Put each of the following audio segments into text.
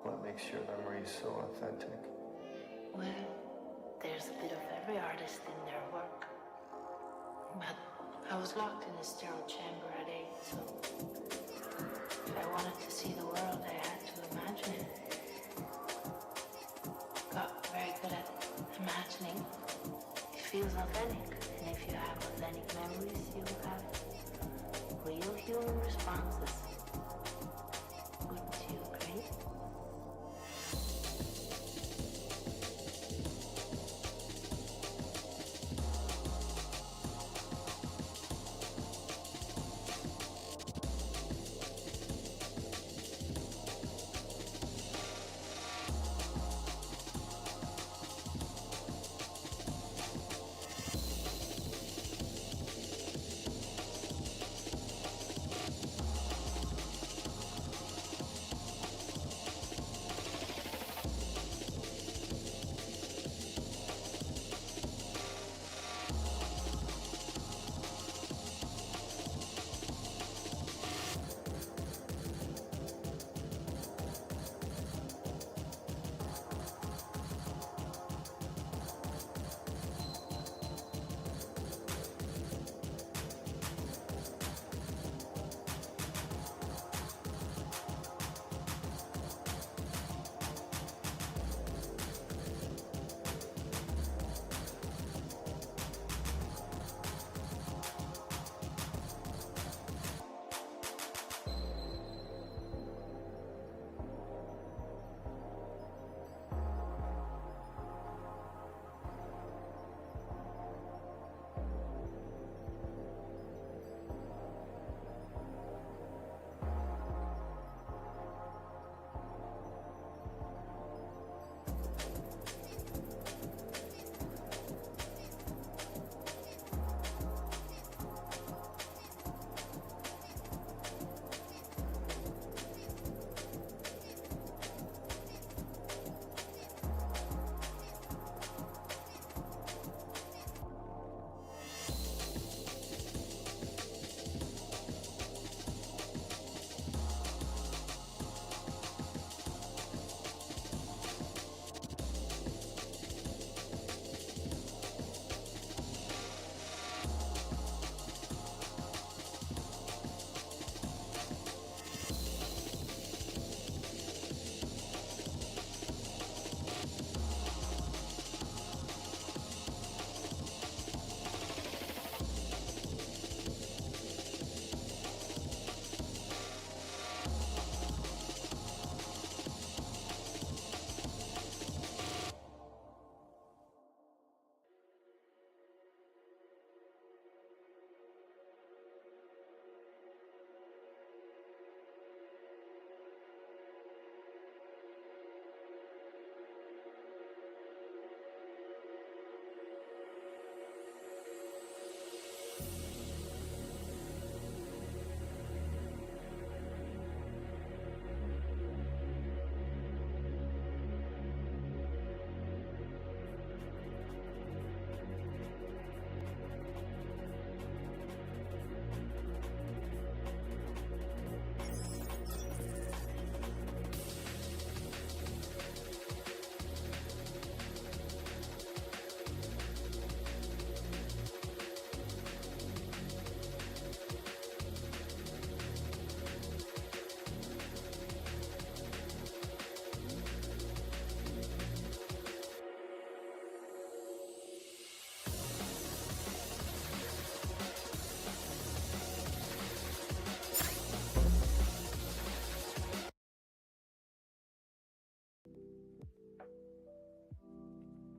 What makes your memories so authentic? Well, there's a bit of every artist in their work. But I was locked in a sterile chamber at 8, so if I wanted to see the world, I had to imagine it. Got very good at imagining. It feels authentic, and if you have authentic memories, you'll have real human responses. Wouldn't you agree?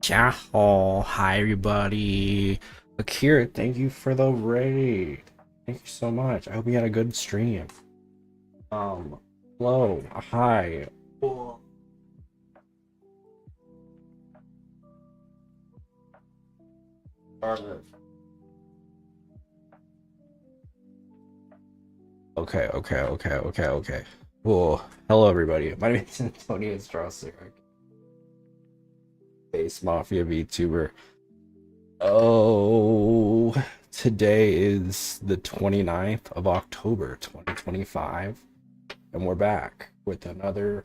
Ciao, hi everybody. Akira, thank you for the raid. Thank you so much. I hope you had a good stream. Hello, hi. Okay. Cool. Hello everybody. My name is Antonius Drosera. Space Mafia VTuber. Oh, today is the 29th of October, 2025, and we're back with another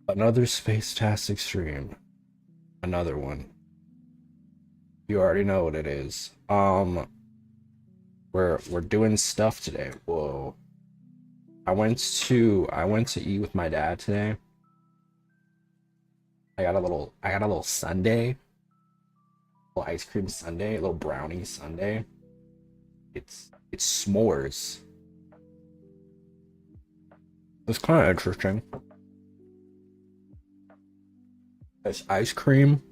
Another Space-tastic stream. Another one. You already know what it is. We're doing stuff today. Whoa. I went to eat with my dad today. I got a little sundae, a little ice cream sundae, a little brownie sundae. It's s'mores. It's kind of interesting. It's ice cream,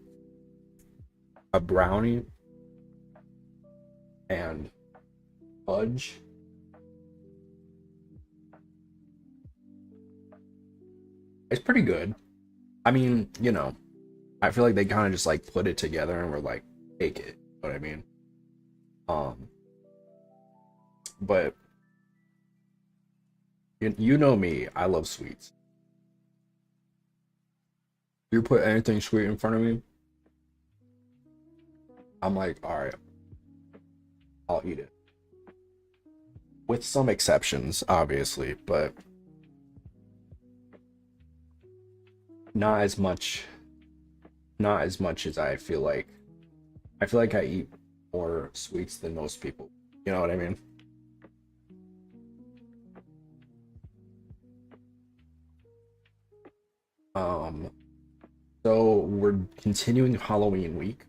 a brownie, and fudge. It's pretty good. I mean, you know, I feel like they kind of just like put it together and were like, take it. You know what I mean? But you know me, I love sweets. You put anything sweet in front of me, I'm like, all right, I'll eat it. With some exceptions, obviously, but not as much. Not as much as I feel like. I feel like I eat more sweets than most people. You know what I mean? So we're continuing Halloween week.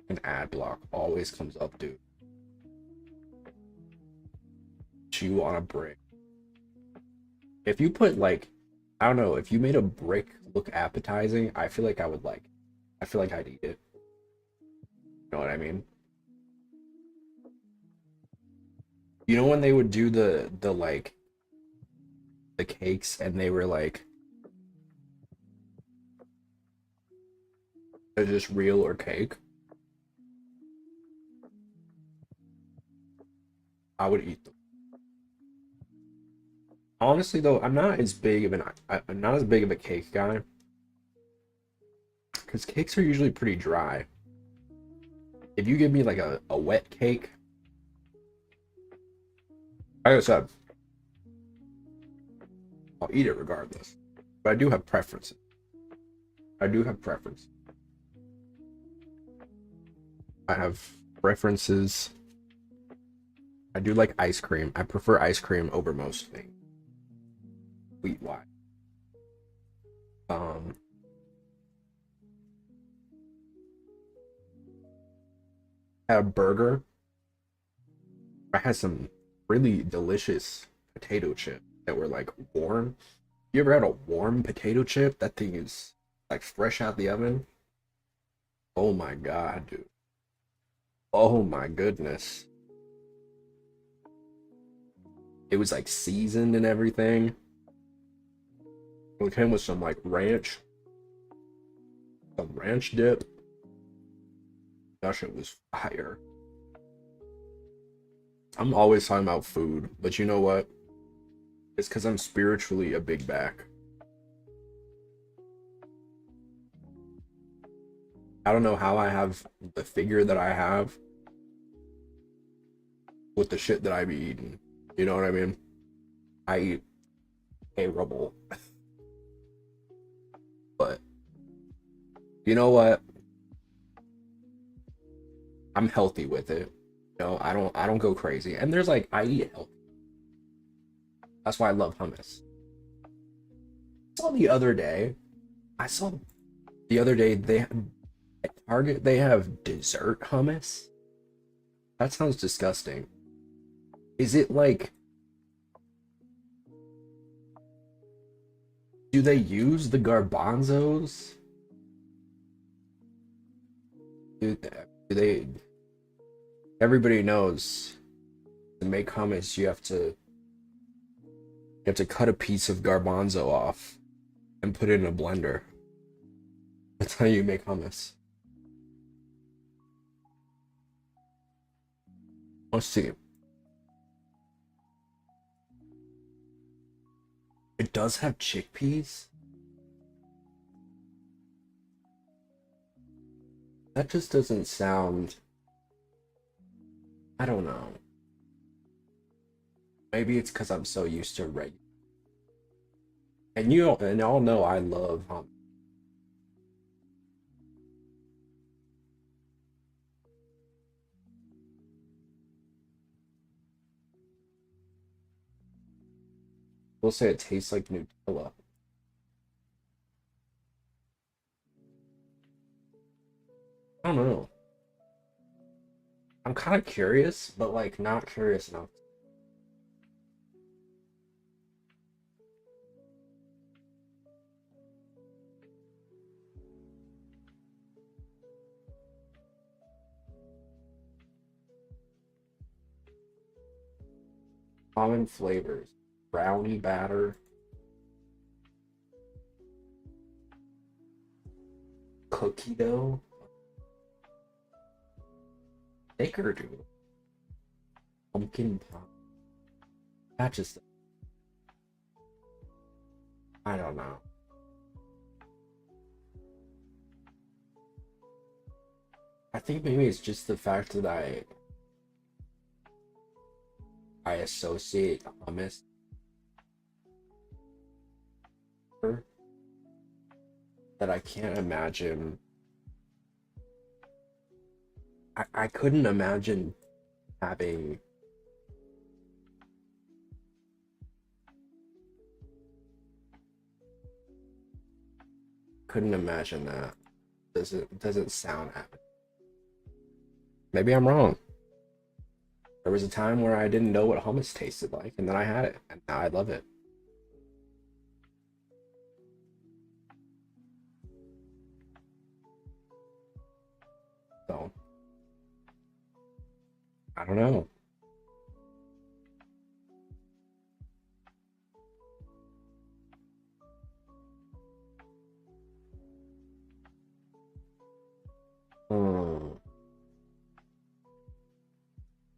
An ad block always comes up, dude. Chew on a brick. If you put like, I don't know, if you made a brick look appetizing, I feel like I would like. I feel like I'd eat it. You know what I mean? You know when they would do the like the cakes and they were like, they're just real or cake? I would eat them. Honestly though, I'm not as big of I'm not as big of a cake guy. Because cakes are usually pretty dry. If you give me like a wet cake, like I said, I'll eat it regardless. But I do have preferences. I do have preference. I have preferences. I do like ice cream. I prefer ice cream over most things. Sweet wine. Had a burger. I had some really delicious potato chips that were like warm. You ever had a warm potato chip? That thing is like fresh out the oven. Oh my god, dude. Oh my goodness. It was like seasoned and everything. It came with some like ranch. Some ranch dip. That shit was fire. I'm always talking about food, but you know what? It's because I'm spiritually a big back. I don't know how I have the figure that I have with the shit that I be eating. You know what I mean? I eat terrible. But you know what? I'm healthy with it. You know, I don't go crazy. And there's like I eat healthy. That's why I love hummus. I saw the other day they at Target they have dessert hummus. That sounds disgusting. Is it like, do they use the garbanzos? Do they everybody knows to make hummus you have to cut a piece of garbanzo off and put it in a blender. That's how you make hummus. Let's see. It does have chickpeas? That just doesn't sound I don't know. Maybe it's because I'm so used to regular. And y'all know I love we'll say it tastes like Nutella. I don't know. I'm kind of curious, but like not curious enough. Common flavors: brownie batter, cookie dough, snickerdoodle, pumpkin pie. That just, I don't know. I think maybe it's just the fact that I associate hummus that I can't imagine. I couldn't imagine having couldn't imagine that. Doesn't sound happy. Maybe I'm wrong. There was a time where I didn't know what hummus tasted like, and then I had it, and now I love it. So, I don't know.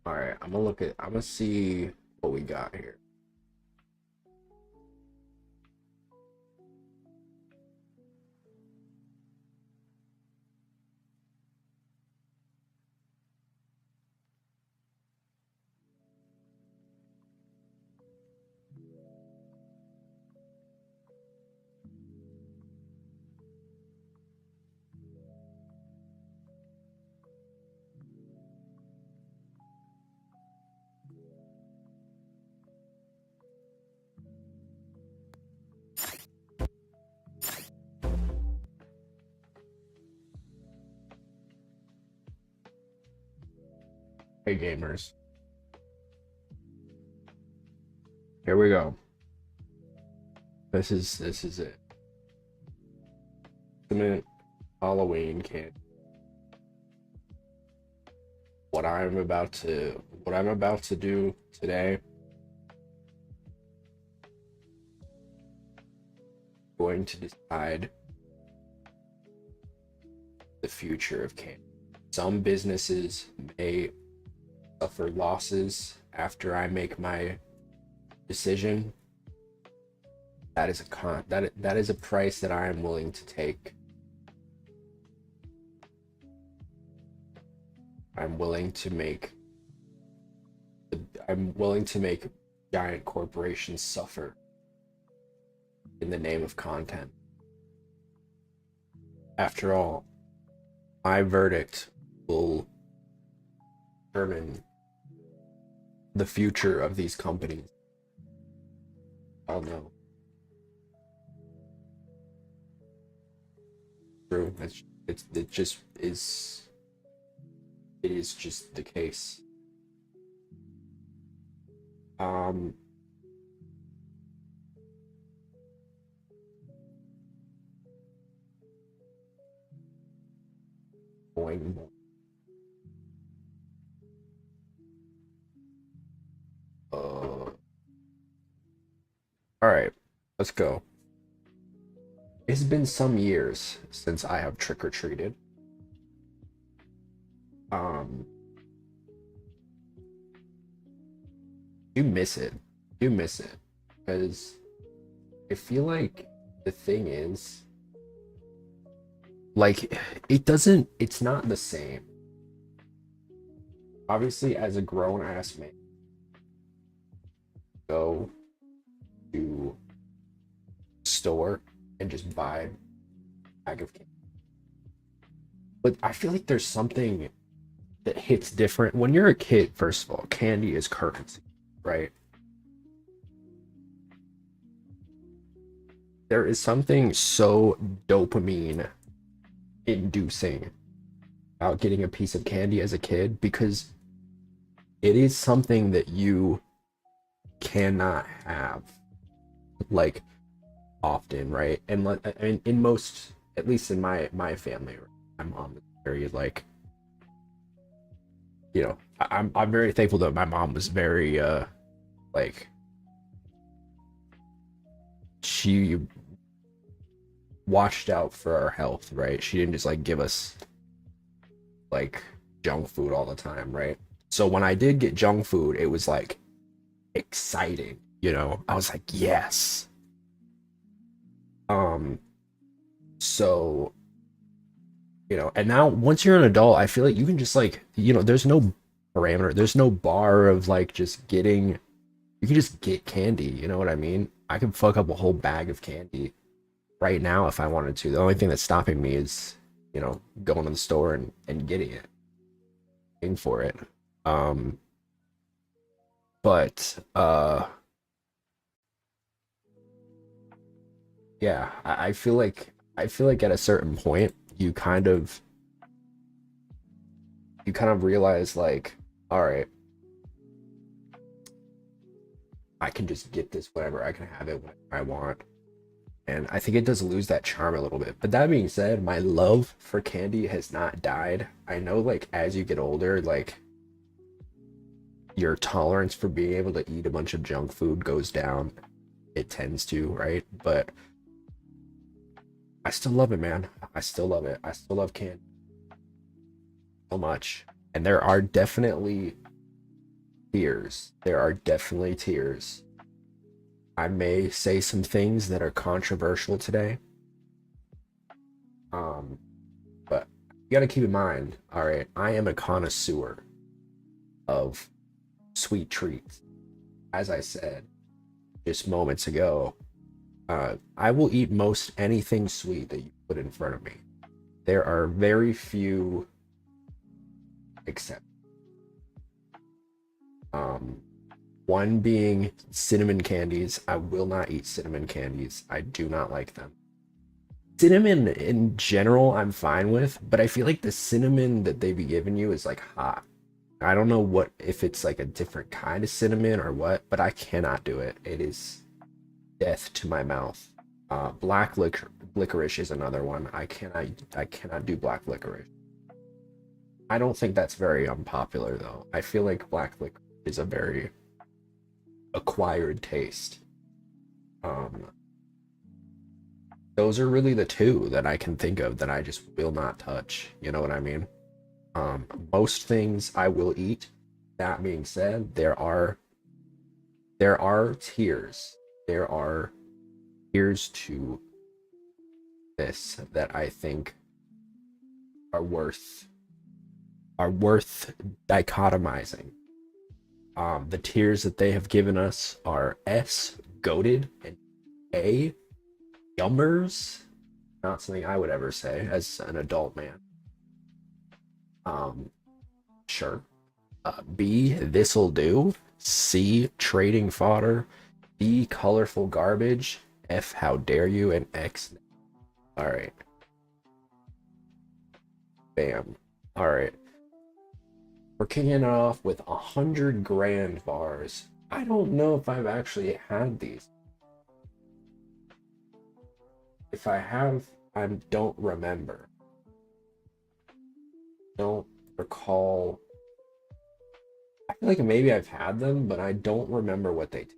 All right, I'm gonna see what we got here. Hey gamers, here we go. This is it. Ultimate Halloween candy. What I'm about to do today, going to decide the future of candy. Some businesses may suffer losses after I make my decision. That is that is a price that I am willing to take. I'm willing to make giant corporations suffer in the name of content. After all, my verdict will determine the future of these companies. I don't know. True. It is just the case. Boing, boing. All right, let's go. It's been some years since I have trick-or-treated. You miss it. You miss it. Because I feel like the thing is, like, it's not the same. obviously as a grown ass man, go to store and just buy a bag of candy. But I feel like there's something that hits different when you're a kid. First of all, candy is currency, right? There is something so dopamine inducing about getting a piece of candy as a kid because it is something that you cannot have like often, right? And I mean, in most, at least in my family, my mom is very like, you know, I'm very thankful that my mom was very like she watched out for our health, right? She didn't just like give us like junk food all the time, right? So when I did get junk food, it was like exciting, you know. I was like, yes. So, you know, and now once you're an adult, I feel like you can just like, you know, there's no parameter, there's no bar of like just getting, you can just get candy, you know what I mean? I can fuck up a whole bag of candy right now if I wanted to. The only thing that's stopping me is, you know, going to the store and getting it, paying for it. Um, but yeah, I feel like at a certain point you kind of realize like, all right, I can just get this whenever, I can have it whenever I want. And I think it does lose that charm a little bit. But that being said, my love for candy has not died. I know like as you get older, like your tolerance for being able to eat a bunch of junk food goes down. It tends to, right? But I still love it, man. I still love it. I still love candy so much. And there are definitely tears. There are definitely tears. I may say some things that are controversial today. But you gotta keep in mind, all right, I am a connoisseur of sweet treats. As I said just moments ago, I will eat most anything sweet that you put in front of me. There are very few exceptions. One being cinnamon candies. I will not eat cinnamon candies. I do not like them. Cinnamon in general, I'm fine with, but I feel like the cinnamon that they be giving you is like hot. I don't know what if it's like a different kind of cinnamon or what, but I cannot do it. It is death to my mouth. Black licorice is another one. I cannot do black licorice. I don't think that's very unpopular though. I feel like black licorice is a very acquired taste. Those are really the two that I can think of that I just will not touch. You know what I mean? Most things I will eat. That being said, there are tiers. There are tiers to this that I think are worth dichotomizing. The tiers that they have given us are S, goated, and A, yummers. Not something I would ever say as an adult man. Sure. B, this'll do. C, trading fodder. D, colorful garbage. F, how dare you, and X. All right. Bam. All right. We're kicking it off with 100 grand bars. I don't know if I've actually had these. If I have, I don't remember. Don't recall. I feel like maybe I've had them, but I don't remember what they taste.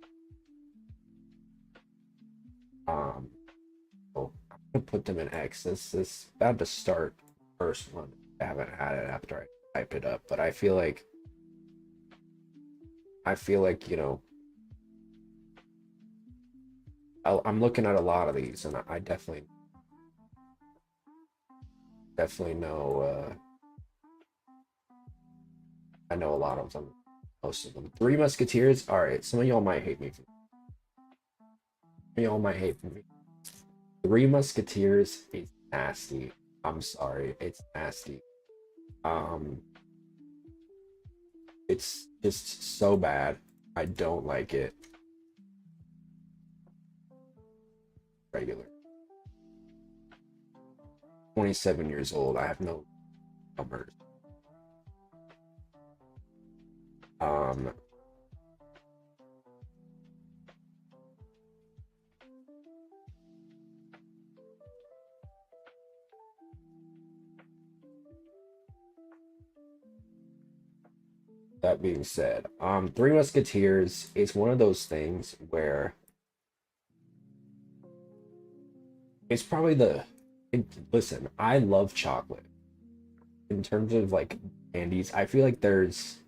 So I'm gonna put them in X. This is about to start first one. I haven't had it after I type it up, but I feel like you know, I'm looking at a lot of these, and I definitely know I know a lot of them, most of them. Three Musketeers. All right, some of y'all might hate me. Y'all might hate me. Three Musketeers is nasty. I'm sorry, it's nasty. Um, it's just so bad. I don't like it. Regular. 27 years old. I have no numbers. That being said, Three Musketeers is one of those things where it's probably listen, I love chocolate. In terms of like candies, I feel like there's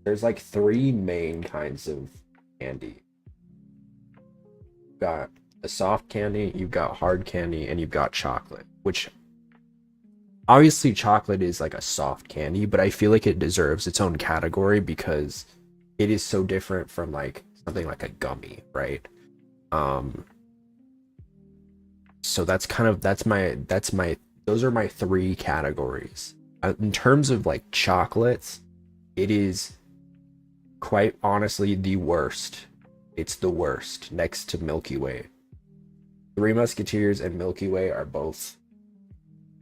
like three main kinds of candy. You've got a soft candy, you've got hard candy, and you've got chocolate, which obviously chocolate is like a soft candy, but I feel like it deserves its own category because it is so different from like something like a gummy, right? So that's my those are my three categories. In terms of like chocolates, it is quite honestly the worst. It's the worst next to Milky Way. Three Musketeers and Milky Way are both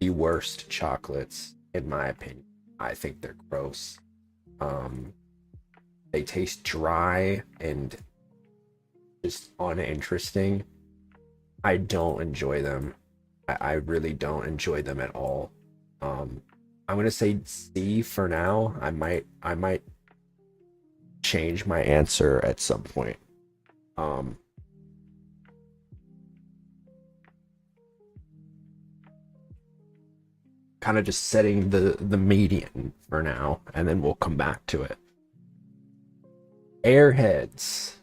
the worst chocolates in my opinion. I think they're gross. They taste dry and just uninteresting. I don't enjoy them. I really don't enjoy them at all. I'm gonna say C for now. I might change my answer at some point. Kind of just setting the median for now, and then we'll come back to it. Airheads.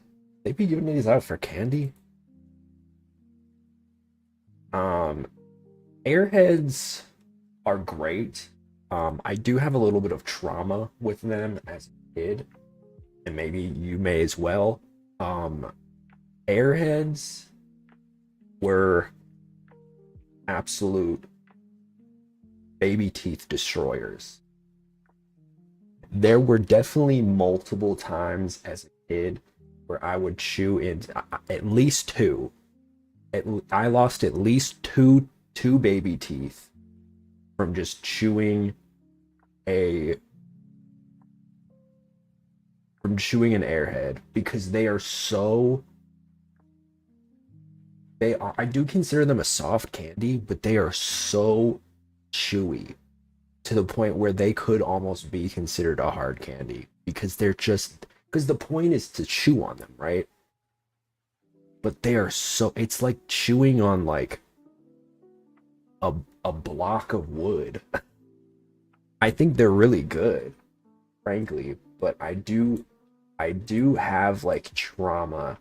They be giving these out for candy? Airheads are great. I do have a little bit of trauma with them as a kid, and maybe you may as well. Airheads were absolute baby teeth destroyers. There were definitely multiple times as a kid where I would chew in at least two. I lost at least two baby teeth from just chewing an airhead because they are so I do consider them a soft candy, but they are so chewy to the point where they could almost be considered a hard candy because because the point is to chew on them, right? But they are so it's like chewing on like a block of wood. I think they're really good, frankly, but I do have like trauma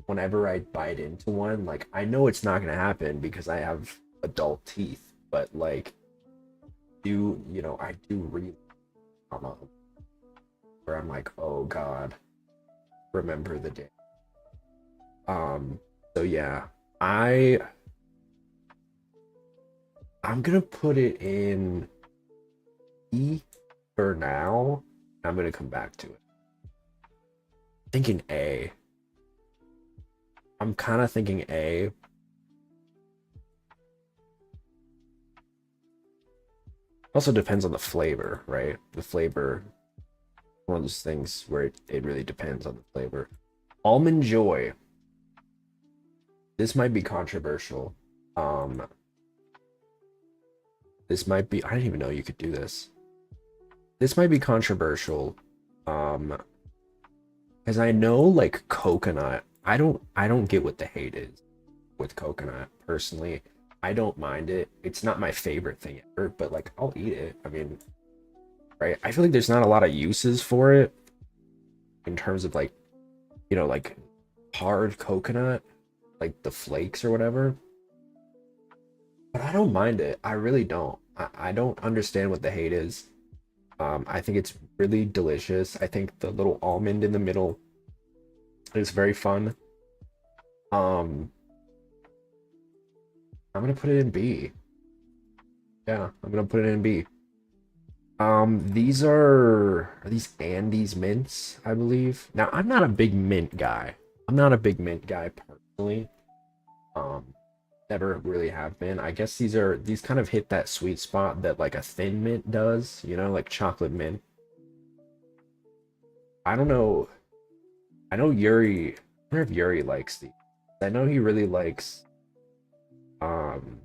whenever I bite into one. Like I know it's not gonna happen because I have adult teeth, but like I do really trauma where I'm like, oh god, remember the day. So yeah, I'm gonna put it in E for now. I'm gonna come back to it. Thinking A. I'm kind of thinking A. Also depends on the flavor, right? The flavor, one of those things where it really depends on the flavor. Almond Joy. This might be controversial. This might be, I didn't even know you could do this. This might be controversial. Because I know like coconut, I don't get what the hate is with coconut personally. I don't mind it. It's not my favorite thing ever, but like I'll eat it. I mean, right? I feel like there's not a lot of uses for it in terms of like, like hard coconut, like the flakes or whatever. But I don't mind it. I really don't. I don't understand what the hate is. I think it's really delicious. I think the little almond in the middle is very fun. Um, I'm gonna put it in B. Yeah, I'm gonna put it in B. These are these Andes mints, I believe. Now, I'm not a big mint guy. I'm not a big mint guy personally. Um, Never really have been. I guess these kind of hit that sweet spot that like a thin mint does, you know, like chocolate mint. I don't know. I know Yuri. I wonder if Yuri likes these. I know he really likes um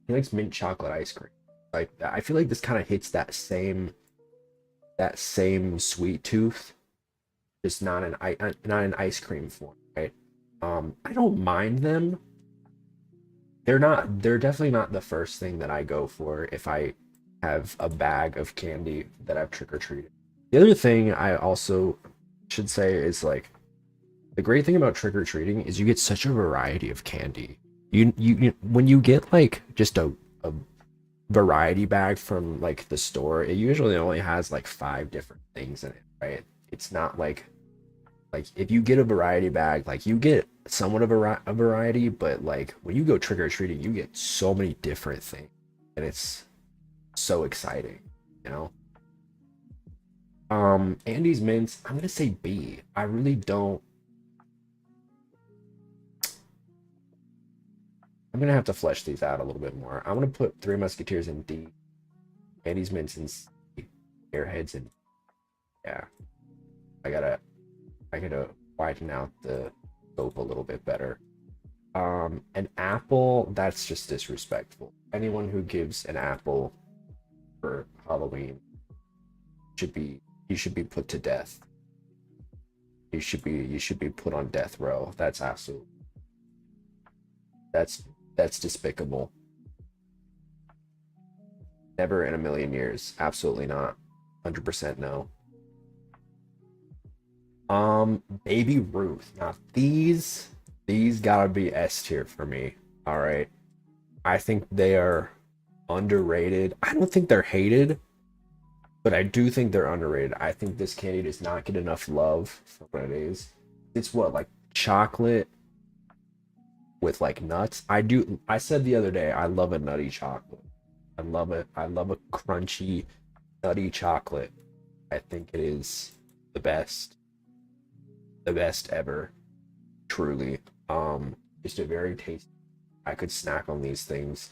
he likes mint chocolate ice cream. Like I feel like this kind of hits that same sweet tooth, just not an ice cream form, right? I don't mind them. They're definitely not the first thing that I go for if I have a bag of candy that I've trick or treated. The other thing I also should say is like the great thing about trick or treating is you get such a variety of candy. You when you get like just a variety bag from like the store, it usually only has like 5 different things in it, right? It's not like if you get a variety bag, like you get somewhat of a variety, but like when you go trick or treating, you get so many different things, and it's so exciting, you know. Andy's mints, I'm gonna say B. I really don't. I'm gonna have to flesh these out a little bit more. I'm gonna put Three Musketeers in D, Andy's mints in C, Airheads in, yeah. I gotta I gotta widen out the scope a little bit better. An apple, that's just disrespectful. Anyone who gives an apple for Halloween should be you should be put to death. You should be put on death row. That's absolute that's that's despicable. Never in a million years. Absolutely not. 100% no. Baby Ruth. Now these gotta be S tier for me. All right. I think they are underrated. I don't think they're hated, but I do think they're underrated. I think this candy does not get enough love for what it is. It's what, like chocolate with like nuts. I said the other day I love a nutty chocolate. I love it. I love a crunchy, nutty chocolate. I think it is the best. The best ever. Truly. Just a very tasty. I could snack on these things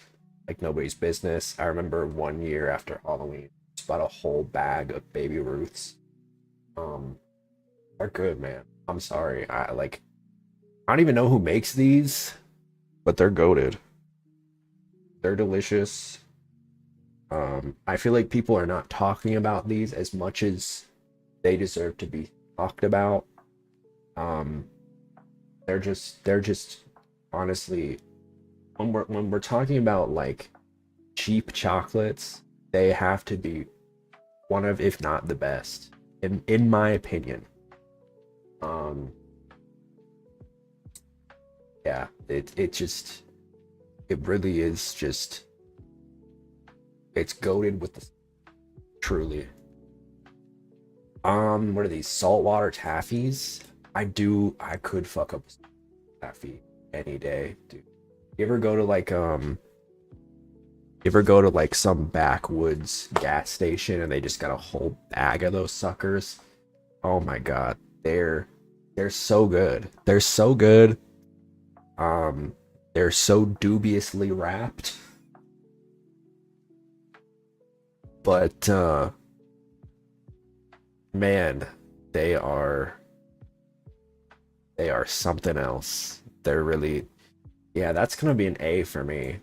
like nobody's business. I remember one year after Halloween, just bought a whole bag of Baby Ruths. Um, they're good, man. I'm sorry. I don't even know who makes these, but they're goated. They're delicious. I feel like people are not talking about these as much as they deserve to be talked about. Um, they're just honestly when we're talking about like cheap chocolates, they have to be one of, if not the best, in my opinion. Um, yeah, it really is just it's goaded with the truly. What are these saltwater taffies? I could fuck up a taffy any day, dude. You ever go to like you ever go to like some backwoods gas station and they just got a whole bag of those suckers? Oh my god, they're so good. They're so good. Um, they're so dubiously wrapped, but man, they are they are something else. They're really, yeah, that's gonna be an A for me.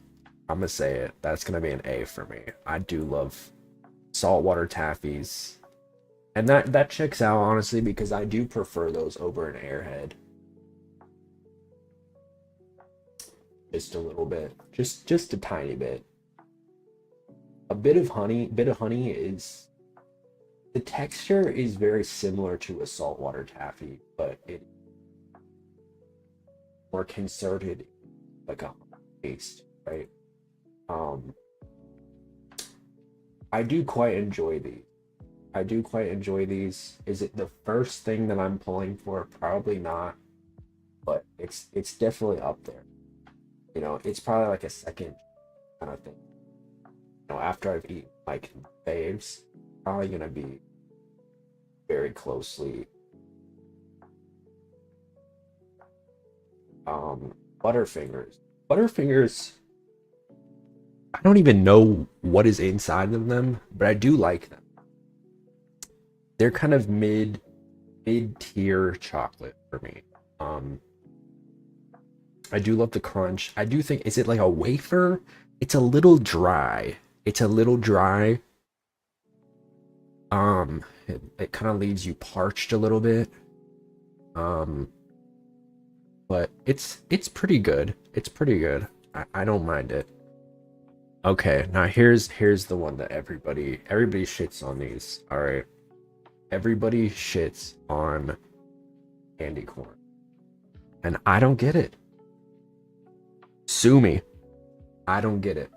I'm gonna say it. That's gonna be an A for me. I do love saltwater taffies. And that checks out honestly because I do prefer those over an airhead. Just a little bit. Just a tiny bit. A bit of honey is the texture is very similar to a saltwater taffy, but it more concerted like a taste, right? Um I do quite enjoy these. I do quite enjoy these. Is it the first thing that I'm pulling for? Probably not, but it's definitely up there. You know, it's probably like a second kind of thing. You know, after I've eaten like faves, probably gonna be very closely Butterfingers. Butterfingers, I don't even know what is inside of them, but I do like them. They're kind of mid tier chocolate for me. I do love the crunch. I do think, is it like a wafer? It's a little dry. It's a little dry. It kind of leaves you parched a little bit. But it's pretty good. It's pretty good. I don't mind it. Okay, now here's the one that everybody shits on these. All right, everybody shits on candy corn, and I don't get it. Sue me. I don't get it.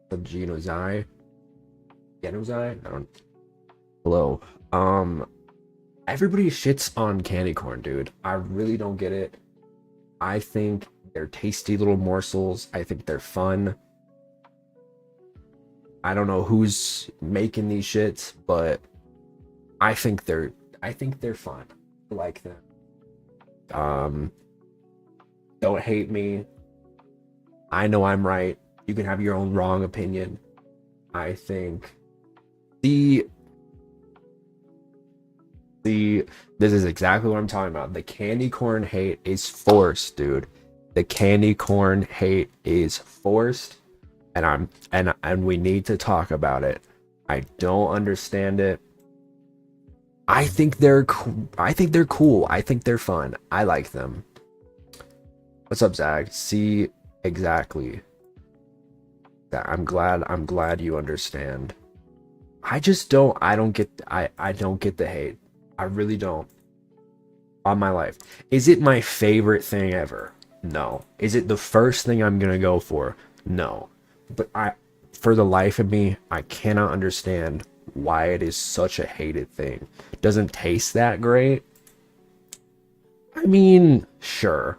The genocide. Genocide? I don't. Hello. Everybody shits on candy corn, dude. I really don't get it. I think they're tasty little morsels. I think they're fun. I don't know who's making these shits, but I think they're fun. I like them. Don't hate me. I know I'm right. You can have your own wrong opinion. I think this is exactly what I'm talking about. The candy corn hate is forced, dude. The candy corn hate is forced, and we need to talk about it. I don't understand it. I think they're cool. I think they're fun. I like them. What's up, Zach? See, exactly. I'm glad you understand. I don't get the hate. I really don't. On my life. Is it my favorite thing ever? No. Is it the first thing I'm gonna go for? No. But for the life of me, I cannot understand why it is such a hated thing. It doesn't taste that great. I mean, sure.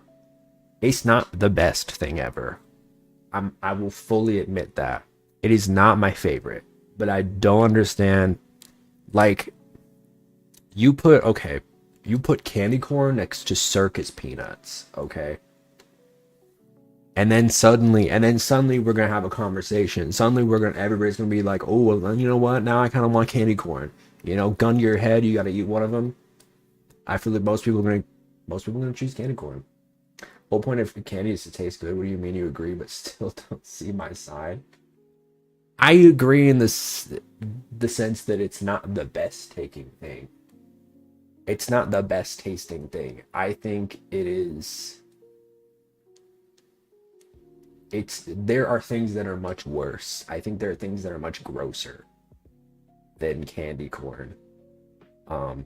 It's not the best thing ever. I will fully admit that. It is not my favorite. But I don't understand, like, you put candy corn next to circus peanuts, okay? And then suddenly we're gonna have a conversation. Suddenly everybody's gonna be like, oh, well, you know what? Now I kind of want candy corn. You know, gun to your head, you gotta eat one of them. I feel like most people are gonna choose candy corn. Whole point of candy is to taste good. What do you mean you agree but still don't see my side? I agree in the sense that it's not the best tasting thing. It's not the best tasting thing. I think it is. There are things that are much worse. I think there are things that are much grosser than candy corn.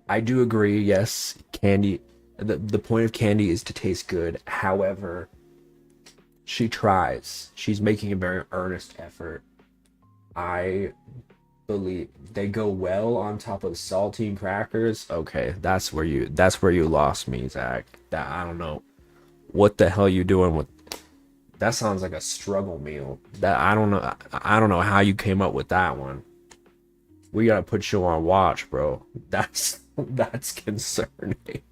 I do agree. Yes, candy. The point of candy is to taste good. However, she tries. She's making a very earnest effort. I believe they go well on top of saltine crackers. Okay, that's where you lost me, Zach. That I don't know what the hell you doing with. That sounds like a struggle meal. That I don't know how you came up with that one. We gotta put you on watch, bro. That's concerning.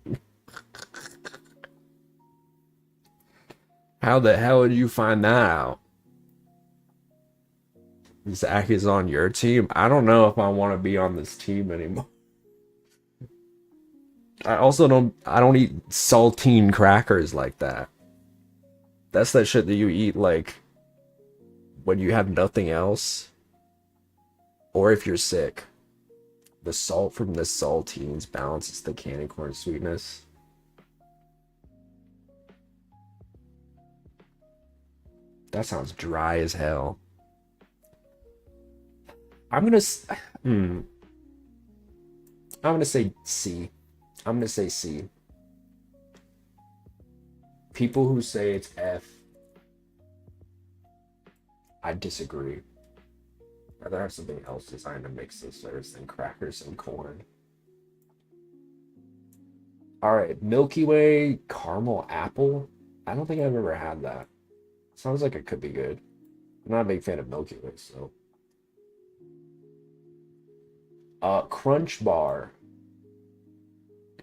How the hell did you find that out? Zach is on your team. I don't know if I want to be on this team anymore. I don't eat saltine crackers like that. That's that shit that you eat like when you have nothing else. Or if you're sick. The salt from the saltines balances the candy corn sweetness. That sounds dry as hell. I'm gonna say C. I'm gonna say C. People who say it's F, I disagree. I'd rather have something else designed to mix those flavors than crackers and corn. All right, Milky Way caramel apple. I don't think I've ever had that. Sounds like it could be good. I'm not a big fan of Milky Way, so. Crunch bar.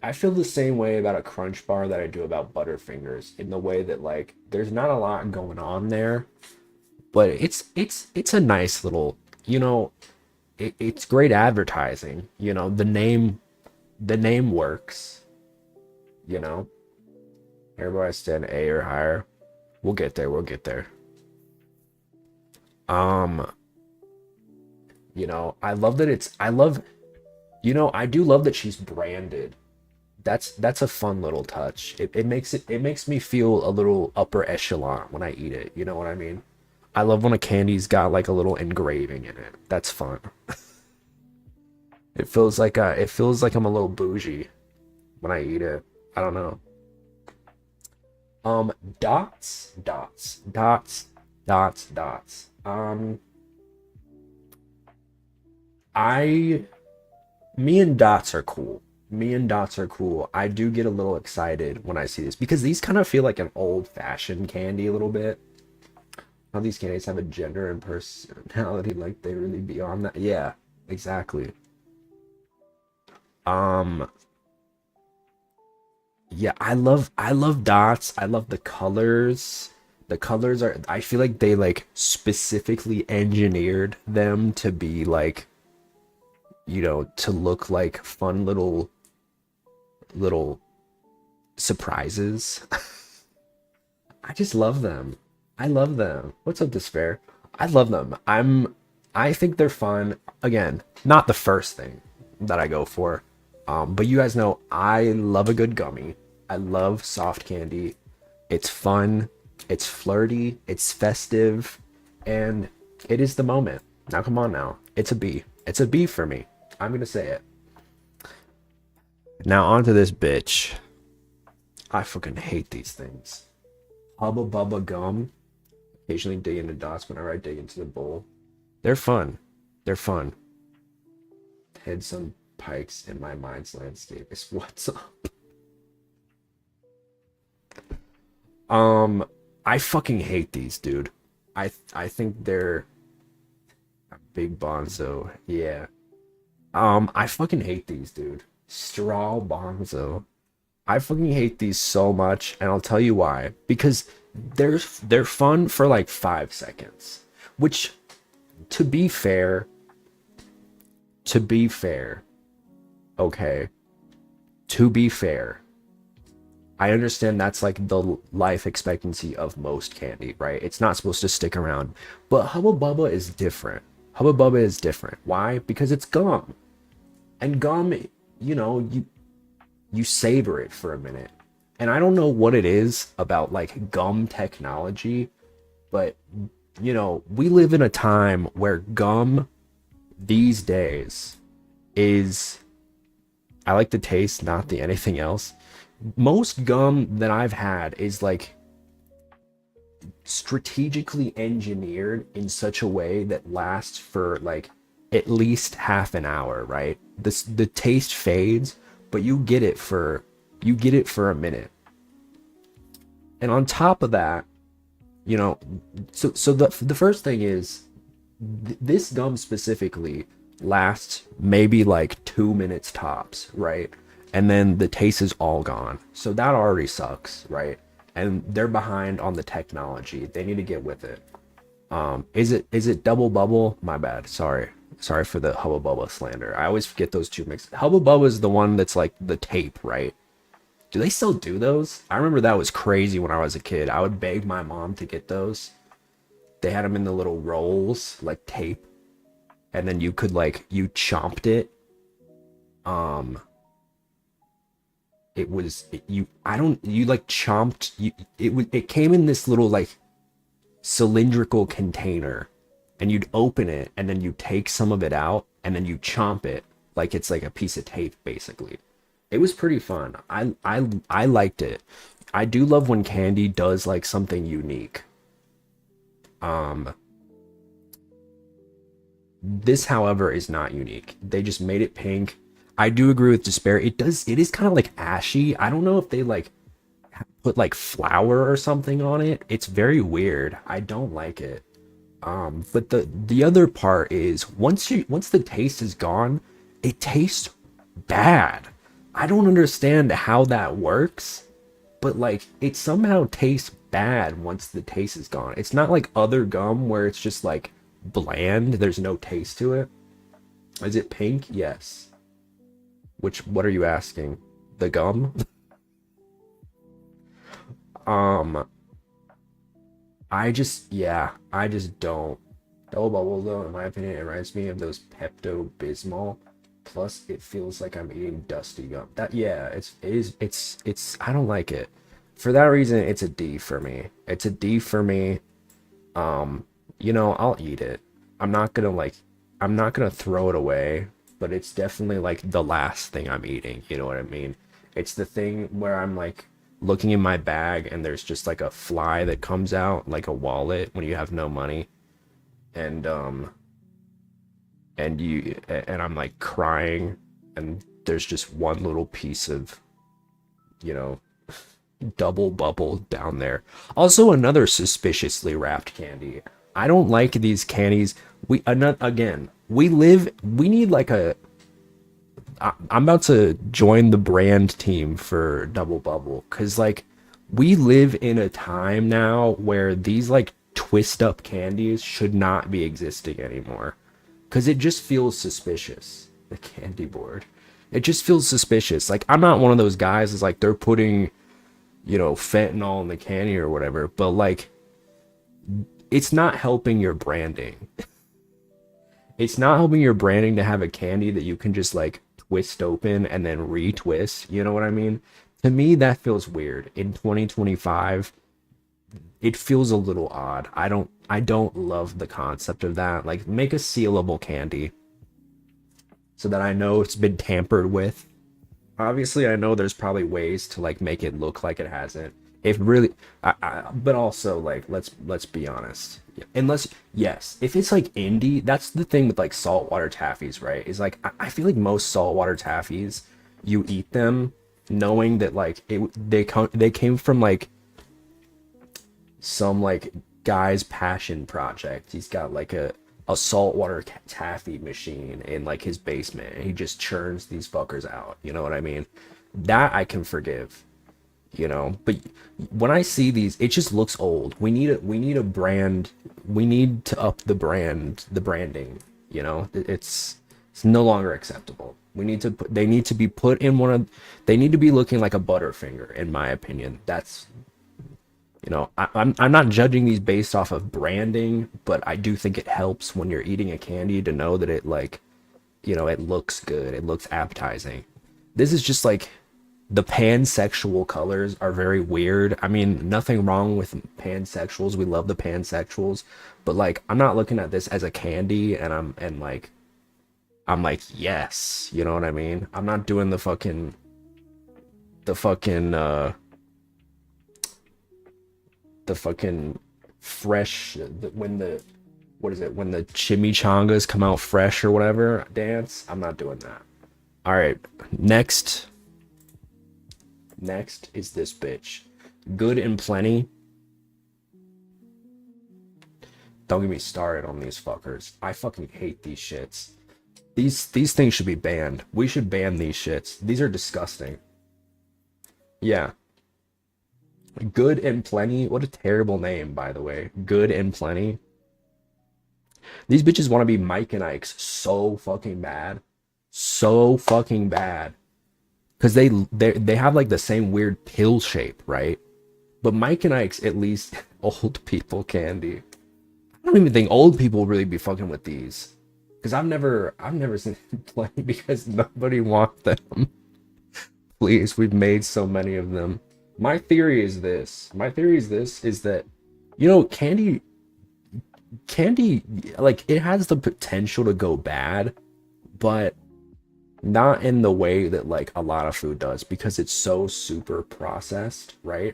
I feel the same way about a Crunch bar that I do about Butterfingers, in the way that like there's not a lot going on there, but it's a nice little, you know, it's great advertising. You know, the name works. You know, everybody stand A or higher. We'll get there. We'll get there. Um, you know, I love that it's. I love. You know, I do love that she's branded. That's a fun little touch. It makes me feel a little upper echelon when I eat it. You know what I mean? I love when a candy's got like a little engraving in it. That's fun. It feels like I'm a little bougie when I eat it. I don't know. Dots, dots, dots, dots, dots. I Me and dots are cool. Me and dots are cool. I do get a little excited when I see this because these kind of feel like an old-fashioned candy a little bit. How these candies have a gender and personality, like they really beyond that. Yeah, exactly. Um, yeah, I love dots. I love the colors. The colors are, I feel like they like specifically engineered them to be like, to look like fun little surprises. I just love them. I love them. What's up, Despair? I love them. I think they're fun. Again, not the first thing that I go for. But you guys know I love a good gummy. I love soft candy. It's fun, it's flirty, it's festive, and it is the moment. Now come on now. It's a B. It's a B for me. I'm gonna say it. Now onto this bitch. I fucking hate these things. Hubba Bubba Gum. Occasionally dig into dots whenever I dig into the bowl. They're fun. They're fun. Had some pikes in my mind's landscape is what's up. I fucking hate these, dude. I think they're a big bonzo. Yeah. I fucking hate these, dude. Straw bonzo. I fucking hate these so much, and I'll tell you why. Because they're fun for like 5 seconds. Which, to be fair, okay, to be fair, I understand that's like the life expectancy of most candy, right? It's not supposed to stick around. But Hubba Bubba is different. Hubba Bubba is different. Why? Because it's gum. And gum, you savor it for a minute. And I don't know what it is about like gum technology, but we live in a time where gum these days is, I like the taste, not the anything else. Most gum that I've had is like strategically engineered in such a way that lasts for like at least half an hour, right? The taste fades, but you get it for a minute. And on top of that, so the first thing is this gum specifically lasts maybe like 2 minutes tops, right? And then the taste is all gone. So that already sucks, right? And they're behind on the technology. They need to get with it. Is it double bubble? My bad. Sorry for the Hubba Bubba slander. I always get those two mixed. Hubba Bubba is the one that's like the tape, right? Do they still do those? I remember that was crazy when I was a kid. I would beg my mom to get those. They had them in the little rolls, like tape. And then you could like, you chomped it. It came in this little like cylindrical container, and you'd open it and then you take some of it out and then you chomp it like it's like a piece of tape basically. It was pretty fun. I liked it. I do love when candy does like something unique. This, however, is not unique. They just made it pink. I do agree with Despair. It is kind of like ashy. I don't know if they like put like flour or something on it. It's very weird. I don't like it. But the other part is once the taste is gone, it tastes bad. I don't understand how that works, but like it somehow tastes bad once the taste is gone. It's not like other gum where it's just like bland, there's no taste to it. Is it pink? Yes. What are you asking? The gum? I just don't. Double Bubble, though, in my opinion, it reminds me of those Pepto-Bismol. Plus, it feels like I'm eating dusty gum. It's, I don't like it. For that reason, it's a D for me. It's a D for me. I'll eat it. I'm not gonna throw it away, but it's definitely like the last thing I'm eating. You know what I mean? It's the thing where I'm like looking in my bag and there's just like a fly that comes out like a wallet when you have no money, and I'm like crying, and there's just one little piece of, Double Bubble down there. Also, another suspiciously wrapped candy. I don't like these candies. We need like I'm about to join the brand team for Double Bubble, because like we live in a time now where these like twist up candies should not be existing anymore, because it just feels suspicious. The candy board, it just feels suspicious. Like, I'm not one of those guys that's like they're putting fentanyl in the candy or whatever, but like it's not helping your branding. It's not helping your branding to have a candy that you can just like twist open and then retwist. You know what I mean? To me, that feels weird. In 2025, it feels a little odd. I don't love the concept of that. Like, make a sealable candy so that I know it's been tampered with. Obviously, I know there's probably ways to like make it look like it hasn't. If really, but also like let's be honest. Unless, yes, if it's like indie, that's the thing with like saltwater taffies, right? Is like I feel like most saltwater taffies, you eat them knowing that like they came from like some like guy's passion project. He's got like a saltwater taffy machine in like his basement, and he just churns these fuckers out. You know what I mean? That I can forgive. But when I see these, it just looks old. We need a brand. We need to up the branding. It's no longer acceptable. They need to be put in they need to be looking like a Butterfinger, in my opinion. That's, I'm not judging these based off of branding, but I do think it helps when you're eating a candy to know that it like, it looks good. It looks appetizing. This is just like, the pansexual colors are very weird. I mean, nothing wrong with pansexuals. We love the pansexuals, but like, I'm not looking at this as a candy and I'm like, yes, you know what I mean? I'm not doing the fucking fresh, when the chimichangas come out fresh or whatever dance. I'm not doing that. All right, next is this bitch. Good and Plenty. Don't get me started on these fuckers. I fucking hate these shits. These things should be banned. We should ban these shits. These are disgusting. Yeah. Good and Plenty. What a terrible name, by the way. Good and Plenty. These bitches want to be Mike and Ike's so fucking bad. So fucking bad. Because they have like the same weird pill shape, right? But Mike and Ike's at least old people candy. I don't even think old people really be fucking with these. Because I've never seen Plenty because nobody wants them. Please, we've made so many of them. My theory is this is that, candy, like, it has the potential to go bad, but not in the way that like a lot of food does, because it's so super processed, right?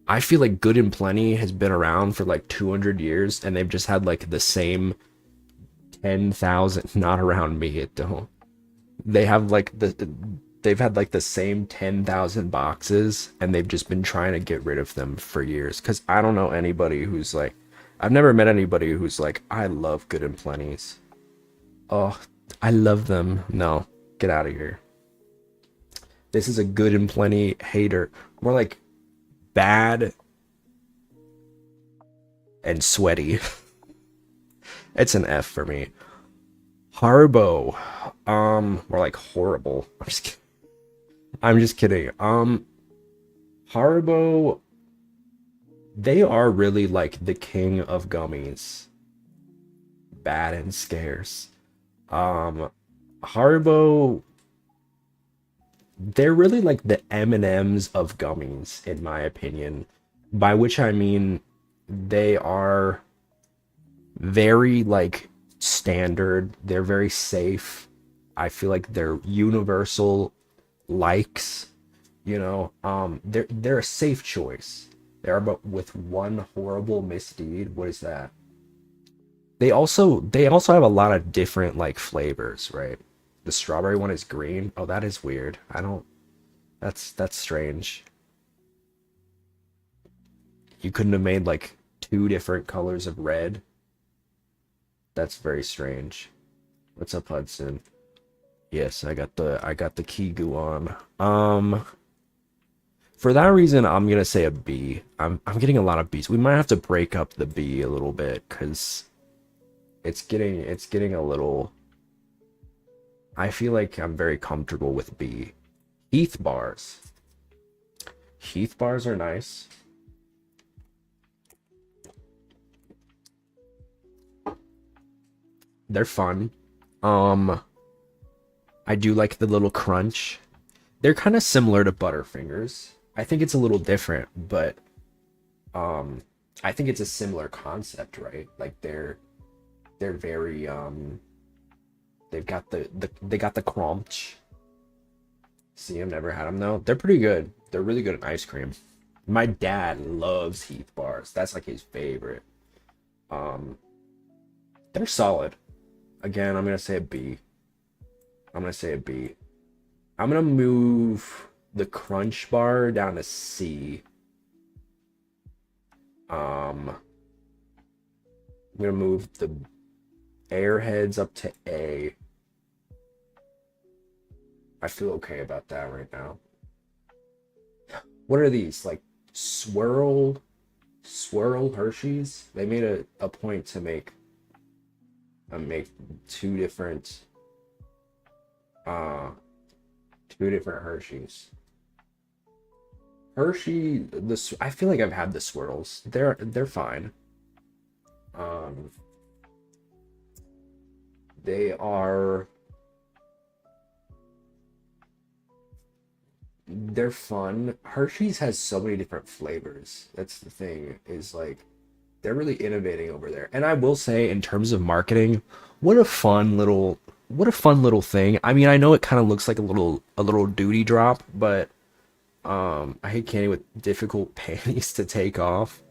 I feel like Good and Plenty has been around for like 200 years and they've just had like the same 10,000, not around me, it don't. They have like they've had like the same 10,000 boxes and they've just been trying to get rid of them for years. Cause I don't know anybody who's like, I've never met anybody who's like, I love Good and Plenties. Oh, I love them. No, get out of here. This is a Good and Plenty hater. More like bad and sweaty. It's an F for me. Harbo. More like horrible. I'm just kidding. Haribo, they are really like the king of gummies. Bad and scarce. Haribo, they're really like the M&Ms of gummies, in my opinion. By which I mean they are very like standard. They're very safe. I feel like they're universal likes, you know. They're a safe choice. They are, but with one horrible misdeed. What is that? They also have a lot of different like flavors, right? The strawberry one is green. Oh, that is weird. I don't. That's strange. You couldn't have made like two different colors of red. That's very strange. What's up, Hudson? Yes, I got the Kigu on. For that reason, I'm gonna say a B. I'm getting a lot of B's. We might have to break up the B a little bit because it's getting a little. I feel like I'm very comfortable with B. Heath bars. Heath bars are nice. They're fun. I do like the little crunch. They're kind of similar to Butterfingers. I think it's a little different, but I think it's a similar concept, right? Like they're very they've got they got the crunch. See, I've never had them though. They're pretty good. They're really good at ice cream. My dad loves Heath bars. That's like his favorite. Um, they're solid. Again, I'm gonna say a B. I'm gonna say a B. I'm gonna move the Crunch Bar down to C. I'm gonna move the Airheads up to A. I feel okay about that right now. What are these? Like swirl Hershey's? They made a point to make two different Hershey's. I feel like I've had the swirls. They're fine. They are they're fun. Hershey's has so many different flavors. That's the thing, is like they're really innovating over there. And I will say, in terms of marketing, what a fun little thing. I mean, I know it kind of looks like a little duty drop, but I hate candy with difficult panties to take off.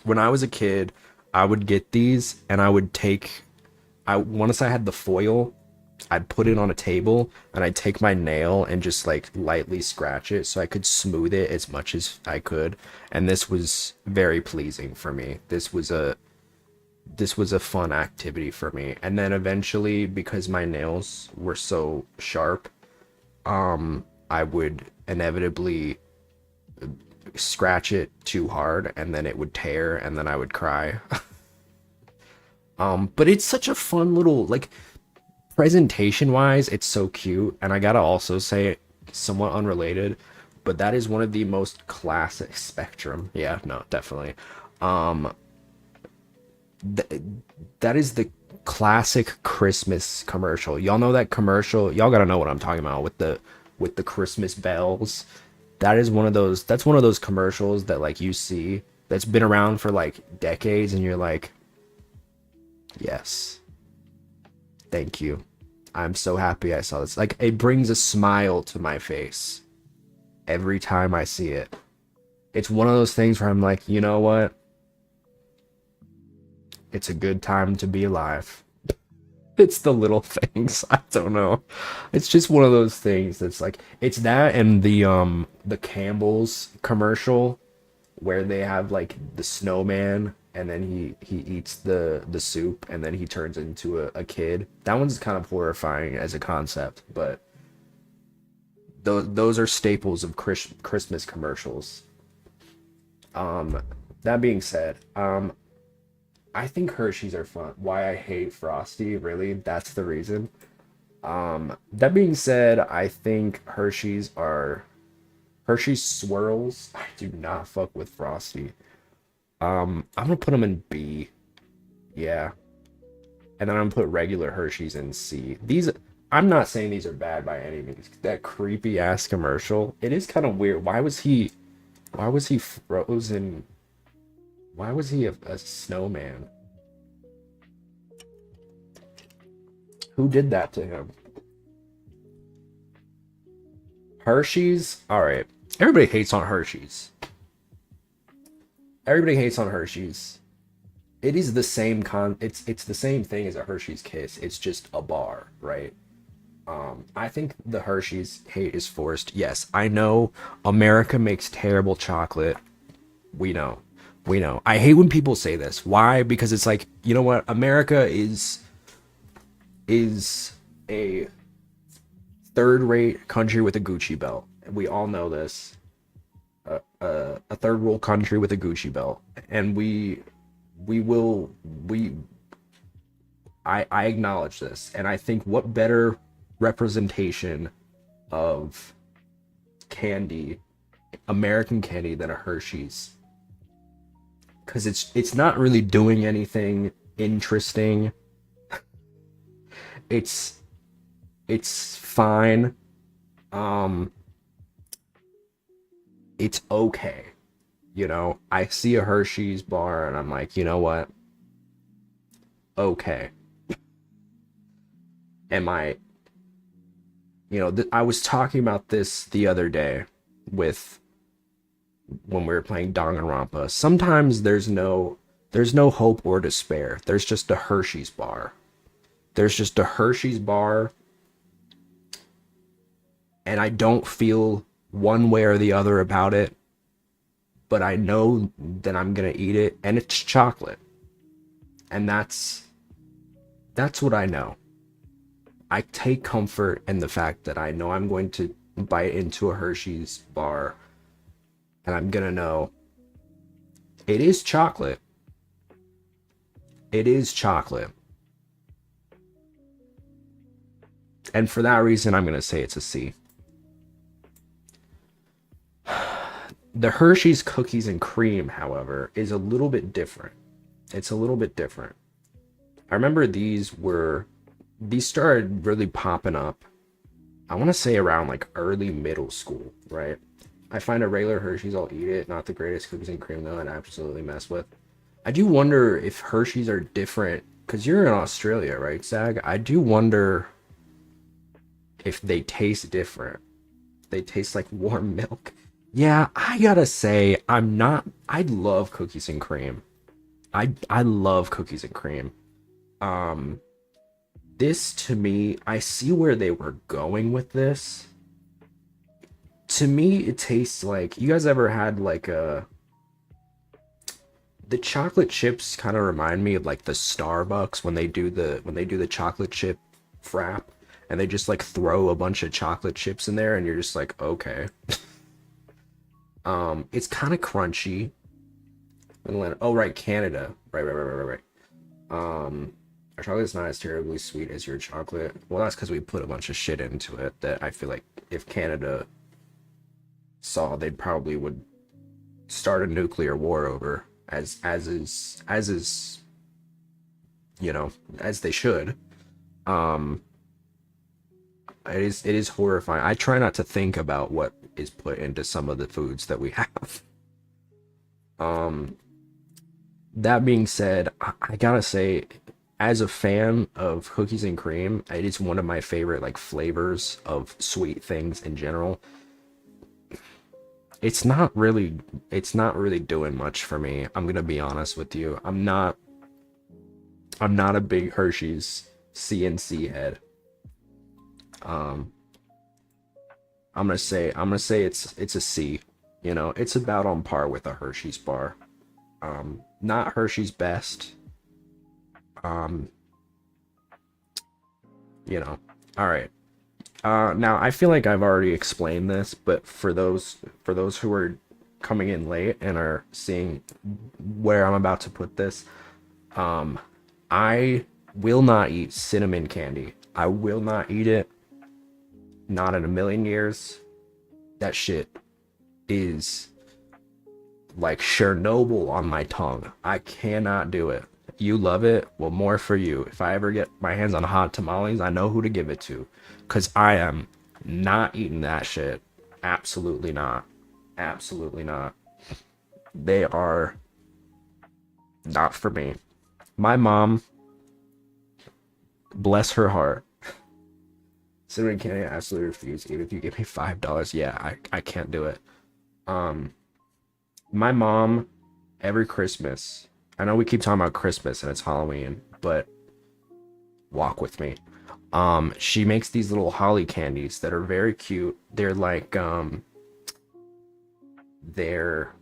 When I was a kid, I would get these and I once I had the foil, I'd put it on a table and I'd take my nail and just like lightly scratch it so I could smooth it as much as I could. And this was very pleasing for me. This was a fun activity for me. And then eventually, because my nails were so sharp, I would inevitably scratch it too hard and then it would tear and then I would cry. But it's such a fun little, like, presentation wise, it's so cute. And I gotta also say, somewhat unrelated, but that is one of the most classic Spectrum. Yeah, no, definitely. Um, th- that is the classic Christmas commercial. Y'all know that commercial? Y'all gotta know what I'm talking about with the Christmas bells. That's one of those commercials that like you see that's been around for like decades and you're like, yes. Thank you. I'm so happy I saw this. Like, it brings a smile to my face every time I see it. It's one of those things where I'm like, you know what? It's a good time to be alive. It's the little things. I don't know. It's just one of those things that's like, it's that and the Campbell's commercial where they have like the snowman and then he eats the soup and then he turns into a kid. That one's kind of horrifying as a concept, but those are staples of Christmas commercials. That being said, I think Hershey's are fun. Why I hate Frosty, really, that's the reason. That being said, I think Hershey's swirls. I do not fuck with Frosty. I'm gonna put them in B. Yeah. And then I'm gonna put regular Hershey's in C. I'm not saying these are bad by any means. That creepy ass commercial, it is kind of weird. Why was he frozen? Why was he a snowman? Who did that to him? Hershey's? Alright. Everybody hates on Hershey's. Everybody hates on Hershey's. It is the same it's the same thing as a Hershey's Kiss. It's just a bar, right? I think the Hershey's hate is forced. Yes, I know America makes terrible chocolate. We know. We know. I hate when people say this. Why? Because it's like, you know what? America is a third-rate country with a Gucci belt. We all know this. A third world country with a Gucci belt, and I acknowledge this, and I think what better representation of candy, American candy, than a Hershey's, because it's not really doing anything interesting. It's fine. It's okay. You know, I see a Hershey's bar and I'm like, you know what? Okay. I was talking about this the other day when we were playing Danganronpa. Sometimes there's no hope or despair. There's just a Hershey's bar. There's just a Hershey's bar, and I don't feel one way or the other about it, but I know that I'm gonna eat it, and it's chocolate. And that's what I know. I take comfort in the fact that I know I'm going to bite into a Hershey's bar, and I'm gonna know it is chocolate. It is chocolate. And for that reason, I'm gonna say it's a C. The Hershey's cookies and cream, however, is a little bit different. It's a little bit different. I remember these started really popping up, I want to say around like early middle school, right? I find a regular Hershey's, I'll eat it. Not the greatest cookies and cream though, and absolutely mess with. I do wonder if Hershey's are different, because you're in Australia, right, Zag? I do wonder if they taste different. They taste like warm milk. Yeah, I gotta say, I love cookies and cream. I love cookies and cream. This, to me, I see where they were going with this. To me, it tastes like, you guys ever had like the chocolate chips kind of remind me of like the Starbucks when they do the chocolate chip frap, and they just like throw a bunch of chocolate chips in there and you're just like, okay. It's kind of crunchy. Oh, right, Canada. Right. Our chocolate's not as terribly sweet as your chocolate. Well, that's because we put a bunch of shit into it that I feel like if Canada saw, they probably would start a nuclear war over, as is, you know, as they should. It is horrifying. I try not to think about what is put into some of the foods that we have. That being said, I gotta say, as a fan of cookies and cream, it is one of my favorite like flavors of sweet things in general. it's not really doing much for me. I'm gonna be honest with you. I'm not a big Hershey's CNC head. Um, I'm gonna say it's a C. You know, it's about on par with a Hershey's bar. Not Hershey's best. Um, you know. All right. Now I feel like I've already explained this, but for those who are coming in late and are seeing where I'm about to put this, I will not eat cinnamon candy. I will not eat it. Not in a million years. That shit is like Chernobyl on my tongue. I cannot do it. You love it? Well, more for you. If I ever get my hands on hot tamales, I know who to give it to. Because I am not eating that shit. Absolutely not. Absolutely not. They are not for me. My mom, bless her heart, cinnamon candy, I absolutely refuse. Even if you give me $5, yeah, I can't do it. My mom, every Christmas, I know we keep talking about Christmas and it's Halloween, but walk with me. She makes these little holly candies that are very cute. They're like, they're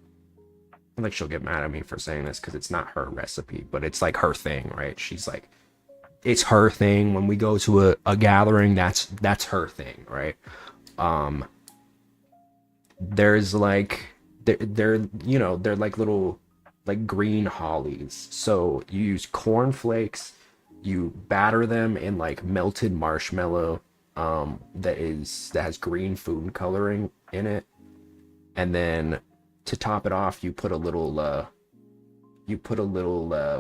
like, she'll get mad at me for saying this because it's not her recipe, but it's like her thing, right? She's like, it's her thing. When we go to a gathering, that's her thing, right? There's like, they're you know, they're like little like green hollies. So you use corn flakes, you batter them in like melted marshmallow, that has green food coloring in it, and then to top it off, you put a little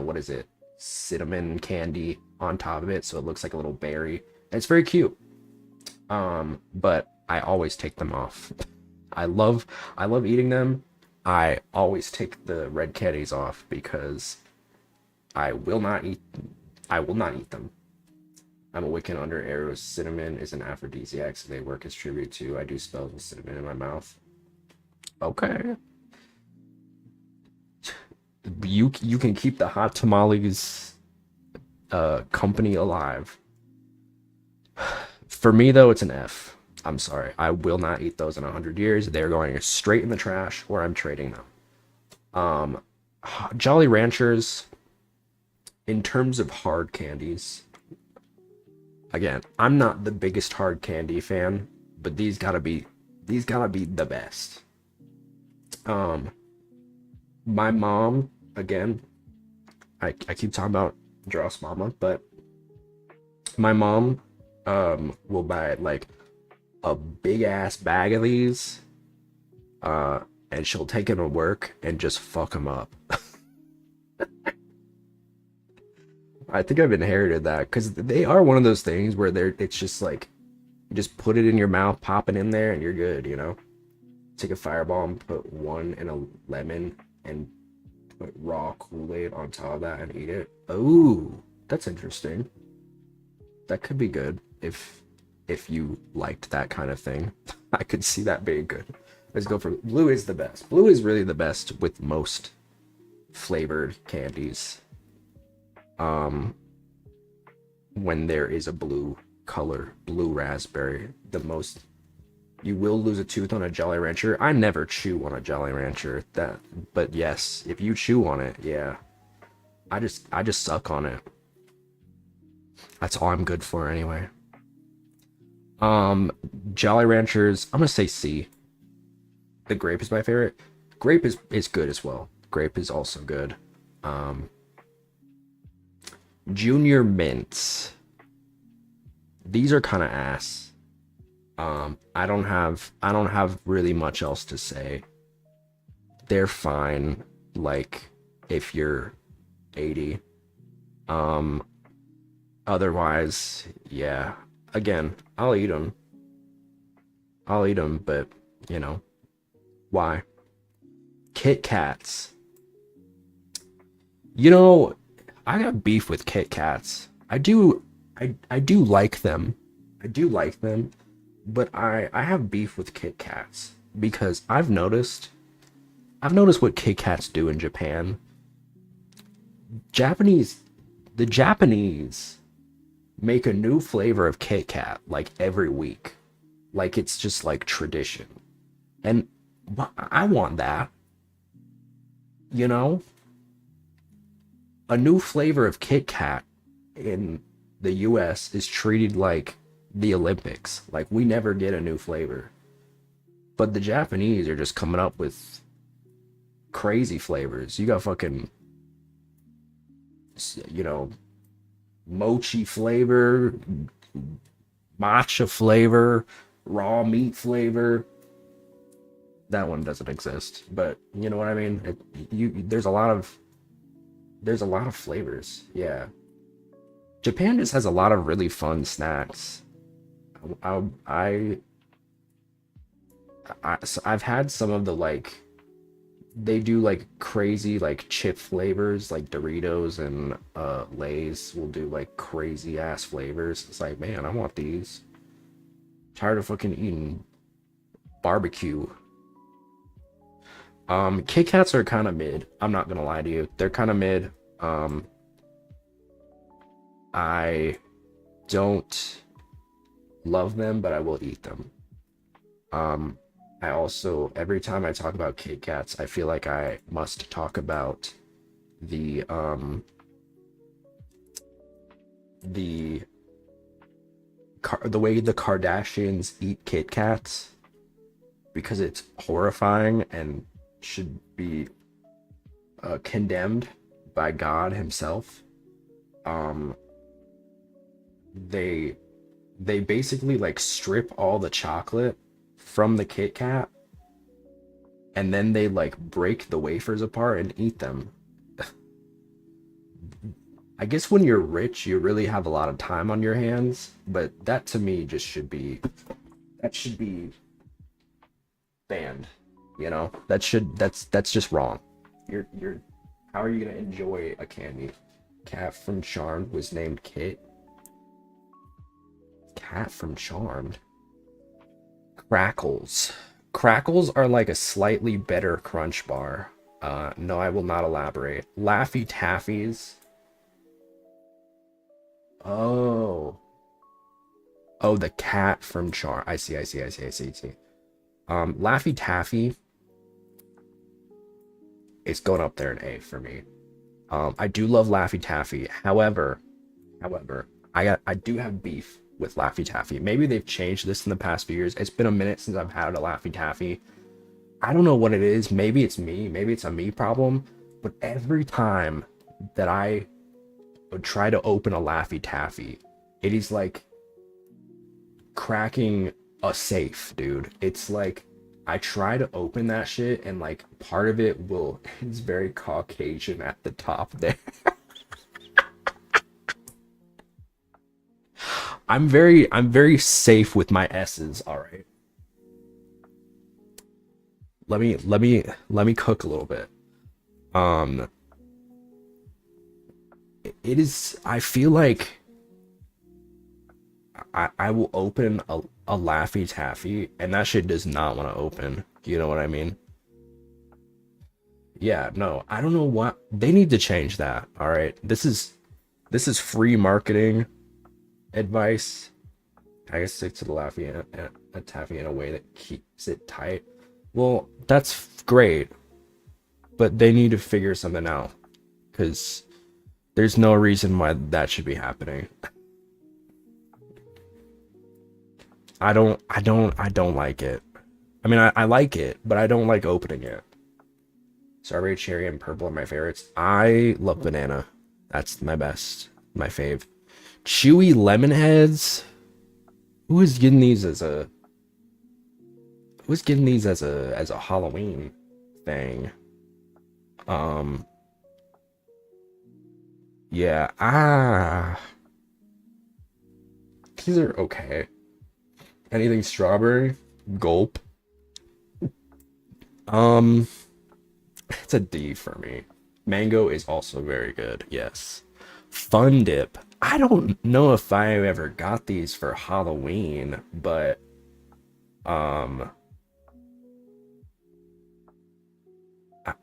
what is it, cinnamon candy on top of it, so it looks like a little berry. And it's very cute. But I always take them off. I love eating them. I always take the red candies off because I will not eat them. I'm a Wiccan under arrows. Cinnamon is an aphrodisiac, so they work as tribute to. I do spells with cinnamon in my mouth. Okay. You can keep the hot tamales company alive. For me though, it's an F. I'm sorry. I will not eat those in 100 years. They're going straight in the trash or I'm trading them. Jolly Ranchers, in terms of hard candies, again, I'm not the biggest hard candy fan, but these gotta be the best. My mom, again, I keep talking about Dross Mama, but my mom will buy like a big ass bag of these, and she'll take them to work and just fuck them up. I think I've inherited that because they are one of those things where it's just like, you just put it in your mouth, pop it in there, and you're good, you know? Take a fireball and put one in a lemon and put raw Kool-Aid on top of that and eat it. Ooh, that's interesting. That could be good if you liked that kind of thing. I could see that being good. Let's go for blue is the best. Blue is really the best with most flavored candies. When there is a blue color, blue raspberry, the most. You will lose a tooth on a Jolly Rancher. I never chew on a Jolly Rancher. But yes, if you chew on it, yeah. I just suck on it. That's all I'm good for anyway. Jolly Ranchers, I'm gonna say C. The grape is my favorite. Grape is good as well. Grape is also good. Junior Mints. These are kind of ass. I don't have really much else to say. They're fine, like if you're 80. Otherwise, yeah. Again, I'll eat them, but you know, why? Kit Kats. You know, I got beef with Kit Kats. I do like them. I do like them, but I have beef with Kit Kats. because I've noticed what Kit Kats do in Japan. The Japanese make a new flavor of Kit Kat like every week. Like it's just like tradition. And I want that. You know? A new flavor of Kit Kat in the US is treated like the Olympics. Like we never get a new flavor. But the Japanese are just coming up with crazy flavors. You got fucking, you know, mochi flavor, matcha flavor, raw meat flavor. That one doesn't exist, but you know what I mean? There's a lot of flavors. Yeah. Japan just has a lot of really fun snacks. So I've had some of the like, they do like crazy like chip flavors, like Doritos and Lay's will do like crazy ass flavors. It's like, man, I want these. Tired of fucking eating barbecue. Kit Kats are kind of mid. I'm not gonna lie to you. They're kind of mid. I don't love them, but I will eat them. I also, every time I talk about Kit Kats, I feel like I must talk about the way the Kardashians eat Kit Kats, because it's horrifying and should be condemned by God himself. They basically like strip all the chocolate from the Kit Kat, and then they like break the wafers apart and eat them. I guess when you're rich, you really have a lot of time on your hands, but that to me just should be banned. You know, that's just wrong. You're how are you gonna enjoy a candy? Cat from Charmed was named Kit. Cat from Charmed. Crackles. Crackles are like a slightly better Crunch bar. No, I will not elaborate. Laffy Taffies. Oh, the cat from Charmed. I see. Laffy Taffy is going up there in A for me. I do love Laffy Taffy. However, I do have beef with Laffy Taffy. Maybe they've changed this in the past few years. It's been a minute since I've had a Laffy Taffy. I don't know what it is. Maybe it's me. Maybe it's a me problem. But every time that I would try to open a Laffy Taffy, it is like cracking a safe, dude. It's like I try to open that shit and like part of it it's very Caucasian at the top there. I'm very safe with my S's, all right. Let me cook a little bit. It is, I feel like I will open a Laffy Taffy and that shit does not want to open. You know what I mean? Yeah, no, I don't know what they need to change that. All right, this is free marketing advice. I guess stick to the Laffy and Taffy in a way that keeps it tight. Well, that's great, but they need to figure something out, because there's no reason why that should be happening. I don't like it. I mean, I like it, but I don't like opening it. Strawberry, cherry, and purple are my favorites. I love banana. That's my best, my fave. Chewy lemon heads. Who is getting these as a Halloween thing? Yeah, these are okay. Anything strawberry? Gulp. It's a D for me. Mango is also very good, yes. Fun Dip. I don't know if I ever got these for Halloween, but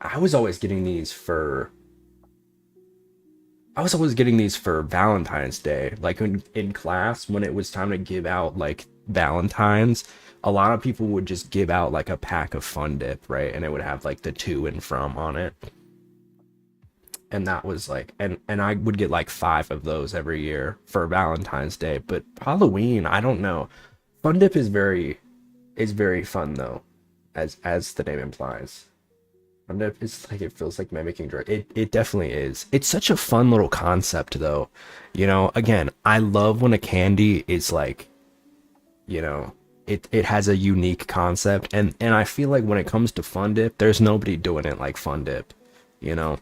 I was always getting these for Valentine's Day. Like in class, when it was time to give out like Valentines, a lot of people would just give out like a pack of Fun Dip, right? And it would have like the to and from on it. And that was like, and I would get like 5 of those every year for Valentine's Day. But Halloween, I don't know. Fun Dip is very fun though, as the name implies. Fun Dip is like, it feels like mimicking drugs. It definitely is. It's such a fun little concept though. You know, again, I love when a candy is like, you know, it has a unique concept, and I feel like when it comes to Fun Dip, there's nobody doing it like Fun Dip. You know,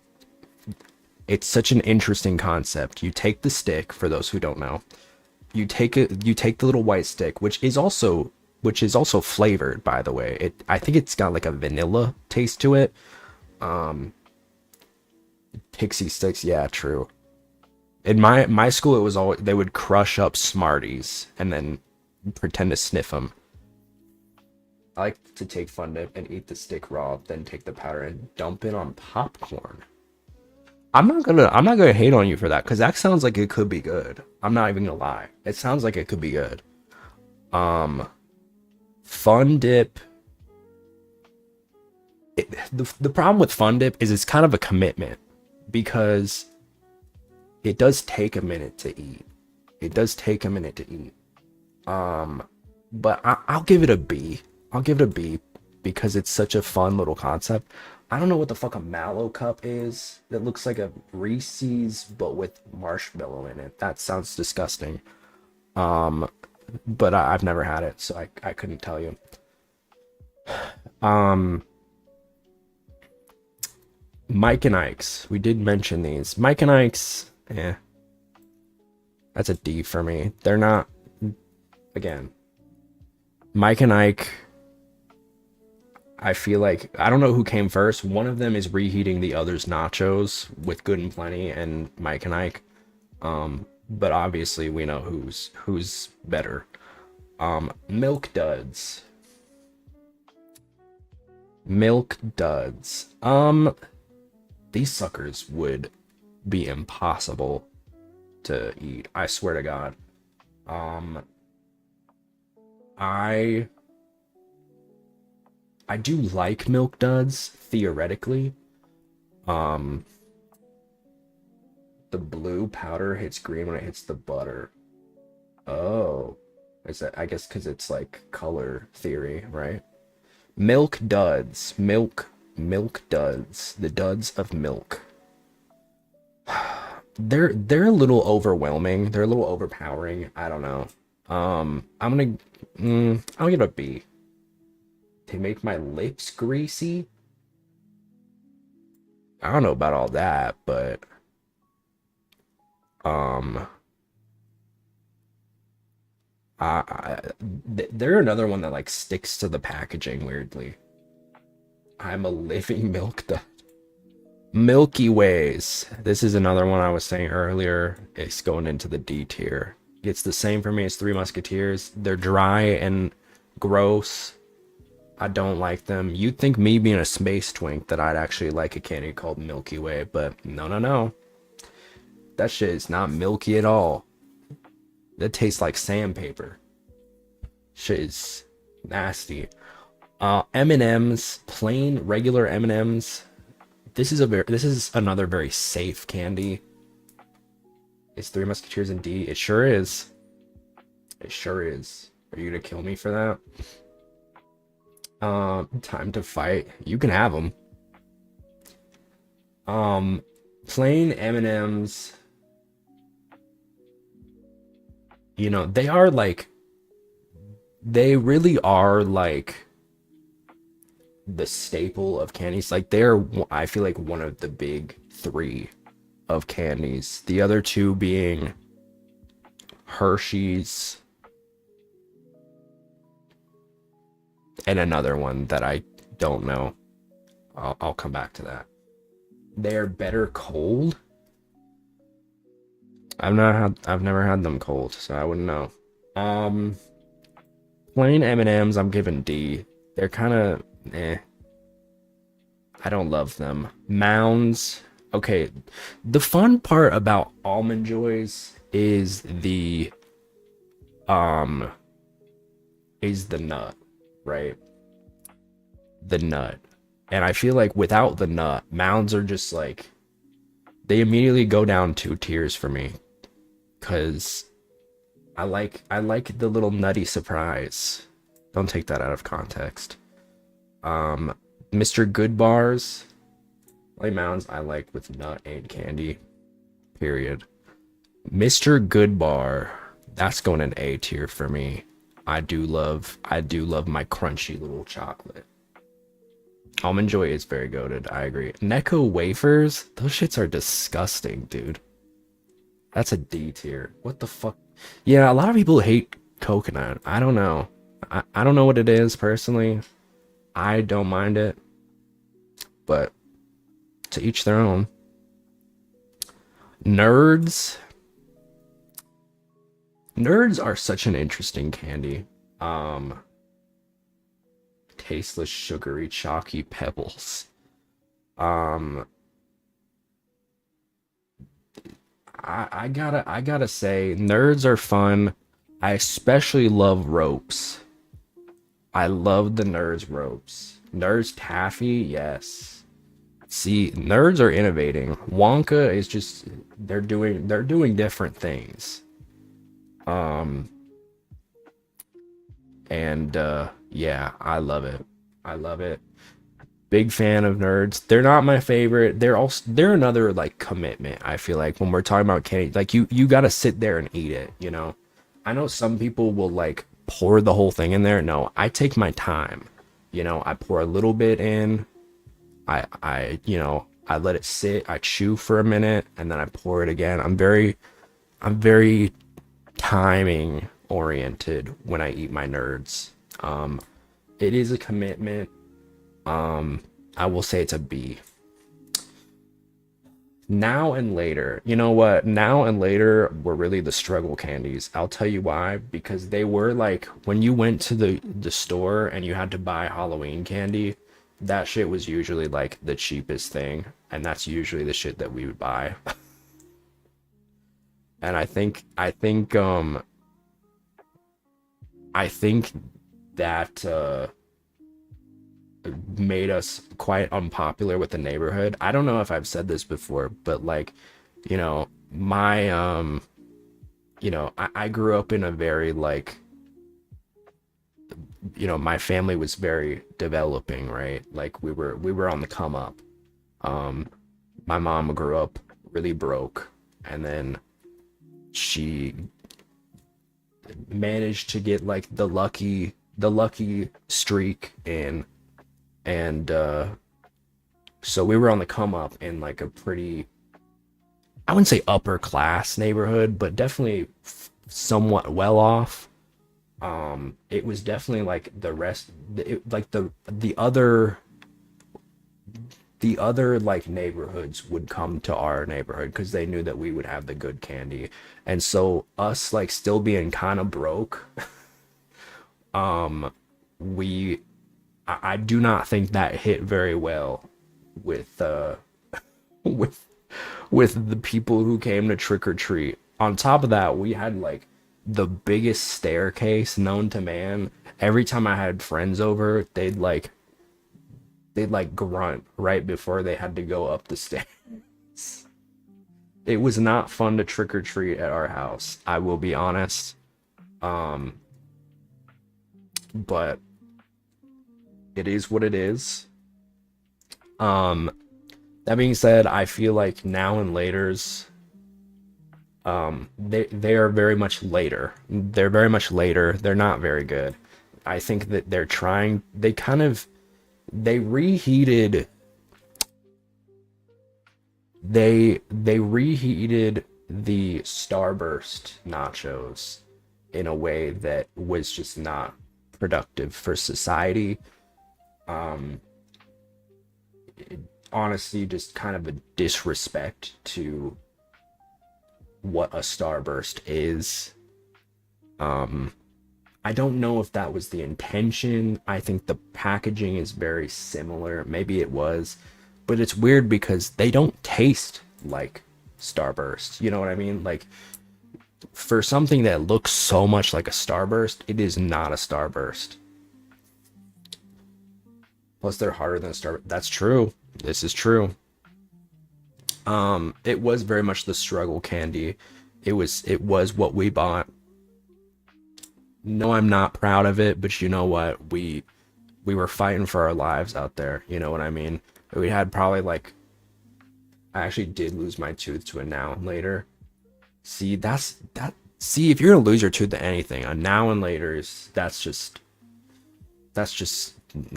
it's such an interesting concept. You take the stick, for those who don't know, you take the little white stick, which is also flavored, by the way. I think it's got like a vanilla taste to it. Pixie sticks, yeah, true. In my school, it was always, they would crush up Smarties and then pretend to sniff them. I like to take Fun Dip and eat the stick raw, then take the powder and dump it on popcorn. I'm not gonna hate on you for that, because that sounds like it could be good. I'm not even gonna lie. It sounds like it could be good. Fun Dip. The problem with Fun Dip is it's kind of a commitment, because it does take a minute to eat. It does take a minute to eat. But I'll give it a B. I'll give it a B because it's such a fun little concept. I don't know what the fuck a mallow cup is. That looks like a Reese's but with marshmallow in it. That sounds disgusting. But I've never had it, so I couldn't tell you. Mike and Ike's. We did mention these. Mike and Ike's, that's a D for me. They're not, again, Mike and Ike, I feel like, I don't know who came first. One of them is reheating the other's nachos with Good and Plenty and Mike and Ike. But obviously we know who's better. Milk Duds. Milk Duds. These suckers would be impossible to eat. I swear to God. I do like Milk Duds theoretically. The blue powder hits green when it hits the butter. Oh, is that, I guess because it's like color theory, right? Milk Duds. Milk Duds. The duds of milk. They're a little overwhelming. They're a little overpowering. I don't know. I'll give it a B. They make my lips greasy. I don't know about all that, but they're another one that like sticks to the packaging weirdly. I'm a living milk dud. Milky Ways. This is another one I was saying earlier. It's going into the D tier. It's the same for me as Three Musketeers. They're dry and gross. I don't like them. You'd think me being a space twink that I'd actually like a candy called Milky Way, but no. That shit is not milky at all. That tastes like sandpaper. Shit is nasty. M&M's, plain regular M&M's. This is another very safe candy. It's Three Musketeers and D. It sure is. It sure is. Are you gonna kill me for that? Time to fight. You can have them. Plain M&M's. You know, they really are like the staple of candies. Like they're, I feel like, one of the big 3 of candies. The other 2 being Hershey's and another one that I don't know. I'll come back to that. They're better cold. I've never had them cold, so I wouldn't know. Plain M&Ms, I'm giving D. They're kind of I don't love them. Mounds. Okay, the fun part about almond joys um is the nut, right? The nut. And I feel like without the nut, mounds are just like they immediately go down 2 tiers for me cuz I like the little nutty surprise. Don't take that out of context. Mr. Good bars, like mounds I like with nut and candy. Period. Mr. Good bar, that's going in A tier for me. I do love my crunchy little chocolate. Almond Joy is very goated. I agree. Necco wafers, those shits are disgusting, dude. That's a D tier. What the fuck? Yeah, a lot of people hate coconut. I don't know. I don't know what it is personally. I don't mind it, but to each their own. Nerds. Nerds are such an interesting candy. Tasteless, sugary, chalky pebbles. I gotta say, nerds are fun. I especially love ropes. I love the nerds ropes. Nerds taffy, yes. See, nerds are innovating. Wonka is just they're doing different things. And yeah, I love it. I love it. Big fan of nerds. They're not my favorite. They're another like commitment. I feel like when we're talking about candy, like you got to sit there and eat it, you know. I know some people will like pour the whole thing in there. No, I take my time. You know, I pour a little bit in. I let it sit. I chew for a minute and then I pour it again. I'm very timing oriented when I eat my nerds. It is a commitment. I will say it's a B. Now and later, you know what? Now and later were really the struggle candies. I'll tell you why. Because they were like when you went to the store and you had to buy Halloween candy, that shit was usually like the cheapest thing, and that's usually the shit that we would buy. And I think that made us quite unpopular with the neighborhood. I don't know if I've said this before, but like, you know, I grew up in a very like, you know, my family was very developing, right? Like we were on the come up. My mom grew up really broke, and then she managed to get like the lucky streak in, and so we were on the come up in like a pretty, I wouldn't say upper class neighborhood, but definitely somewhat well off. It was definitely like the rest, like the other like neighborhoods would come to our neighborhood because they knew that we would have the good candy. And so us like still being kind of broke, we I do not think that hit very well with with with the people who came to trick or treat. On top of that, we had like the biggest staircase known to man. Every time I had friends over, they'd like grunt right before they had to go up the stairs. It was not fun to trick or treat at our house, I will be honest. But it is what it is. That being said, I feel like now and laters, they are very much later. They're very much later. They're not very good. I think that they reheated the Starburst nachos in a way that was just not productive for society. Honestly, just kind of a disrespect to what a Starburst is. I don't know if that was the intention. I think the packaging is very similar. Maybe it was, but it's weird because they don't taste like Starburst. You know what I mean? Like, for something that looks so much like a Starburst, it is not a Starburst. Plus, they're harder than a Starburst. That's true. This is true. It was very much the struggle candy. It was what we bought. No, I'm not proud of it, but you know what? We were fighting for our lives out there. You know what I mean? We had probably like, I actually did lose my tooth to a now and later. See, see, if you're gonna lose your tooth to anything, a now and later is that's just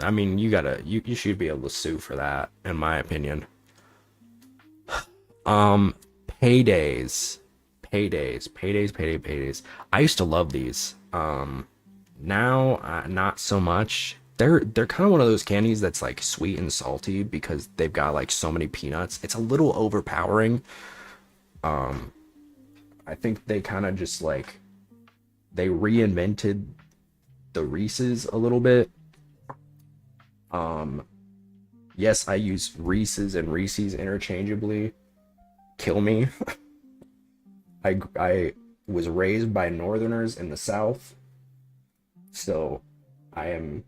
I mean, you should be able to sue for that, in my opinion. Paydays. Paydays. I used to love these. Now, not so much. They're kind of one of those candies that's like sweet and salty because they've got like so many peanuts. It's a little overpowering. I think they kind of just like, they reinvented the Reese's a little bit. Yes, I use Reese's and Reese's interchangeably. Kill me. I was raised by Northerners in the South, so I am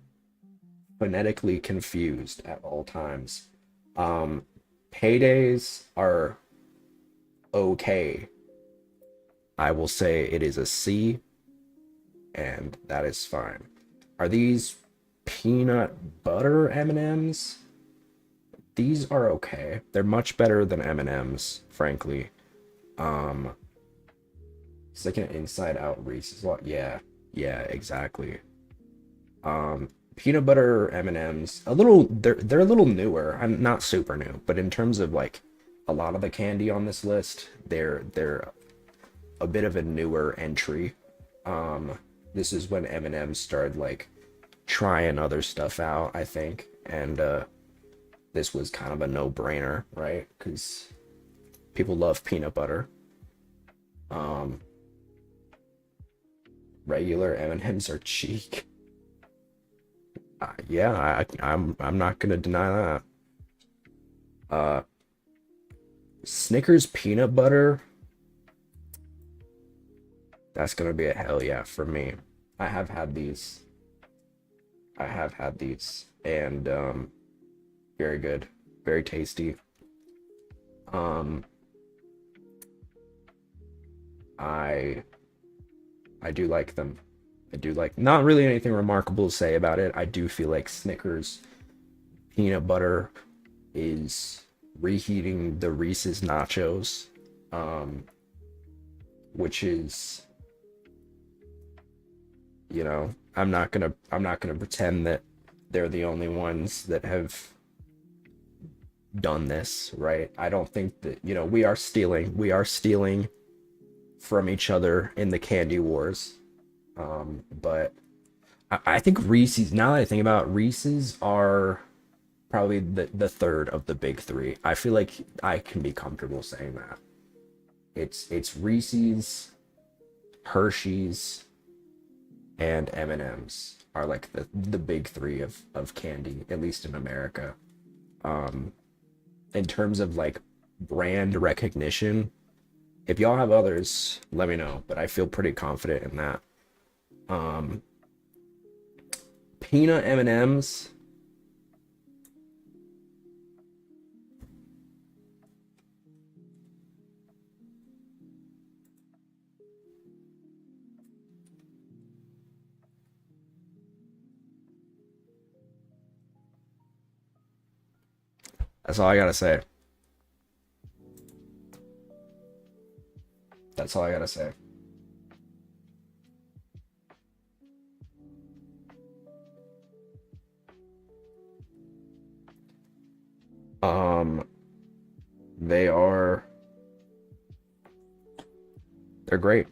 phonetically confused at all times. Paydays are okay. I will say it is a C, and that is fine. Are these peanut butter M&Ms? These are okay. They're much better than M&Ms, frankly. It's like an inside out Reese's. Yeah, exactly. Peanut butter M&Ms, they're a little newer. I'm not super new, but in terms of like a lot of the candy on this list, they're a bit of a newer entry. This is when M&M's started like trying other stuff out, I think, and this was kind of a no-brainer, right? Because people love peanut butter. Regular M&Ms are cheek. Yeah, I'm not gonna deny that. Snickers peanut butter, that's gonna be a hell yeah for me. I have had these, and very good, very tasty. I do like them. I do like, not really anything remarkable to say about it. I do feel like Snickers peanut butter is reheating the Reese's nachos, which is, you know, I'm not gonna pretend that they're the only ones that have done this, right? I don't think that, you know, we are stealing from each other in the candy wars. But I think Reese's, now that I think about it, Reese's are probably the third of the big three. I feel like I can be comfortable saying that. It's Reese's, Hershey's, and M&M's are like the big three of candy, at least in America. In terms of like brand recognition, if y'all have others, let me know, but I feel pretty confident in that. Peanut M&M's, that's all I gotta say. That's all I gotta say. They're great.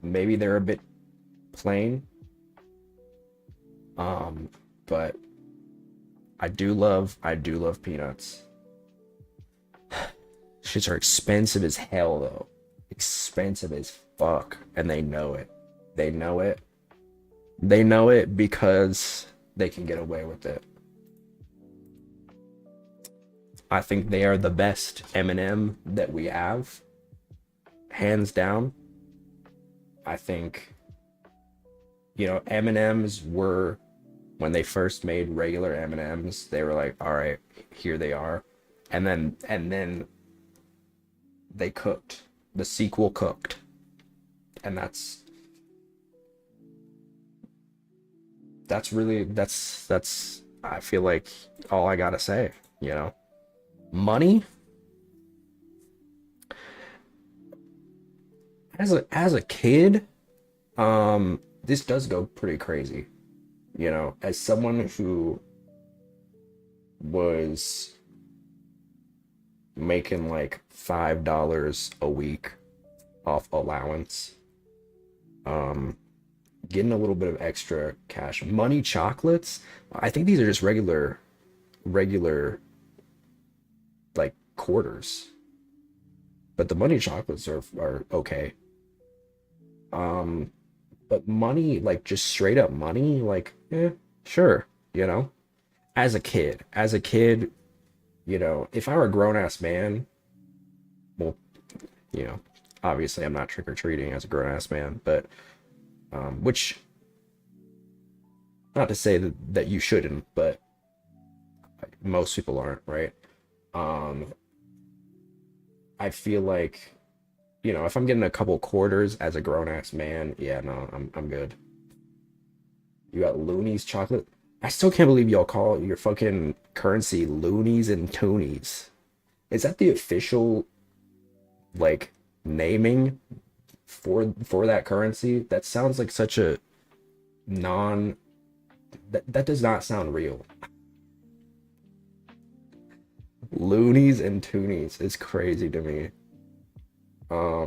Maybe they're a bit plain. But I do love peanuts. Shits are expensive as hell though. Expensive. expensive as fuck, and they know it. They know it. They know it because they can get away with it. I think they are the best M&M that we have, hands down. I think, you know, M&Ms were, when they first made regular M&Ms, they were like, all right, here they are. And then they cooked. The sequel cooked. And that's really, I feel like all I gotta say, you know. Money, as a kid, this does go pretty crazy, you know. As someone who was making like $5 a week off allowance, getting a little bit of extra cash, money chocolates, I think these are just regular like quarters, but the money chocolates are okay. But money, like just straight up money, like, sure, you know. As a kid, you know, if I were a grown-ass man, well, you know, obviously I'm not trick-or-treating as a grown-ass man, but which, not to say that you shouldn't, but most people aren't, right? I feel like, you know, if I'm getting a couple quarters as a grown-ass man, yeah, no, I'm good. You got loonies chocolate. I still can't believe y'all call your fucking currency loonies and toonies. Is that the official, like, naming for that currency? That sounds like such a that does not sound real. Loonies and toonies is crazy to me. Our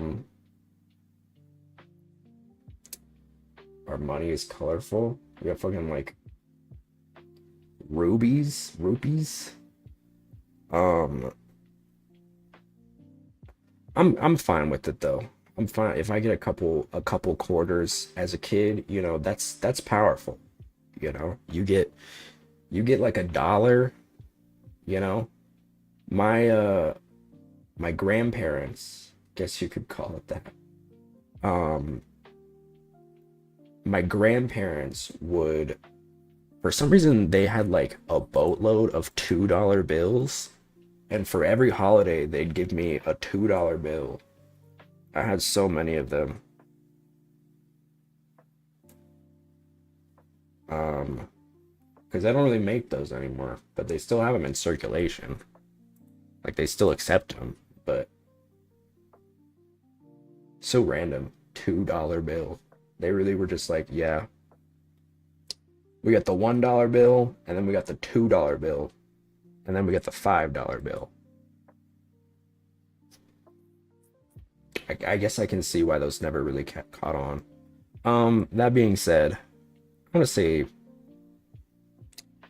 money is colorful. We got fucking like rupees. I'm fine with it though. I'm fine if I get a couple quarters as a kid, you know, that's powerful. You know, you get like $1, you know. My grandparents, guess you could call it that. My grandparents would, for some reason, they had like a boatload of $2 bills, and for every holiday they'd give me a $2 bill. I had so many of them. Because I don't really make those anymore, but they still have them in circulation. Like, they still accept them, but so random. $2 bill. They really were just like, yeah, we got the $1 bill, and then we got the $2 bill, and then we got the $5 bill. I guess I can see why those never really caught on. That being said, I'm gonna say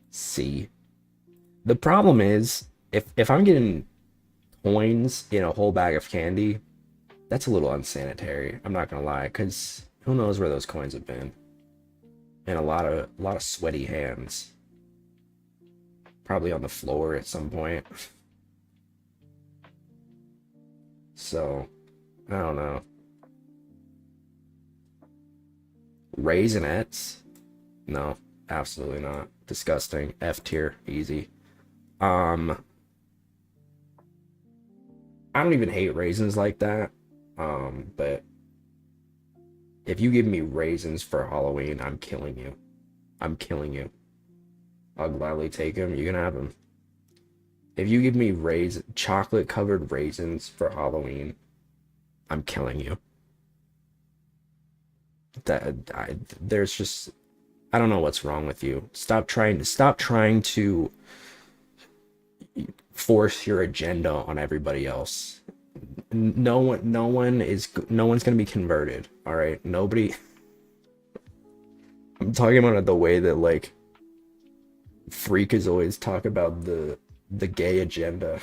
C. The problem is, if I'm getting coins in a whole bag of candy, that's a little unsanitary. I'm not gonna lie, because who knows where those coins have been? And a lot of sweaty hands. Probably on the floor at some point. So, I don't know. Raisinets? No, absolutely not. Disgusting. F tier. Easy. I don't even hate raisins like that. But if you give me raisins for Halloween, I'm killing you. I'm killing you. I'll gladly take them. You can have them. If you give me chocolate covered raisins for Halloween, I'm killing you. There's just, I don't know what's wrong with you. Stop trying to force your agenda on everybody else. No one's gonna be converted. All right, nobody. I'm talking about it the way that like freakers always talk about the gay agenda.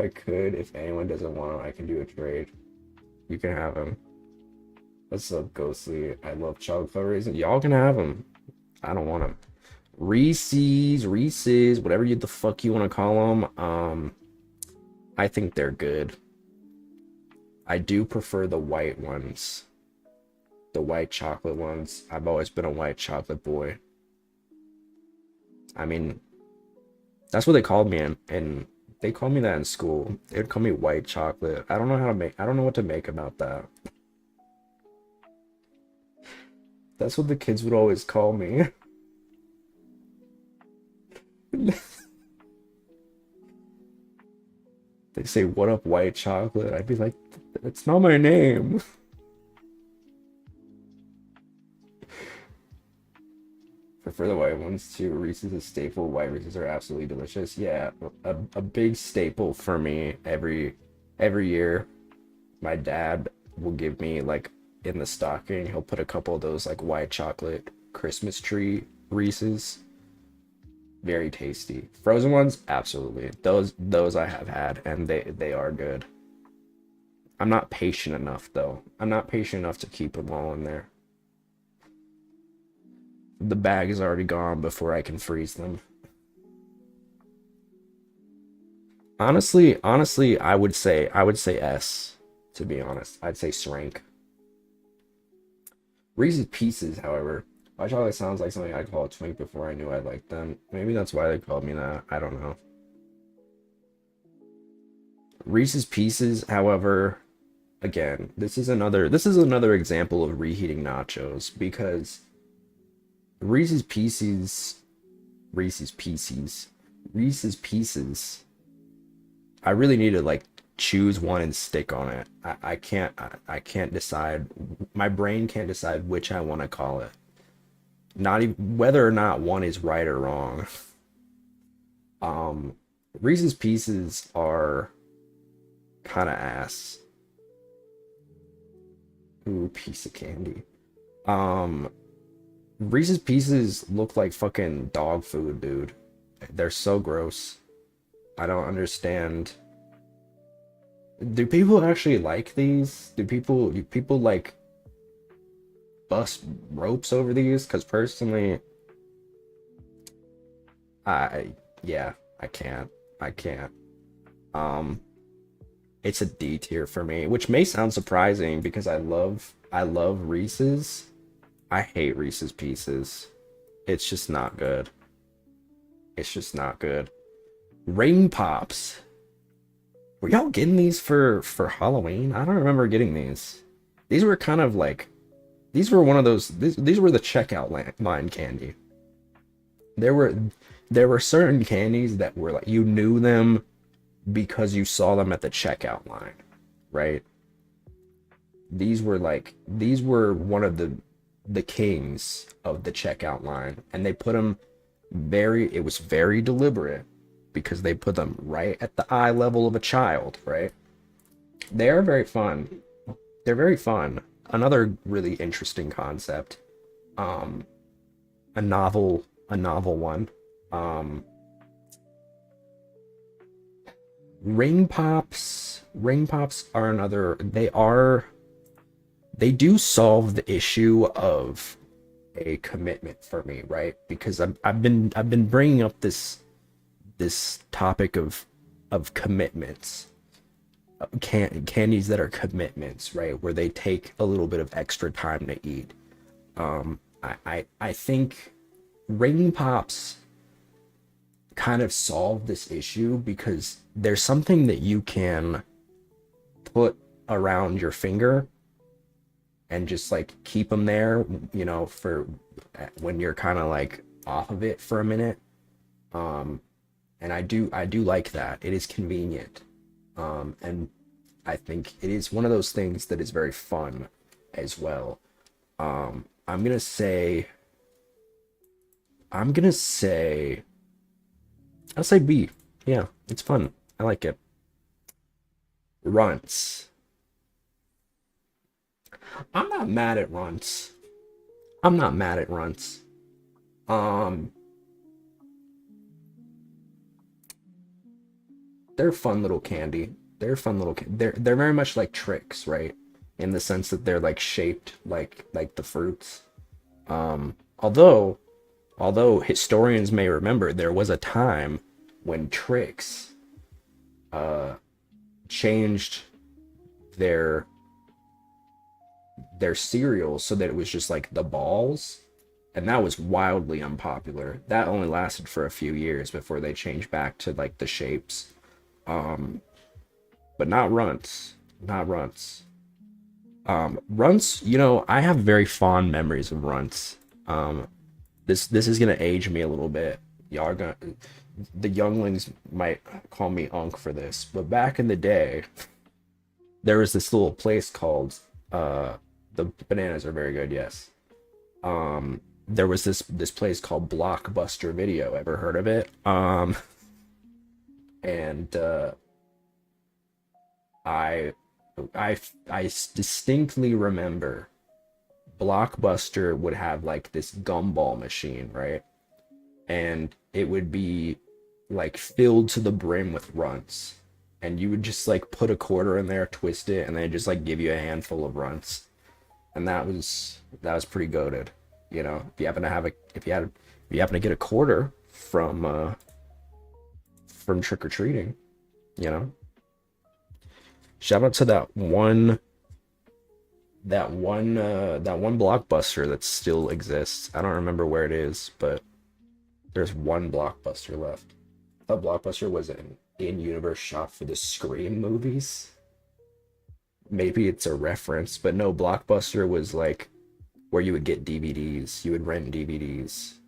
I could. If anyone doesn't want them, I can do a trade. You can have them. What's up, Ghostly? I love chocolate covered raisins. Y'all can have them. I don't want them. Reese's, whatever the fuck you want to call them. I think they're good. I do prefer the white ones. The white chocolate ones. I've always been a white chocolate boy. I mean, that's what they called me, and they called me that in school. They'd call me white chocolate. I don't know what to make about that. That's what the kids would always call me. They say, "What up, white chocolate?" I'd be like, "That's not my name." Prefer the white ones too. Reese's is a staple. White Reese's are absolutely delicious. Yeah, a big staple for me every year. My dad will give me, like, in the stocking, he'll put a couple of those like white chocolate Christmas tree Reese's. Very tasty. Frozen ones, absolutely. Those I have had, and they are good. I'm not patient enough though. I'm not patient enough to keep them all in there. The bag is already gone before I can freeze them. Honestly, I would say S, to be honest. I'd say Shrank. Reese's Pieces, however, white chocolate sounds like something I'd call a twink before I knew I liked them. Maybe that's why they called me that. I don't know. Reese's Pieces, however, again, this is another example of reheating nachos, because Reese's Pieces, I really need to like choose one and stick on it. I can't decide. My brain can't decide which I want to call it. Not even whether or not one is right or wrong. Reese's Pieces are kind of ass. Ooh, piece of candy. Reese's Pieces look like fucking dog food, dude. They're so gross. I don't understand. Do people actually like these? Do people like bust ropes over these? Because personally, I can't. It's a D tier for me, which may sound surprising because I love Reese's. I hate Reese's Pieces. It's just not good. It's just not good. Ring Pops. Were y'all getting these for Halloween? I don't remember getting these. These were kind of like, these were one of those, these were the checkout line candy. There were certain candies that were like, you knew them because you saw them at the checkout line, right? These were one of the kings of the checkout line, and they put them it was very deliberate, because they put them right at the eye level of a child, right? They are very fun. They're very fun. Another really interesting concept. A novel one. Ring Pops are another. They do solve the issue of a commitment for me, right? Because I've been bringing up this topic of commitments, candies that are commitments, right? Where they take a little bit of extra time to eat. I think Ring Pops kind of solve this issue, because there's something that you can put around your finger and just like keep them there, you know, for when you're kind of like off of it for a minute. And I do like that. It is convenient. And I think it is one of those things that is very fun as well. I'll say B. Yeah, it's fun. I like it. Runts. I'm not mad at Runts. they're fun little candy. They're very much like tricks, right? In the sense that they're like shaped like the fruits. Although historians may remember, there was a time when tricks changed their cereal so that it was just like the balls, and that was wildly unpopular. That only lasted for a few years before they changed back to like the shapes. But not runts. Not runts. Runts, you know, I have very fond memories of runts. This is gonna age me a little bit. Y'all are gonna, the younglings might call me Unc for this, but back in the day, there was this little place called the bananas are very good, yes. There was this place called Blockbuster Video. Ever heard of it? And I distinctly remember Blockbuster would have like this gumball machine, right? And it would be like filled to the brim with runts. And you would just like put a quarter in there, twist it, and then just like give you a handful of runts. And that was pretty goated. You know, if you happen to get a quarter from trick or treating, you know. Shout out to that one Blockbuster that still exists. I don't remember where it is, but there's one Blockbuster left. I thought Blockbuster was an in-universe shop for the Scream movies. Maybe it's a reference, but no, Blockbuster was like where you would get DVDs. You would rent DVDs.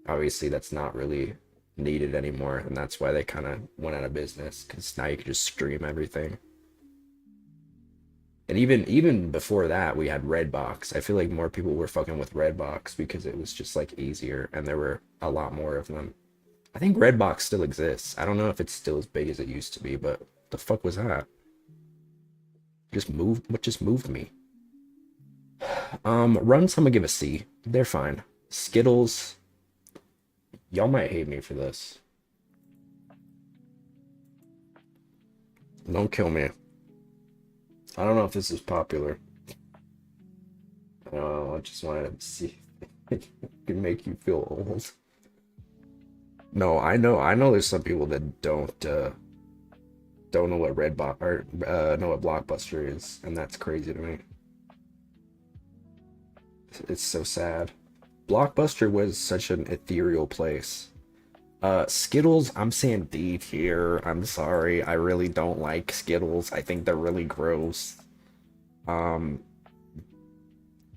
Obviously, that's not really needed anymore, and that's why they kind of went out of business, because now you can just stream everything. And even before that, we had Redbox. I feel like more people were fucking with Redbox because it was just like easier, and there were a lot more of them. I think Redbox still exists. I don't know if it's still as big as it used to be, but the fuck was that? What just moved me? Runs, I'm gonna give a C. They're fine. Skittles, y'all might hate me for this. Don't kill me. I don't know if this is popular. I just wanted to see if it can make you feel old. No, I know there's some people that don't know what Redbox or know what Blockbuster is, and that's crazy to me. It's so sad. Blockbuster was such an ethereal place. Skittles, I'm saying D tier. I'm sorry, I really don't like Skittles. I think they're really gross.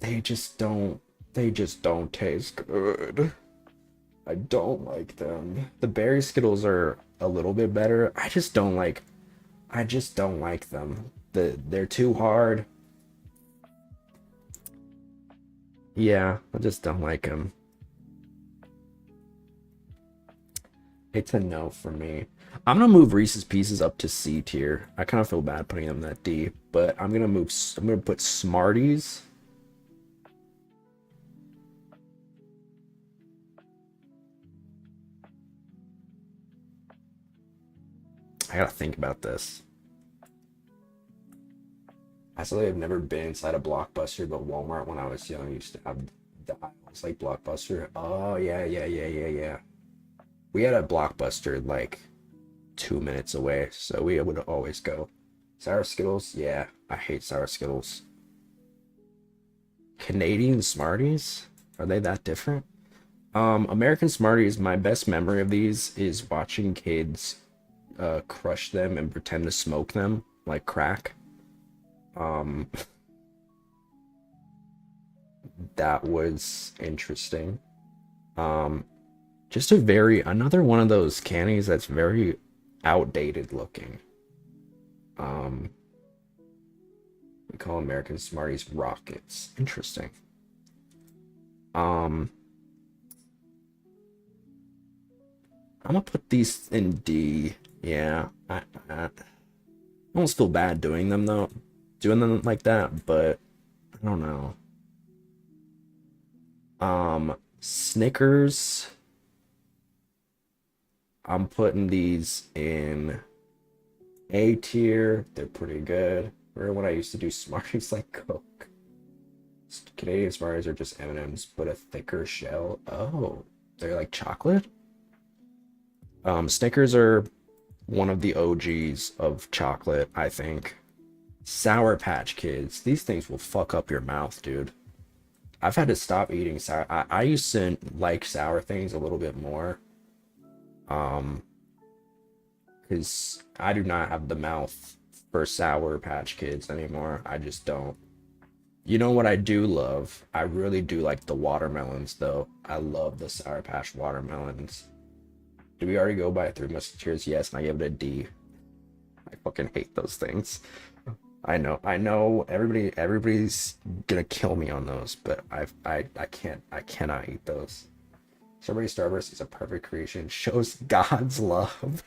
They just don't taste good. I don't like them. The berry Skittles are a little bit better. I just don't like them. They're too hard. Yeah, I just don't like them. It's a no for me. I'm gonna move Reese's Pieces up to C tier. I kind of feel bad putting them at D, but I'm gonna put Smarties. I gotta think about this. I still have never been inside a Blockbuster, but Walmart when I was young used to have the aisles like Blockbuster. Oh yeah. We had a Blockbuster like 2 minutes away, so we would always go. Sour Skittles, yeah, I hate sour Skittles. Canadian Smarties, are they that different? American Smarties, my best memory of these is watching kids crush them and pretend to smoke them like crack. That was interesting. Just another one of those candies that's very outdated looking. We call American Smarties Rockets. Interesting. I'm gonna put these in D. Yeah, I almost feel bad doing them like that, but I don't know. Snickers, I'm putting these in A tier, they're pretty good. Remember when I used to do Smarties like Coke? Canadian Smarties are just M&Ms, but a thicker shell. Oh, they're like chocolate? Snickers are one of the OGs of chocolate, I think. Sour Patch Kids. These things will fuck up your mouth, dude. I've had to stop eating sour. I used to like sour things a little bit more. Because I do not have the mouth for Sour Patch Kids anymore. I just don't. You know what I do love? I really do like the watermelons, though. I love the Sour Patch watermelons. Did we already go by Three Musketeers? Yes, and I give it a D. I fucking hate those things. I know. Everybody's gonna kill me on those, but I cannot eat those. Strawberry Starburst is a perfect creation. Shows God's love.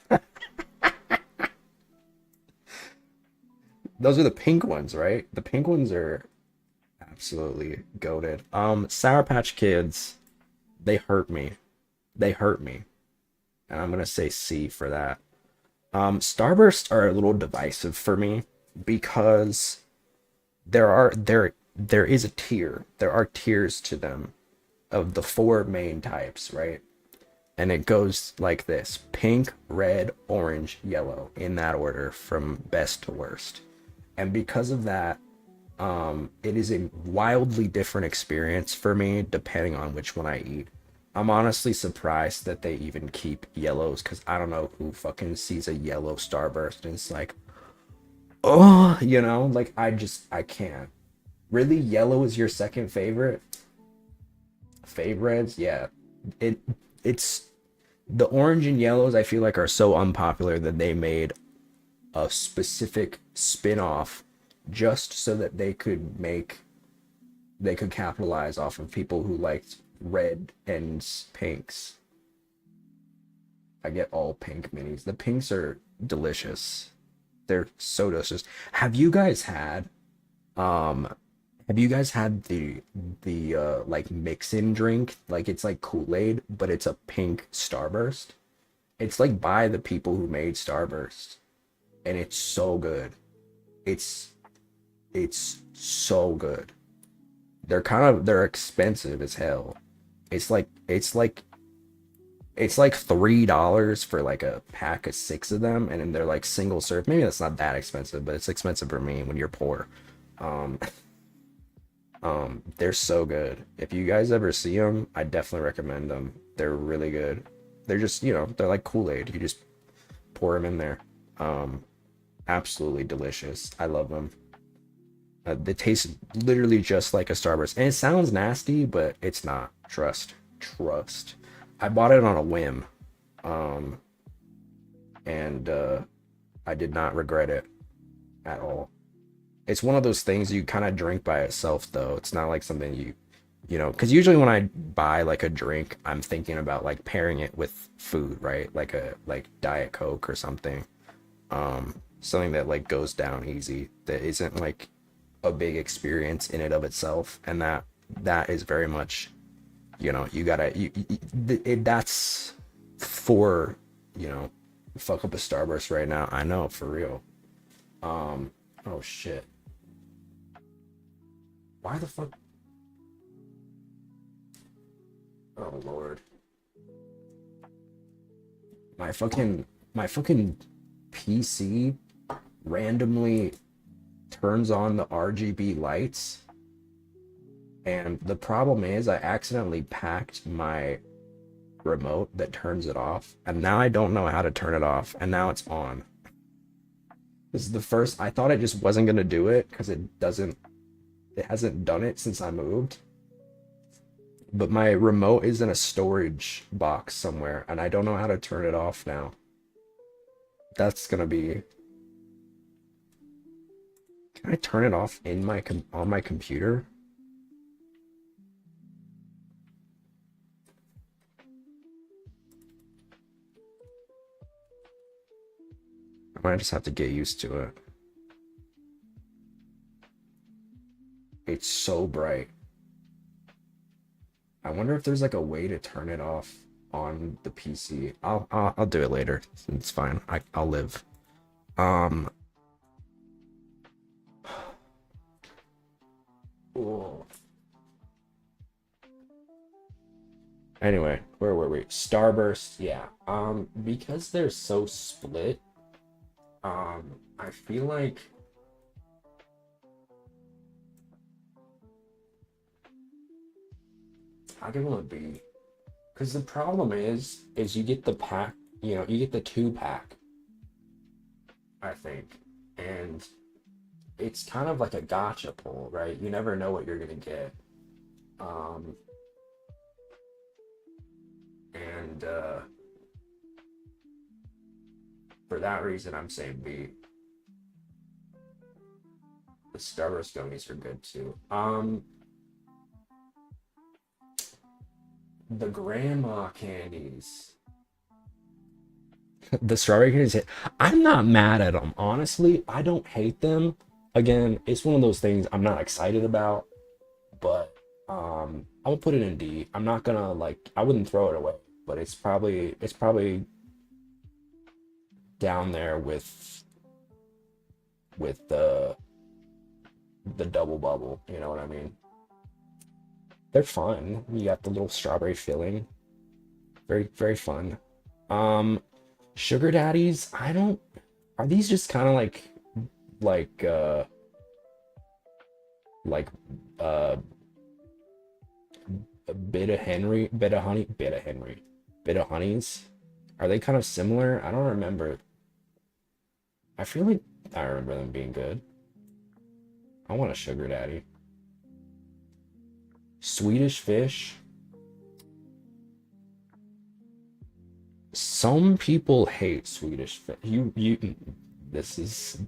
Those are the pink ones, right? The pink ones are absolutely goated. Sour Patch Kids, they hurt me. They hurt me. And I'm gonna say C for that. Starbursts are a little divisive for me because there is a tier. There are tiers to them of the 4 main types, right? And it goes like this: pink, red, orange, yellow, in that order from best to worst. And because of that, it is a wildly different experience for me depending on which one I eat. I'm honestly surprised that they even keep yellows, because I don't know who fucking sees a yellow Starburst and it's like, oh, you know, like I can't. Really, yellow is your second favorite? Favorites? Yeah. It's the orange and yellows I feel like are so unpopular that they made a specific spin-off just so that they could capitalize off of people who liked red and pinks. I get all pink minis. The pinks are delicious. They're so delicious. Have you guys had the like mix-in drink? Like it's like Kool-Aid, but it's a pink Starburst. It's like by the people who made Starburst. And it's so good. It's so good. They're expensive as hell. It's like $3 for like a pack of 6 of them, and then they're like single serve. Maybe that's not that expensive, but it's expensive for me when you're poor. They're so good. If you guys ever see them, I definitely recommend them. They're really good. They're just, they're like Kool-Aid. You just pour them in there. Absolutely delicious. I love them. They taste literally just like a Starburst, and it sounds nasty, but it's not. Trust. I bought it on a whim, and I did not regret it at all. It's one of those things you kind of drink by itself, though. It's not like something because usually when I buy like a drink, I'm thinking about like pairing it with food, right? Like Diet Coke or something. Something that like goes down easy, that isn't like a big experience in and of itself, and that is very much, that's for, fuck up a Starburst right now. I know, for real. Oh shit. Why the fuck? Oh lord. My fucking PC randomly turns on the RGB lights, and the problem is I accidentally packed my remote that turns it off, and now I don't know how to turn it off, and now it's on. This is the first. I thought it just wasn't gonna do it because it hasn't done it since I moved, but my remote is in a storage box somewhere, and I don't know how to turn it off now. That's gonna be... Can I turn it off in on my computer? I might just have to get used to it. It's so bright. I wonder if there's like a way to turn it off on the PC. I'll do it later. It's fine. I'll live. Um, oh. Anyway, where were we? Starburst, yeah. Because they're so split, I feel like I'll give them a B. Because the problem is you get the pack, you get the 2-pack, I think. And it's kind of like a gotcha pull, right? You never know what you're gonna get. Um, and for that reason, I'm saying B. The Starburst gummies are good too. The grandma candies. The strawberry candies. I'm not mad at them. Honestly, I don't hate them. Again, it's one of those things I'm not excited about, but I would put it in D. I'm not gonna like. I wouldn't throw it away, but it's probably down there with the double bubble. You know what I mean? They're fun. You got the little strawberry filling. Very, very fun. Sugar daddies, I don't, are these just kind of like like uh a bit of Henry, bit of honey, bit of Henry, bit of honeys? Are they kind of similar? I don't remember. I feel like I remember them being good. I want a sugar daddy. Swedish fish. Some people hate Swedish fish.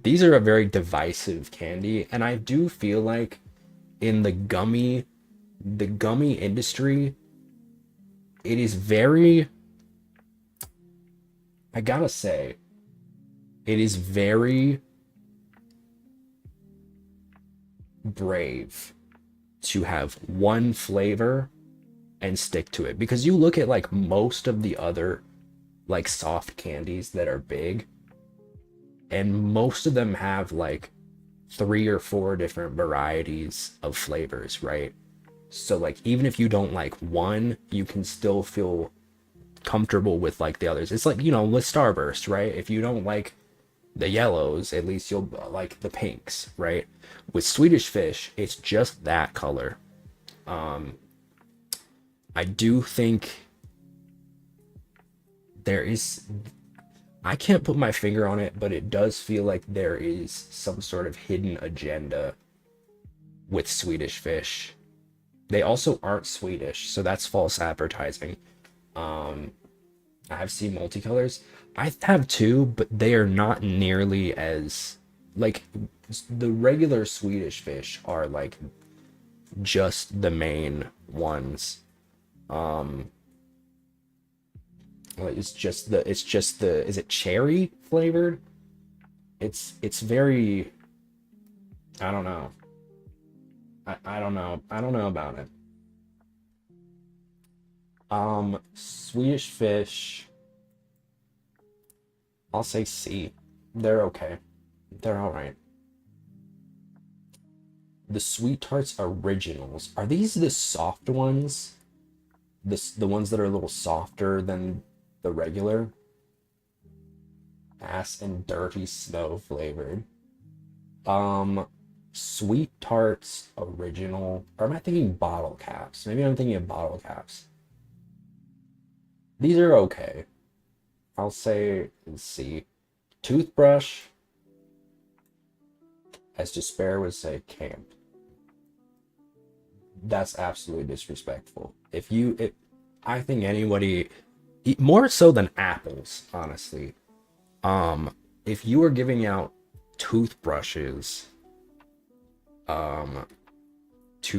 These are a very divisive candy, and I do feel like in the gummy industry, it is very, I gotta say, it is very brave to have one flavor and stick to it, because you look at like most of the other like soft candies that are big, and most of them have like 3 or 4 different varieties of flavors, right? So like even if you don't like one, you can still feel comfortable with like the others. It's like, with Starburst, right? If you don't like the yellows, at least you'll like the pinks, right? With Swedish fish, it's just that color. I do think there is, I can't put my finger on it, but it does feel like there is some sort of hidden agenda with Swedish fish. They also aren't Swedish, so that's false advertising. I've seen multicolors. I have too, but they are not nearly as like the regular Swedish fish are like just the main ones. It's just the is it cherry flavored? It's very, I don't know. I don't know. I don't know about it. Swedish fish, I'll say C. They're okay. They're all right. The Sweet Tarts Originals. Are these the soft ones? The ones that are a little softer than the regular? Ass and dirty snow flavored. Sweet Tarts Original. Or am I thinking bottle caps? Maybe I'm thinking of bottle caps. These are okay. I'll say C. Toothbrush, as Despair would say, camp. That's absolutely disrespectful. I think anybody, more so than apples, honestly. If you are giving out toothbrushes, to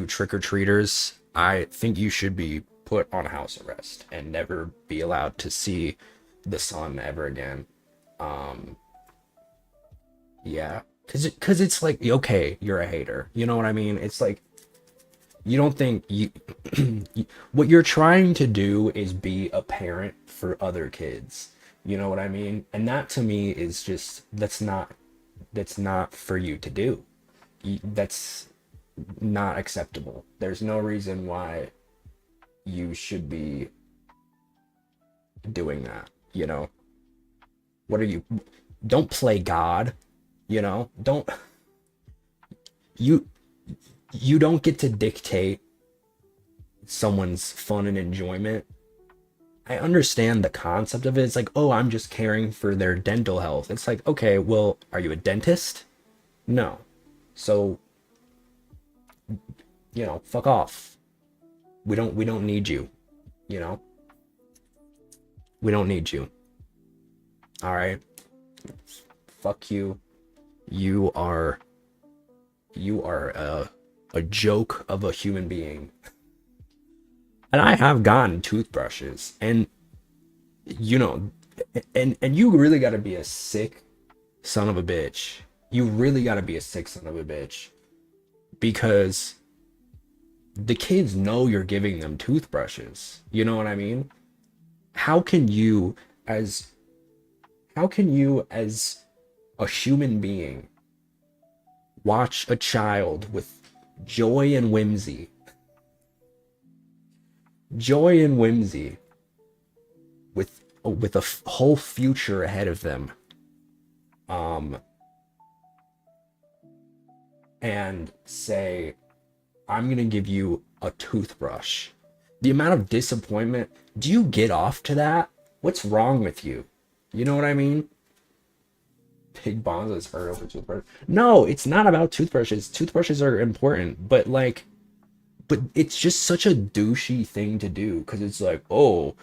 trick-or-treaters, I think you should be put on house arrest and never be allowed to see the sun ever again. Yeah, cause it's like, okay, you're a hater. You know what I mean? It's like, you don't think you what you're trying to do is be a parent for other kids. You know what I mean? And that to me is just, that's not for you to do. That's not acceptable. There's no reason why you should be doing that, you know? What are you? Don't play God, you know? Don't you you don't get to dictate someone's fun and enjoyment. I understand the concept of it. It's like, oh, I'm just caring for their dental health. It's like, okay, well, are you a dentist? No. So, you know, fuck off. We don't need you, you know? We don't need you. All right? Fuck you. You are a joke of a human being. And I have gotten toothbrushes, and you know, and you really got to be a sick son of a bitch. You really got to be a sick son of a bitch, because the kids know you're giving them toothbrushes. You know what I mean? How can you as a human being watch a child with joy and whimsy with a whole future ahead of them, and say, I'm gonna give you a toothbrush? The amount of disappointment. Do you get off to that? What's wrong with you? You know what I mean? Big Bonzo's heard over toothbrush. No, it's not about toothbrushes. Toothbrushes are important, but it's just such a douchey thing to do, because it's like, oh,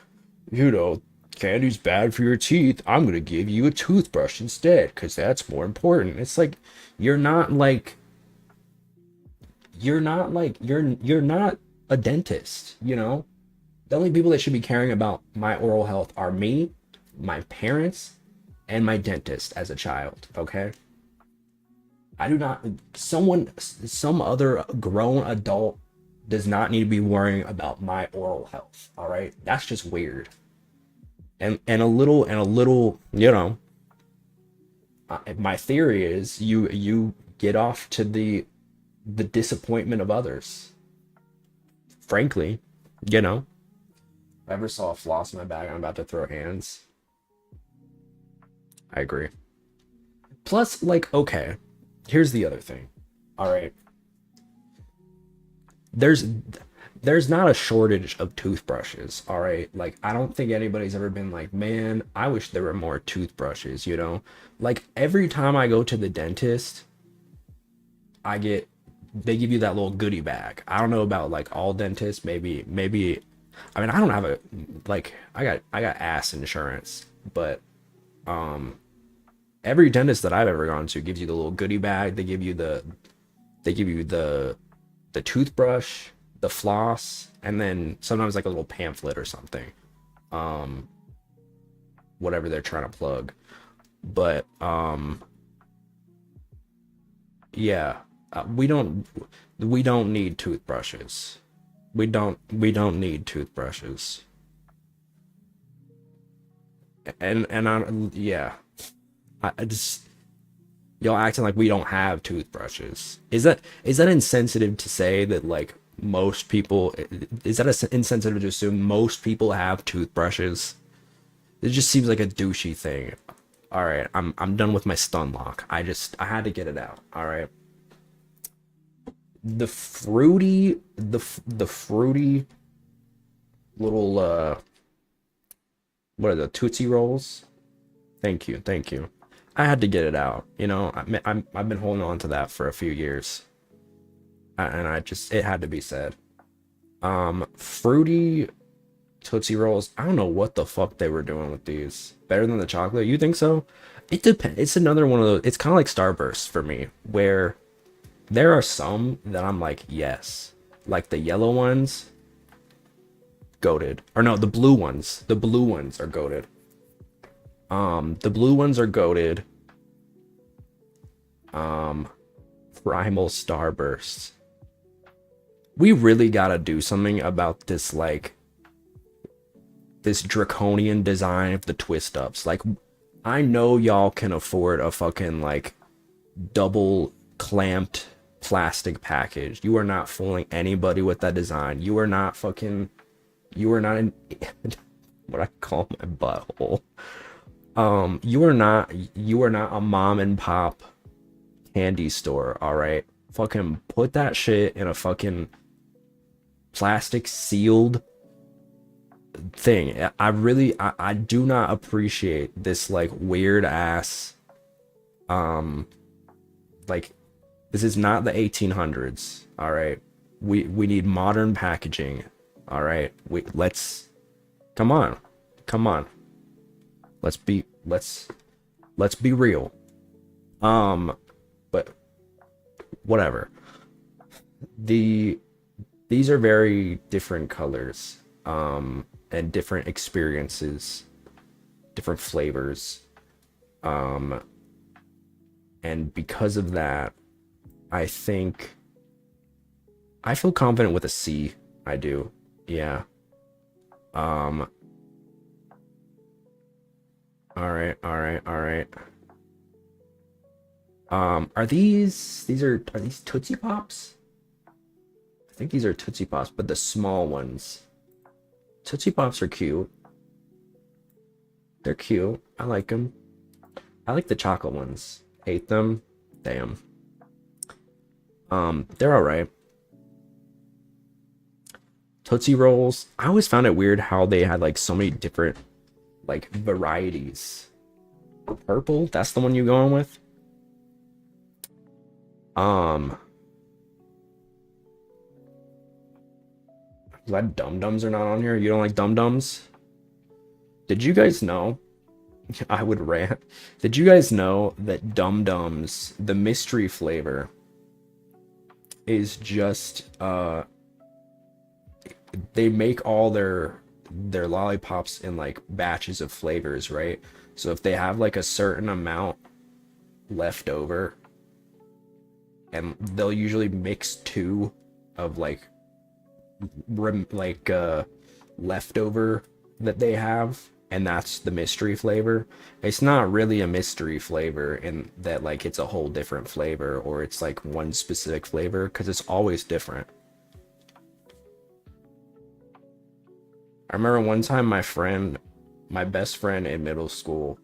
you know, candy's bad for your teeth. I'm gonna give you a toothbrush instead, because that's more important. It's like, you're not a dentist, you know? The only people that should be caring about my oral health are me, my parents, and my dentist as a child, okay? I do not, some other grown adult does not need to be worrying about my oral health, all right? That's just weird. And a little, you know, my theory is you get off to the disappointment of others. Frankly, you know, if I ever saw a floss in my bag, I'm about to throw hands. I agree. Plus, like, okay, here's the other thing. All right. There's not a shortage of toothbrushes, all right? Like, I don't think anybody's ever been like, man, I wish there were more toothbrushes, you know? Like, every time I go to the dentist, they give you that little goodie bag. I don't know about like all dentists, maybe, I mean, I don't have I got ass insurance, but every dentist that I've ever gone to gives you the little goodie bag. They give you the toothbrush, the floss, and then sometimes like a little pamphlet or something. Whatever they're trying to plug. But yeah, we don't need toothbrushes. We don't need toothbrushes. And I just, y'all acting like we don't have toothbrushes. Is that insensitive to say that, like, most people, is that insensitive to assume most people have toothbrushes? It just seems like a douchey thing. All right, I'm done with my stun lock. I had to get it out. All right. The fruity little what are the Tootsie Rolls? Thank you. I had to get it out. You know, I've been holding on to that for a few years, and it had to be said. Fruity Tootsie Rolls. I don't know what the fuck they were doing with these. Better than the chocolate? You think so? It depends. It's another one of those. It's kind of like Starburst for me, where there are some that I'm like, yes, like the yellow ones, goated. Or no, the blue ones. The blue ones are goated. The blue ones are goated. Primal Starbursts. We really gotta do something about this, like, this draconian design of the twist ups. Like, I know y'all can afford a fucking like double clamped plastic package. You are not fooling anybody with that design. You are not fucking, you are not in what I call my butthole. You are not a mom and pop candy store, all right? Fucking put that shit in a fucking plastic sealed thing. I do not appreciate this like weird ass like, this is not the 1800s, all right? We need modern packaging, all right? Let's come on. Let's be real. But whatever. These are very different colors, and different experiences, different flavors. And because of that, I think I feel confident with a C. I do. Yeah. All right. Are these Tootsie Pops? I think these are Tootsie Pops, but the small ones. Tootsie Pops are cute. They're cute. I like them. I like the chocolate ones. Hate them. Damn. They're alright. Tootsie Rolls. I always found it weird how they had like so many different like varieties. Purple? That's the one you're going with? Glad Dum Dums are not on here. You don't like Dum Dums? Did you guys know? I would rant. Did you guys know that Dum Dums, the mystery flavor, is just they make all their lollipops in like batches of flavors, right? So if they have like a certain amount left over, and they'll usually mix two of like leftover that they have, and that's the mystery flavor. It's not really a mystery flavor in that like it's a whole different flavor or it's like one specific flavor, because it's always different. I remember one time my best friend in middle school,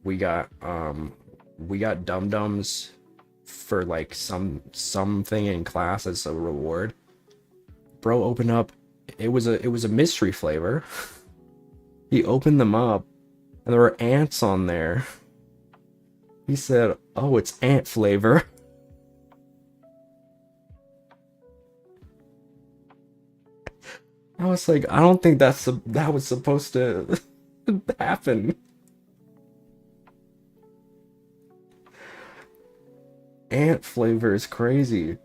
we got Dum Dums for like something in class as a reward. Bro opened up, it was a mystery flavor. He opened them up and there were ants on there. He said, "Oh, it's ant flavor." I was like, I don't think that was supposed to happen. Ant flavor is crazy.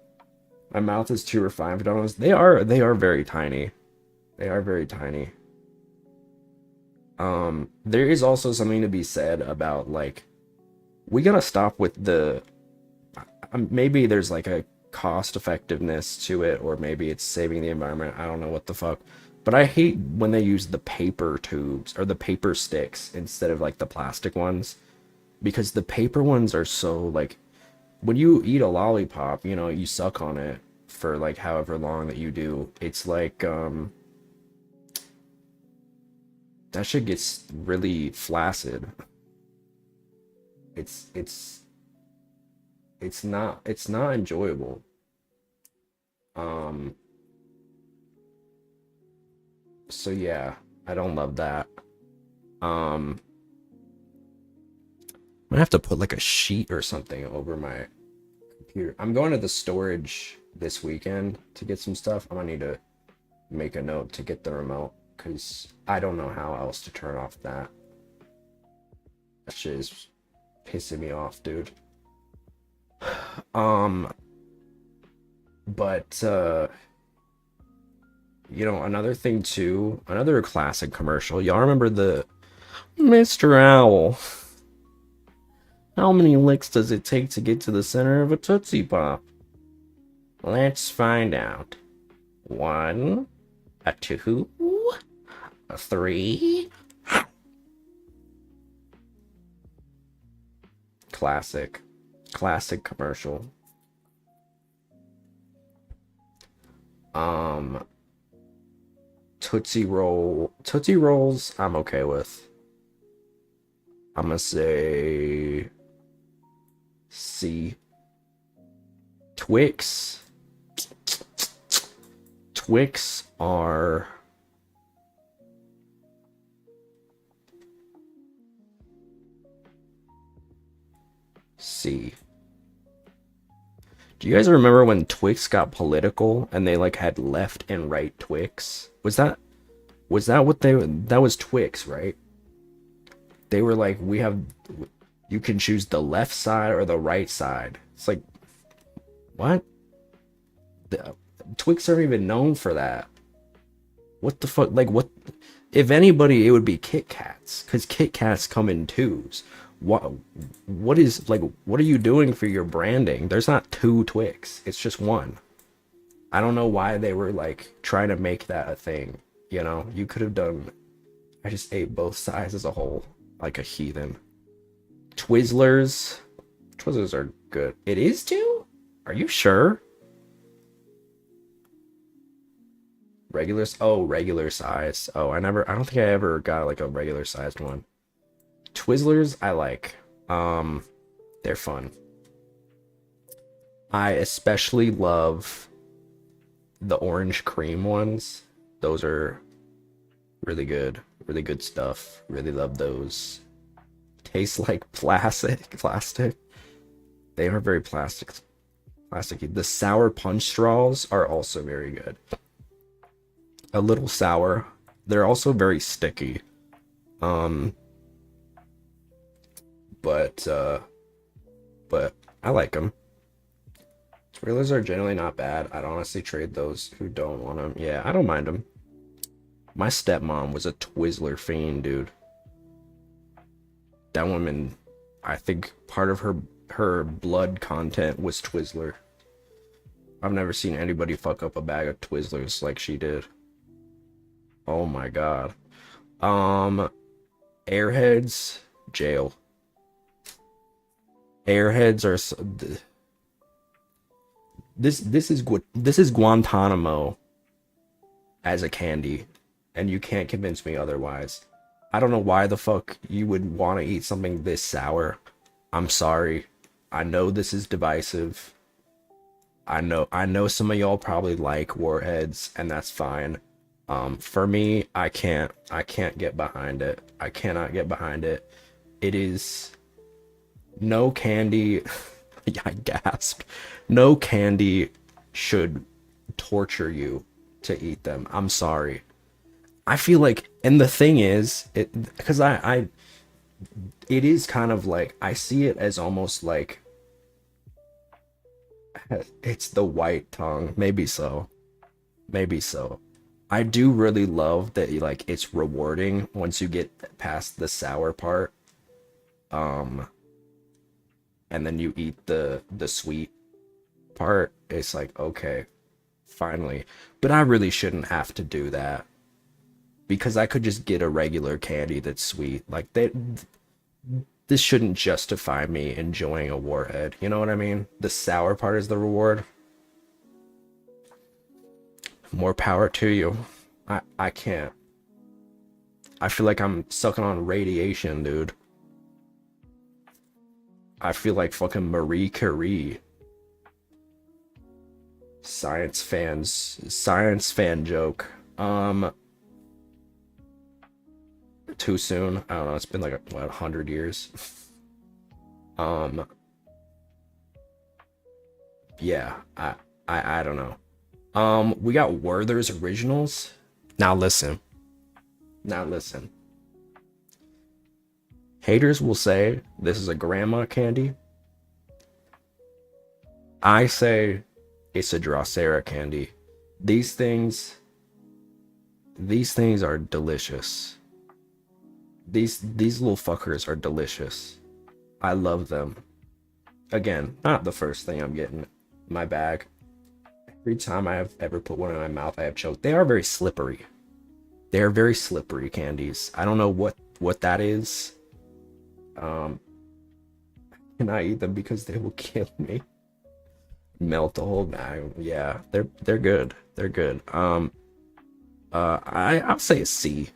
My mouth is too refined for donuts. They are very tiny. They are very tiny. There is also something to be said about like, we gotta stop with the maybe there's like a cost effectiveness to it, or maybe it's saving the environment. I don't know what the fuck, but I hate when they use the paper tubes or the paper sticks instead of like the plastic ones, because the paper ones are so like, when you eat a lollipop, you know, you suck on it for like however long that you do, it's like that shit gets really flaccid. It's not enjoyable. So yeah, I don't love that. I'm gonna have to put like a sheet or something over my computer. I'm going to the storage this weekend to get some stuff. I'm gonna need to make a note to get the remote, because I don't know how else to turn off that. That shit is pissing me off, dude. But you know, another thing too, another classic commercial. Y'all remember the Mr. Owl? How many licks does it take to get to the center of a Tootsie Pop? Let's find out. 1, a 2, A 3. Classic commercial. Tootsie Rolls I'm okay with. I'm gonna say C. Twix are C. Do you guys remember when Twix got political and they like had left and right Twix? Was that what that was Twix, right? They were like, you can choose the left side or the right side. It's like, what? Twix aren't even known for that. What the fuck? Like, what? If anybody, it would be Kit Kats, because Kit Kats come in twos. What is, like, what are you doing for your branding? There's not 2 Twix. It's just 1. I don't know why they were, like, trying to make that a thing. You know? You could have done... I just ate both sides as a whole. Like a heathen. Twizzlers. Twizzlers are good. It is 2? Are you sure? Regular size. Oh, I don't think I ever got like a regular sized one. Twizzlers I like. They're fun. I especially love the orange cream ones. Those are really good stuff. Really love those. Taste like plastic. They are very plasticky. The sour punch straws are also very good. A little sour. They're also very sticky. But I like them. Twizzlers are generally not bad. I'd honestly trade those who don't want them. Yeah, I don't mind them. My stepmom was a Twizzler fiend, dude. That woman, I think part of her blood content was Twizzler. I've never seen anybody fuck up a bag of Twizzlers like she did. Oh my god. Airheads, jail. Airheads are this is Guantanamo as a candy, and you can't convince me otherwise. I don't know why the fuck you would want to eat something this sour. I'm sorry. I know this is divisive. I know some of y'all probably like Warheads, and that's fine. For me, I can't get behind it. I cannot get behind it. It is no candy. I gasped. No candy should torture you to eat them. I'm sorry. I feel like, and the thing is, because it is kind of like, I see it as almost like it's the white tongue. Maybe so. I do really love that, like, it's rewarding once you get past the sour part. And then you eat the sweet part. It's like, okay, finally. But I really shouldn't have to do that, because I could just get a regular candy that's sweet. Like, this shouldn't justify me enjoying a Warhead. You know what I mean? The sour part is the reward. More power to you. I can't. I feel like I'm sucking on radiation, dude. I feel like fucking Marie Curie. Science fan joke. Too soon. I don't know. It's been like, what, 100 years? Yeah. I don't know. We got Werther's Originals. Now listen. Haters will say this is a grandma candy. I say it's a Drosera candy. These things are delicious. These little fuckers are delicious. I love them. Again, not the first thing I'm getting in my bag. Every time I have ever put one in my mouth, I have choked. They are very slippery. They're very slippery candies. I don't know what that is. Can I eat them because they will kill me? Melt the whole bag. Yeah, they're good. They're good. I'll say a C.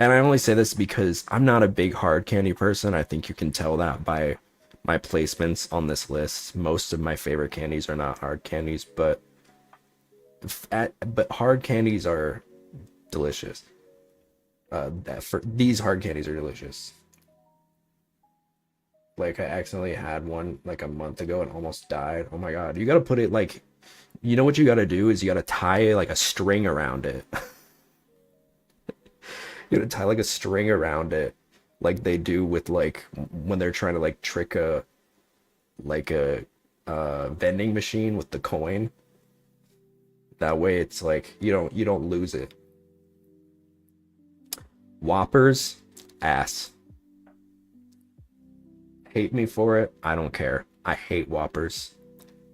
And I only say this because I'm not a big hard candy person. I think you can tell that by my placements on this list. Most of my favorite candies are not hard candies, but hard candies are delicious. For these hard candies are delicious. Like I accidentally had one like a month ago and almost died. Oh my god. You gotta put it like, you know what you gotta do is you gotta tie like a string around it. You gotta tie like a string around it like they do with like when they're trying to like trick a vending machine with the coin. That way it's like you don't lose it. Whoppers, ass. Hate me for it, I don't care. I hate Whoppers.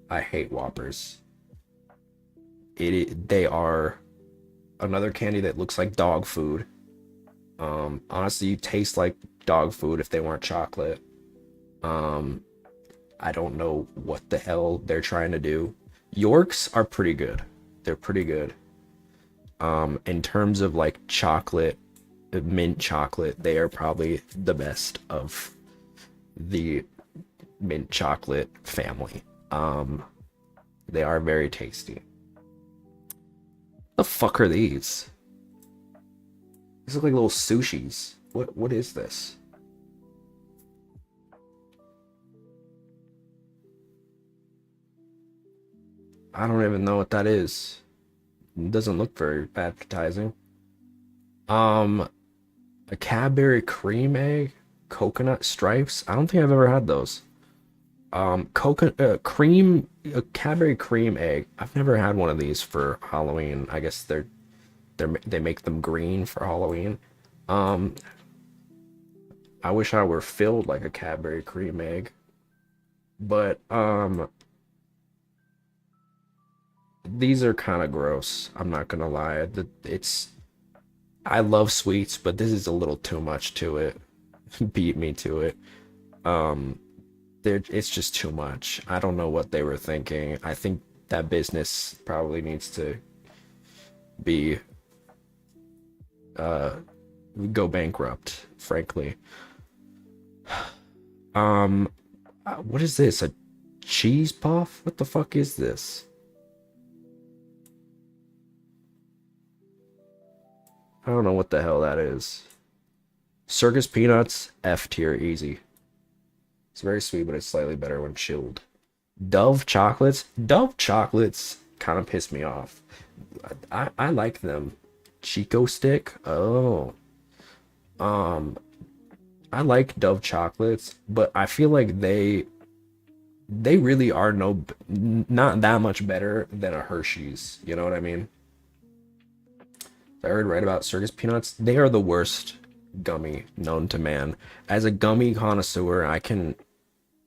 I hate Whoppers. They are another candy that looks like dog food. Honestly, you taste like dog food if they weren't chocolate. I don't know what the hell they're trying to do. Yorks are pretty good. They're pretty good. In terms of like chocolate, mint chocolate, they are probably the best of the mint chocolate family. They are very tasty. The fuck are these? These look like little sushis. What is this? I don't even know what that is. It doesn't look very appetizing. A Cadbury cream egg, coconut stripes. I don't think I've ever had those. Coconut cream, a Cadbury cream egg. I've never had one of these for Halloween. I guess they make them green for Halloween. I wish I were filled like a Cadbury cream egg. But these are kind of gross. I'm not gonna lie. I love sweets, but this is a little too much to it. Beat me to it. It's just too much. I don't know what they were thinking. I think that business probably needs to be go bankrupt, frankly. What is this? A cheese puff? What the fuck is this? I don't know what the hell that is. Circus peanuts, F tier, easy. It's very sweet, but it's slightly better when chilled. Dove chocolates kind of piss me off. I like them. Chico stick, oh. I like Dove chocolates, but I feel like they really are not that much better than a Hershey's. You know what I mean? I heard right about circus peanuts. They are the worst gummy known to man. As a gummy connoisseur, I can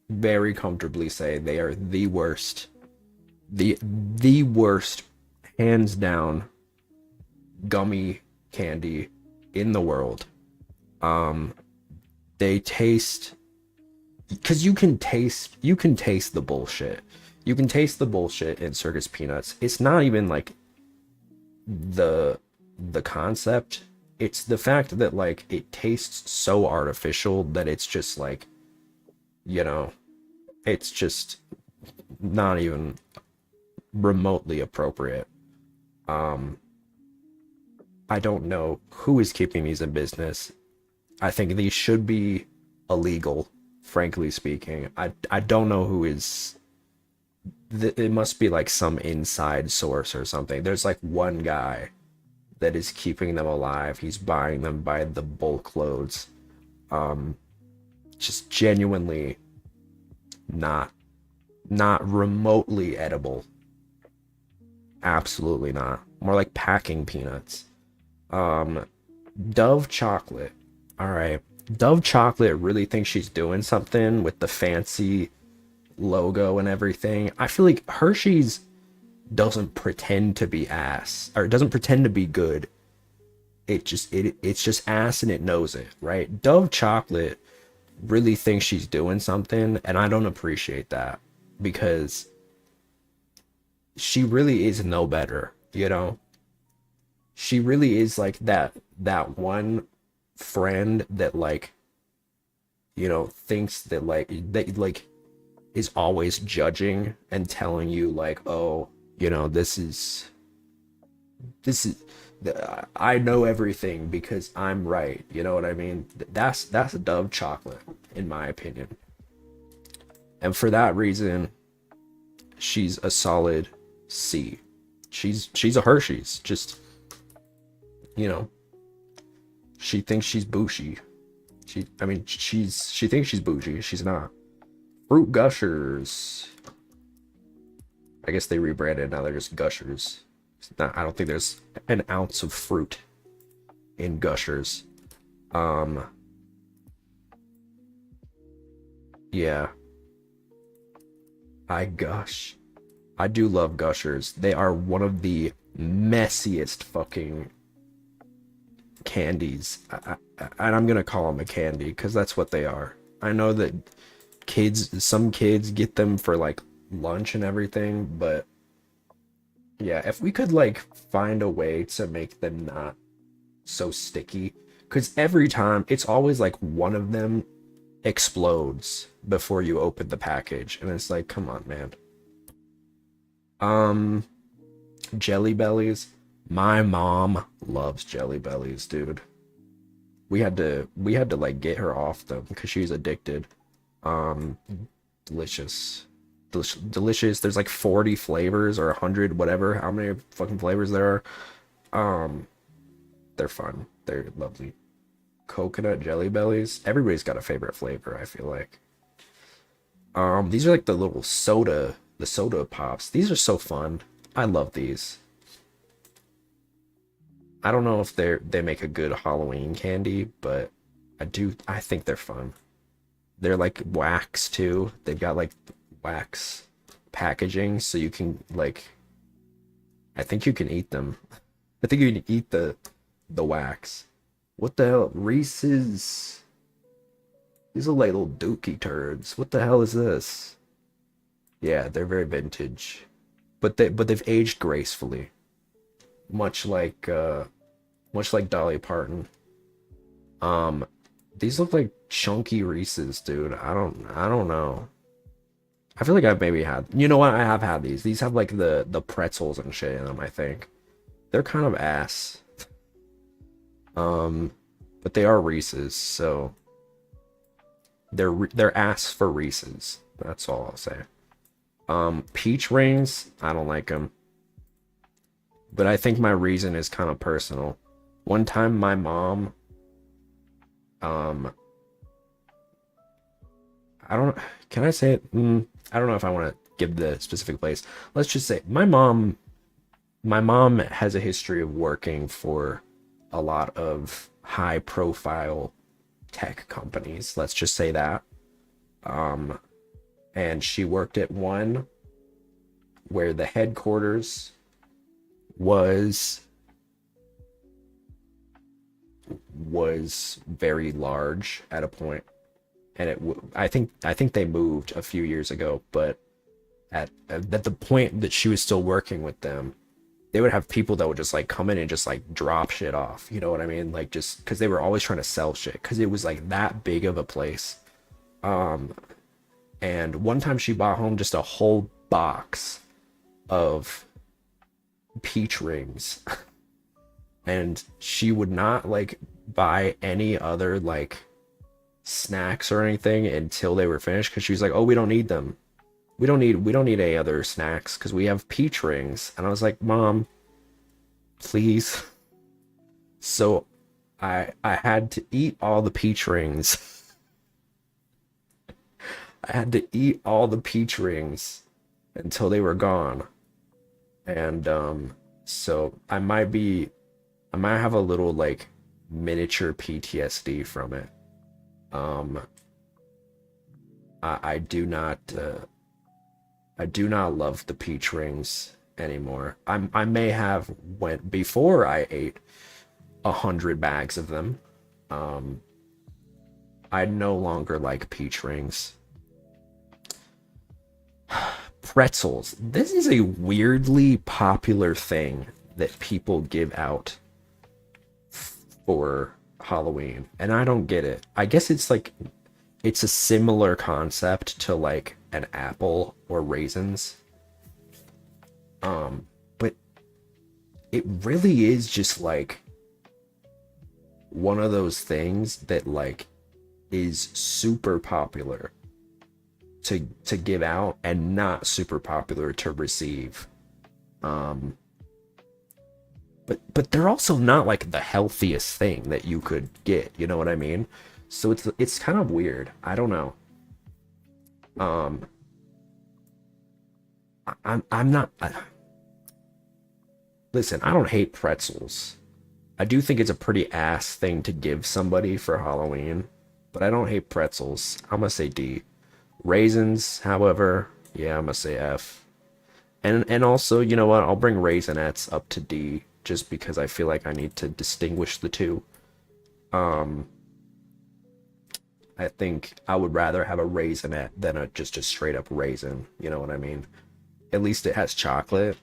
very comfortably say they are the worst. The worst, hands down, gummy candy in the world. They taste, because you can taste the bullshit. You can taste the bullshit in circus peanuts. It's not even like the concept, it's the fact that like it tastes so artificial that it's just like, you know, it's just not even remotely appropriate. I don't know who is keeping these in business. I think these should be illegal, frankly speaking. I don't know who is. It must be like some inside source or something. There's like one guy that is keeping them alive. He's buying them by the bulk loads. Just genuinely not remotely edible. Absolutely not. More like packing peanuts. Dove chocolate. All right. Dove chocolate really thinks she's doing something with the fancy logo and everything. I feel like Hershey's doesn't pretend to be ass, or doesn't pretend to be good. it's just ass and it knows it, right? Dove chocolate really thinks she's doing something, and I don't appreciate that, because she really is no better, you know? She really is like that one friend that, like, you know, thinks that like is always judging and telling you like, oh, you know, this is I know everything because I'm right. You know what I mean? That's a Dove chocolate, in my opinion. And for that reason, she's a solid C. She's a Hershey's. Just, you know, she thinks she's bougie. She thinks she's bougie. She's not. Fruit Gushers. I guess they rebranded. Now they're just Gushers. I don't think there's an ounce of fruit in Gushers. Yeah. I gush. I do love Gushers. They are one of the messiest fucking candies. And I'm gonna call them a candy because that's what they are. I know that some kids get them for like lunch and everything, but yeah, if we could like find a way to make them not so sticky, because every time it's always like one of them explodes before you open the package, and it's like, come on, man. Jelly Bellies. My mom loves Jelly Bellies, dude. We had to like get her off them because she's addicted. Delicious. Delicious. There's like 40 flavors or 100, whatever, how many fucking flavors there are. They're fun. They're lovely. Coconut Jelly Bellies. Everybody's got a favorite flavor, I feel like. These are like the little soda, the soda pops. These are so fun. I love these. I don't know if they make a good Halloween candy, but I think they're fun. They're like wax too. They've got like wax packaging, so you can like, I think you can eat them. I think you can eat the wax. What the hell? Reese's. These are like little dookie turds. What the hell is this? Yeah, they're very vintage, but they've aged gracefully, much like Dolly Parton. These look like chunky Reese's, dude. I don't know. I feel like I've maybe had, you know what? I have had these. These have like the pretzels and shit in them, I think. They're kind of ass. But they are Reese's, so they're ass for Reese's. That's all I'll say. Peach rings, I don't like them. But I think my reason is kind of personal. One time my mom, I don't, can I say it? I don't know if I want to give the specific place. Let's just say my mom has a history of working for a lot of high profile tech companies. Let's just say that. And she worked at one where the headquarters was very large at a point, and I think they moved a few years ago, but at the point that she was still working with them, they would have people that would just like come in and just like drop shit off, you know what I mean? Like, just because they were always trying to sell shit, because it was like that big of a place. And one time she brought home just a whole box of peach rings. And she would not like buy any other like snacks or anything until they were finished, because she was like, oh, we don't need them. We don't need any other snacks because we have peach rings. And I was like, Mom, please. So I had to eat all the peach rings. I had to eat all the peach rings until they were gone. And so I might have a little like miniature PTSD from it. I do not love the peach rings anymore. I may have went before I ate 100 bags of them. I no longer like peach rings. Pretzels. This is a weirdly popular thing that people give out for Halloween, and I don't get it. I guess it's like it's a similar concept to like an apple or raisins. But it really is just like one of those things that like is super popular to give out and not super popular to receive. But they're also not like the healthiest thing that you could get, you know what I mean? So it's kind of weird. I don't know. I'm not listen, I don't hate pretzels. I do think it's a pretty ass thing to give somebody for Halloween, but I don't hate pretzels. I'm gonna say D. Raisins, however, yeah, I'm gonna say F. And also, you know what? I'll bring Raisinets up to D just because I feel like I need to distinguish the two. I think I would rather have a Raisinette than just a straight up raisin. You know what I mean? At least it has chocolate.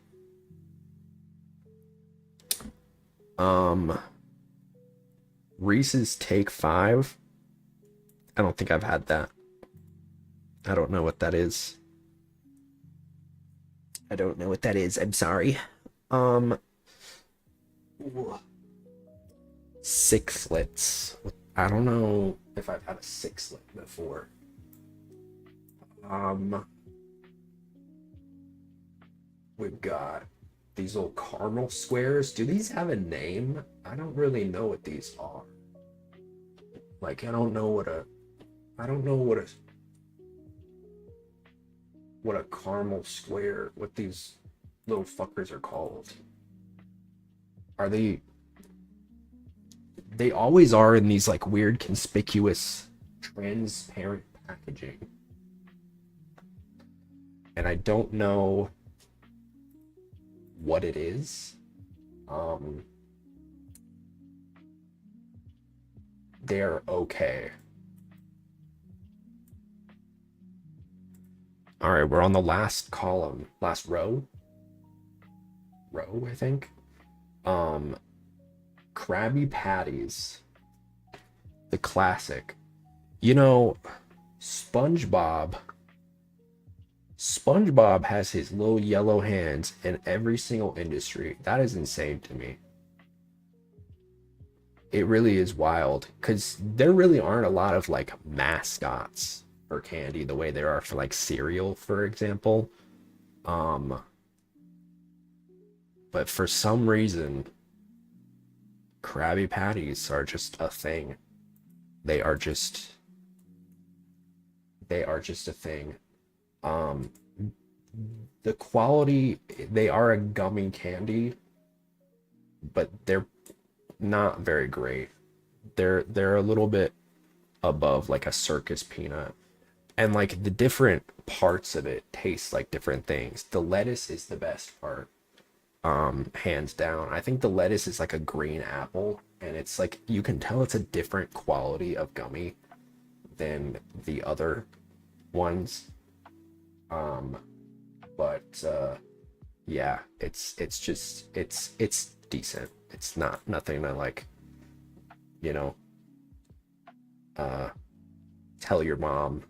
Reese's Take 5. I don't think I've had that. I don't know what that is. I don't know what that is. I'm sorry. Sixlets. I don't know if I've had a sixlet before. We've got these little caramel squares. Do these have a name? I don't really know what these are. Like, I don't know what a caramel square, what these little fuckers are called. Are they always are in these like weird conspicuous transparent packaging. And I don't know what it is. They're okay. All right, we're on the last column, last row, I think. Krabby Patties, the classic. You know, SpongeBob has his little yellow hands in every single industry. That is insane to me. It really is wild because there really aren't a lot of like mascots for candy the way there are for like cereal, for example. But for some reason, Krabby Patties are just a thing. They are just a thing. The quality, they are a gummy candy, but they're not very great. They're a little bit above like a circus peanut. And like the different parts of it taste like different things. The lettuce is the best part. Hands down. I think the lettuce is like a green apple, and it's like you can tell it's a different quality of gummy than the other ones. Yeah, it's decent. It's nothing to like, you know, tell your mom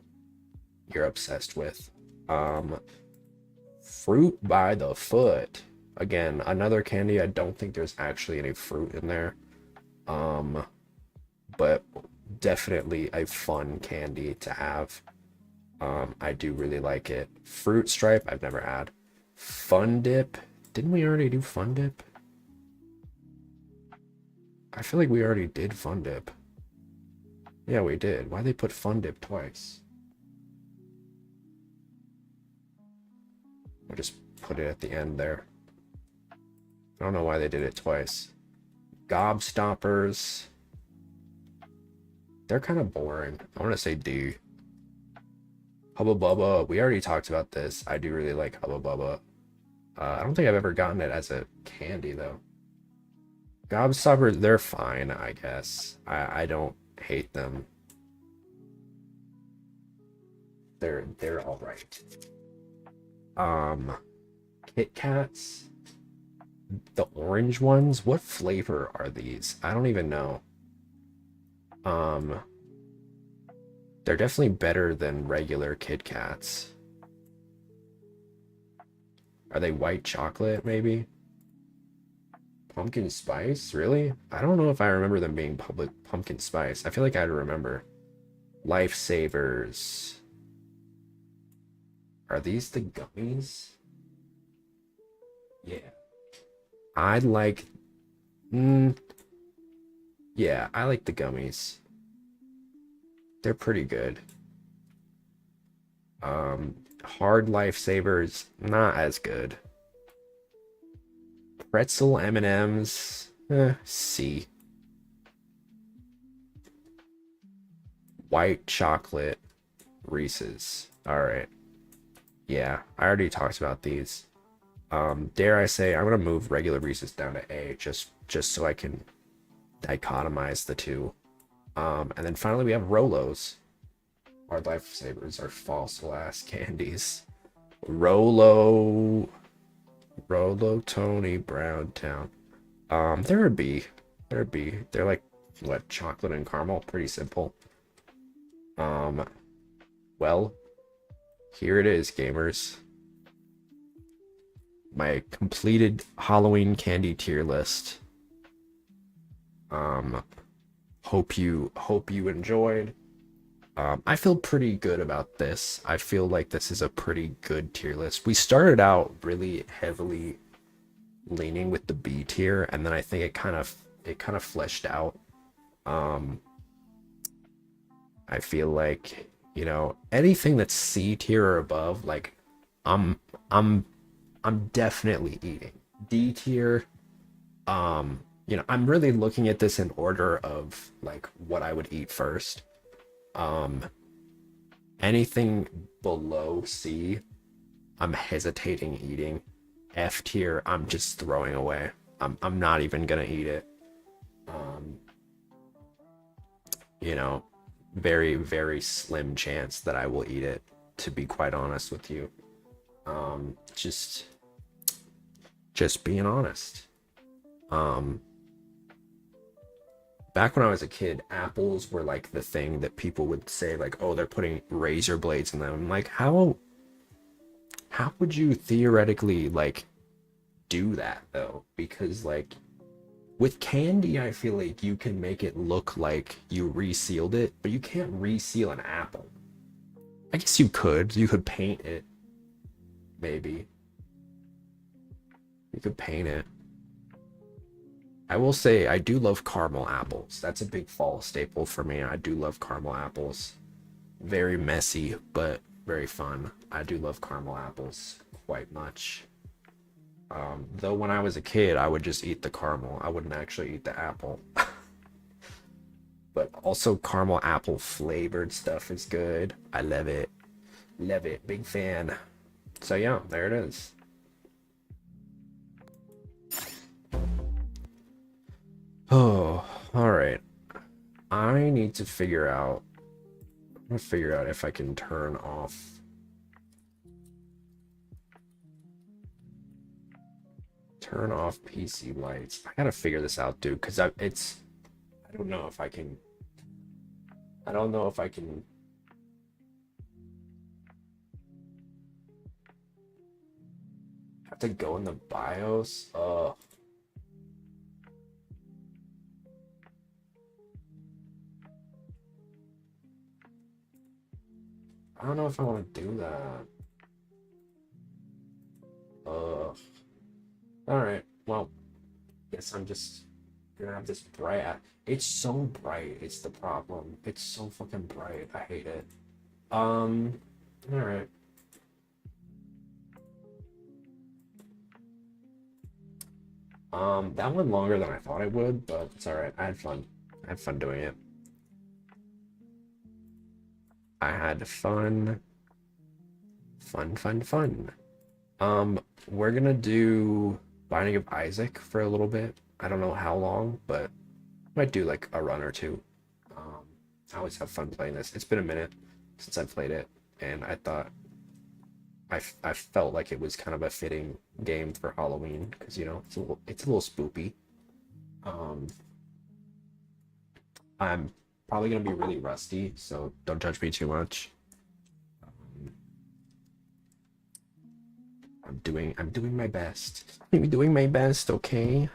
you're obsessed with. Fruit by the foot. Again, another candy. I don't think there's actually any fruit in there. But definitely a fun candy to have. I do really like it. Fruit Stripe, I've never had. Fun Dip. Didn't we already do Fun Dip? I feel like we already did Fun Dip. Yeah, we did. Why'd they put Fun Dip twice? I just put it at the end there. I don't know why they did it twice. Gobstoppers. They're kind of boring. I want to say D. Hubba Bubba. We already talked about this. I do really like Hubba Bubba. I don't think I've ever gotten it as a candy, though. Gobstoppers, they're fine, I guess. I don't hate them. They're all right. Kit Kats, the orange ones. What flavor are these? I don't even know. Um, they're definitely better than regular Kit Kats. Are they white chocolate, maybe? Pumpkin spice? Really? I don't know if I remember them being public pumpkin spice. I feel like I'd remember. Lifesavers. Are these the gummies? Yeah. I like... yeah, I like the gummies. They're pretty good. Hard Lifesavers, not as good. Pretzel M&Ms, C. White chocolate Reese's. All right. Yeah, I already talked about these. Dare I say, I'm gonna move regular Reese's down to A, just so I can dichotomize the two. And then finally we have Rolos. Our Lifesavers are fossil ass candies. Rolo Tony Brown Town. They're a B. They're a B. They're like what, chocolate and caramel? Pretty simple. Well, here it is, gamers. My completed Halloween candy tier list. Hope you enjoyed. I feel pretty good about this. I feel like this is a pretty good tier list. We started out really heavily leaning with the B tier, and then I think it kind of fleshed out. I feel like, you know, anything that's C tier or above, like I'm definitely eating. D tier, you know, I'm really looking at this in order of like what I would eat first. Anything below C, I'm hesitating eating. F tier, I'm just throwing away. I'm not even gonna eat it. You know, very, very slim chance that I will eat it, to be quite honest with you. Just being honest. Back when I was a kid, apples were like the thing that people would say, like, oh, they're putting razor blades in them. I'm like, how would you theoretically like do that though? Because like with candy, I feel like you can make it look like you resealed it, but you can't reseal an apple. I guess you could. You could paint it. Maybe. You could paint it. I will say I do love caramel apples. That's a big fall staple for me. I do love caramel apples. Very messy, but very fun. I do love caramel apples quite much. Though when I was a kid, I would just eat the caramel. I wouldn't actually eat the apple. But also caramel apple flavored stuff is good. I love it. Love it. Big fan. So yeah, there it is. Oh, all right. I need to figure out. I'm gonna figure out if I can turn off. Turn off PC lights. I gotta figure this out, dude, because I don't know if I can. I don't know if I can. Have to go in the BIOS. I don't know if I want to do that. All right. Well, guess I'm just gonna have this bright. It's so bright. It's the problem. It's so fucking bright. I hate it. All right. That went longer than I thought it would, but it's all right. I had fun. I had fun doing it. I had fun. Fun. We're gonna do Binding of Isaac for a little bit. I don't know how long, but I might do like a run or two. I always have fun playing this. It's been a minute since I played it, and I thought I felt like it was kind of a fitting game for Halloween because you know it's a little spoopy. Um, I'm probably gonna be really rusty, so don't judge me too much. I'm doing my best. I'm doing my best, okay?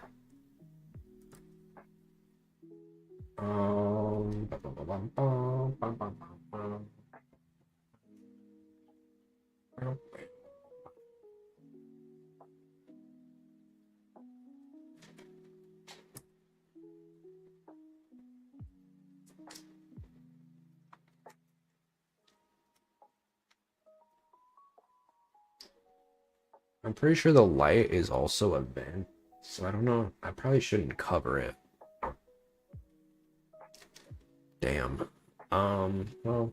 Bum, bum, bum, bum, bum, bum, bum, bum, bum. I'm pretty sure the light is also a vent, so I don't know. I probably shouldn't cover it. Damn. Well.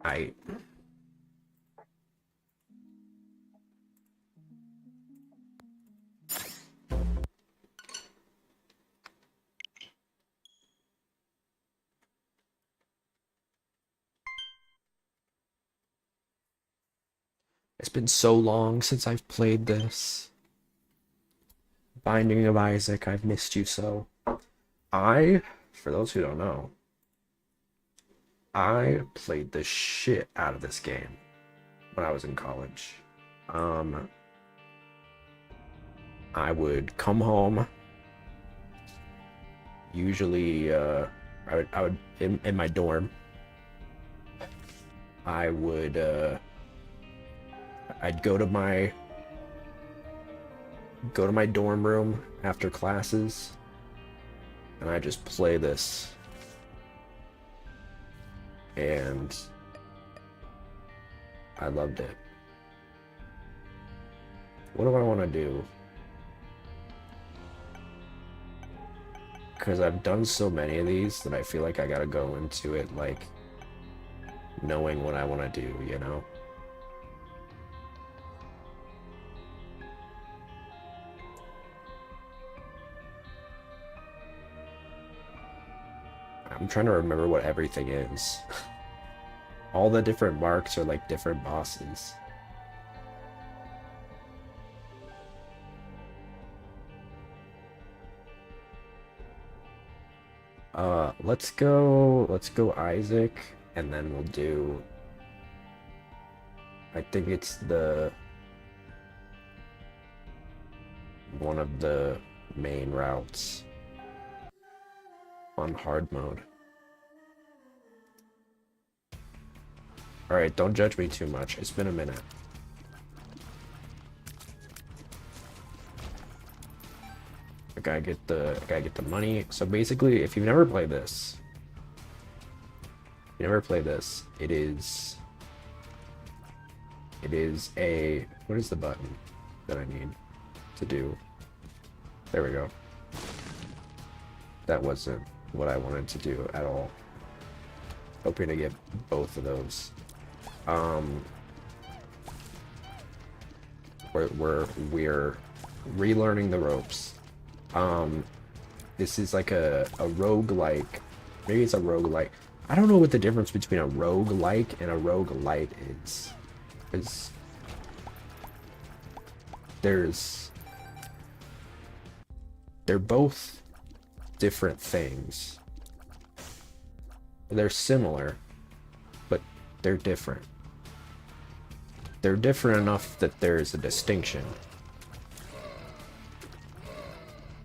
I It's been so long since I've played this. Binding of Isaac, I've missed you so. For those who don't know, I played the shit out of this game when I was in college. I would come home. Usually, I would in my dorm. I would, I'd go to my dorm room after classes, and I just play this. And I loved it. What do I want to do? Because I've done so many of these that I feel like I gotta go into it like knowing what I want to do, you know? I'm trying to remember what everything is. All the different marks are like different bosses. Let's go Isaac, and then we'll do, I think it's one of the main routes on hard mode. Alright, don't judge me too much. It's been a minute. I gotta get the money. So basically, if you've never played this, it is a, what is the button that I need to do? There we go. That wasn't what I wanted to do at all. Hoping to get both of those. We're relearning the ropes. This is like a roguelike. Maybe it's a roguelike. I don't know what the difference between a roguelike and a roguelite is. Because they're both different things. They're similar, but they're different. They're different enough that there's a distinction.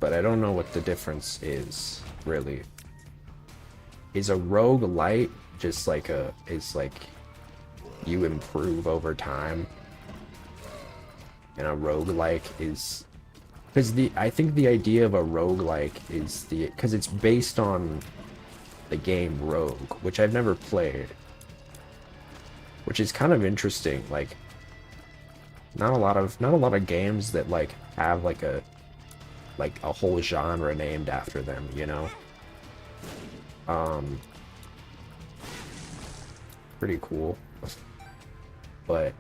But I don't know what the difference is, really. is a roguelite just like you improve over time? And a roguelike is, because I think the idea of a roguelike is because it's based on the game Rogue, which I've never played, which is kind of interesting. Like, not a lot of games that like have like a whole genre named after them, you know. Pretty cool. But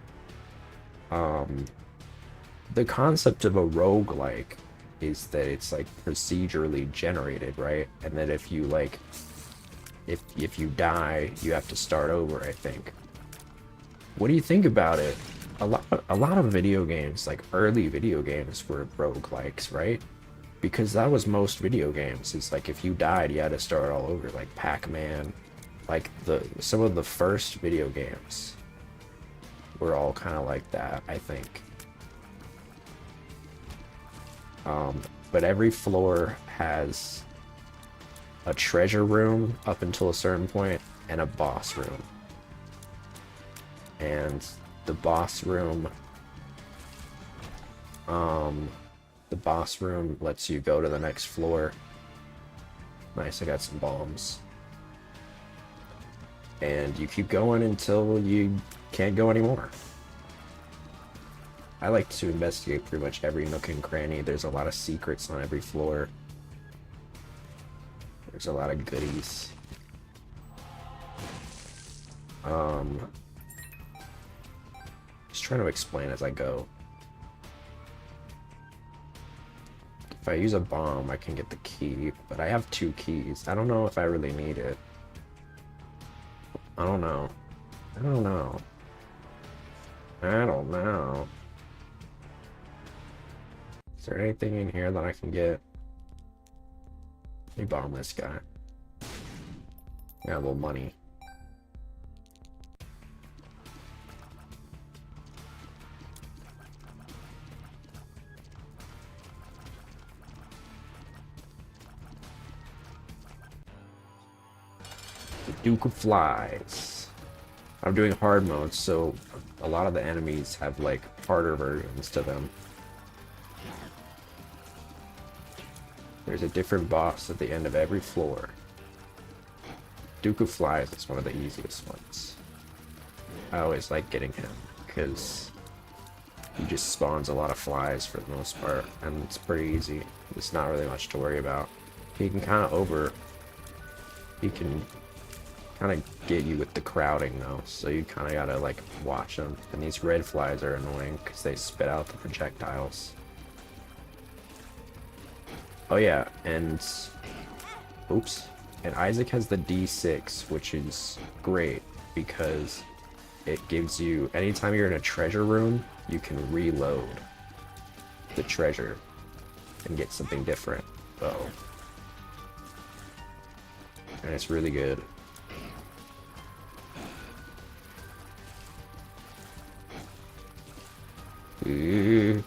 the concept of a roguelike is that it's like procedurally generated, right? And that if you like if you die, you have to start over, I think. What do you think about it? A lot of video games, like early video games, were roguelikes, right? Because that was most video games. It's like if you died, you had to start all over, like Pac-Man. Like some of the first video games were all kind of like that, I think. But every floor has a treasure room up until a certain point and a boss room. And the boss room lets you go to the next floor. Nice, I got some bombs. And you keep going until you can't go anymore. I like to investigate pretty much every nook and cranny. There's a lot of secrets on every floor. There's a lot of goodies. Just trying to explain as I go. If I use a bomb, I can get the key, but I have 2 keys. I don't know if I really need it. I don't know. I don't know. I don't know. Is there anything in here that I can get? Let me bomb this guy. Got a little money. The Duke of Flies. I'm doing hard mode, so a lot of the enemies have like harder versions to them. There's a different boss at the end of every floor. Duke of Flies is one of the easiest ones. I always like getting him because he just spawns a lot of flies for the most part, and it's pretty easy. It's not really much to worry about. He can kind of get you with the crowding though, so you kind of gotta like watch them. And these red flies are annoying because they spit out the projectiles. Oh yeah, and oops, and Isaac has the D6, which is great because it gives you, anytime you're in a treasure room, you can reload the treasure and get something different. Oh, and it's really good. Ooh.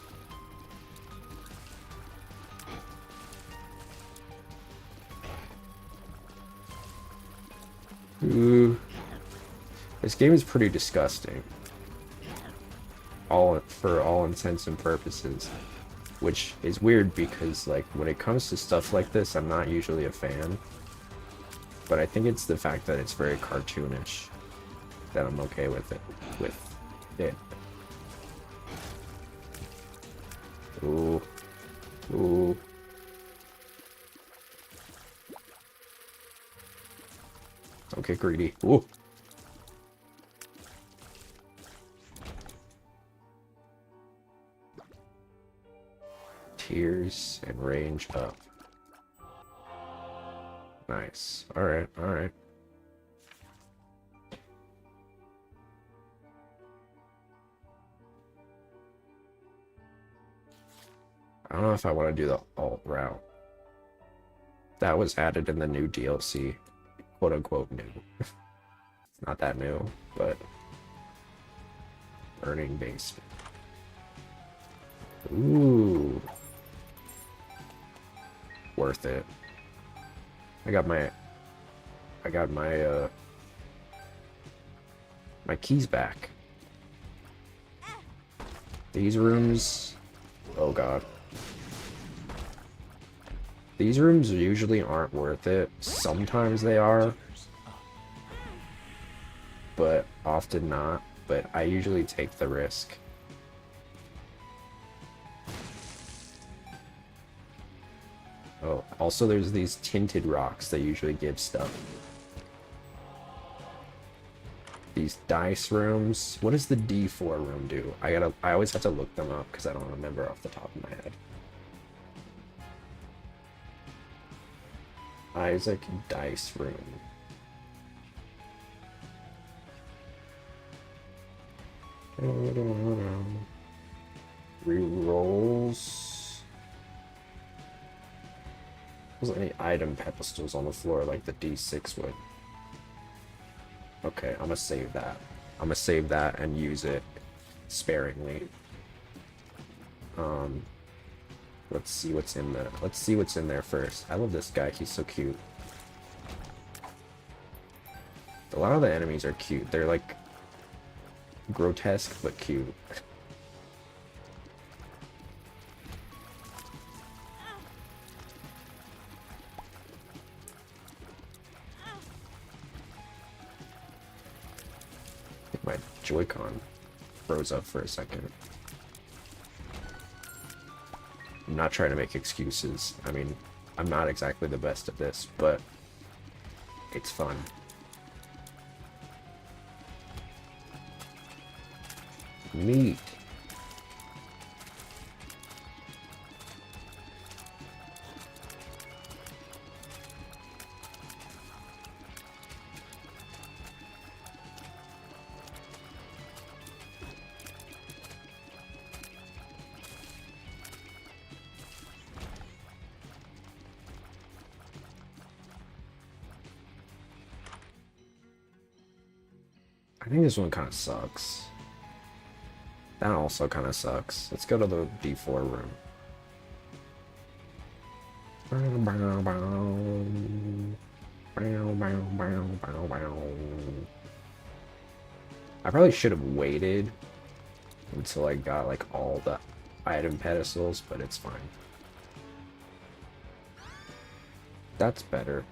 Ooh. This game is pretty disgusting. For all intents and purposes. Which is weird because like when it comes to stuff like this, I'm not usually a fan. But I think it's the fact that it's very cartoonish that I'm okay with it. Ooh. Ooh. Don't get greedy. Ooh. Tears and range up. Nice. Alright, alright. I don't know if I want to do the alt route. That was added in the new DLC. Quote unquote new. It's not that new, but burning basement. Ooh. Worth it. I got my I got my my keys back. These rooms, oh god. These rooms usually aren't worth it. Sometimes they are, but often not. But I usually take the risk. Oh, also there's these tinted rocks that usually give stuff. These dice rooms. What does the D4 room do? I always have to look them up because I don't remember off the top of my head. Isaac dice room. Rerolls. There's any item pedestals on the floor like the D6 would. Okay, I'm gonna save that. I'm gonna save that and use it sparingly. Let's see what's in there. Let's see what's in there first. I love this guy. He's so cute. A lot of the enemies are cute. They're like grotesque but cute. My Joy-Con froze up for a second. I'm not trying to make excuses. I mean, I'm not exactly the best at this, but it's fun. Neat. I think this one kind of sucks. That also kind of sucks. Let's go to the D4 room. I probably should have waited until I got like all the item pedestals, but it's fine. That's better.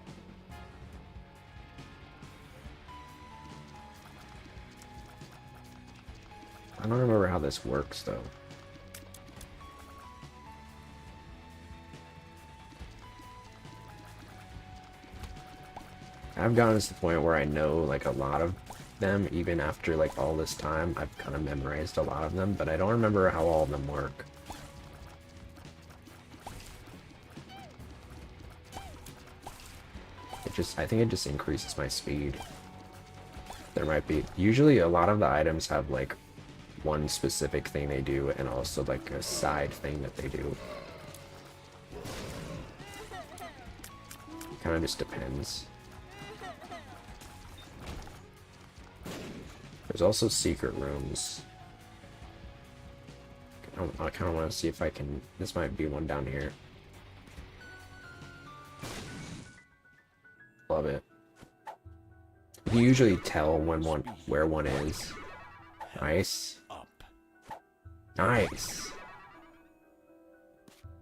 I don't remember how this works though. I've gotten to the point where I know like a lot of them, even after like all this time. I've kind of memorized a lot of them, but I don't remember how all of them work. I think it just increases my speed. There might be, usually a lot of the items have like one specific thing they do and also like a side thing that they do. Kind of just depends. There's also secret rooms. I kind of want to see if I can, this might be one down here. Love it. You can usually tell where one is. Nice. Nice.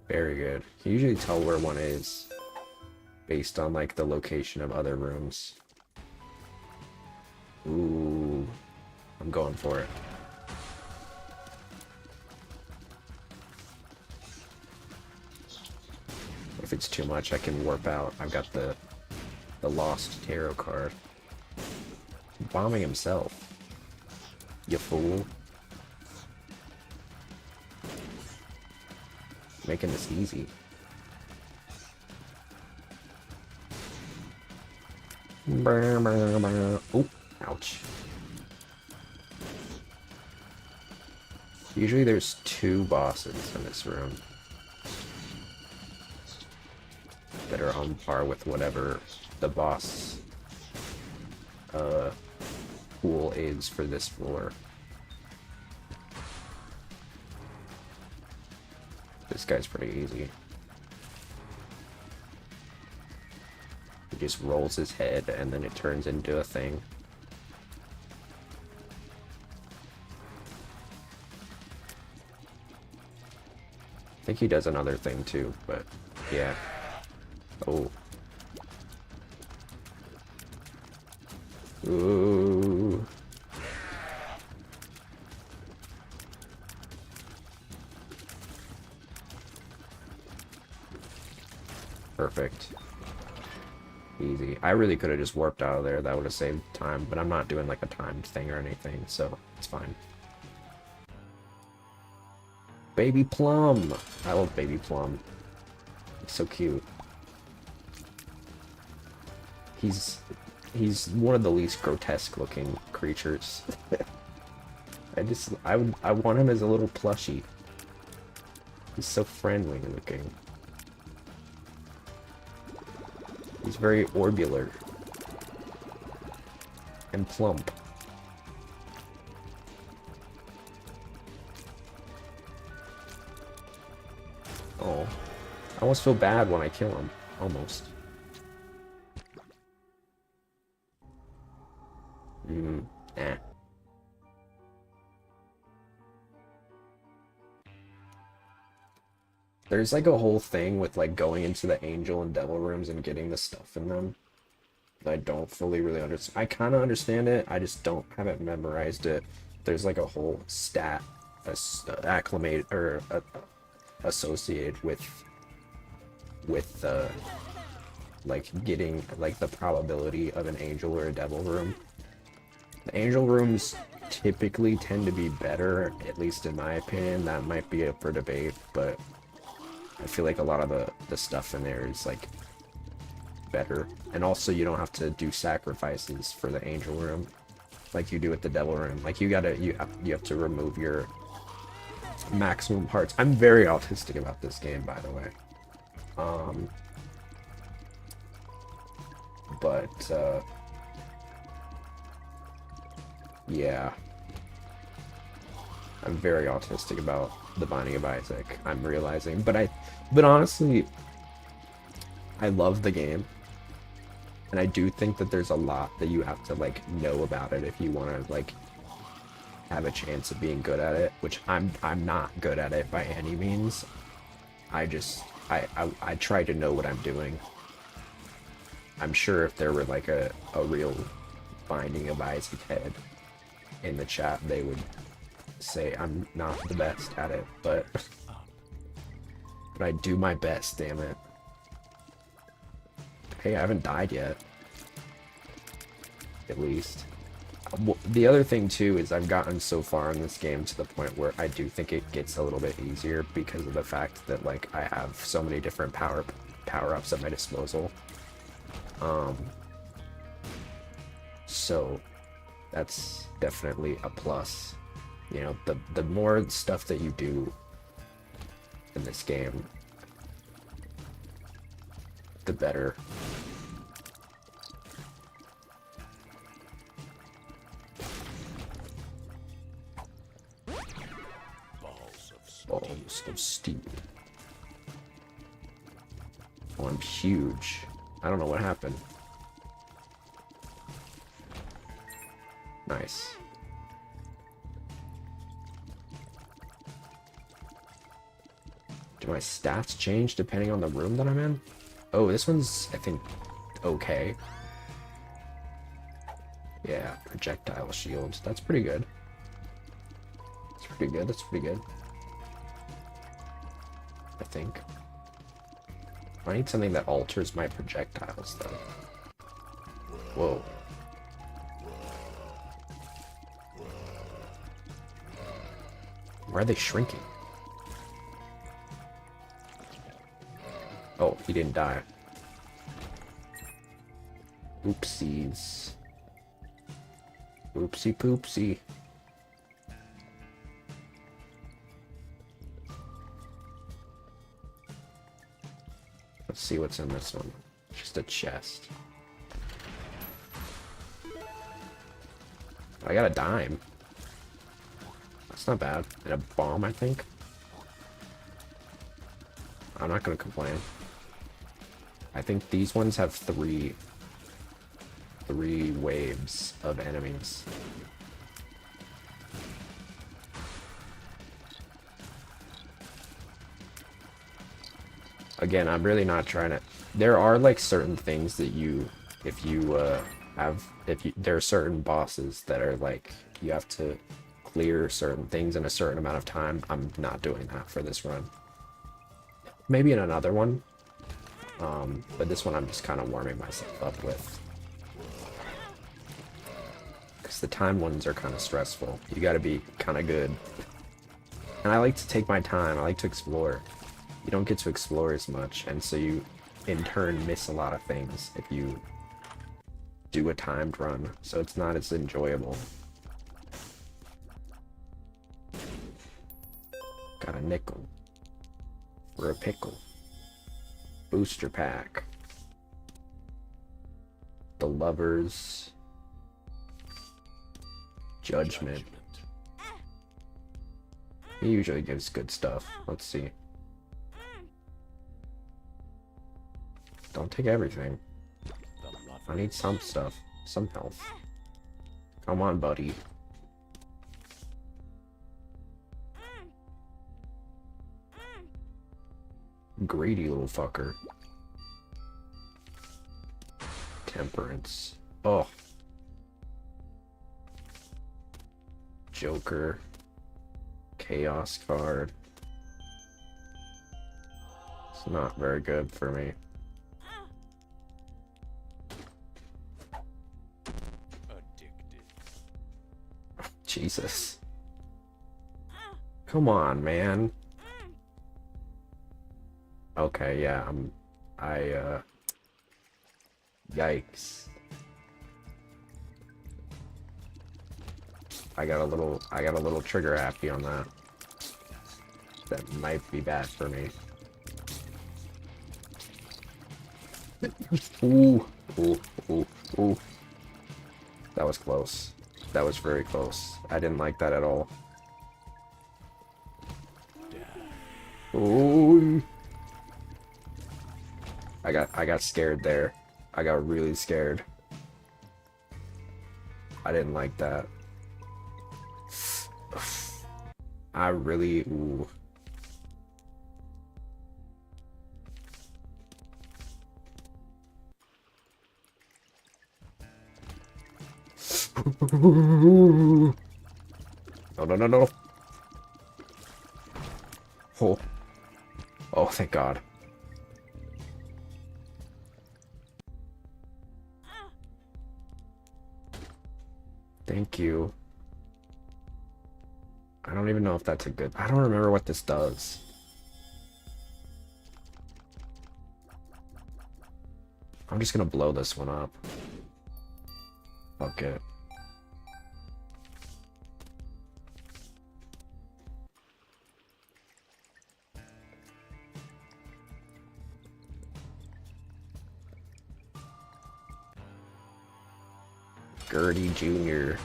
Very good. You can usually tell where one is based on like the location of other rooms. Ooh, I'm going for it. If it's too much, I can warp out. I've got the Lost Tarot card. Bombing himself. You fool. Making this easy. Oh, ouch. Usually there's 2 bosses in this room that are on par with whatever the boss pool is for this floor. This guy's pretty easy. just rolls his head and then it turns into a thing. I think he does another thing too, but yeah. Oh. Ooh. Perfect. Easy. I really could have just warped out of there. That would have saved time, but I'm not doing like a timed thing or anything, so it's fine. Baby Plum! I love Baby Plum. He's so cute. He's one of the least grotesque looking creatures. I want him as a little plushie. He's so friendly looking. He's very orbular and plump. Oh, I almost feel bad when I kill him. Almost. Eh. There's like a whole thing with like going into the angel and devil rooms and getting the stuff in them. I don't fully really understand. I kind of understand it. I just haven't memorized it. There's like a whole stat acclimate or associated with like getting like the probability of an angel or a devil room. The angel rooms typically tend to be better, at least in my opinion. That might be up for debate, but I feel like a lot of the stuff in there is like better. And also you don't have to do sacrifices for the angel room like you do with the devil room. Like you have to remove your maximum hearts. I'm very autistic about this game, by the way. Yeah. I'm very autistic about the Binding of Isaac, I'm realizing. But honestly, I love the game. And I do think that there's a lot that you have to like know about it if you want to like have a chance of being good at it, which I'm not good at it by any means. I try to know what I'm doing. I'm sure if there were like a real Binding of Isaac head in the chat, they would say I'm not the best at it, but I do my best, damn it. Hey, I haven't died yet. At least. The other thing too is I've gotten so far in this game to the point where I do think it gets a little bit easier because of the fact that like I have so many different power-ups at my disposal. So that's definitely a plus. You know, the more stuff that you do in this game, the better. Balls of steel. Oh, I'm huge. I don't know what happened. Nice. Do my stats change depending on the room that I'm in? Oh, this one's, I think, okay. Yeah, projectile shields. That's pretty good. That's pretty good. That's pretty good. I think. I need something that alters my projectiles, though. Whoa. Why are they shrinking? Oh, he didn't die. Oopsies. Oopsie poopsie. Let's see what's in this one. Just a chest. I got a dime. That's not bad. And a bomb, I think. I'm not gonna complain. I think these ones have 3 3 waves of enemies. Again, I'm really not trying to... There are, like, certain things that you... there are certain bosses that are, like, you have to clear certain things in a certain amount of time. I'm not doing that for this run. Maybe in another one. But this one I'm just kind of warming myself up with. Because the time ones are kind of stressful. You gotta be kind of good. And I like to take my time. I like to explore. You don't get to explore as much, and so you, in turn, miss a lot of things if you do a timed run. So it's not as enjoyable. Got a nickel. For a pickle. Booster pack. The Lovers. Judgment. He usually gives good stuff. Let's see. Don't take everything. I need some stuff. Some health. Come on, buddy. Greedy little fucker. Temperance. Oh. Joker. Chaos card. It's not very good for me. Jesus. Come on, man. Okay, yeah, yikes. I got a little trigger happy on that. That might be bad for me. Ooh, ooh, ooh, ooh. That was close. That was very close. I didn't like that at all. Ooh. I got scared there. I got really scared. I didn't like that. I really... Ooh. No, no, no, no. Oh. Oh, thank God. Thank you. I don't even know if that's a good... I don't remember what this does. I'm just gonna blow this one up. Fuck it. Gertie Jr.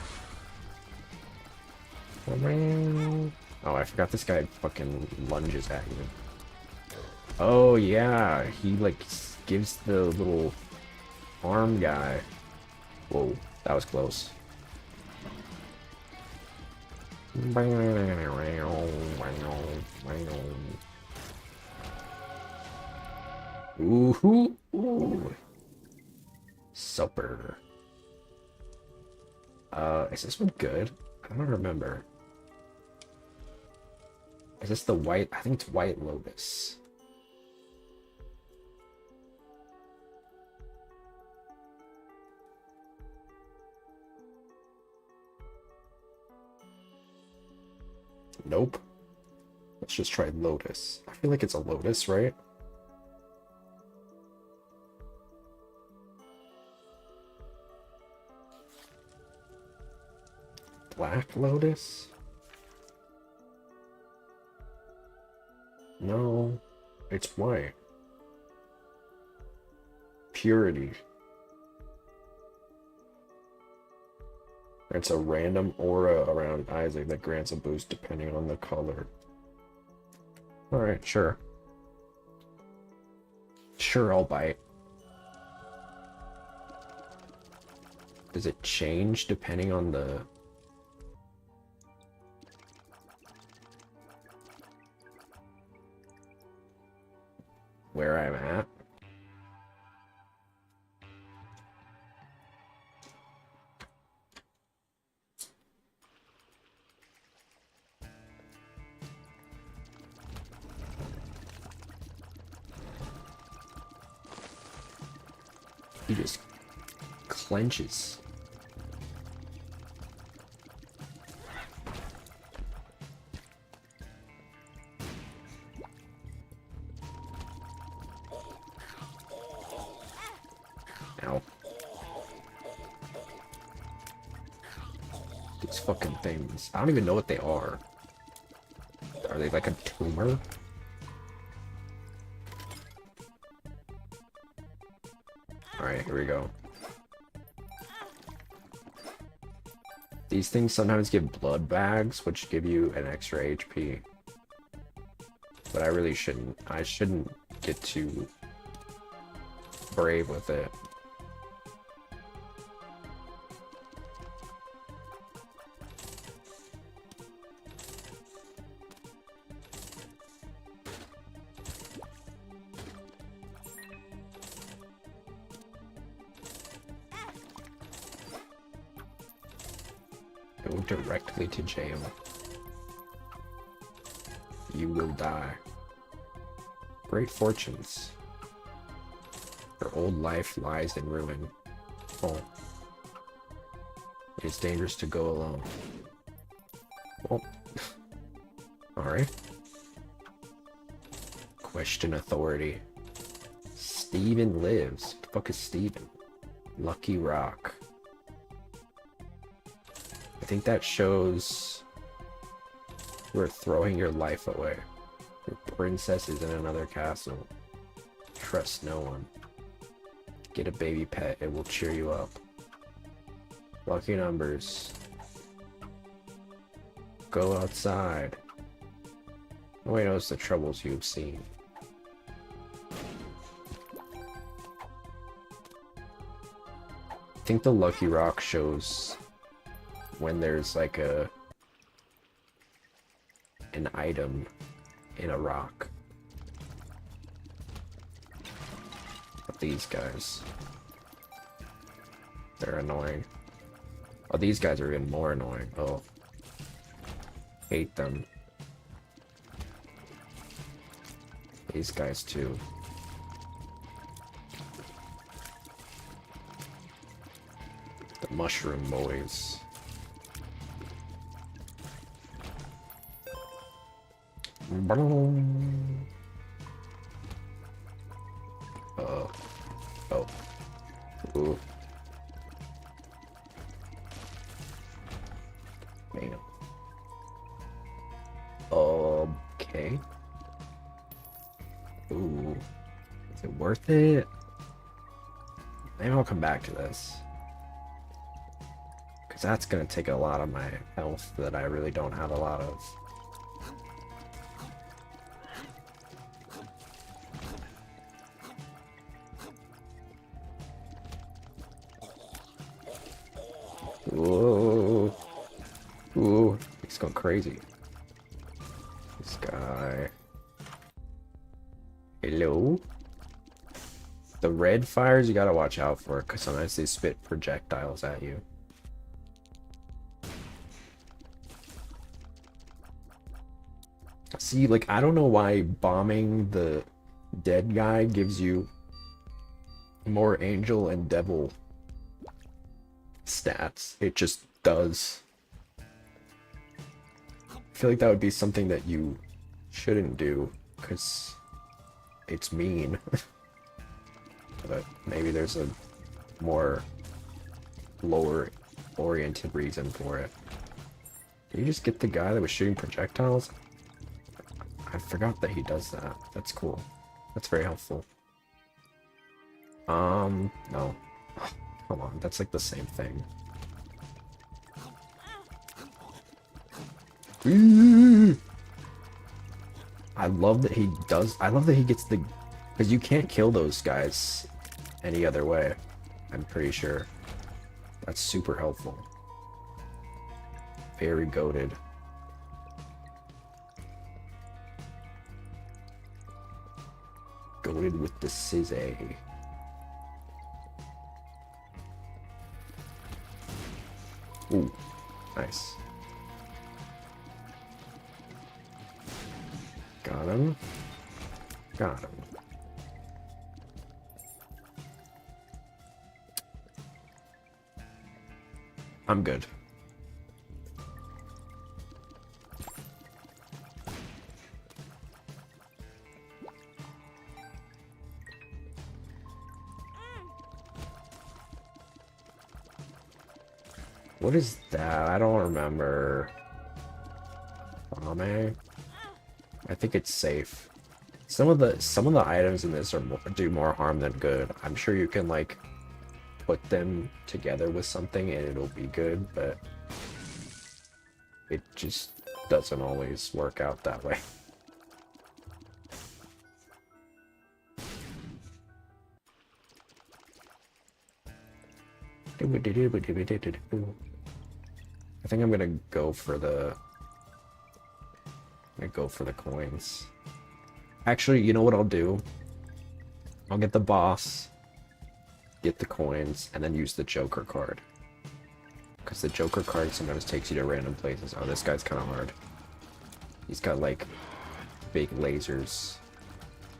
Oh, I forgot this guy fucking lunges at you. Oh, yeah. He, like, gives the little arm guy. Whoa, that was close. Ooh, ooh. Supper. Is this one good? I don't remember. Is this the white? I think it's White Lotus. Nope. Let's just try Lotus. I feel like it's a Lotus, right? Black Lotus? No, it's white. Purity. It's a random aura around Isaac that grants a boost depending on the color. Alright, sure. Sure, I'll bite. Does it change depending on the... where I'm at? He just clenches. Ow. These fucking things. I don't even know what they are. Are they like a tumor? Alright, here we go. These things sometimes give blood bags, which give you an extra HP. But I really shouldn't. I shouldn't get too brave with it. Go directly to jail. You will die. Great fortunes. Your old life lies in ruin. Oh. It is dangerous to go alone. Oh. Alright. Question authority. Steven lives. What the fuck is Steven? Lucky Rock. I think that shows you are throwing your life away. Your princess is in another castle. Trust no one. Get a baby pet, it will cheer you up. Lucky numbers. Go outside. Nobody knows the troubles you've seen. I think the Lucky Rock shows when there's like an item in a rock. But these guys, they're annoying. Oh, these guys are even more annoying. Oh, hate them. These guys too. The mushroom boys. Oh. Ooh. Man. Okay. Ooh. Is it worth it? Maybe I'll come back to this. Because that's going to take a lot of my health that I really don't have a lot of. Whoa. Ooh, he's going crazy. This guy. Hello? The red fires you gotta watch out for, because sometimes they spit projectiles at you. See, like, I don't know why bombing the dead guy gives you more angel and devil stats. It just does. I feel like that would be something that you shouldn't do, because it's mean. But maybe there's a more lower oriented reason for it. Did you just get the guy that was shooting projectiles? I forgot that he does that. That's cool. That's very helpful. No. Come on, that's like the same thing. I love that he does. I love that he gets the, because you can't kill those guys any other way, I'm pretty sure. That's super helpful. Very goated. Goated with the scissor. Ooh, nice. Got him. Got him. I'm good. What is that? I don't remember. Bombe? I think it's safe. Some of the items in this do more harm than good. I'm sure you can like put them together with something and it'll be good, but it just doesn't always work out that way. I think I'm gonna go for the coins. Actually, you know what I'll do? I'll get the boss, get the coins, and then use the Joker card. Because the Joker card sometimes takes you to random places. Oh, this guy's kind of hard. He's got like big lasers.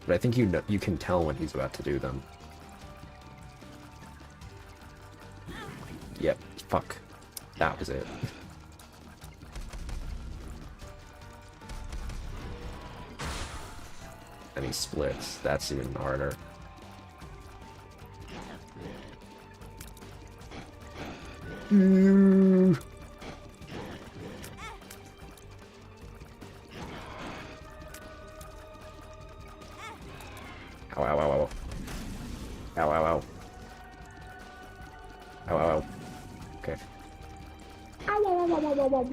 But I think you can tell when he's about to do them. Yep, fuck. That was it. And he splits. That's even harder. Ow, ow, ow, ow. Ow, ow, ow. Ow, ow, ow. Okay. Ow, ow, ow, ow, ow, ow.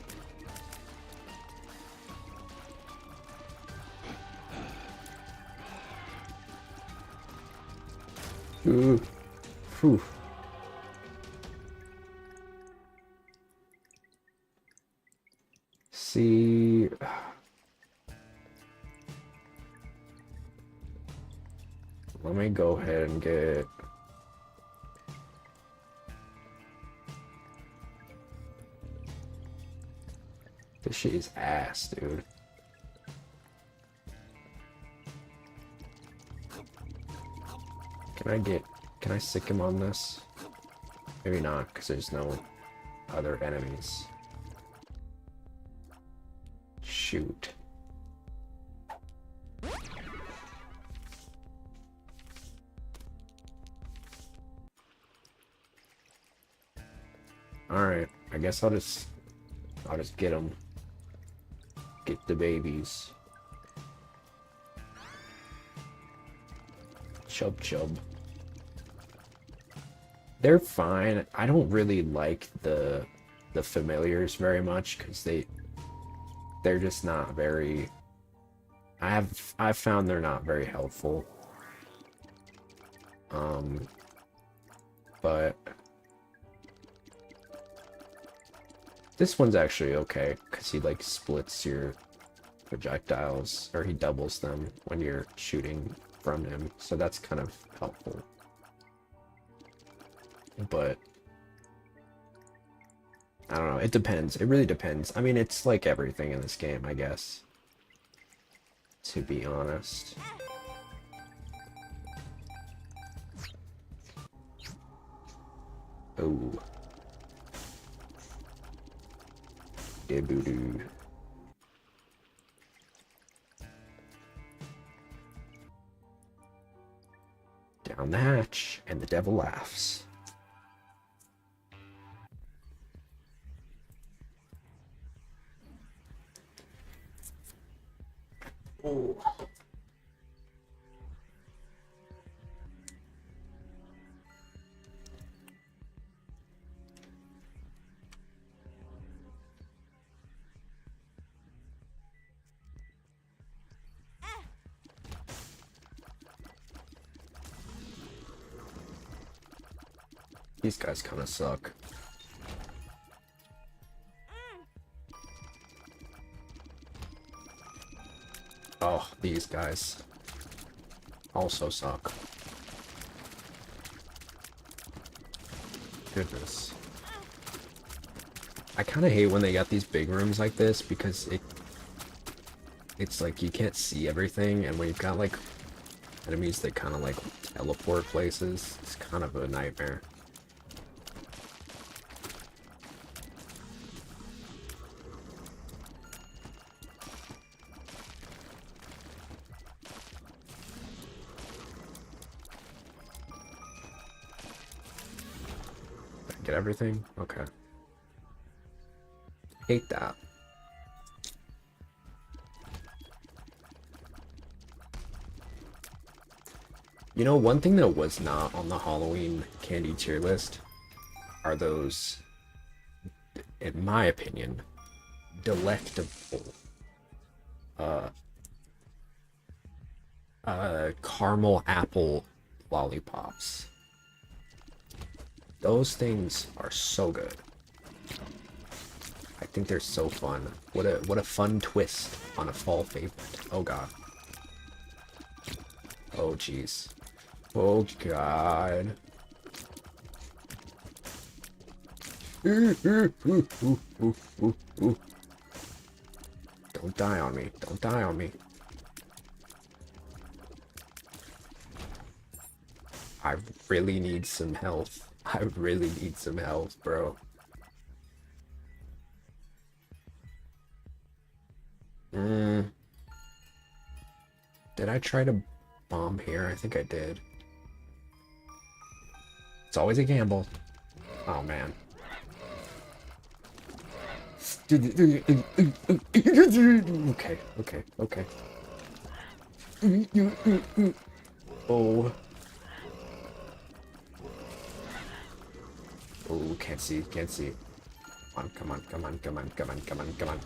Ooh. Phew. See. Let me go ahead and get. This shit is ass, dude. Can I sick him on this? Maybe not, because there's no other enemies. Shoot. Alright, I guess I'll just get them. Get the babies. Chub chub. They're fine. I don't really like the familiars very much because they're just not very. I've found they're not very helpful. But this one's actually okay because he like splits your projectiles, or he doubles them when you're shooting from him, so that's kind of helpful. But I don't know, it depends. It really depends. I mean, it's like everything in this game, I guess, to be honest. Oh. Deboo-doo. Down the hatch, and the devil laughs. Oh. These guys kind of suck. Oh, these guys also suck. Goodness. I kind of hate when they got these big rooms like this because it's like you can't see everything, and when you've got like enemies that kind of like teleport places, it's kind of a nightmare. Get everything? Okay. Hate that. You know, one thing that was not on the Halloween candy tier list are those, in my opinion, delectable caramel apple lollipops. Those things are so good. I think they're so fun. What a fun twist on a fall favorite. Oh god. Oh jeez. Oh god. Don't die on me. Don't die on me. I really need some health. I really need some health, bro. Did I try to bomb here? I think I did. It's always a gamble. Oh, man. Okay, okay, okay. Oh. Oh, can't see, can't see. Come on, come on, come on, come on, come on, come on.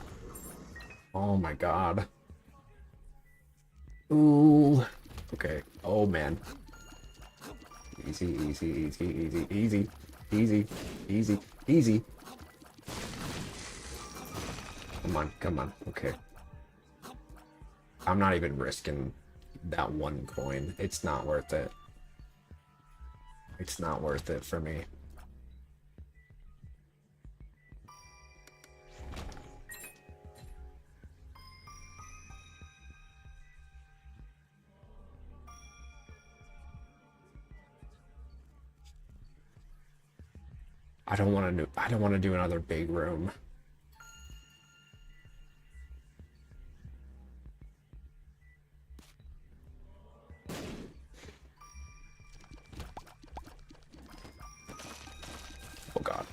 Oh my god. Ooh. Okay. Oh man. Easy, easy, easy, easy, easy, easy, easy, easy. Come on, come on. Okay. I'm not even risking that one coin. It's not worth it. It's not worth it for me. I don't want to do another big room.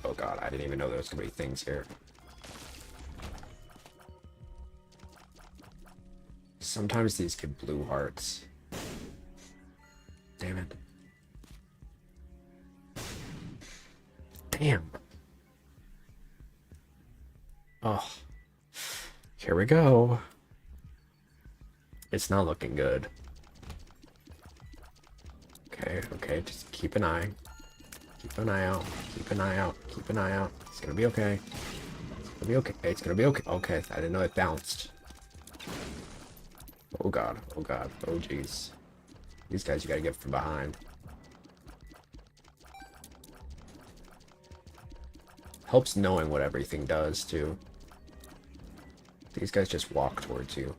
Oh god, I didn't even know there was gonna be things here. Sometimes these get blue hearts. Damn it. Damn. Oh. Here we go. It's not looking good. Okay, okay, just keep an eye. Keep an eye out. Keep an eye out. Keep an eye out. It's gonna be okay. It's gonna be okay. It's gonna be okay. Okay, I didn't know it bounced. Oh god. Oh god. Oh jeez. These guys you gotta get from behind. Helps knowing what everything does, too. These guys just walk towards you.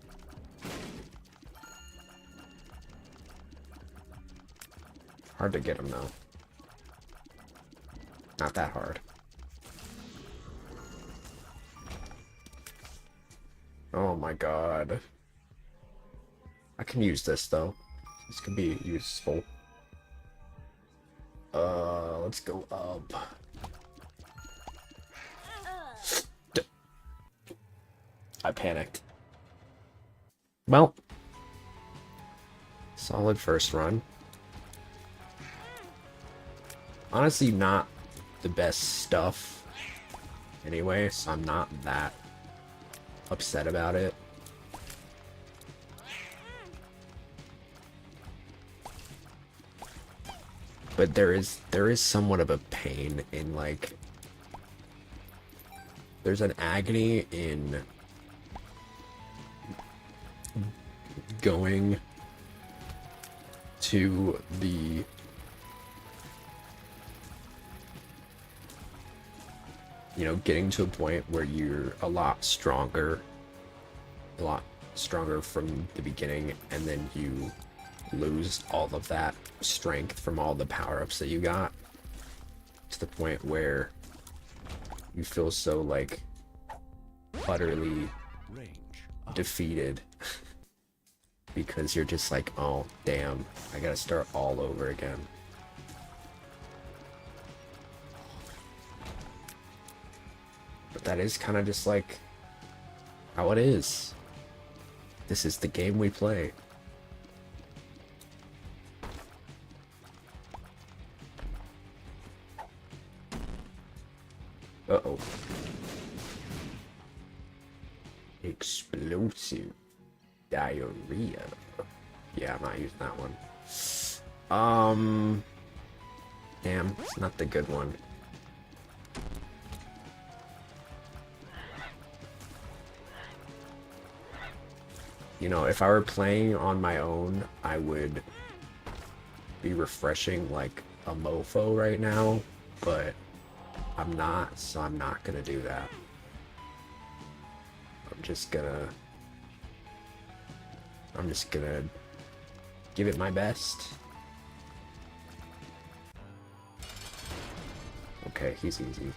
Hard to get them, though. Not that hard. Oh my god. I can use this, though. This could be useful. Let's go up. I panicked. Well, solid first run. Honestly, not the best stuff anyway, so I'm not that upset about it. But there is somewhat of a pain in, like, there's an agony in going to the getting to a point where you're a lot stronger from the beginning, and then you lose all of that strength from all the power-ups that you got, to the point where you feel so like utterly defeated because you're just like, oh damn, I gotta start all over again. But that is kind of just like how it is. This is the game we play. Uh-oh. Explosive diarrhea. Yeah, I'm not using that one. Damn, it's not the good one. You know, if I were playing on my own, I would be refreshing like a mofo right now, but I'm not, so I'm not gonna do that. I'm just gonna give it my best. Okay, he's easy.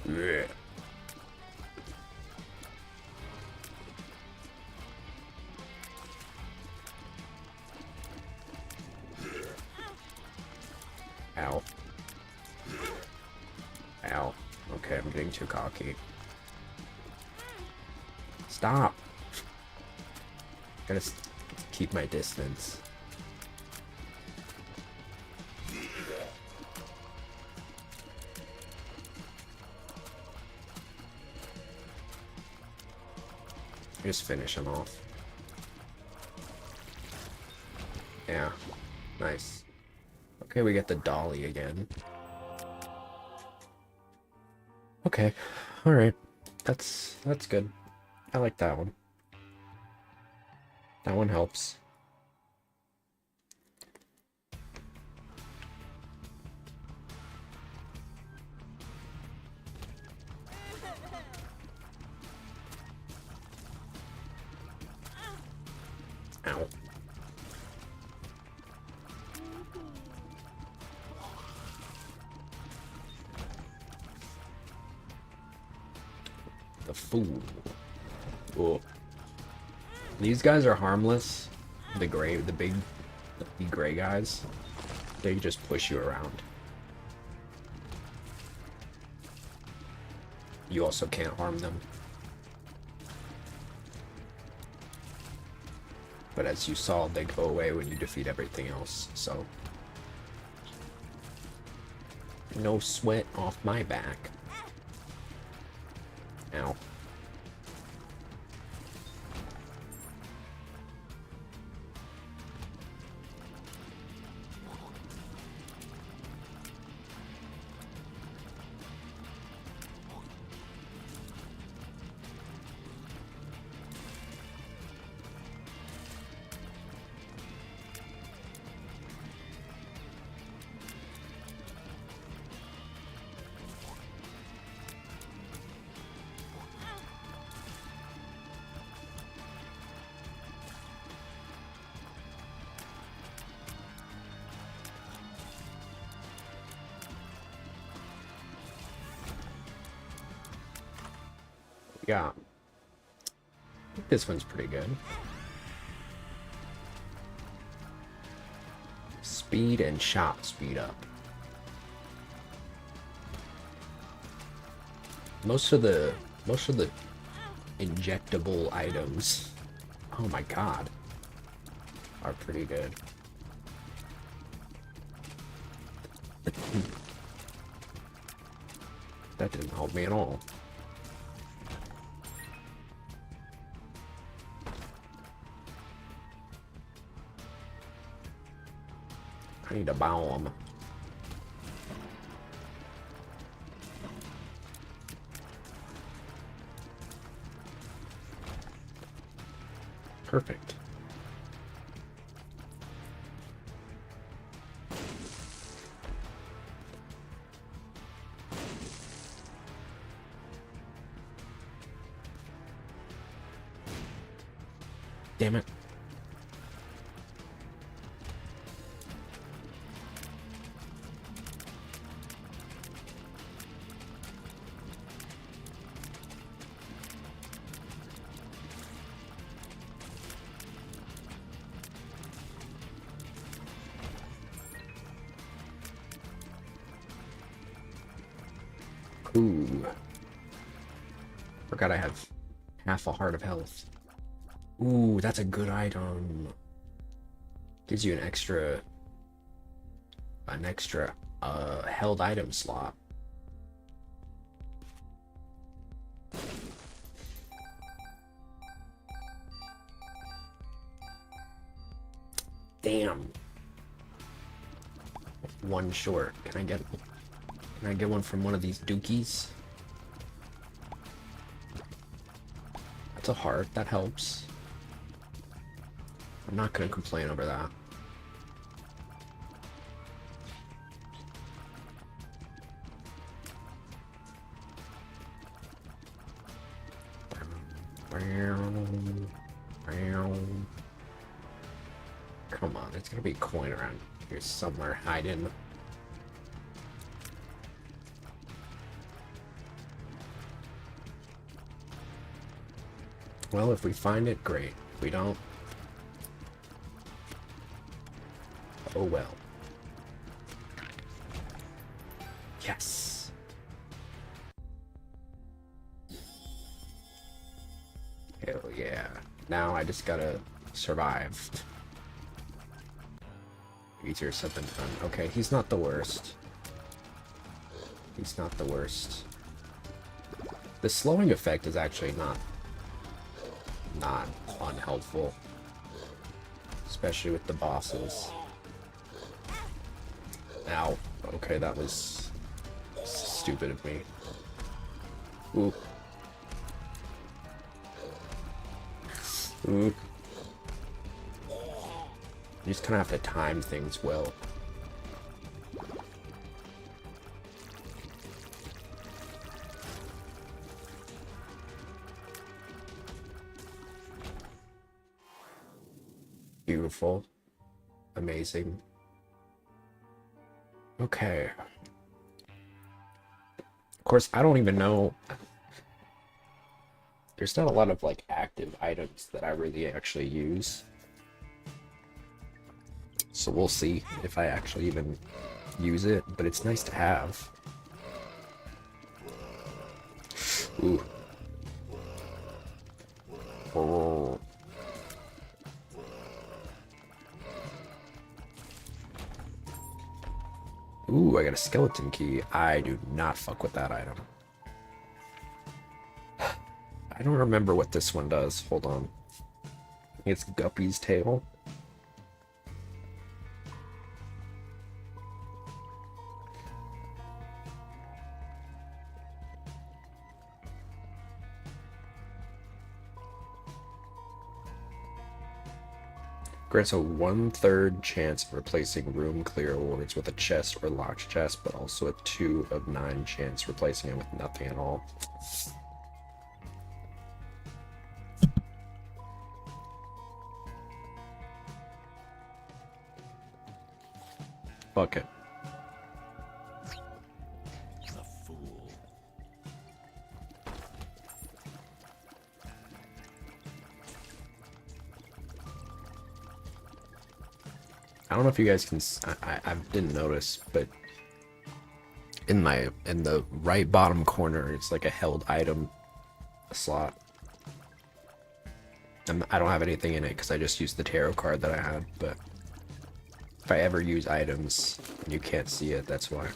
Yeah. Ow. Ow. Okay, I'm getting too cocky. Stop! Gotta keep my distance. Just finish him off. Yeah. Nice. Okay, we get the dolly again. Okay. Alright. That's good. I like that one. That one helps. Ow. The fool. Oh. These guys are harmless. The big gray guys. They just push you around. You also can't harm them. But as you saw, they go away when you defeat everything else, so... No sweat off my back. Ow. Yeah. I think this one's pretty good. Speed and shot speed up. Most of the injectable items, oh my god, are pretty good. That didn't help me at all. I need a bomb. Perfect. Damn it. Ooh. Forgot I have half a heart of health. Ooh, that's a good item. Gives you an extra held item slot. Damn. One short. Can I get one from one of these dookies? That's a heart. That helps. I'm not gonna complain over that. Come on, there's gonna be a coin around here somewhere hiding. Well, if we find it, great. If we don't, oh well. Yes. Hell yeah. Now I just gotta survive. Easier said than done. Okay, he's not the worst. He's not the worst. The slowing effect is actually not unhelpful. Especially with the bosses. Ow. Okay, that was stupid of me. Ooh. Ooh. You just kind of have to time things well. Beautiful. Amazing. Okay. Of course, I don't even know. There's not a lot of like active items that I really actually use. So we'll see if I actually even use it, but it's nice to have. Ooh. Oh. Ooh, I got a skeleton key. I do not fuck with that item. I don't remember what this one does. Hold on. It's Guppy's tail. Grants a 1/3 chance of replacing room clear awards with a chest or locked chest, but also a 2 of 9 chance replacing it with nothing at all. Fuck it. I don't know if you guys can. I didn't notice, but in the right bottom corner, it's like a held item slot. I don't have anything in it because I just used the tarot card that I had. But if I ever use items and you can't see it, that's why.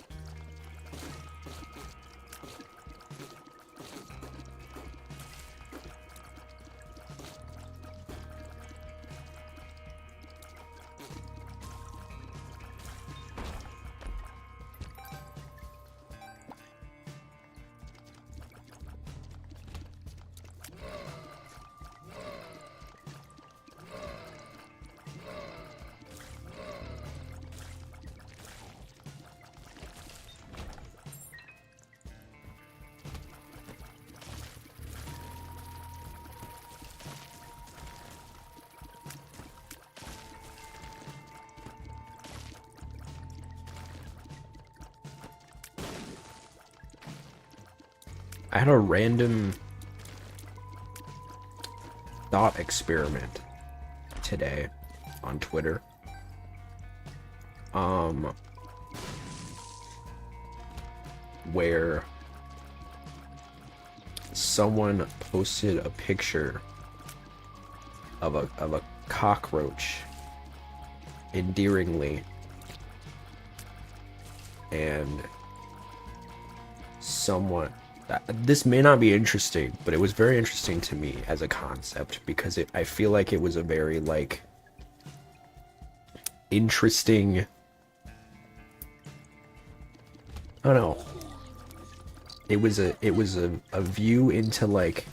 I had a random thought experiment today on Twitter. Where someone posted a picture of a cockroach endearingly, and someone, this may not be interesting, but it was very interesting to me as a concept, because I feel like it was a very like interesting, I don't know, it was a view into like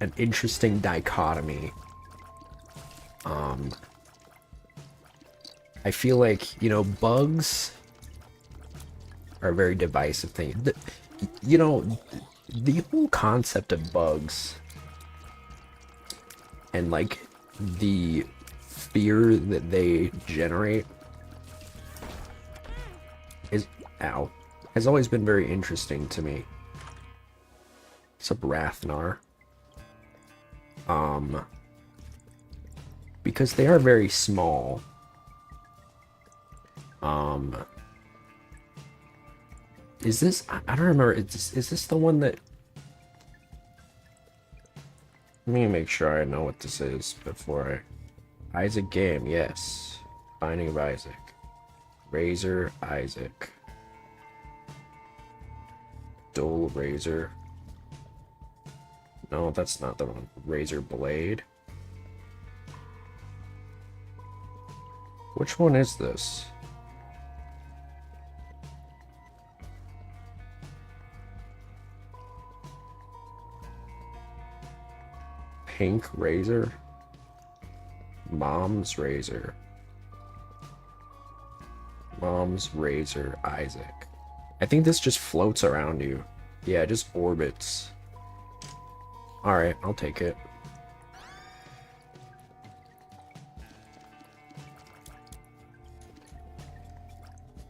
an interesting dichotomy. I feel like, you know, bugs are a very divisive thing. You know, the whole concept of bugs and like the fear that they generate has always been very interesting to me. What's up, Rathnar? Because they are very small. Is this, I don't remember, is this the one that, let me make sure I know what this is before Isaac game, yes. Binding of Isaac. Razor, Isaac. Dual Razor. No, that's not the one. Razor Blade. Which one is this? Pink Razor? Mom's Razor. Mom's Razor Isaac. I think this just floats around you. Yeah, it just orbits. Alright, I'll take it.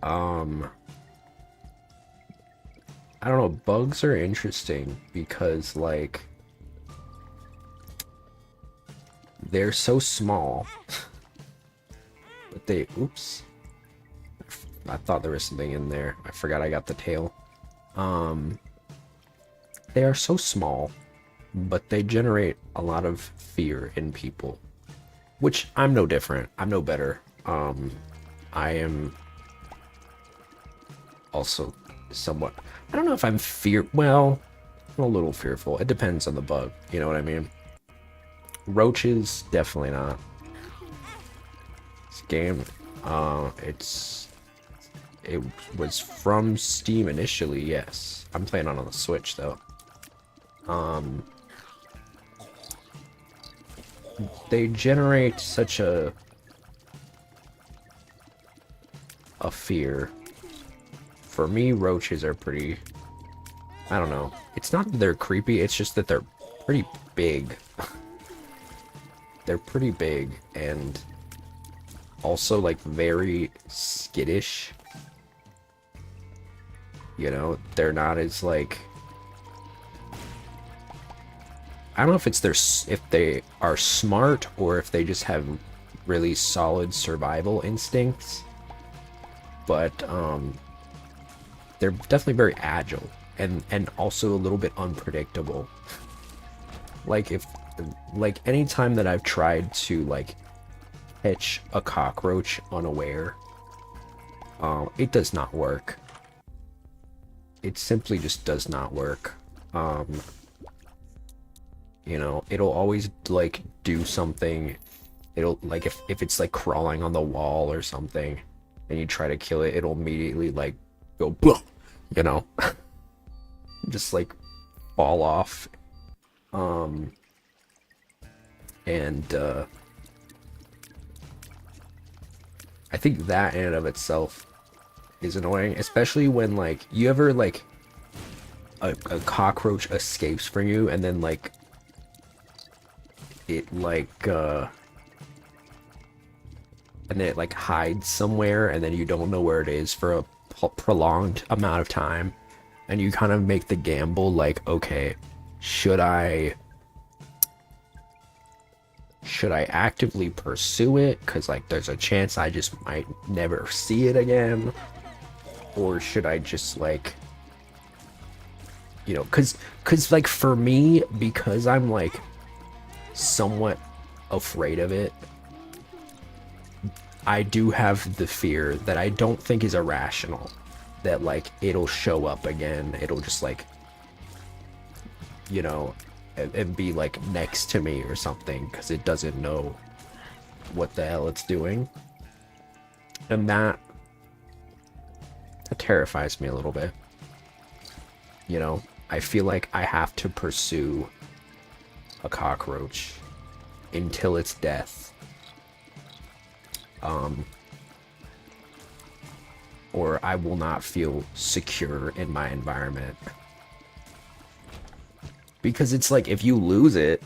I don't know, bugs are interesting because, like, they're so small. But they, oops. I thought there was something in there. I forgot I got the tail. They are so small, but they generate a lot of fear in people. Which, I'm no different. I'm no better. I am also somewhat, I don't know if I'm well, I'm a little fearful. It depends on the bug, you know what I mean? Roaches, definitely not. This game, it was from Steam initially, yes. I'm playing on the Switch though. They generate such a fear. For me, roaches are pretty, I don't know. It's not that they're creepy, it's just that they're pretty big. They're pretty big and also like very skittish. You know, they're not as like, I don't know if it's if they are smart or if they just have really solid survival instincts, but they're definitely very agile and also a little bit unpredictable. Like any time that I've tried to like catch a cockroach unaware, it does not work. It simply just does not work. You know, it'll always like do something. It'll like if it's like crawling on the wall or something and you try to kill it, it'll immediately like go, you know, just like fall off. I think that in and of itself is annoying, especially when like you ever like a cockroach escapes from you and then like it like and then it like hides somewhere and then you don't know where it is for a prolonged amount of time, and you kind of make the gamble like, okay, should I actively pursue it because like there's a chance I just might never see it again, or should I just like, you know, because like for me, because I'm like somewhat afraid of it, I do have the fear that I don't think is irrational, that like it'll show up again, it'll just like, you know, and be like next to me or something because it doesn't know what the hell it's doing. And that terrifies me a little bit. You know, I feel like I have to pursue a cockroach until its death. Or I will not feel secure in my environment. Because it's like, if you lose it,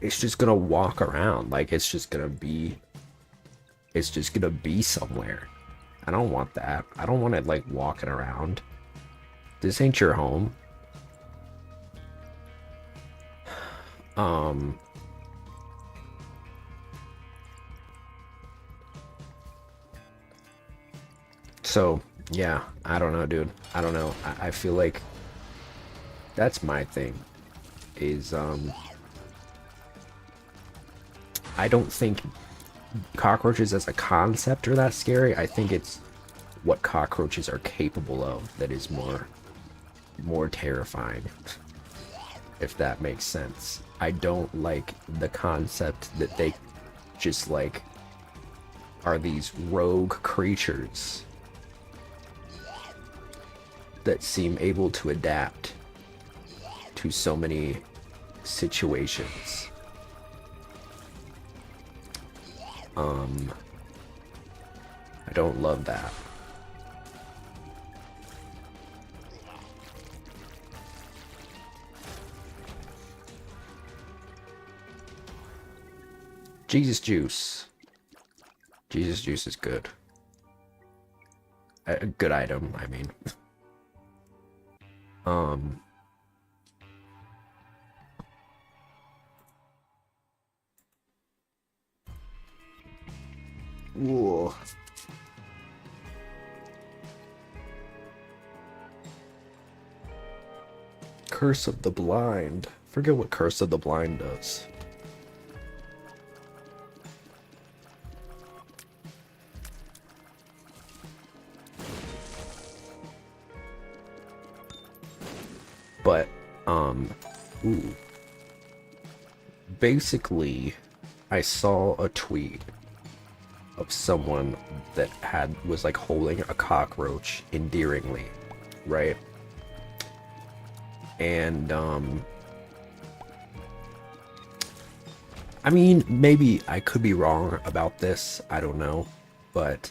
it's just gonna walk around. Like, it's just gonna be somewhere. I don't want that. I don't want it, like, walking around. This ain't your home. So, yeah, I don't know, dude. I don't know. I feel like that's my thing, is, I don't think cockroaches as a concept are that scary. I think it's what cockroaches are capable of that is more terrifying, if that makes sense. I don't like the concept that they just, like, are these rogue creatures that seem able to adapt to so many situations. I don't love that. Jesus juice. Jesus juice is good. A good item, I mean. Whoa. Curse of the Blind. Forget what Curse of the Blind does. But, ooh. Basically, I saw a tweet of someone that was like holding a cockroach endearingly, right? And, I mean, maybe I could be wrong about this, I don't know, but,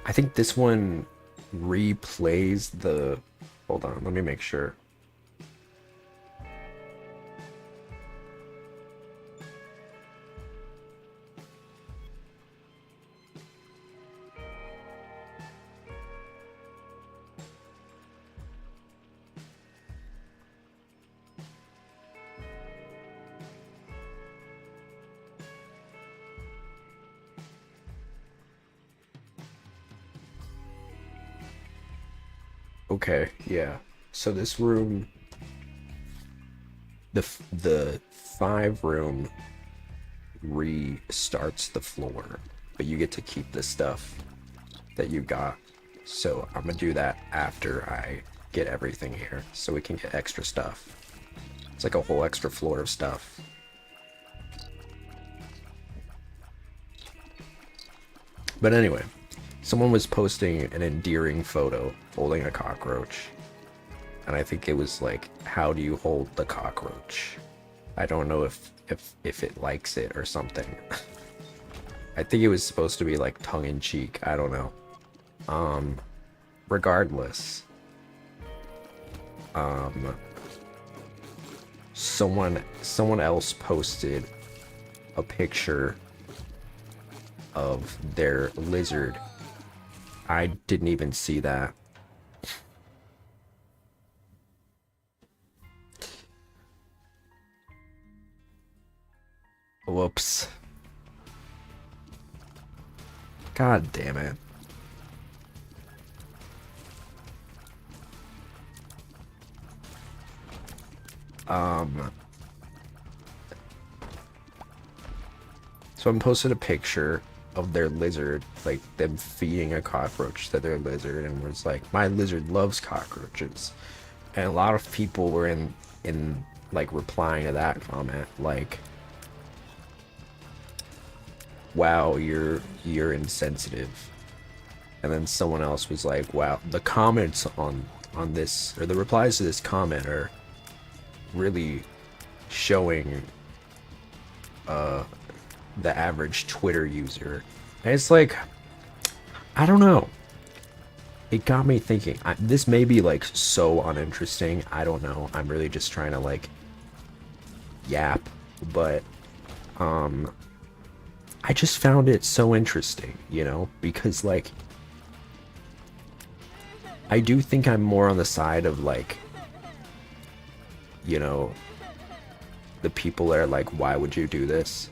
I think this one replays the... Hold on, let me make sure. Okay, yeah. So this room, the 5 room restarts the floor, but you get to keep the stuff that you got. So I'm gonna do that after I get everything here, so we can get extra stuff. It's like a whole extra floor of stuff. But anyway, someone was posting an endearing photo holding a cockroach. And I think it was like, how do you hold the cockroach? I don't know if it likes it or something. I think it was supposed to be like tongue-in-cheek. I don't know. Regardless. Someone else posted a picture of their lizard. I didn't even see that. Whoops. God damn it. Someone posted a picture of their lizard, like them feeding a cockroach to their lizard, and was like, my lizard loves cockroaches. And a lot of people were in like replying to that comment, like, wow, you're insensitive. And then someone else was like, wow, the comments on this, or the replies to this comment are really showing the average Twitter user. And it's like, I don't know. It got me thinking. This may be like so uninteresting. I don't know. I'm really just trying to like yap, but I just found it so interesting, you know, because like I do think I'm more on the side of like, you know, the people that are like, why would you do this?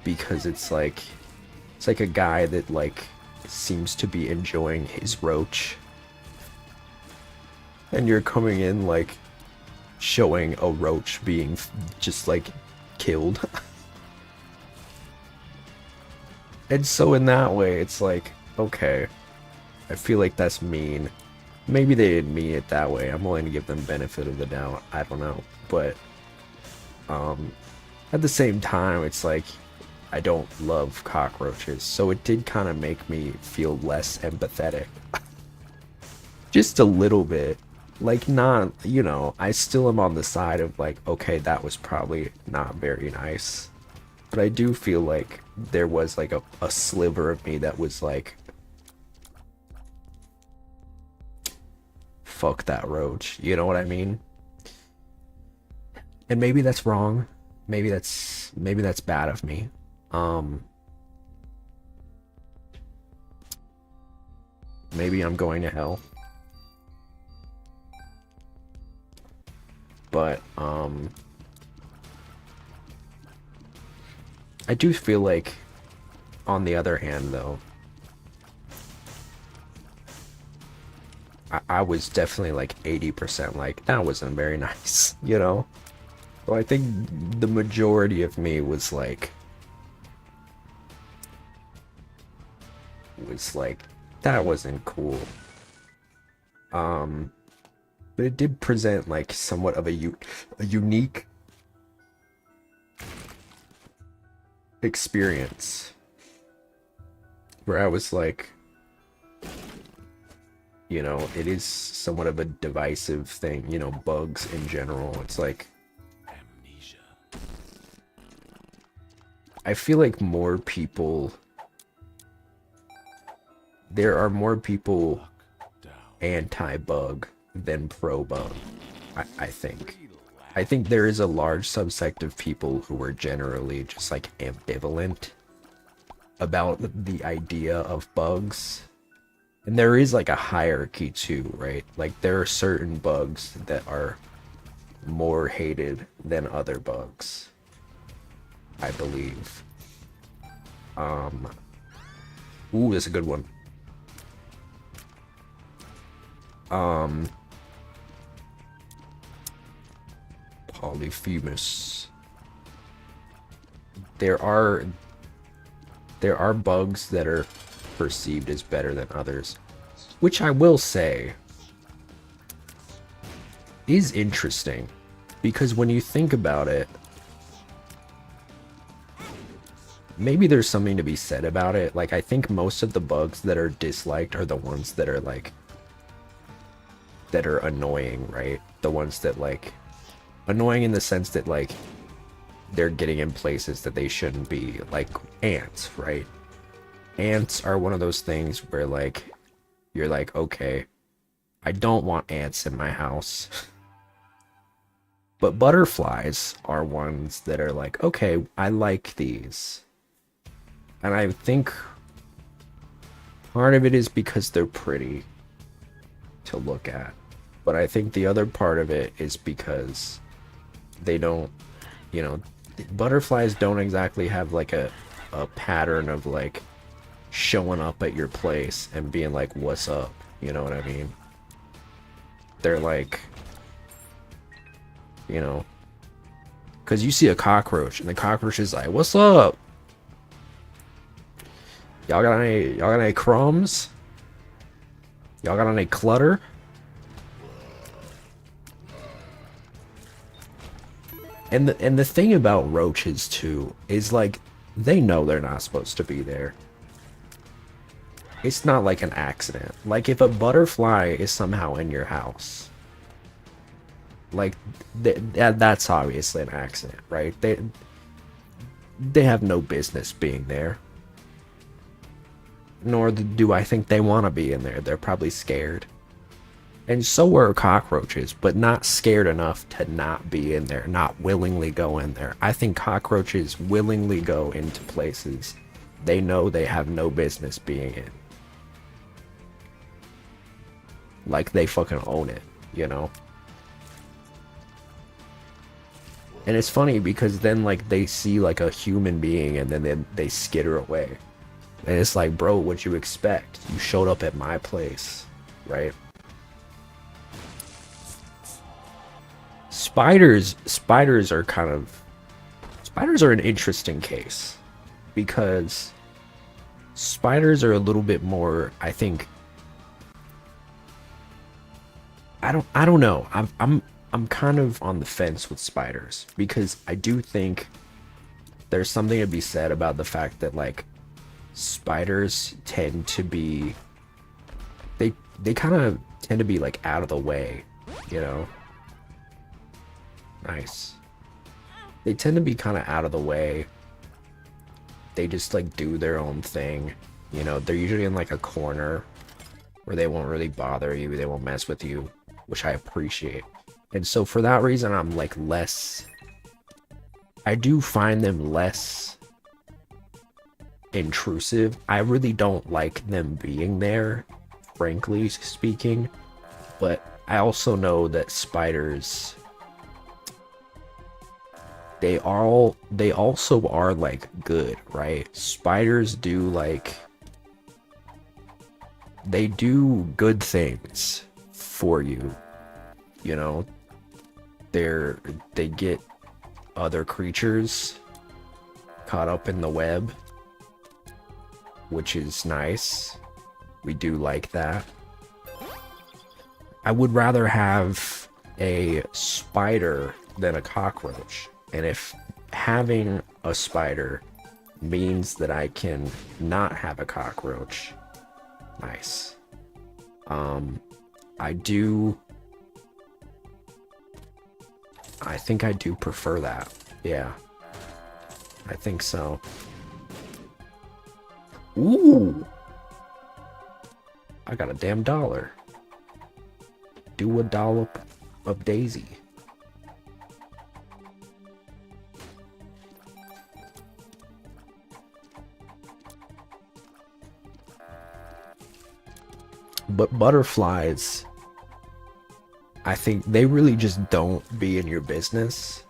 Because it's like a guy that like seems to be enjoying his roach, and you're coming in like showing a roach being just like killed. And so in that way it's like, okay, I feel like that's mean. Maybe they didn't mean it that way. I'm willing to give them benefit of the doubt. I don't know. But at the same time, it's like, I don't love cockroaches, so it did kind of make me feel less empathetic. Just a little bit. Like, not, you know, I still am on the side of like, okay, that was probably not very nice. But I do feel like there was like a sliver of me that was like, fuck that roach, you know what I mean? And maybe that's wrong. Maybe that's bad of me. Maybe I'm going to hell. But I do feel like, on the other hand though, I was definitely like 80% like, that wasn't very nice, you know? So I think the majority of me was like, that wasn't cool. But it did present like somewhat of a unique experience, where I was like, you know, it is somewhat of a divisive thing, you know, bugs in general. It's like, I feel like there are more people anti-bug than pro-bug, I think. I think there is a large subsect of people who are generally just like ambivalent about the idea of bugs. And there is like a hierarchy too, right? Like there are certain bugs that are more hated than other bugs, I believe. Ooh, that's a good one. Polyphemus. There are bugs that are perceived as better than others, which I will say is interesting, because when you think about it, maybe there's something to be said about it. Like, I think most of the bugs that are disliked are the ones that are like, that are annoying, right? The ones that like, annoying in the sense that like they're getting in places that they shouldn't be, like ants, right? Ants are one of those things where like, you're like, okay, I don't want ants in my house. But butterflies are ones that are like, okay, I like these. And I think part of it is because they're pretty to look at. But I think the other part of it is because they don't, you know, butterflies don't exactly have like a pattern of like showing up at your place and being like, what's up? You know what I mean? They're like, you know, because you see a cockroach and the cockroach is like, what's up? Y'all got any crumbs? Y'all got any clutter? And the thing about roaches too is like they know they're not supposed to be there. It's not like an accident. Like if a butterfly is somehow in your house, like that's obviously an accident, right? They have no business being there. Nor do I think they want to be in there. They're probably scared. And so are cockroaches, but not scared enough to not be in there, not willingly go in there. I think cockroaches willingly go into places they know they have no business being in. Like they fucking own it, you know? And it's funny because then like they see like a human being and then they skitter away. And it's like, bro, what'd you expect? You showed up at my place, right? Spiders are an interesting case because spiders are a little bit more, I think, I don't know. I'm kind of on the fence with spiders because I do think there's something to be said about the fact that like spiders tend to be they kind of tend to be like out of the way, you know? Nice. They tend to be kind of out of the way. They just like do their own thing, you know? They're usually in like a corner where they won't really bother you, they won't mess with you, which I appreciate. And so for that reason, I'm like I do find them less intrusive. I really don't like them being there, frankly speaking. But I also know that spiders, they also are like good, right? Spiders do like, they do good things for you, you know? They get other creatures caught up in the web, which is nice. We do like that. I would rather have a spider than a cockroach. And if having a spider means that I can not have a cockroach, nice. I think I do prefer that. Yeah. I think so. Ooh! I got a damn dollar. Do a dollop of Daisy. But butterflies, I think they really just don't be in your business.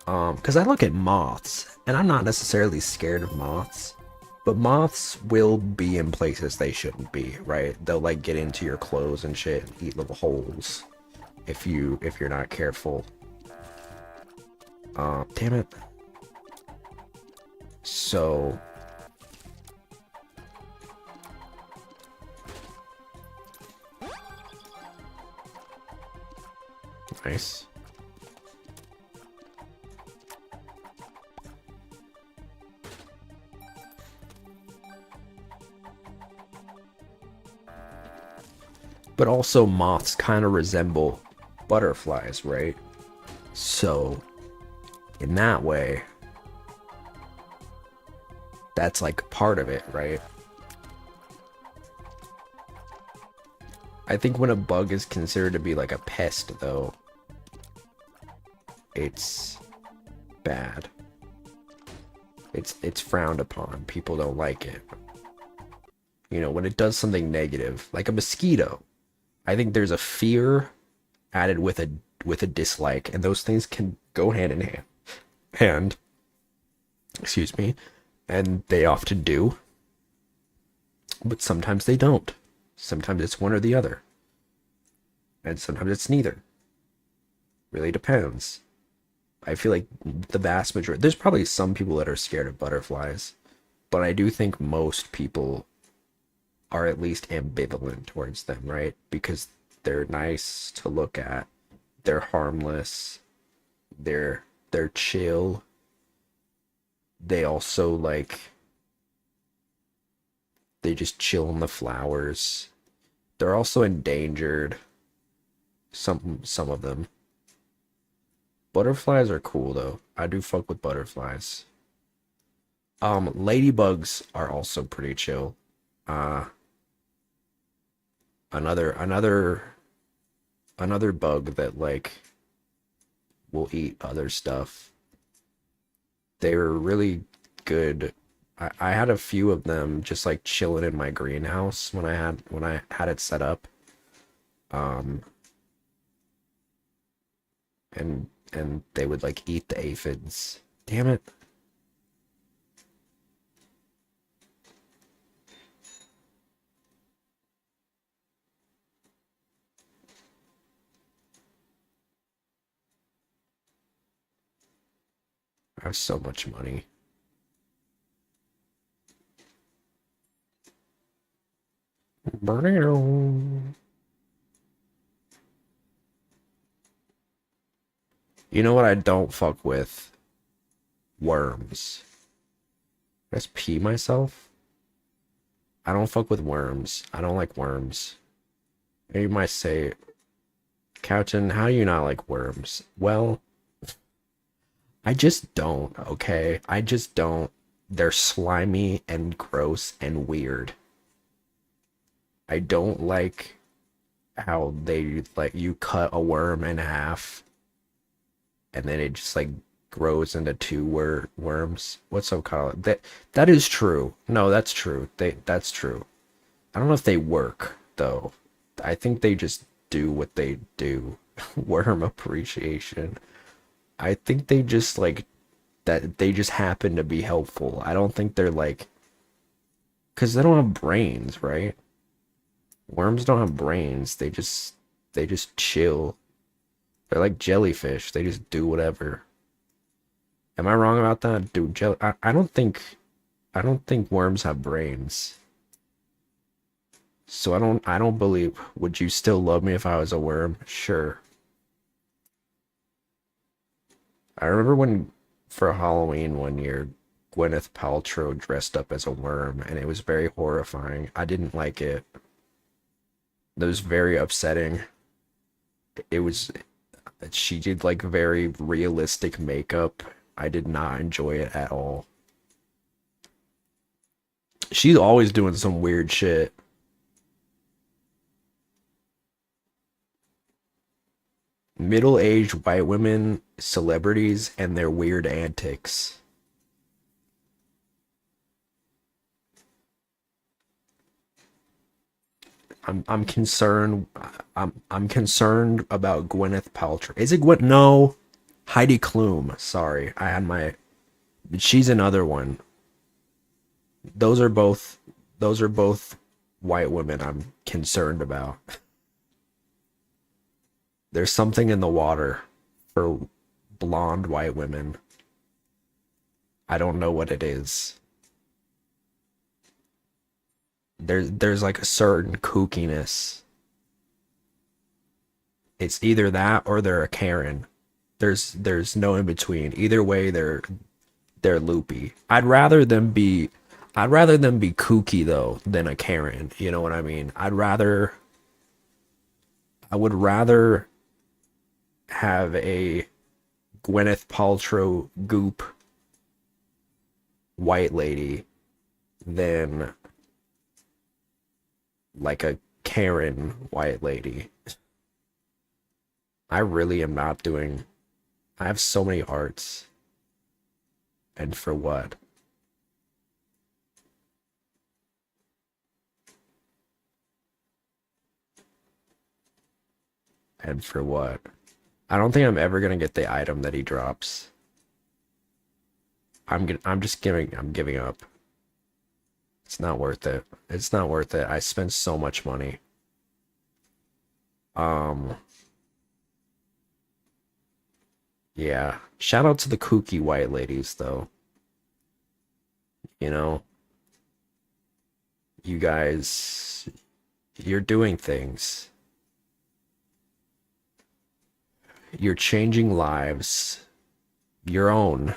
Because I look at moths, and I'm not necessarily scared of moths, but moths will be in places they shouldn't be, right? They'll like get into your clothes and shit and eat little holes if you're not careful. Damn it. So nice. But also moths kind of resemble butterflies, right? So in that way, that's like part of it, right? I think when a bug is considered to be like a pest, though, it's bad. It's frowned upon. People don't like it. You know, when it does something negative, like a mosquito, I think there's a fear added with a dislike, and those things can go hand in hand. Excuse me, and they often do, but sometimes they don't. Sometimes it's one or the other, and sometimes it's neither. Really depends. I feel like the vast majority, there's probably some people that are scared of butterflies, but I do think most people are at least ambivalent towards them, right? Because they're nice to look at, they're harmless, they're chill. They also like, they just chill in the flowers. They're also endangered. Some of them. Butterflies are cool though. I do fuck with butterflies. Ladybugs are also pretty chill. Another bug that like will eat other stuff. They were really good. I had a few of them just like chilling in my greenhouse when I had it set up. And they would like eat the aphids. Damn it. I have so much money. Burning. You know what I don't fuck with? Worms. I just pee myself? I don't fuck with worms. I don't like worms. And you might say, Captain, how do you not like worms? Well, I just don't, okay? I just don't. They're slimy and gross and weird. I don't like how they like you cut a worm in half and then it just like grows into two worms. What's so called? That is true. No, that's true. That's true. I don't know if they work though. I think they just do what they do. Worm appreciation. I think they just like that they just happen to be helpful. I don't think they're like, because they don't have brains, right? Worms don't have brains. They just chill. They're like jellyfish. They just do whatever. Am I wrong about that? Dude, I don't think worms have brains. So I don't believe. Would you still love me if I was a worm? Sure. I remember when for Halloween one year Gwyneth Paltrow dressed up as a worm and it was very horrifying. I didn't like it. It was very upsetting. It was she did like very realistic makeup. I did not enjoy it at all. She's always doing some weird shit. Middle-aged white women, celebrities, and their weird antics. I'm concerned. I'm concerned about Gwyneth Paltrow. Is it Gwen? No, Heidi Klum. Sorry, I had my. She's another one. Those are both white women I'm concerned about. There's something in the water for blonde white women. I don't know what it is. There's like a certain kookiness. It's either that or they're a Karen. There's no in between. Either way, they're loopy. I'd rather them be kooky though than a Karen. You know what I mean? I would rather have a Gwyneth Paltrow goop white lady than like a Karen white lady. I really am not doing I have so many hearts. And for what? And for what? I don't think I'm ever gonna get the item that he drops. I'm giving up. It's not worth it. It's not worth it. I spent so much money. Yeah. Shout out to the kooky white ladies though. You know, you guys, you're doing things. You're changing lives. Your own.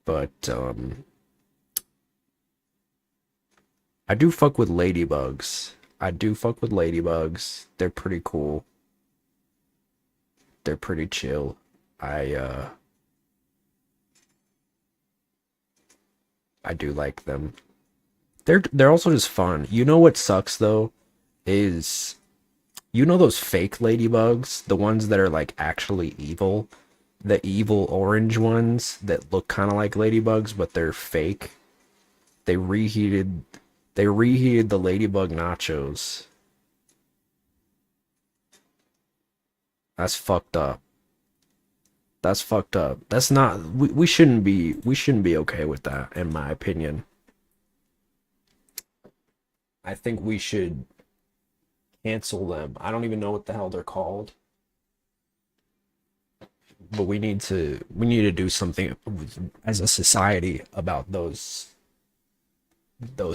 But I do fuck with ladybugs. I do fuck with ladybugs. They're pretty cool. They're pretty chill. I I do like them. They're also just fun. You know what sucks though is you know those fake ladybugs, the ones that are like actually evil, the evil orange ones that look kind of like ladybugs but they're fake. They reheated they reheated the ladybug nachos. That's fucked up. That's fucked up. That's not we shouldn't be okay with that in my opinion. I think we should cancel them. I don't even know what the hell they're called. But we need to do something as a society about those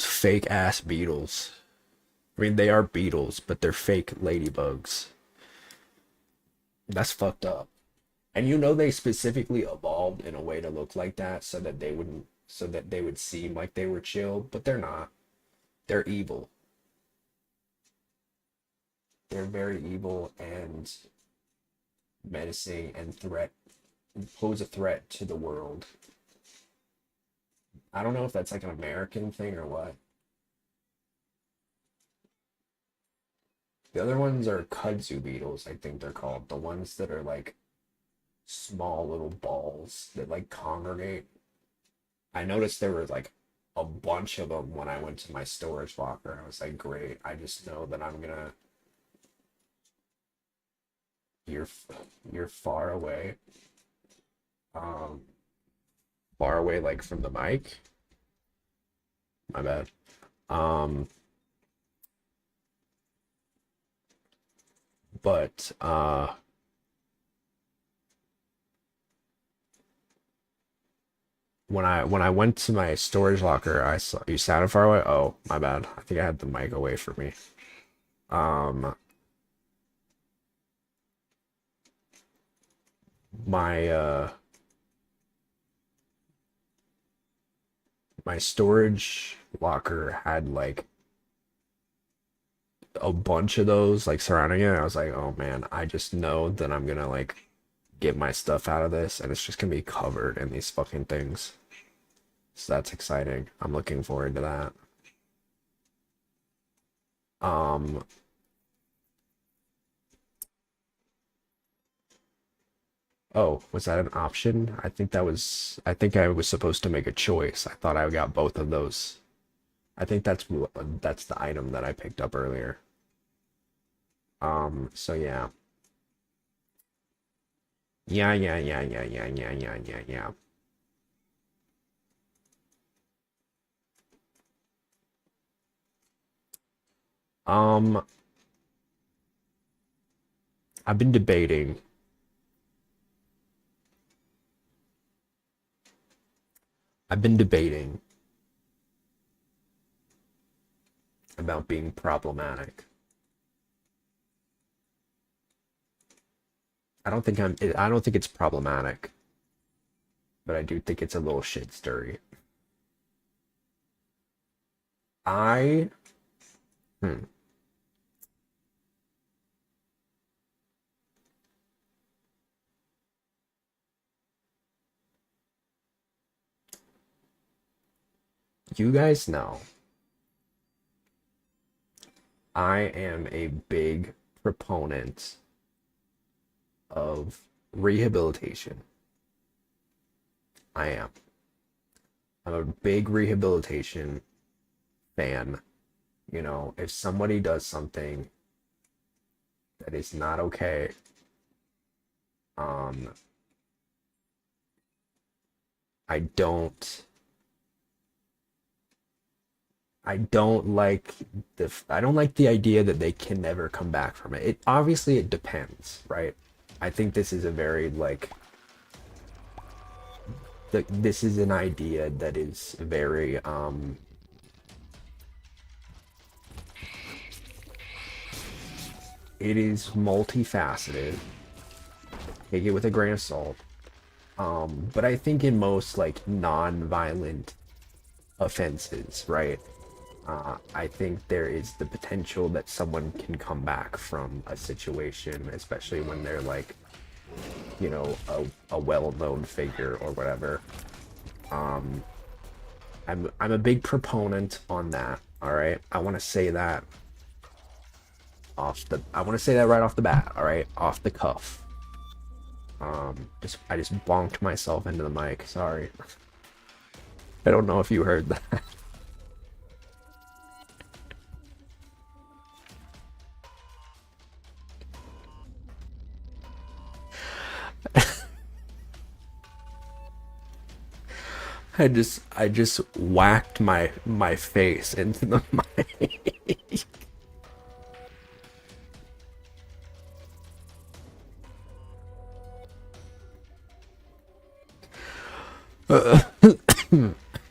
fake ass beetles. I mean, they are beetles, but they're fake ladybugs. That's fucked up. And you know they specifically evolved in a way to look like that so that they would seem like they were chill, but they're not. They're evil. They're very evil and menacing and pose a threat to the world. I don't know if that's like an American thing or what. The other ones are kudzu beetles, I think they're called. The ones that are like small little balls that like congregate. I noticed there were like a bunch of them when I went to my storage locker. I was like, great. I just know that I'm gonna. You're you're far away. Um, Far away like from the mic. My bad. Um, but when I went to my storage locker, I saw you sounded far away. Oh, my bad. I think I had the mic away from me. Um, my my storage locker had like a bunch of those like surrounding it. I was like, oh man, I just know that I'm gonna like get my stuff out of this and it's just gonna be covered in these fucking things. So that's exciting. I'm looking forward to that. Um, oh, was that an option? I think I was supposed to make a choice. I thought I got both of those. I think that's the item that I picked up earlier. So yeah. Yeah. Um, I've been debating. I've been debating about being problematic. I don't think it's problematic, but I do think it's a little shit stirry. I hmm, you guys know I am a big proponent of rehabilitation. I am. I'm a big rehabilitation fan. You know, if somebody does something that is not okay, um, I don't I don't like I don't like the idea that they can never come back from it. It obviously it depends, right? I think this is a very like this is an idea that is very it is multifaceted. Take it with a grain of salt. But I think in most like non-violent offenses, right? I think there is the potential that someone can come back from a situation, especially when they're like, you know, a well-known figure or whatever. I'm a big proponent on that. All right, I want to say that I want to say that right off the bat. All right, off the cuff. I just bonked myself into the mic. Sorry. I don't know if you heard that. I just whacked my face into the mic.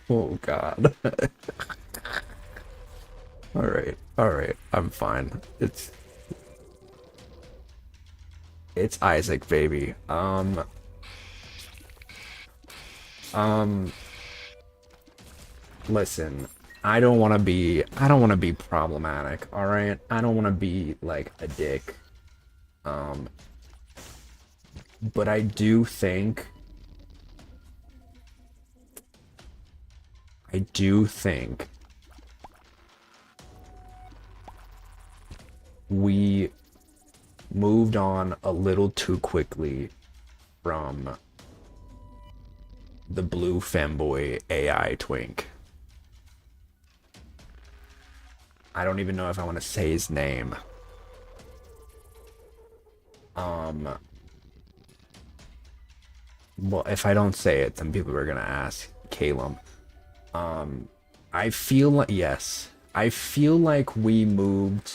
Oh God. All right, I'm fine. It's Isaac, baby. Listen, I don't want to be problematic, all right? I don't want to be like a dick. But I do think we moved on a little too quickly from the blue femboy AI twink. I don't even know if I want to say his name. Well, if I don't say it, then people are gonna ask Caleb. I feel like, yes, I feel like we moved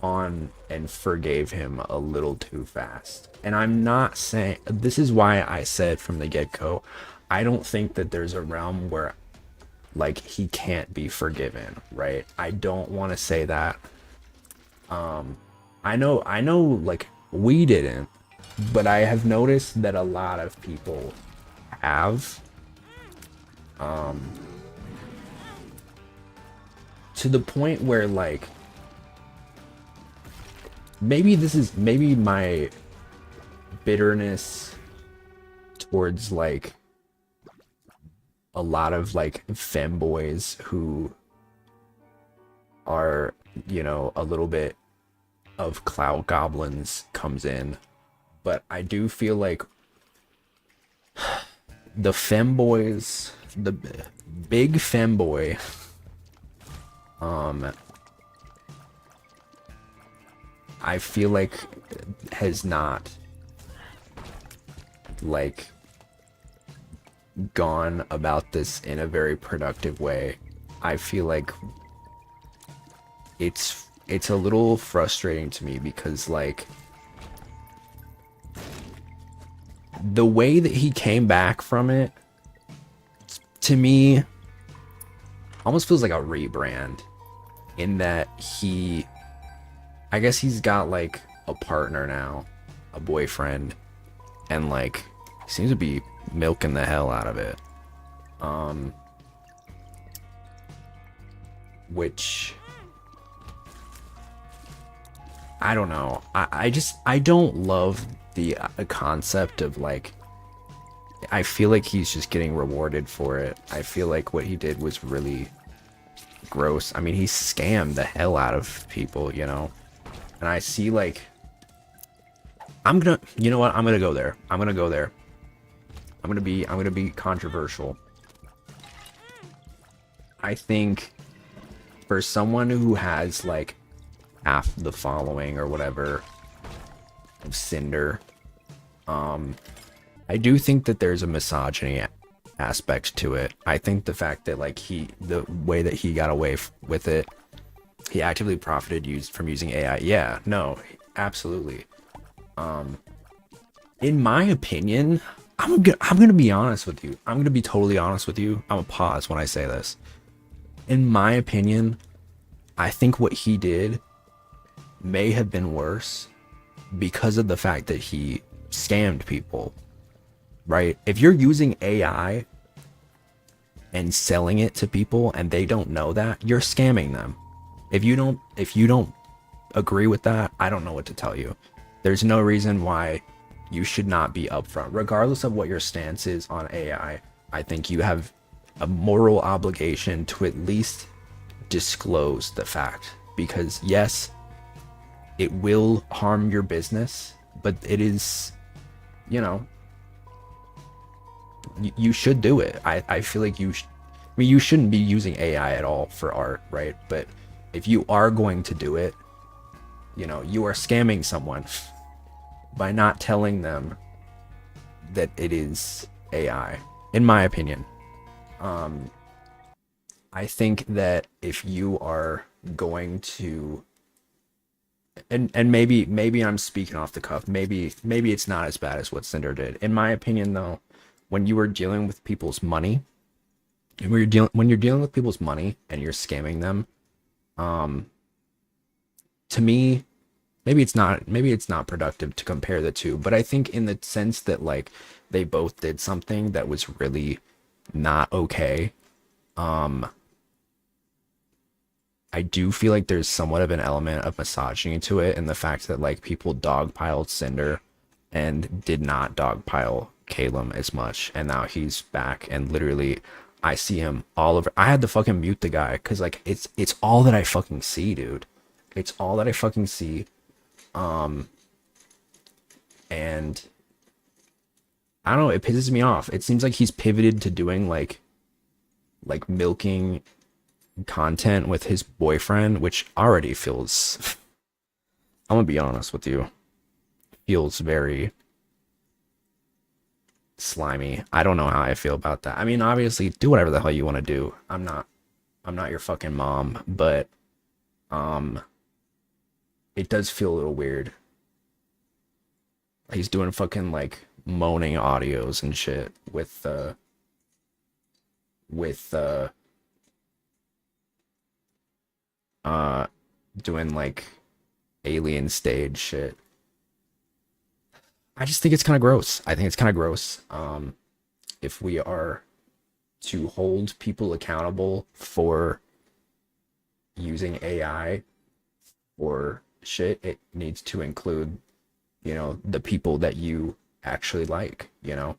on and forgave him a little too fast. And I'm not saying, this is why I said from the get-go, I don't think that there's a realm where like he can't be forgiven, right? I don't want to say that. I know like we didn't, but I have noticed that a lot of people have. To the point where like maybe my bitterness towards like a lot of like femboys who are, you know, a little bit of clout goblins comes in. But I do feel like the femboys, the big femboy, I feel like has not like gone about this in a very productive way. I feel like it's a little frustrating to me because like the way that he came back from it to me almost feels like a rebrand, in that I guess he's got like a partner now, a boyfriend, and like seems to be milking the hell out of it. Which I don't know. I don't love the concept of like I feel like he's just getting rewarded for it. I feel like what he did was really gross. I mean, he scammed the hell out of people, you know? And I see, like, you know what? I'm gonna go there. I'm gonna go there. I'm gonna be controversial. I think for someone who has, like, half the following or whatever of Cinder, I do think that there's a misogyny aspect to it. I think the fact that, like, the way that he got away with it, he actively profited from using AI. Yeah, no, absolutely. In my opinion, I'm gonna be honest with you. I'm gonna be totally honest with you. I'm gonna pause when I say this. In my opinion, I think what he did may have been worse because of the fact that he scammed people, right? If you're using AI and selling it to people and they don't know that, you're scamming them. If you don't agree with that, I don't know what to tell you. There's no reason why you should not be upfront, regardless of what your stance is on AI. I think you have a moral obligation to at least disclose the fact, because yes, it will harm your business, but it is, you know, you should do it. I feel like I mean, you shouldn't be using AI at all for art, right? But if you are going to do it, you know, you are scamming someone by not telling them that it is AI, in my opinion. I think that if you are going to, and maybe I'm speaking off the cuff, maybe it's not as bad as what Cinder did. In my opinion, though, when you are dealing with people's money, and when you're dealing with people's money and you're scamming them, to me, maybe it's not productive to compare the two, but I think in the sense that, like, they both did something that was really not okay. I do feel like there's somewhat of an element of misogyny to it, and the fact that, like, people dogpiled Cinder and did not dogpile Caleb as much, and now he's back, and literally I see him all over. I had to fucking mute the guy because, like, it's all that I fucking see, dude. It's all that I fucking see. And I don't know, it pisses me off. It seems like he's pivoted to doing like milking content with his boyfriend, which already feels, I'm gonna be honest with you, feels very slimy. I don't know how I feel about that. I mean, obviously, do whatever the hell you want to do. I'm not your fucking mom, but it does feel a little weird. He's doing fucking, like, moaning audios and shit with doing, like, alien stage shit. I just think it's kind of gross. I think it's kind of gross. If we are to hold people accountable for using AI or shit, it needs to include, you know, the people that you actually like, you know.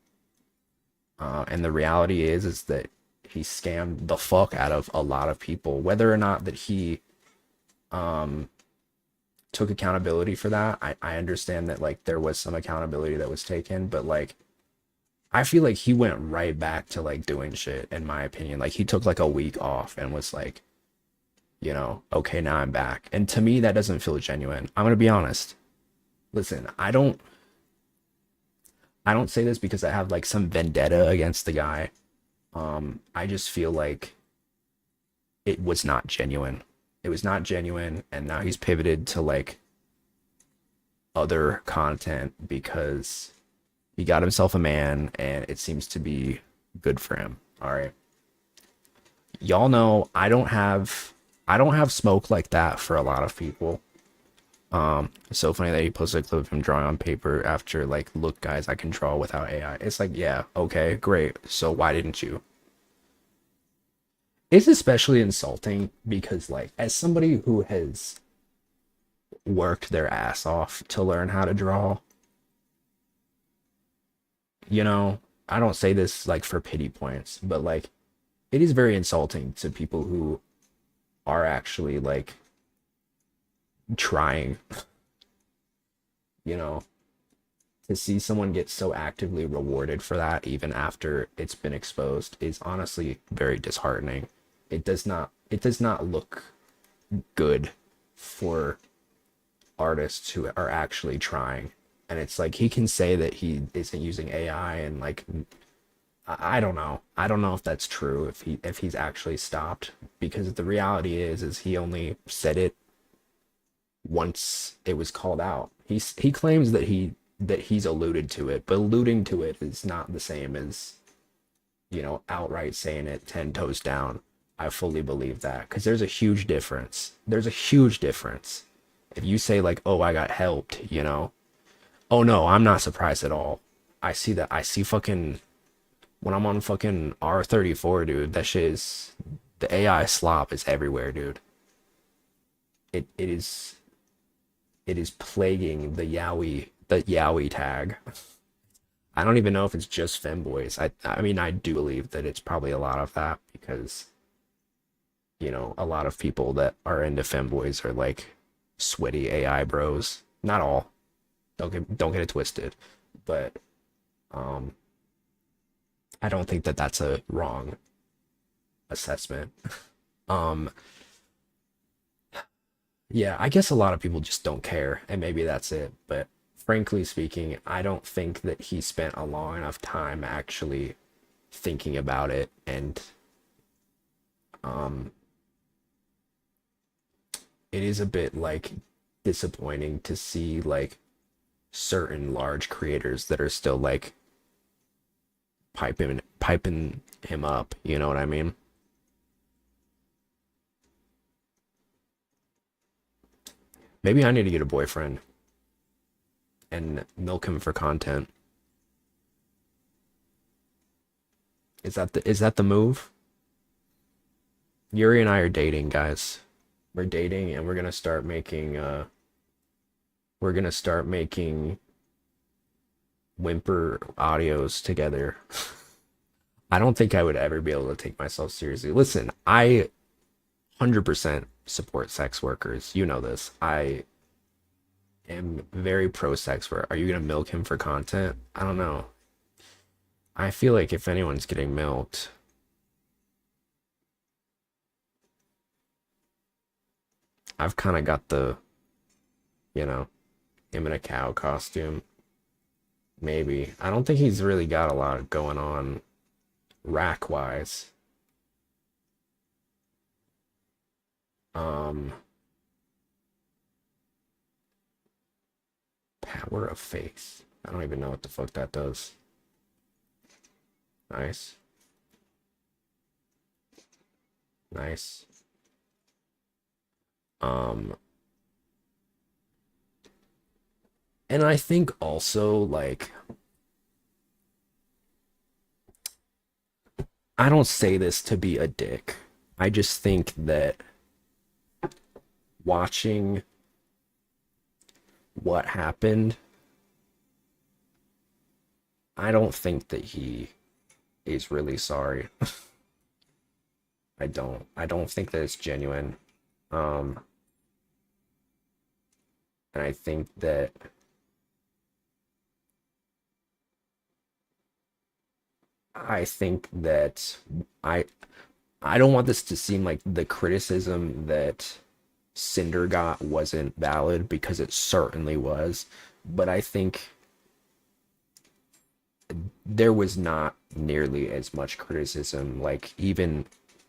And the reality is that he scammed the fuck out of a lot of people. Whether or not that he took accountability for that, I understand that, like, there was some accountability that was taken, but, like, I feel like he went right back to, like, doing shit, in my opinion. Like, he took, like, a week off and was like, you know, okay, now I'm back. And to me, that doesn't feel genuine. I'm gonna be honest. Listen, I don't say this because I have, like, some vendetta against the guy. I just feel like it was not genuine. It was not genuine, and now he's pivoted to, like, other content because he got himself a man, and it seems to be good for him. All right. Y'all know I don't have smoke like that for a lot of people. It's so funny that he posted a clip of him drawing on paper after, like, look guys, I can draw without AI. It's like, yeah, okay, great. So why didn't you? It's especially insulting because, like, as somebody who has worked their ass off to learn how to draw, you know, I don't say this like for pity points, but like it is very insulting to people who are actually like trying, you know, to see someone get so actively rewarded for that even after it's been exposed is honestly very disheartening. It does not look good for artists who are actually trying. And it's like he can say that he isn't using AI and like I don't know. I don't know if that's true if he's actually stopped because the reality is he only said it once it was called out. He claims that he's alluded to it, but alluding to it is not the same as, you know, outright saying it 10 toes down. I fully believe that because there's a huge difference. There's a huge difference. If you say like, "Oh, I got helped," you know. Oh no, I'm not surprised at all. I see that. I see fucking when I'm on fucking R34, dude. That shit is the AI slop is everywhere, dude. It is it is plaguing the Yowie tag. I don't even know if it's just femboys. I mean I do believe that it's probably a lot of that because you know a lot of people that are into femboys are like sweaty AI bros. Not all. Don't get it twisted, but um I don't think that that's a wrong assessment. Um yeah, I guess a lot of people just don't care and maybe that's it, but frankly speaking, I don't think that he spent a long enough time actually thinking about it and um it is a bit like disappointing to see like certain large creators that are still like piping him up, you know what I mean? Maybe I need to get a boyfriend and milk him for content. Is that the move? Yuri and I are dating, guys. We're dating and we're gonna start making whimper audios together. I don't think I would ever be able to take myself seriously. Listen, I 100% support sex workers. You know this. I am very pro sex work. Are you gonna milk him for content? I don't know. I feel like if anyone's getting milked, I've kind of got the, you know, him in a cow costume. Maybe. I don't think he's really got a lot going on rack wise. Um, Power of face. I don't even know what the fuck that does. Nice. Nice. Um, and I think also like I don't say this to be a dick. I just think that watching what happened, I don't think that he is really sorry. I don't think that it's genuine. Um, and I think that I I don't want this to seem like the criticism that Cinder got wasn't valid because it certainly was, but I think there was not nearly as much criticism like even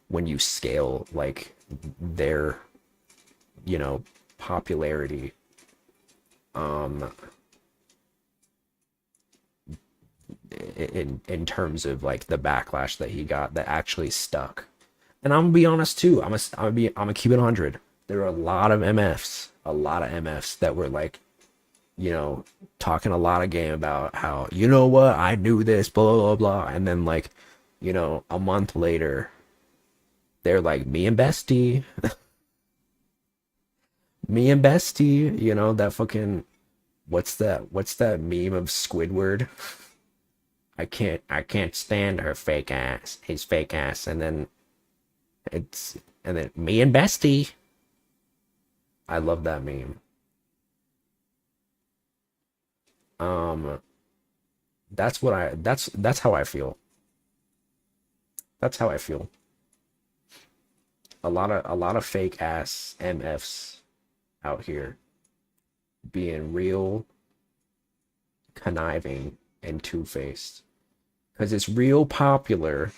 when you scale like their, you know, popularity um in terms of like the backlash that he got that actually stuck. And I'm gonna be honest too. I'm gonna keep it 100. There are a lot of MFs that were like, you know, talking a lot of game about how, you know what, I knew this, blah blah blah, and then like, you know, a month later, they're like, me and Bestie, me and Bestie, you know, that fucking what's that meme of Squidward? I can't stand her fake ass, his fake ass, and then me and Bestie. I love that meme. Um, that's how I feel. That's how I feel. A lot of fake ass MFs out here being real conniving and two-faced. Because it's real popular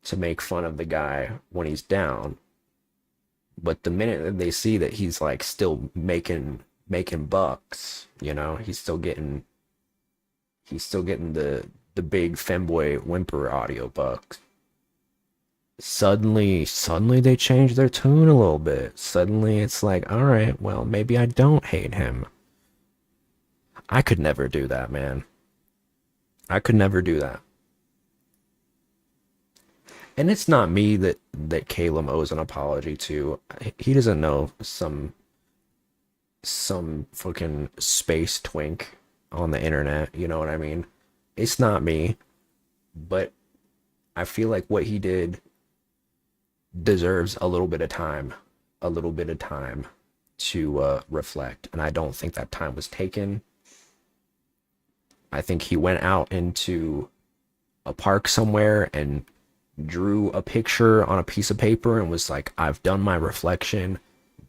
to make fun of the guy when he's down. But the minute that they see that he's like still making bucks, he's still getting the big femboy whimper audio bucks. Suddenly they change their tune a little bit. Suddenly it's like, all right, well, maybe I don't hate him. I could never do that, man. I could never do that. And it's not me that Caleb owes an apology to. He doesn't know some fucking space twink on the internet, you know what I mean? It's not me, but I feel like what he did deserves a little bit of time to reflect, and I don't think that time was taken. I think he went out into a park somewhere and drew a picture on a piece of paper and was like, I've done my reflection,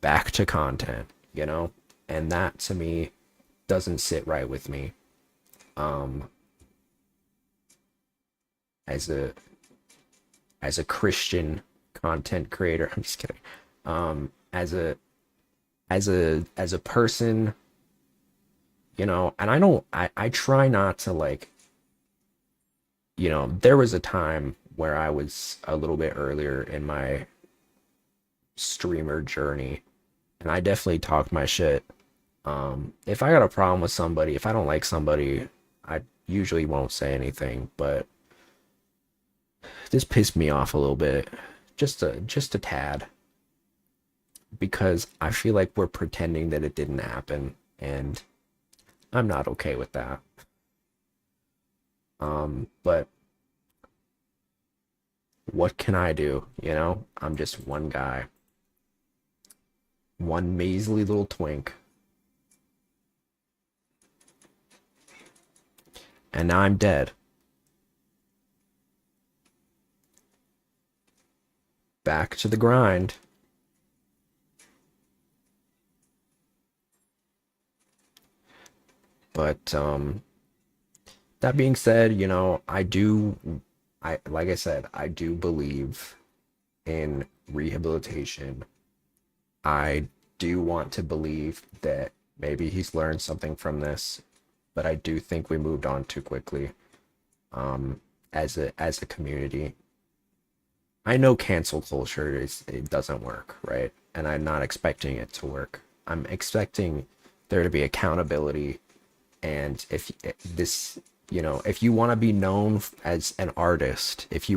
back to content, you know? And that to me doesn't sit right with me. As a Christian content creator, I'm just kidding. As a person, and I try not to, like, there was a time where I was a little bit earlier in my streamer journey, and I definitely talked my shit. If I got a problem with somebody, if I don't like somebody, I usually won't say anything, but this pissed me off a little bit, just a tad, because I feel like we're pretending that it didn't happen, and I'm not okay with that. But what can I do? I'm just one guy, one measly little twink, and now I'm dead. Back to the grind. But that being said, like I said, I do believe in rehabilitation. I do want to believe that maybe he's learned something from this, but I do think we moved on too quickly as a community. I know cancel culture it doesn't work, right? And I'm not expecting it to work. I'm expecting there to be accountability, and if you want to be known as an artist, if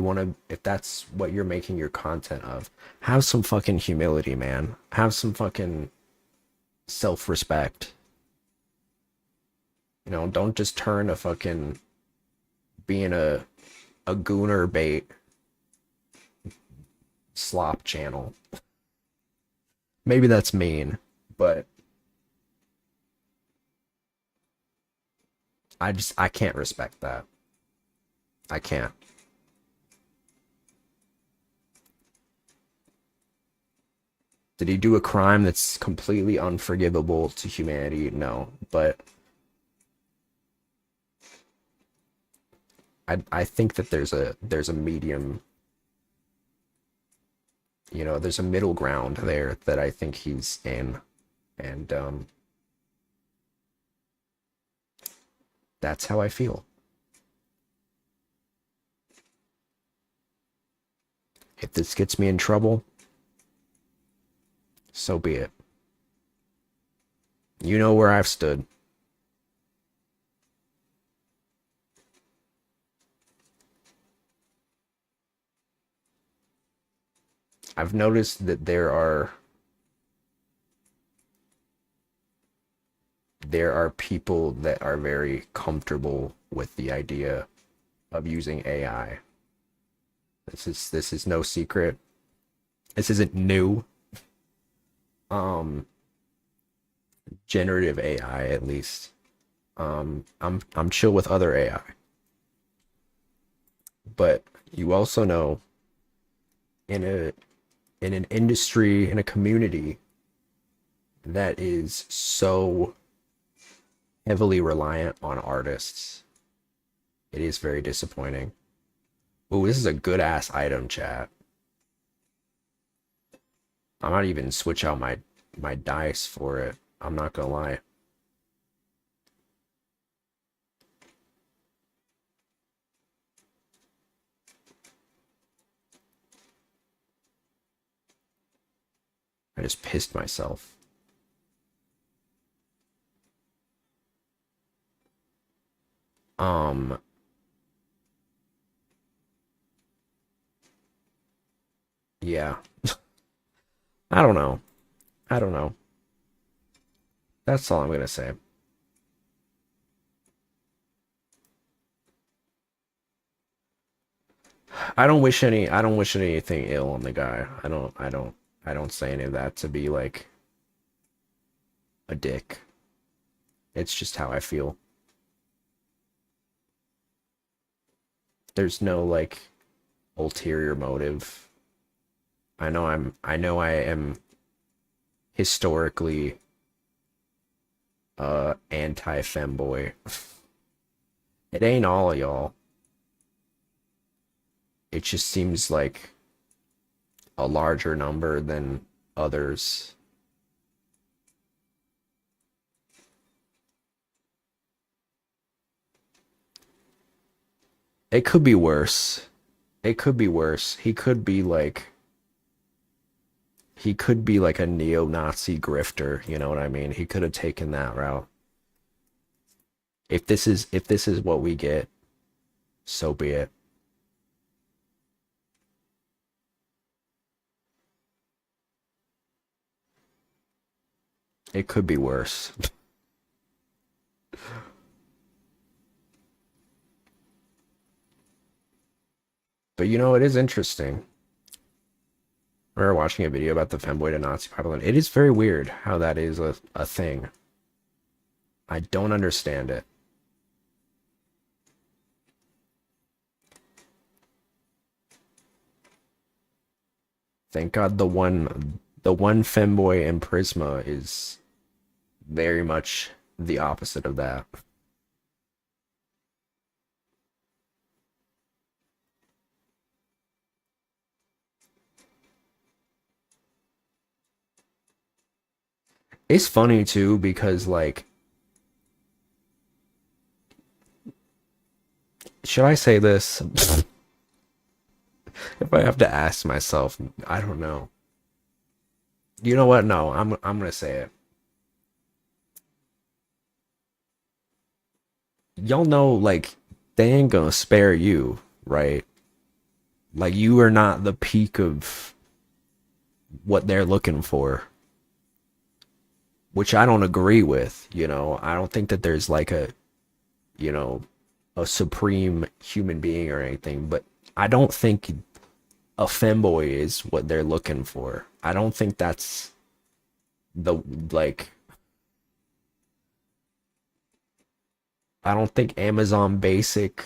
that's what you're making your content of, have some fucking humility, man. Have some fucking self-respect. Don't just turn to fucking being a gooner bait slop channel. Maybe that's mean, but I can't respect that. I can't. Did he do a crime that's completely unforgivable to humanity? No, but I think that there's a medium, there's a middle ground there that I think he's in, and that's how I feel. If this gets me in trouble, so be it. You know where I've stood. I've noticed that there are people that are very comfortable with the idea of using AI. This is no secret. This isn't new. Generative AI at least. I'm chill with other AI. But you also know in an industry, in a community that is so heavily reliant on artists, it is very disappointing. Ooh, this is a good ass item, chat. I might even switch out my dice for it. I'm not gonna lie. I just pissed myself. Yeah. I don't know. I don't know. That's all I'm gonna say. I don't wish anything ill on the guy. I don't say any of that to be like a dick. It's just how I feel. There's no like ulterior motive. I know I am historically anti-femboy. It ain't all of y'all. It just seems like a larger number than others. It could be worse. It could be worse. He could be like a neo-Nazi grifter, you know what I mean? He could have taken that route. If this is what we get, so be it. It could be worse. But you know, it is interesting. I remember watching a video about the femboy to Nazi propaganda. It is very weird how that is a thing. I don't understand it. Thank God the one femboy in Prisma is very much the opposite of that. It's funny too because like, should I say this? If I have to ask myself, I don't know. You know what? No, I'm gonna say it. Y'all know like they ain't gonna spare you, right? Like you are not the peak of what they're looking for. Which I don't agree with, you know. I don't think that there's like a, you know, a supreme human being or anything, but I don't think a femboy is what they're looking for. I don't think that's the like I don't think Amazon basic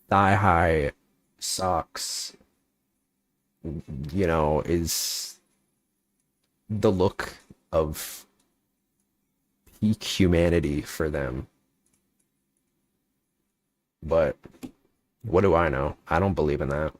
thigh high socks, you know, is the look of peak humanity for them. But what do I know? I don't believe in that.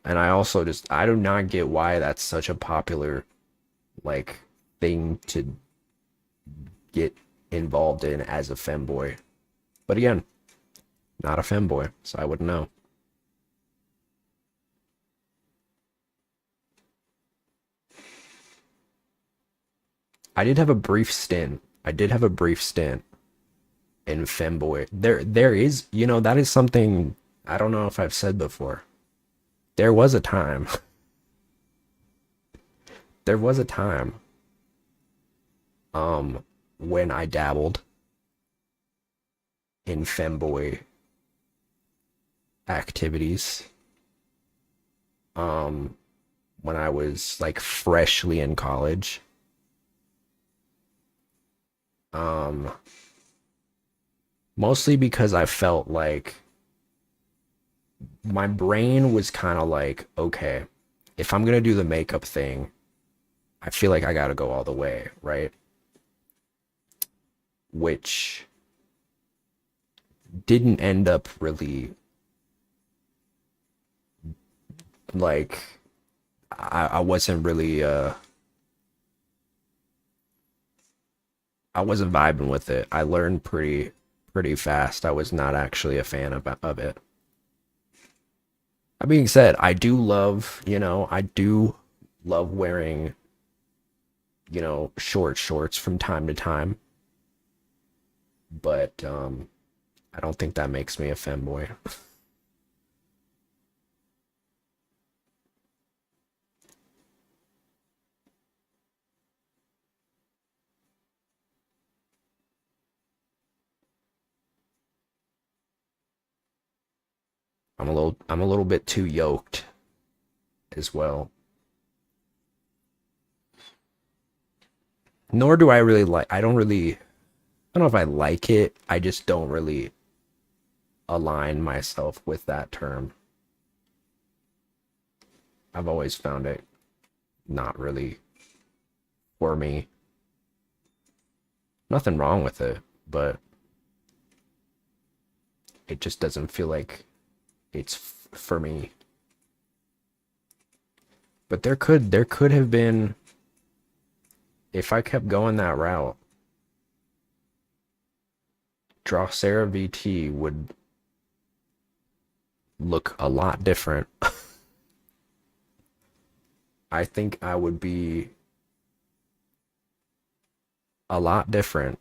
And I also just I do not get why that's such a popular like thing to get involved in as a femboy. But again, not a femboy, so I wouldn't know. I did have a brief stint. I did have a brief stint in femboy. There is, you know, that is something I don't know if I've said before. There was a time. There was a time when I dabbled in femboy activities. When I was like freshly in college. Mostly because I felt like my brain was kind of like, okay, if I'm gonna do the makeup thing, I feel like I gotta go all the way, right? Which didn't end up really like I wasn't really I wasn't vibing with it. I learned pretty fast. I was not actually a fan of it. That being said, I do love, I do love wearing, short shorts from time to time. But I don't think that makes me a femboy. I'm a little bit too yoked as well. Nor do I really like I don't know if I like it. I just don't really align myself with that term. I've always found it not really for me. Nothing wrong with it, but it just doesn't feel like it's for me. But there could have been, if I kept going that route, Drosera VT would look a lot different. I think I would be a lot different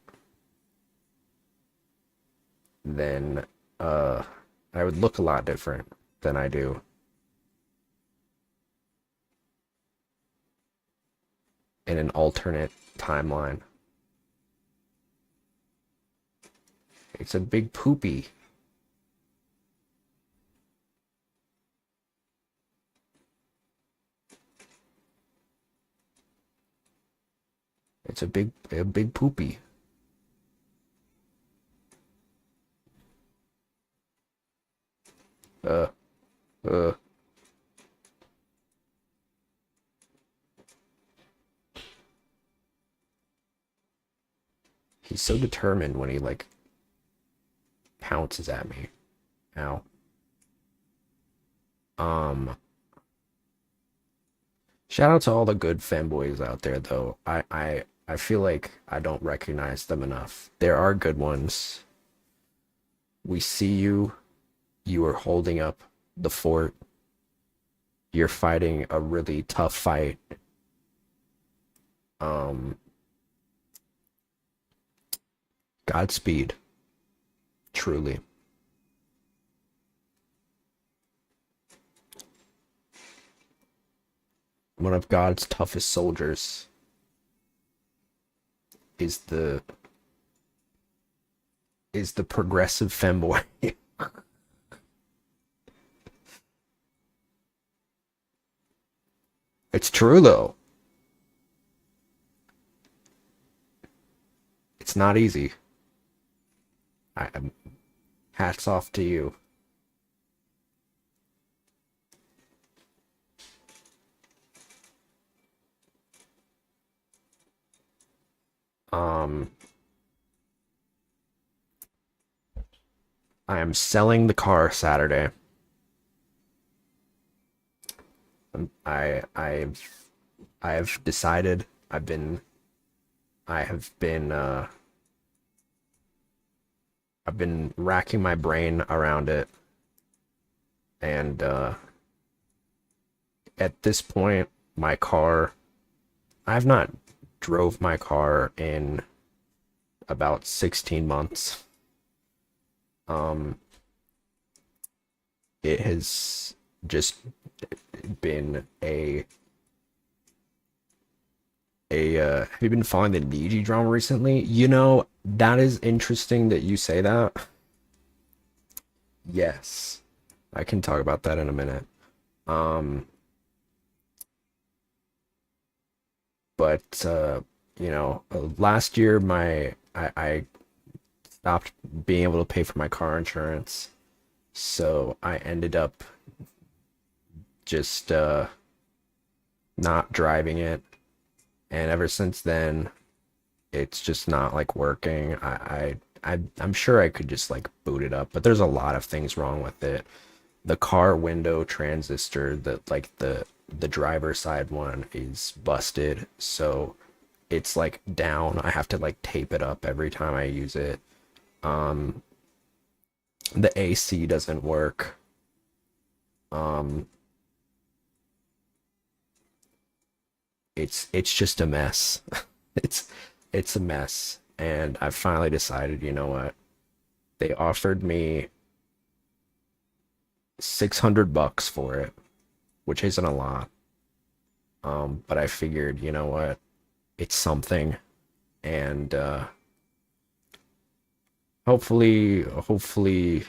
than I would look a lot different than I do. In an alternate timeline. It's a big poopy. It's a big poopy. Uh. He's so determined when he like pounces at me. Ow. Shout out to all the good femboys out there though. I feel like I don't recognize them enough. There are good ones. We see you. You are holding up the fort. You're fighting a really tough fight. Godspeed. Truly. One of God's toughest soldiers is the progressive femboy. It's true though. It's not easy. Hats off to you. I am selling the car Saturday. I've decided I have been I've been racking my brain around it, and at this point my car, I have not drove my car in about 16 months. it has just been have you been following the Niji drama recently? You know, that is interesting that you say that. Yes. I can talk about that in a minute. Um, but you know, last year I stopped being able to pay for my car insurance, so I ended up just not driving it, and ever since then it's just not like working. I'm sure I could just like boot it up, but there's a lot of things wrong with it. The car window transistor, the driver side one is busted, so it's like down. I have to like tape it up every time I use it. Um, the AC doesn't work. Um, it's just a mess. it's it's a mess, and I finally decided, you know what? They offered me $600 for it, which isn't a lot. But I figured, you know what? It's something, and hopefully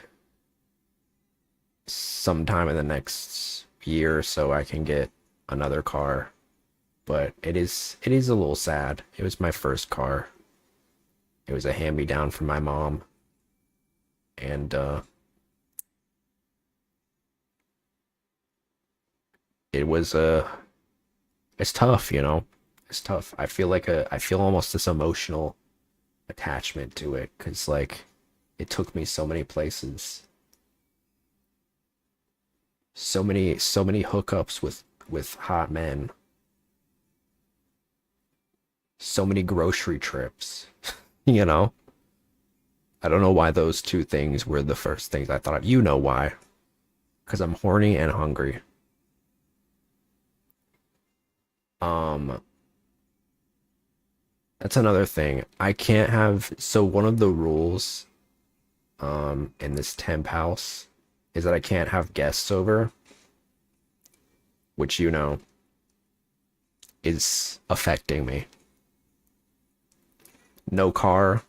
sometime in the next year or so I can get another car. But it is a little sad. It was my first car. It was a hand-me-down from my mom, and it was it's tough, you know. It's tough. I feel almost this emotional attachment to it, because like it took me so many places, so many hookups with hot men, so many grocery trips. You know, I don't know why those two things were the first things I thought of. You know why? Because I'm horny and hungry. um that's another thing. I can't have, so one of the rules in this temp house is that I can't have guests over, which, you know, is affecting me. No car,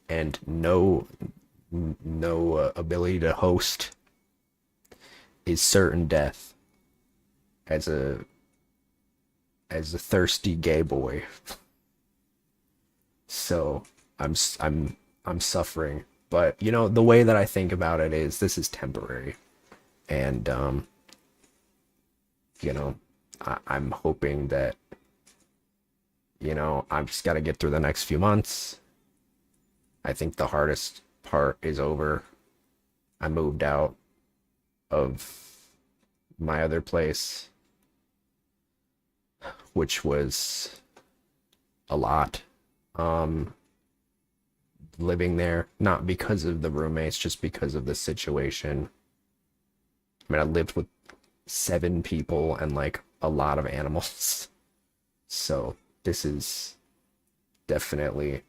and no ability to host is certain death as a thirsty gay boy. So I'm suffering, but you know, the way that I think about it is this is temporary, and you know, I'm hoping that, you know, I've just got to get through the next few months. I think the hardest part is over. I moved out of my other place, which was a lot. Um, Living there, not because of the roommates, just because of the situation. I mean, I lived with 7 people and like a lot of animals. So this is definitely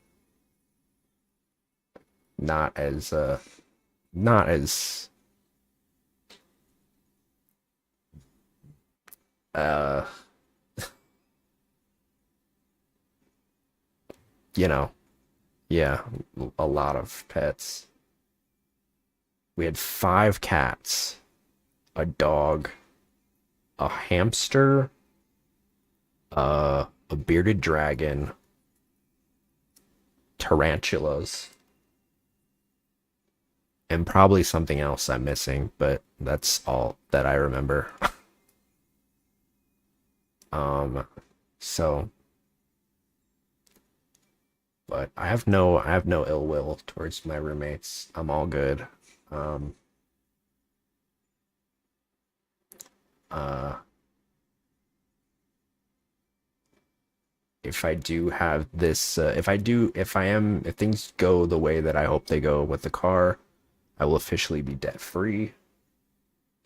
not as not as uh you know, yeah, a lot of pets. We had 5 cats, a dog, a hamster, a bearded dragon, tarantulas, and probably something else I'm missing, but that's all that I remember. um so, but I have no ill will towards my roommates. I'm all good. Um uh if I do have this if things go the way that I hope they go with the car, I will officially be debt free,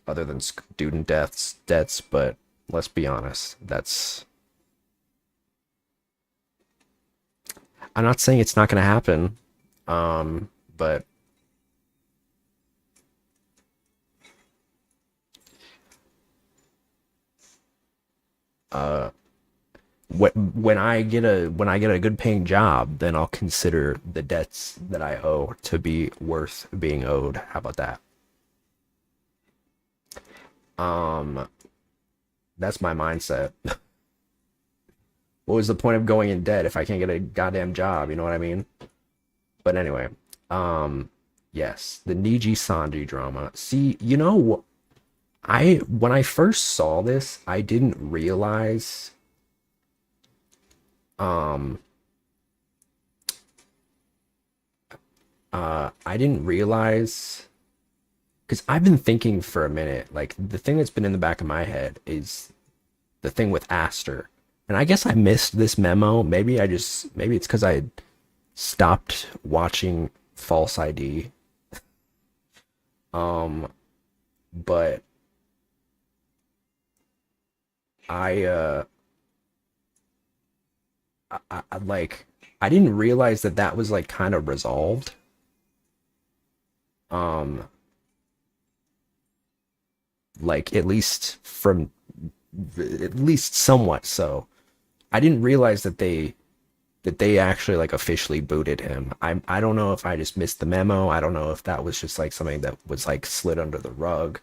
other than student debts, but let's be honest, that's, I'm not saying it's not going to happen, but when I get a good paying job, then I'll consider the debts that I owe to be worth being owed. How about that? Um, that's my mindset. What was the point of going in debt if I can't get a goddamn job? You know what I mean? But anyway, yes, the Niji Sanji drama. See, you know, when I first saw this, I didn't realize, um, I didn't realize, because I've been thinking for a minute, like the thing that's been in the back of my head is the thing with Aster. And I guess I missed this memo. Maybe it's because I had stopped watching False ID. But I like I didn't realize that that was like kind of resolved. Um, like at least somewhat so. I didn't realize that they actually like officially booted him. I don't know if I just missed the memo. I don't know if that was just like something that was like slid under the rug,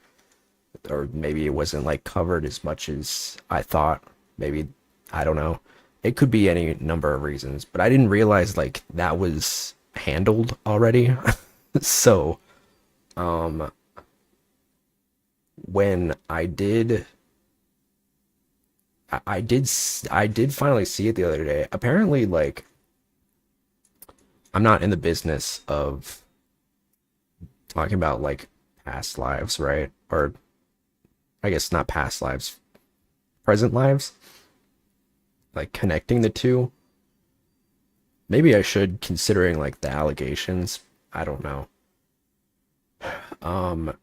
or maybe it wasn't like covered as much as I thought. Maybe, I don't know. It could be any number of reasons, but I didn't realize like that was handled already. So, um, when I did finally see it the other day. Apparently, like, I'm not in the business of talking about like past lives, right? Or I guess not past lives, present lives. Like connecting the two. Maybe I should, considering like the allegations. I don't know. Um,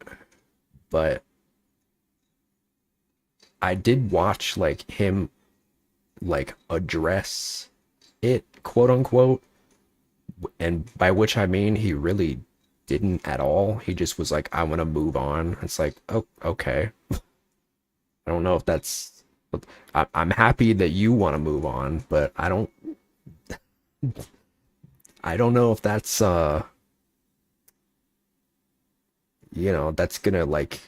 but I did watch like him like address it, quote unquote, and by which I mean he really didn't at all. He just was like, I want to move on. It's like, oh, okay. I don't know if that's. I'm happy that you want to move on, but I don't know if that's that's gonna like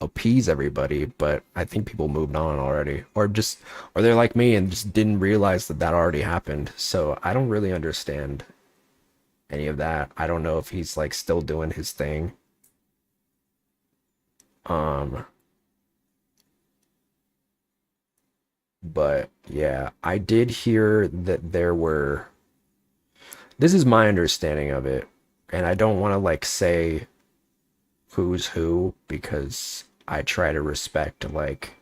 appease everybody. But I think people moved on already, or they're like me and just didn't realize that that already happened. So I don't really understand any of that. I don't know if he's like still doing his thing. Um, but yeah, I did hear that there were. This is my understanding of it, and I don't want to like say who's who because I try to respect like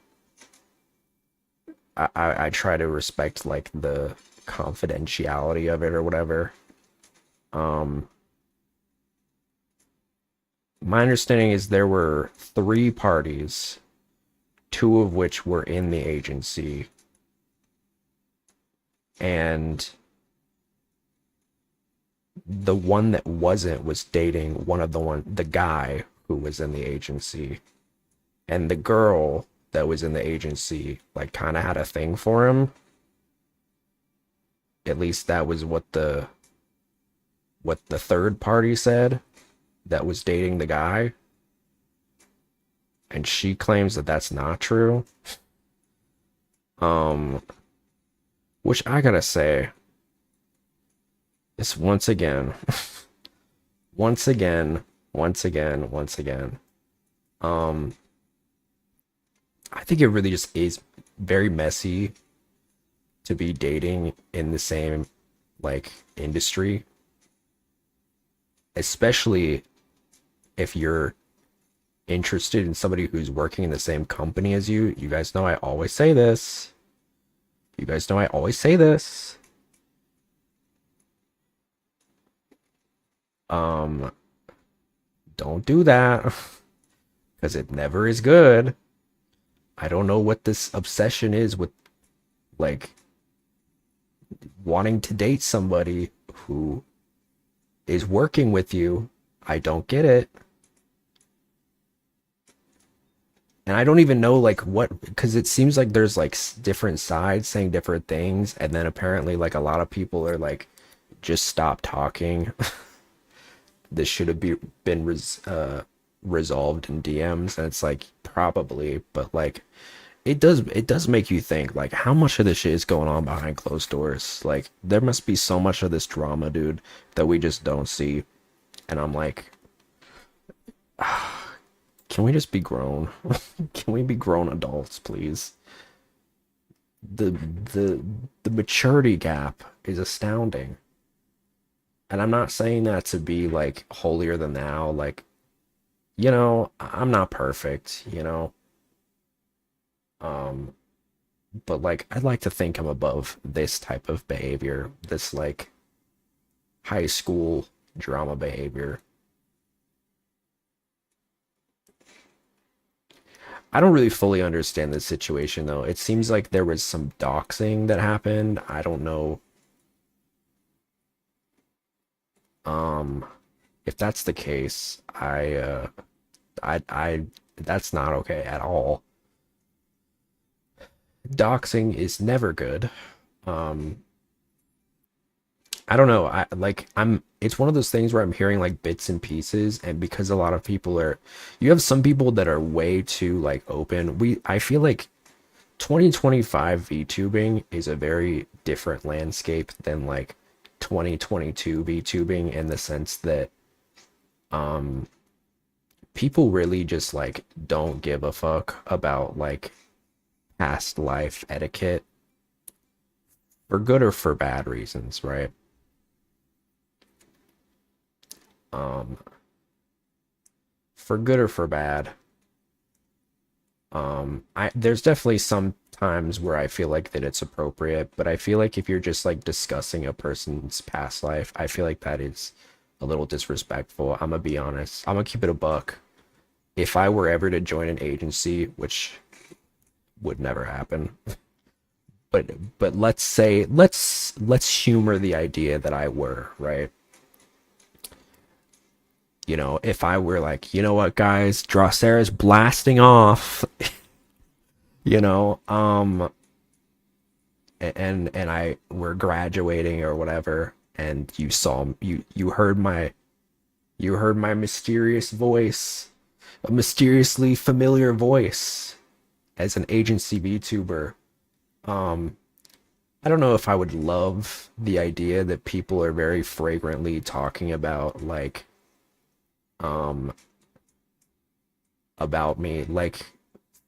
I try to respect like the confidentiality of it or whatever. Um, my understanding is there were three parties, two of which were in the agency, and the one that wasn't was dating the guy who was in the agency, and the girl that was in the agency like kind of had a thing for him. At least that was what the third party said that was dating the guy, and she claims that that's not true. um which I gotta say, it's once again once again once again, um I think it really just is very messy to be dating in the same like industry, especially if you're interested in somebody who's working in the same company as you. You guys know I always say this. You guys know I always say this. Um, don't do that because it never is good. I don't know what this obsession is with like wanting to date somebody who is working with you. I don't get it. And I don't even know like what, because it seems like there's like different sides saying different things, and then apparently like a lot of people are like, just stop talking. This should have been resolved in DMs, and it's like probably, but like it does make you think like how much of this shit is going on behind closed doors. Like there must be so much of this drama, dude, that we just don't see. And I'm like, can we just be grown? Can we be grown adults, please? The maturity gap is astounding. And I'm not saying that to be like holier than thou, like, I'm not perfect, um but like I'd like to think I'm above this type of behavior, this like high school drama behavior. I don't really fully understand the situation though. It seems like there was some doxing that happened. I don't know. Um, if that's the case, I that's not okay at all. Doxing is never good. Um, I don't know. It's one of those things where I'm hearing like bits and pieces, and because a lot of people are, you have some people that are way too like open. I feel like 2025 VTubing is a very different landscape than like 2022 VTubing, in the sense that um people really just like don't give a fuck about like past life etiquette, for good or for bad reasons, right? Um, for good or for bad. I there's definitely some times where I feel like that it's appropriate, but I feel like if you're just like discussing a person's past life, I feel like that is a little disrespectful. I'm gonna be honest. I'm gonna keep it a buck. If I were ever to join an agency, which would never happen, but let's say let's humor the idea that I were, right? If I were like, you know what, guys, Drosera's blasting off, you know, and I were graduating or whatever, and you heard my mysterious voice, a mysteriously familiar voice as an agency VTuber. Um, I don't know if I would love the idea that people are very fragrantly talking about like um about me. Like,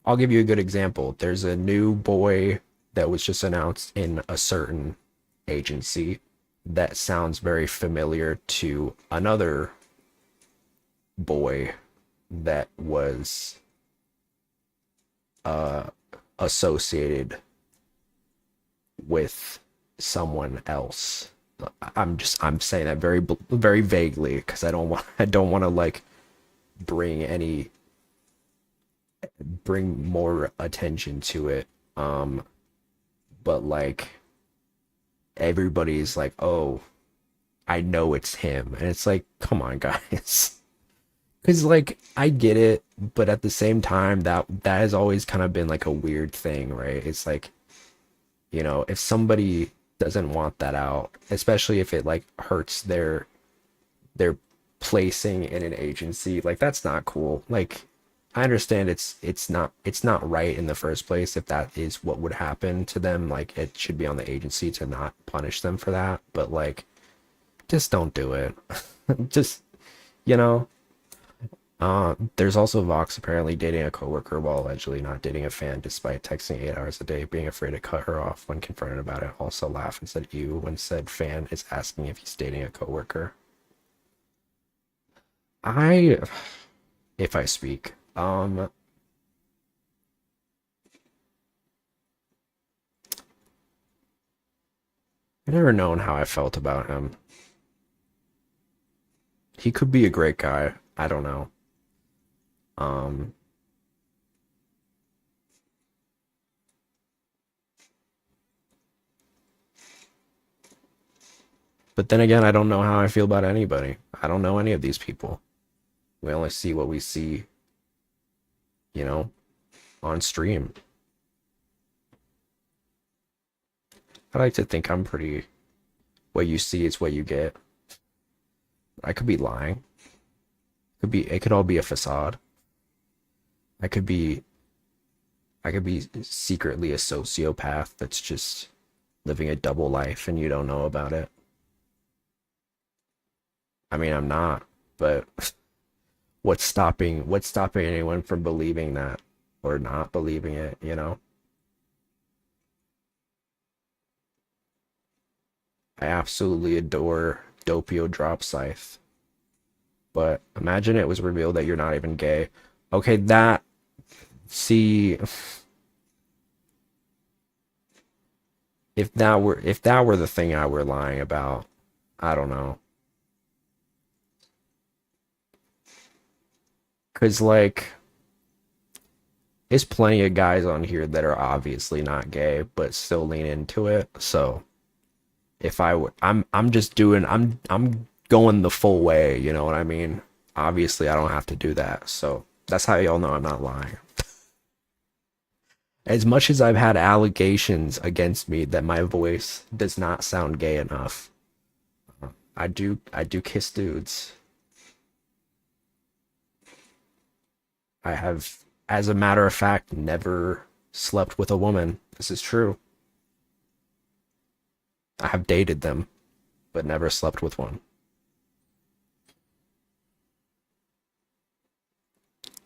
I'll give you a good example. There's a new boy that was just announced in a certain agency that sounds very familiar to another boy that was uh associated with someone else. I'm saying that very vaguely because I don't want to like bring any bring more attention to it. But like everybody's like, "Oh, I know it's him." And it's like, "Come on, guys." Cuz like I get it, but at the same time that has always kind of been like a weird thing, right? It's like, if somebody doesn't want that out, especially if it like hurts their placing in an agency, like that's not cool. Like I understand it's not right in the first place if that is what would happen to them. Like it should be on the agency to not punish them for that, but like just don't do it. Just, you know. There's also Vox apparently dating a coworker while allegedly not dating a fan, despite texting 8 hours a day, being afraid to cut her off when confronted about it. Also laughed and said "ew" when said fan is asking if he's dating a coworker. I, if I speak, I never known how I felt about him. He could be a great guy. I don't know. Um, but then again, I don't know how I feel about anybody. I don't know any of these people. We only see what we see, you know? on stream. I like to think I'm pretty, what you see is what you get. I could be lying. It could all be a facade. I could be secretly a sociopath that's just living a double life and you don't know about it. I mean, I'm not, but what's stopping anyone from believing that or not believing it, you know? I absolutely adore Doppio Drop Scythe. But imagine it was revealed that you're not even gay. Okay, see, if that were the thing I were lying about, I don't know. Cause like there's plenty of guys on here that are obviously not gay but still lean into it. So if I were, I'm going the full way, you know what I mean? Obviously I don't have to do that. So that's how y'all know I'm not lying. As much as I've had allegations against me that my voice does not sound gay enough, I do kiss dudes. I have, as a matter of fact, never slept with a woman. This is true. I have dated them, but never slept with one.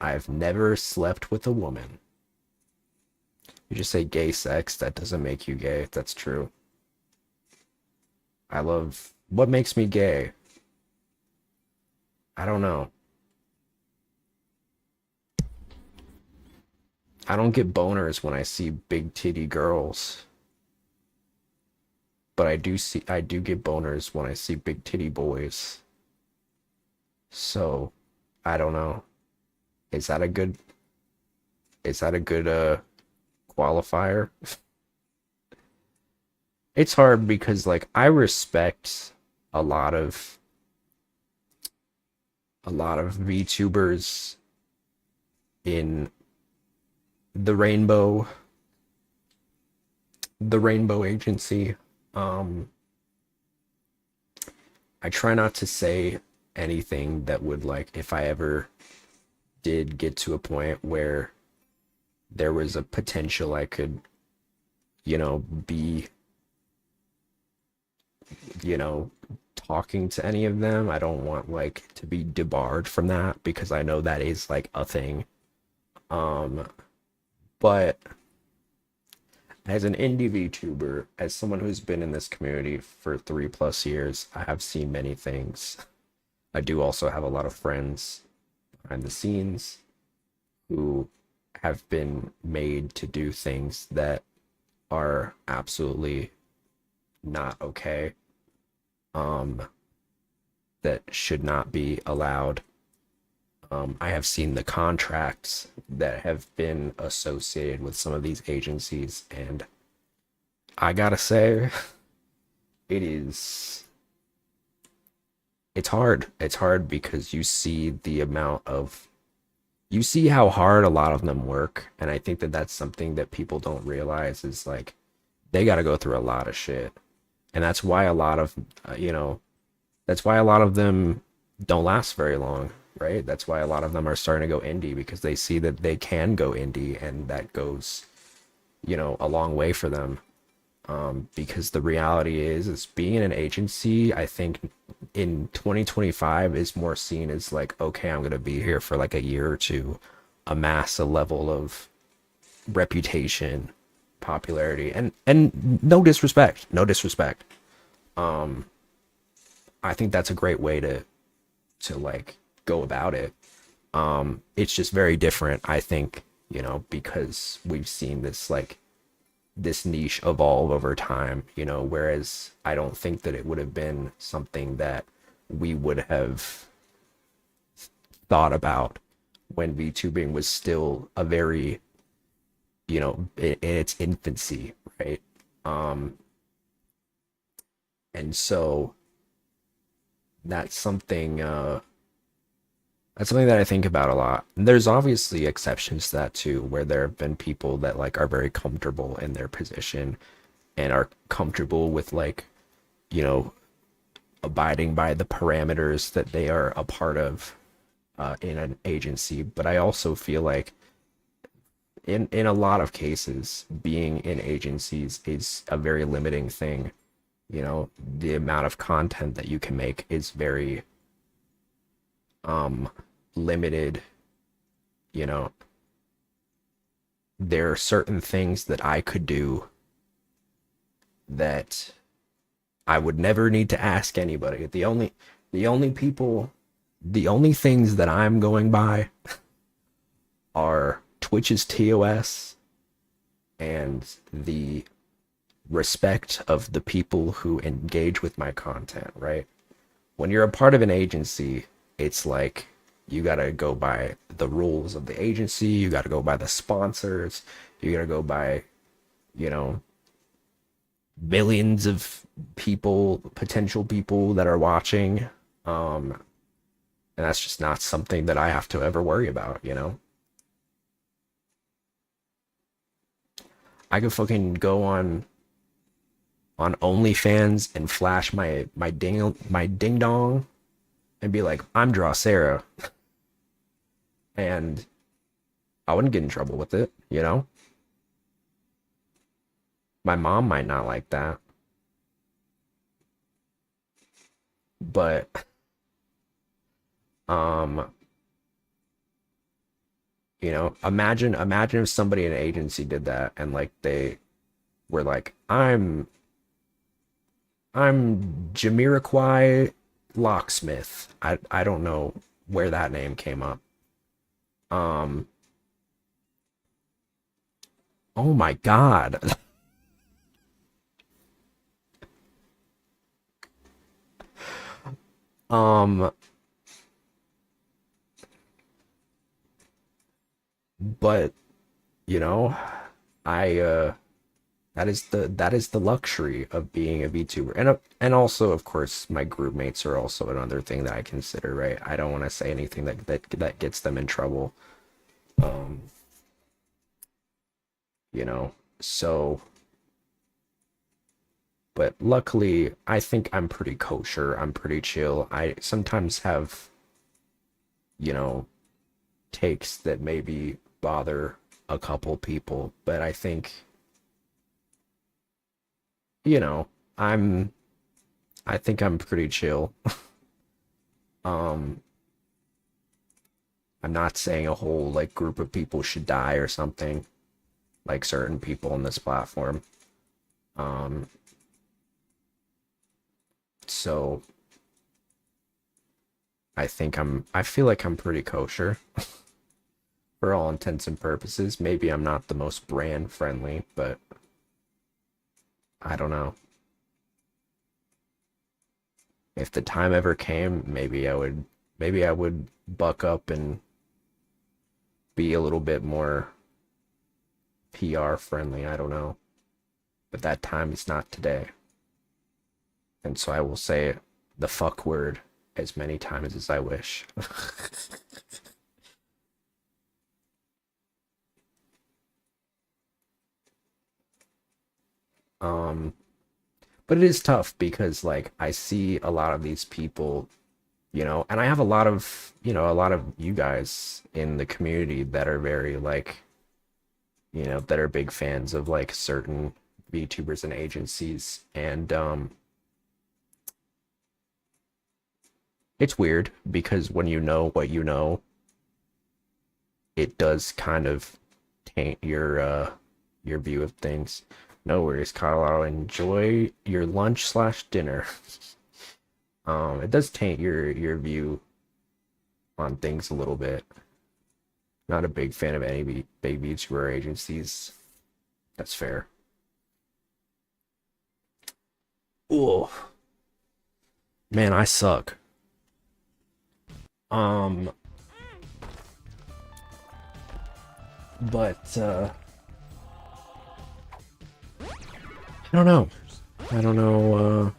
I've never slept with a woman. You just say gay sex, that doesn't make you gay. That's true. What makes me gay? I don't know. I don't get boners when I see big titty girls. But I do get boners when I see big titty boys. So, I don't know. Is that a good qualifier? It's hard because like I respect a lot of VTubers in the Rainbow Agency. I try not to say anything that would, like, if I ever did get to a point where there was a potential I could, be, talking to any of them, I don't want, like, to be debarred from that because I know that is, like, a thing. But as an indie VTuber, as someone who's been in this community for 3+ years, I have seen many things. I do also have a lot of friends behind the scenes who have been made to do things that are absolutely not okay, that should not be allowed. I have seen the contracts that have been associated with some of these agencies, and I gotta say, it's hard. It's hard because you see how hard a lot of them work, and I think that that's something that people don't realize is, like, they gotta go through a lot of shit, and that's why a lot of them don't last very long, right? That's why a lot of them are starting to go indie, because they see that they can go indie, and that goes, a long way for them. Because the reality is being in an agency, I think in 2025 is more seen as like, okay, I'm gonna be here for like a year or two, amass a level of reputation, popularity, and no disrespect. I think that's a great way to like go about it. It's just very different, I think, because we've seen this niche evolve over time, whereas I don't think that it would have been something that we would have thought about when VTubing was still a very, in its infancy, right? And so that's something That's something that I think about a lot. There's obviously exceptions to that too, where there have been people that like are very comfortable in their position and are comfortable with like, you know, abiding by the parameters that they are a part of in an agency. But I also feel like in a lot of cases, being in agencies is a very limiting thing. You know, the amount of content that you can make is very limited. You know, there are certain things that I could do that I would never need to ask anybody. The only things that I'm going by are Twitch's TOS and the respect of the people who engage with my content, right? When you're a part of an agency, it's like you gotta go by the rules of the agency, you gotta go by the sponsors, you gotta go by, you know, millions of people, potential people that are watching. And that's just not something that I have to ever worry about, you know? I could fucking go on OnlyFans and flash my ding dong and be like, I'm Drosera. And I wouldn't get in trouble with it, you know? My mom might not like that. But you know, imagine if somebody in an agency did that and like they were like, I'm Jamiroquai Locksmith. I don't know where that name came up. Oh my god. But you know, I that is the luxury of being a VTuber, and also of course my group mates are also another thing that I consider, right? I don't want to say anything that gets them in trouble, you know. So, but luckily, I think I'm pretty kosher. I'm pretty chill. I sometimes have, you know, takes that maybe bother a couple people, but I think, you know, I think I'm pretty chill. um I'm not saying a whole like group of people should die or something, like certain people on this platform. um so I feel like I'm pretty kosher for all intents and purposes. Maybe I'm not the most brand friendly, but I don't know. If the time ever came, maybe I would buck up and be a little bit more PR friendly. I don't know. But that time is not today. And so I will say the fuck word as many times as I wish. um but it is tough because like I see a lot of these people, you know, and I have a lot of, you know, a lot of you guys in the community that are very like, you know, that are big fans of like certain VTubers and agencies. And it's weird because when you know what you know, it does kind of taint your view of things. No worries, Colorado. Enjoy your lunch slash dinner. It does taint your view on things a little bit. Not a big fan of any big VTuber agencies. That's fair. Oh man, I suck. Um, but I don't know. I don't know.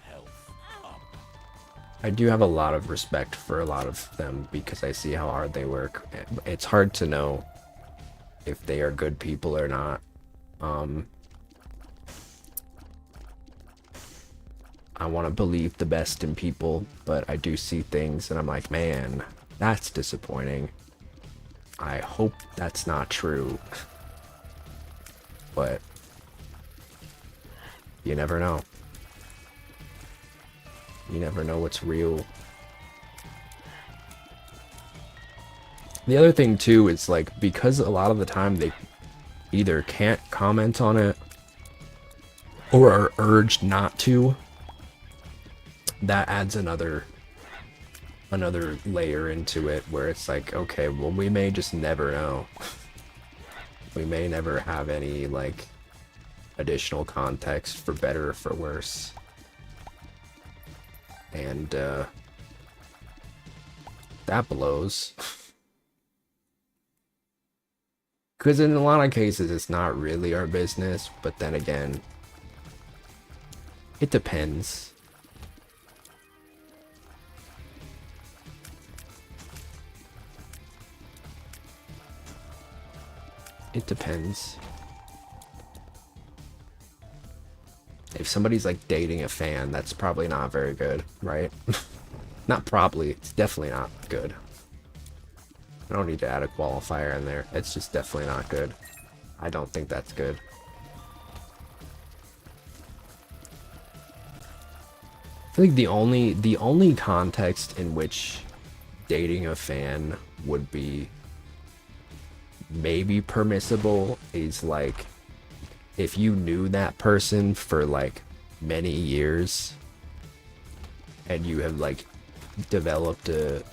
I do have a lot of respect for a lot of them because I see how hard they work. It's hard to know if they are good people or not. I want to believe the best in people, but I do see things and I'm like, man, that's disappointing. I hope that's not true. But you never know. You never know what's real. The other thing too is like, because a lot of the time they either can't comment on it or are urged not to, that adds another layer into it where it's like, okay, well, we may just never know. We may never have any like additional context, for better or for worse. And that blows. Because in a lot of cases it's not really our business, but then again, it depends. It depends. If somebody's like dating a fan, that's probably not very good, right? Not probably, it's definitely not good. I don't need to add a qualifier in there. It's just definitely not good. I don't think that's good. I feel like the only context in which dating a fan would be maybe permissible is like if you knew that person for like many years and you have like developed a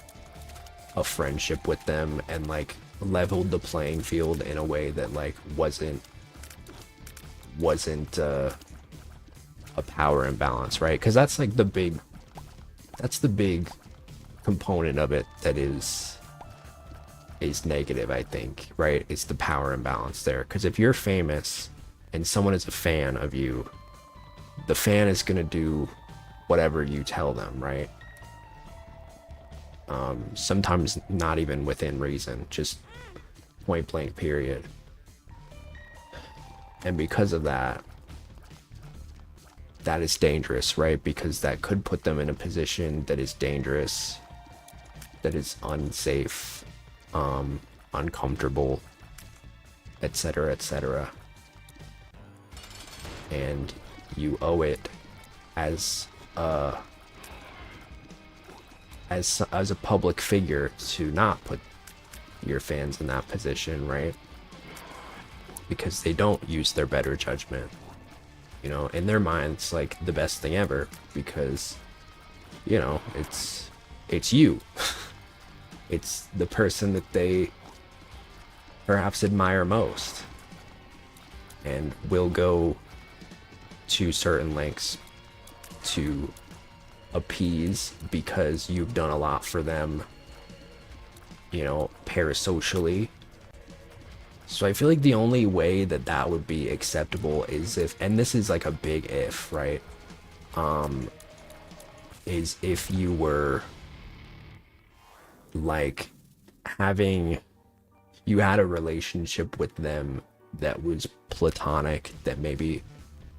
friendship with them and like leveled the playing field in a way that like wasn't a power imbalance, right? Because that's like the big component of it that is negative, I think, right? It's the power imbalance there. Because if you're famous and someone is a fan of you, the fan is gonna do whatever you tell them, right? Sometimes not even within reason, just point blank period. And because of that, that is dangerous, right? Because that could put them in a position that is dangerous, that is unsafe, uncomfortable, etc., etc. And you owe it as a public figure to not put your fans in that position, right? Because they don't use their better judgment. You know, in their minds, like the best thing ever, because, you know, it's you. It's the person that they perhaps admire most and will go to certain lengths to appease because you've done a lot for them, you know, parasocially. So I feel like the only way that that would be acceptable is if, and this is like a big if, right? Is if you were like you had a relationship with them that was platonic, that maybe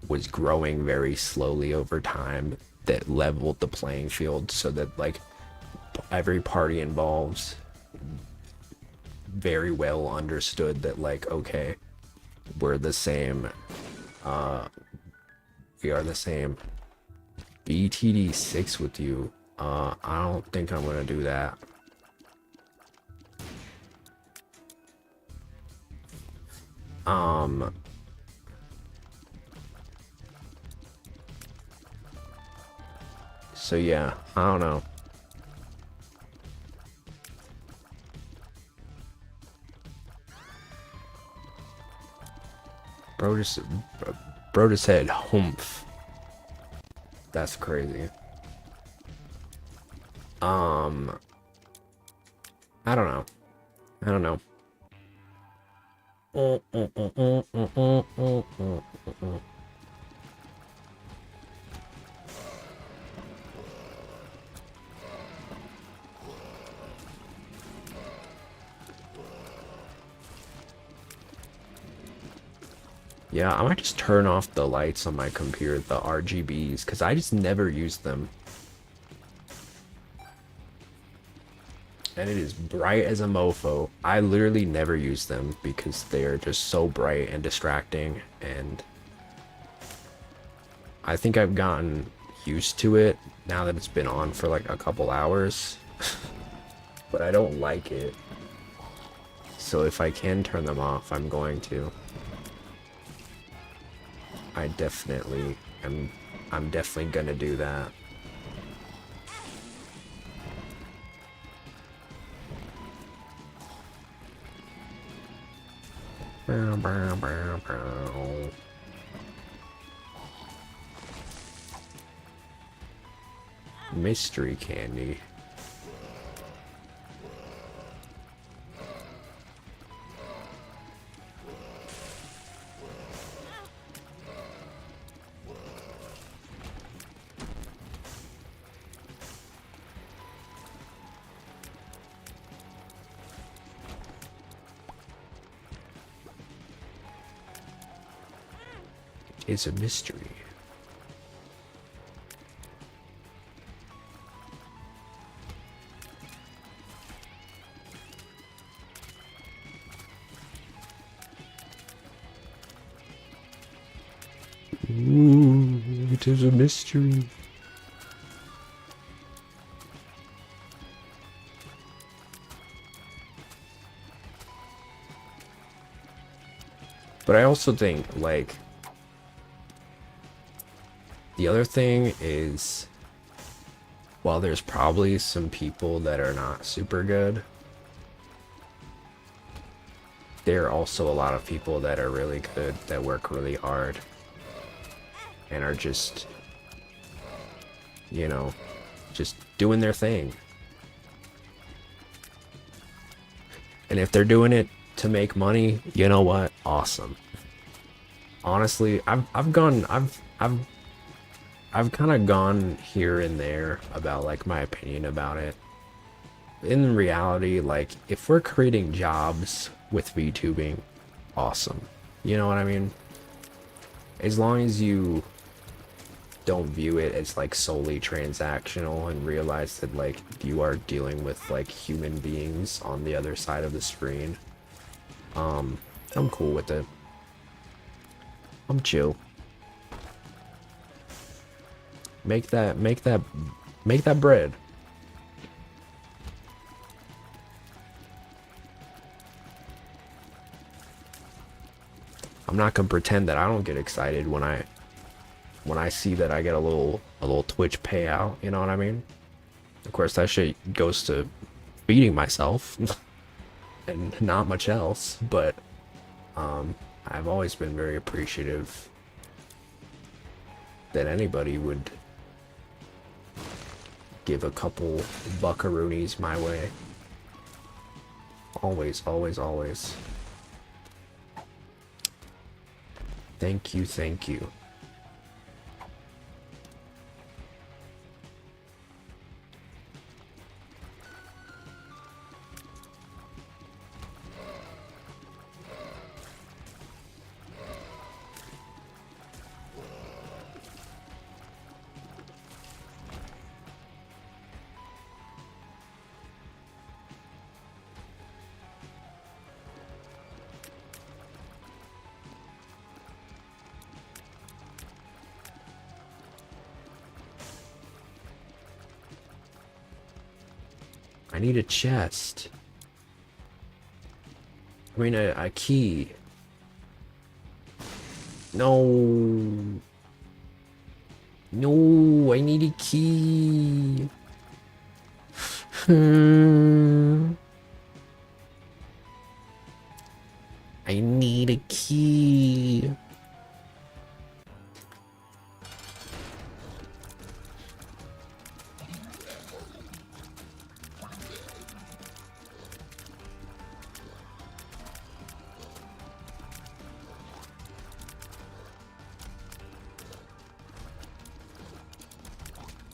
was growing very slowly over time, that leveled the playing field so that like every party involved very well understood that like, okay, we're the same, we are the same. BTD 6 with you, I don't think I'm gonna do that. So yeah, I don't know. Bro just said humph. That's crazy. I don't know. I don't know. Yeah, I might just turn off the lights on my computer, the RGBs, because I just never use them. And it is bright as a mofo. I literally never use them because they are just so bright and distracting, and I think I've gotten used to it now that it's been on for like a couple hours. But I don't like it. So if I can turn them off, I'm going to. I'm definitely gonna do that. Mystery candy. It's a mystery. Ooh, it is a mystery. But I also think, like, the other thing is, while there's probably some people that are not super good, there are also a lot of people that are really good, that work really hard, and are just, you know, just doing their thing. And if they're doing it to make money, you know what? Awesome. Honestly, I've kind of gone here and there about like my opinion about it. In reality, like, if we're creating jobs with VTubing, awesome. You know what I mean? As long as you don't view it as like solely transactional and realize that like you are dealing with like human beings on the other side of the screen, I'm cool with it. I'm chill. Make that bread. I'm not gonna pretend that I don't get excited when I see that I get a little Twitch payout, you know what I mean? Of course that shit goes to feeding myself and not much else, but I've always been very appreciative that anybody would give a couple buckaroonies my way. Always, always, always. Thank you, thank you. I need a chest. I mean, a key. No. No, I need a key. I need a key.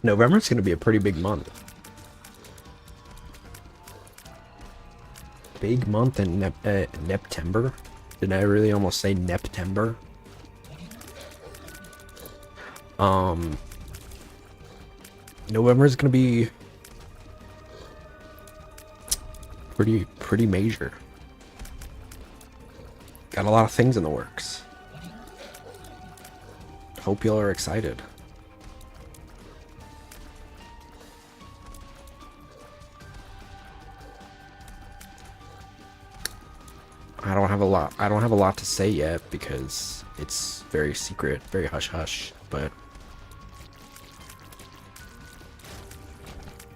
November's gonna be a pretty big month. Big month in Neptember? Did I really almost say Neptember? November is gonna be pretty major. Got a lot of things in the works. Hope y'all are excited. I don't have a lot to say yet because it's very secret, very hush hush, but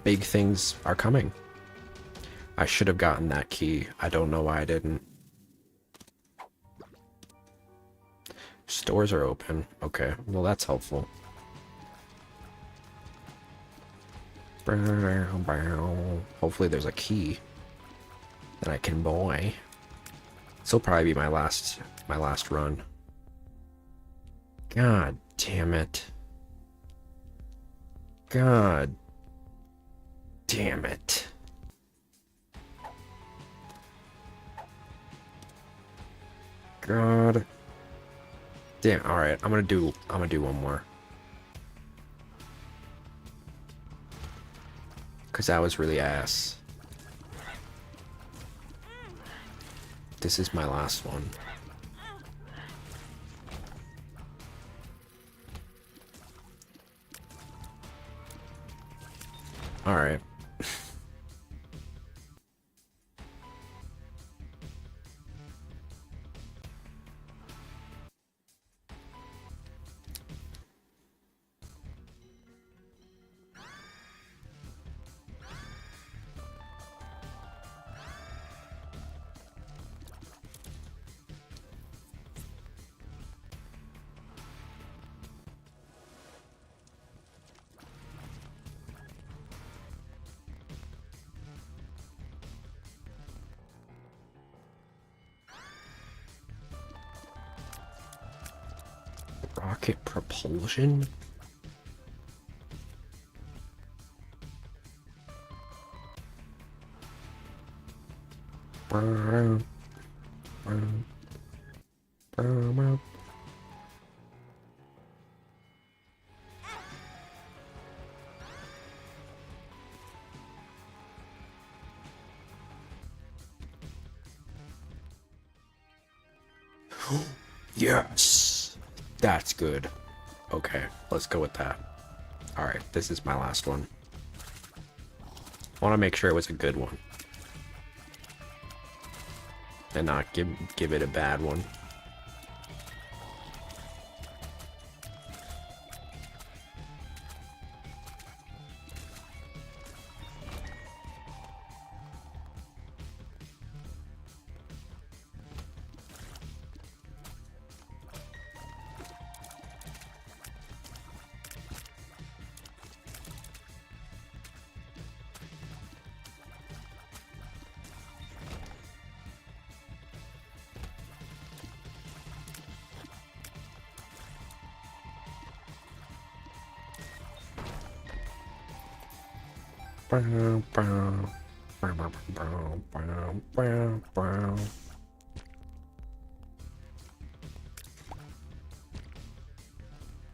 big things are coming. I should have gotten that key. I don't know why I didn't. Stores are open. Okay, well that's helpful. Hopefully there's a key that I can buy. This will probably be my last run. God damn it. God damn it. God damn. All right, I'm gonna do one more. Cause that was really ass. This is my last one. All right. Rocket propulsion? Yes! That's good. Okay, let's go with that. Alright, this is my last one. I want to make sure it was a good one. And not give it a bad one.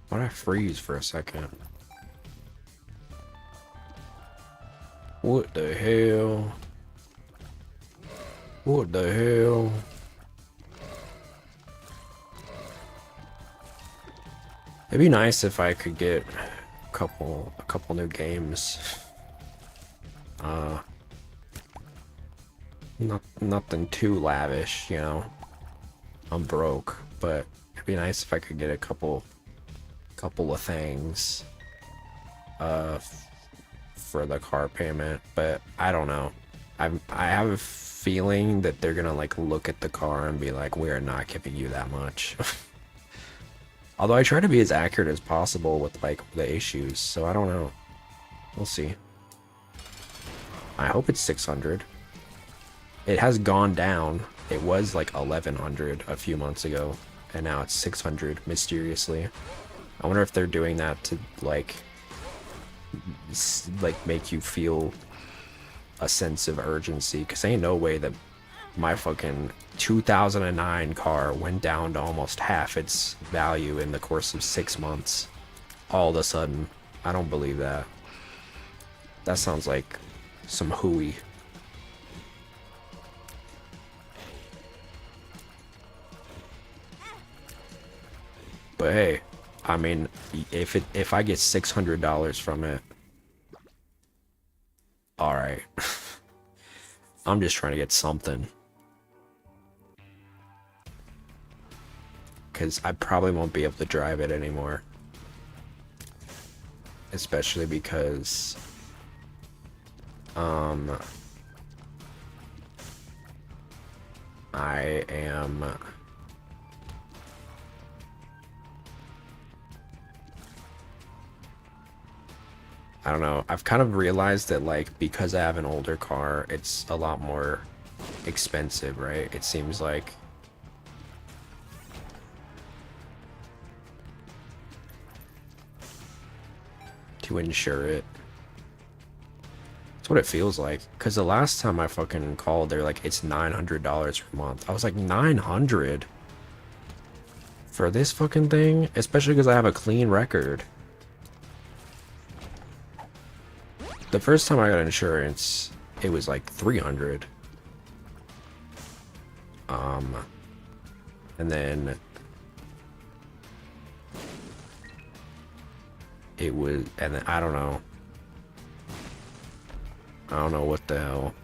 Why'd I freeze for a second? What the hell? What the hell? It'd be nice if I could get a couple new games. Nothing too lavish, you know. I'm broke, but it'd be nice if I could get a couple of things for the car payment, but I don't know. I have a feeling that they're gonna like look at the car and be like, we are not giving you that much. Although I try to be as accurate as possible with like the issues, so I don't know. We'll see. I hope it's 600. It has gone down. It was like 1100 a few months ago, and now it's 600 mysteriously. I wonder if they're doing that to like make you feel a sense of urgency, because ain't no way that my fucking 2009 car went down to almost half its value in the course of 6 months. all of a sudden. I don't believe that. That sounds like some hooey. But hey, I mean, if I get $600 from it, all right. I'm just trying to get something. Because I probably won't be able to drive it anymore. Especially because I am I don't know. I've kind of realized that, like, because I have an older car, it's a lot more expensive, right? It seems like. To insure it. That's what it feels like. Because the last time I fucking called, they're like, it's $900 per month. I was like, 900 for this fucking thing? Especially because I have a clean record. The first time I got insurance, it was like 300. And then it was, and then I don't know what the hell.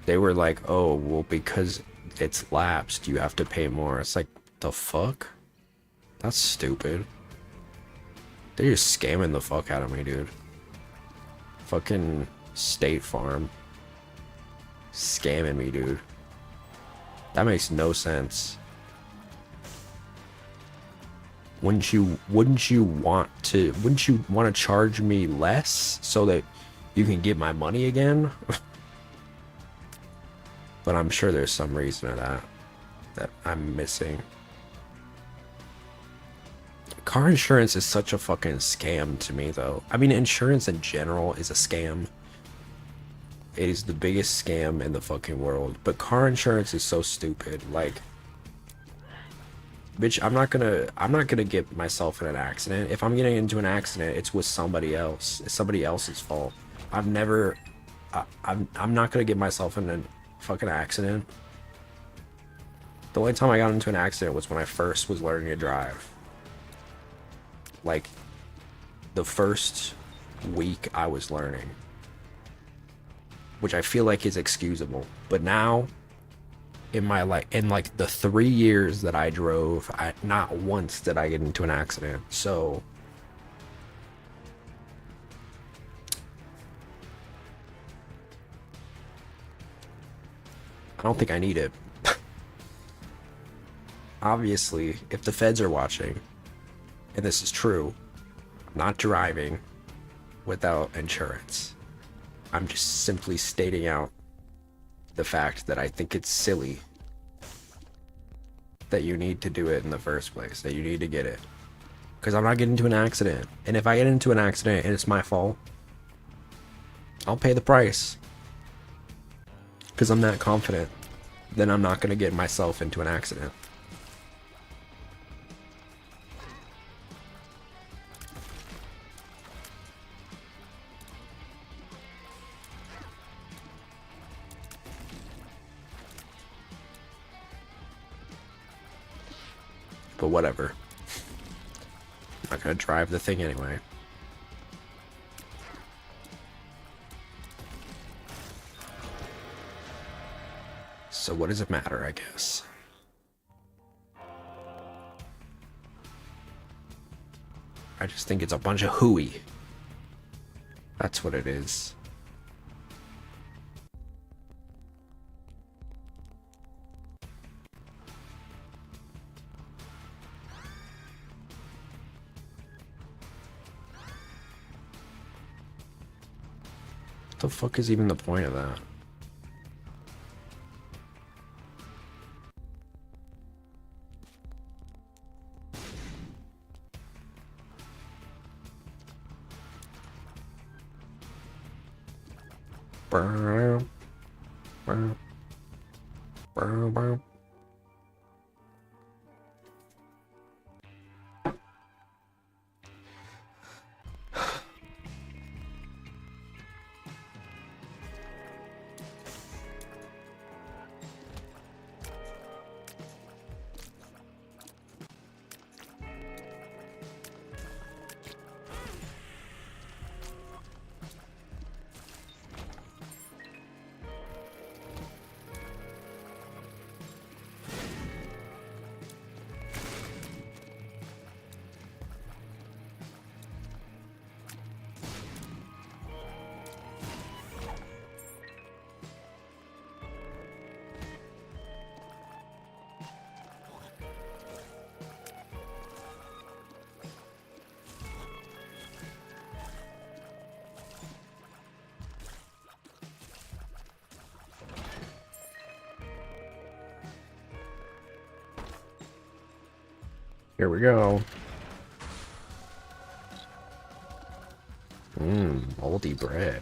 They were like, oh, well, because it's lapsed, you have to pay more. It's like, the fuck? That's stupid. They're just scamming the fuck out of me, dude. Fucking State Farm. Scamming me, dude. That makes no sense. Wouldn't you want to charge me less so that you can get my money again? But I'm sure there's some reason to that I'm missing. Car insurance is such a fucking scam to me, though. I mean, insurance in general is a scam. It is the biggest scam in the fucking world. But car insurance is so stupid. Like, bitch, I'm not gonna get myself in an accident. If I'm getting into an accident, it's with somebody else. It's somebody else's fault. I'm not gonna get myself in a fucking accident. The only time I got into an accident was when I first was learning to drive. Like, the first week I was learning, which I feel like is excusable. But now, in like the 3 years that I drove, not once did I get into an accident. So I don't think I need it. Obviously, if the feds are watching, and this is true, I'm not driving without insurance. I'm just simply stating out the fact that I think it's silly that you need to do it in the first place, that you need to get it. Because I'm not getting into an accident. And if I get into an accident and it's my fault, I'll pay the price. Because I'm that confident. Then I'm not going to get myself into an accident. But whatever. I'm not gonna drive the thing anyway. So what does it matter, I guess? I just think it's a bunch of hooey. That's what it is. What the fuck is even the point of that? Here we go. Moldy bread.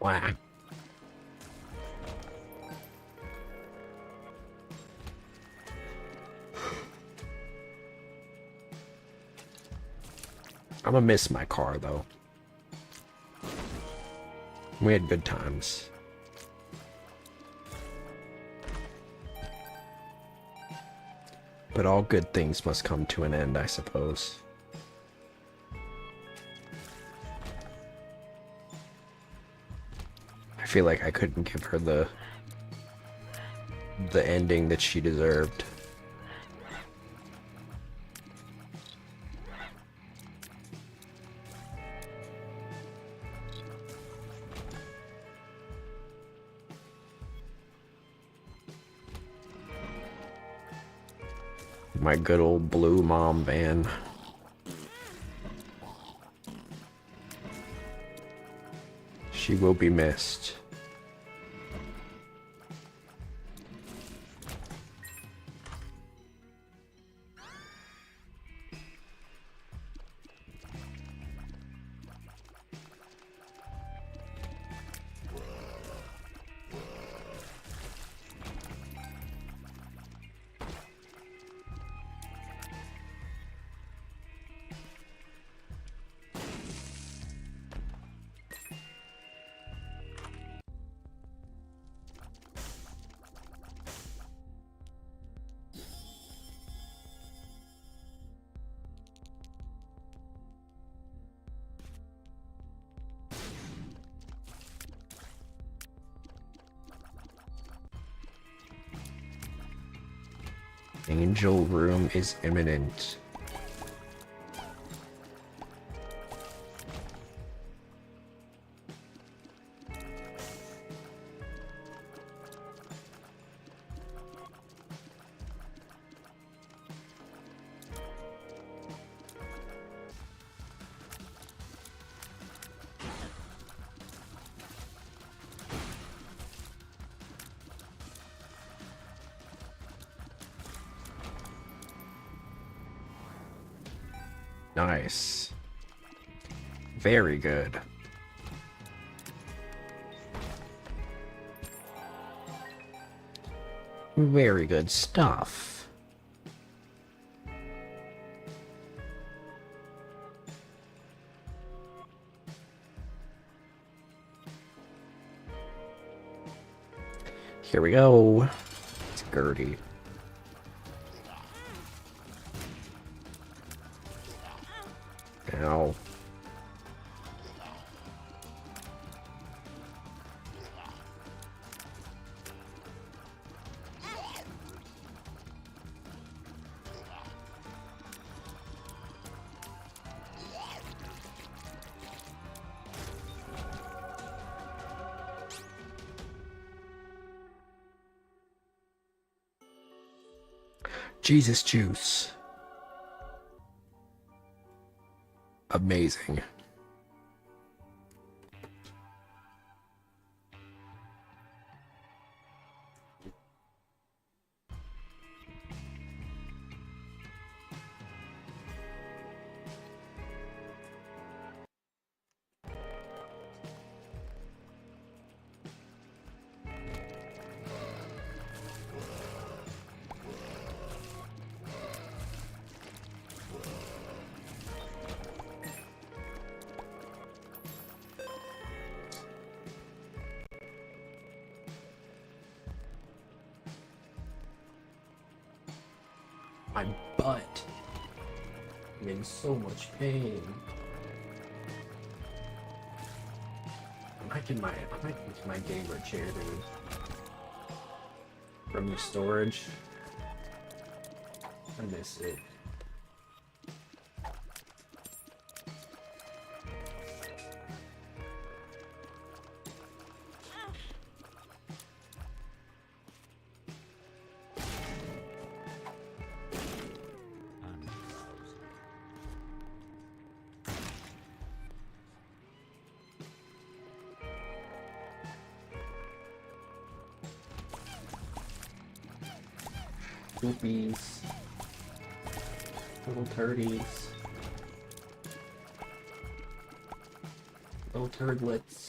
Wow. I'm gonna miss my car though. We had good times. But all good things must come to an end, I suppose. I feel like I couldn't give her the ending that she deserved. My good old blue mom van. She will be missed. Angel room is imminent. Nice. Very good. Very good stuff. Here we go. It's Gertie. Ow. Jesus juice. Amazing. My butt. I'm in so much pain. I might get my gamer chair, dude. From the storage. I miss it. Goopies. Little turdies. Little turdlets.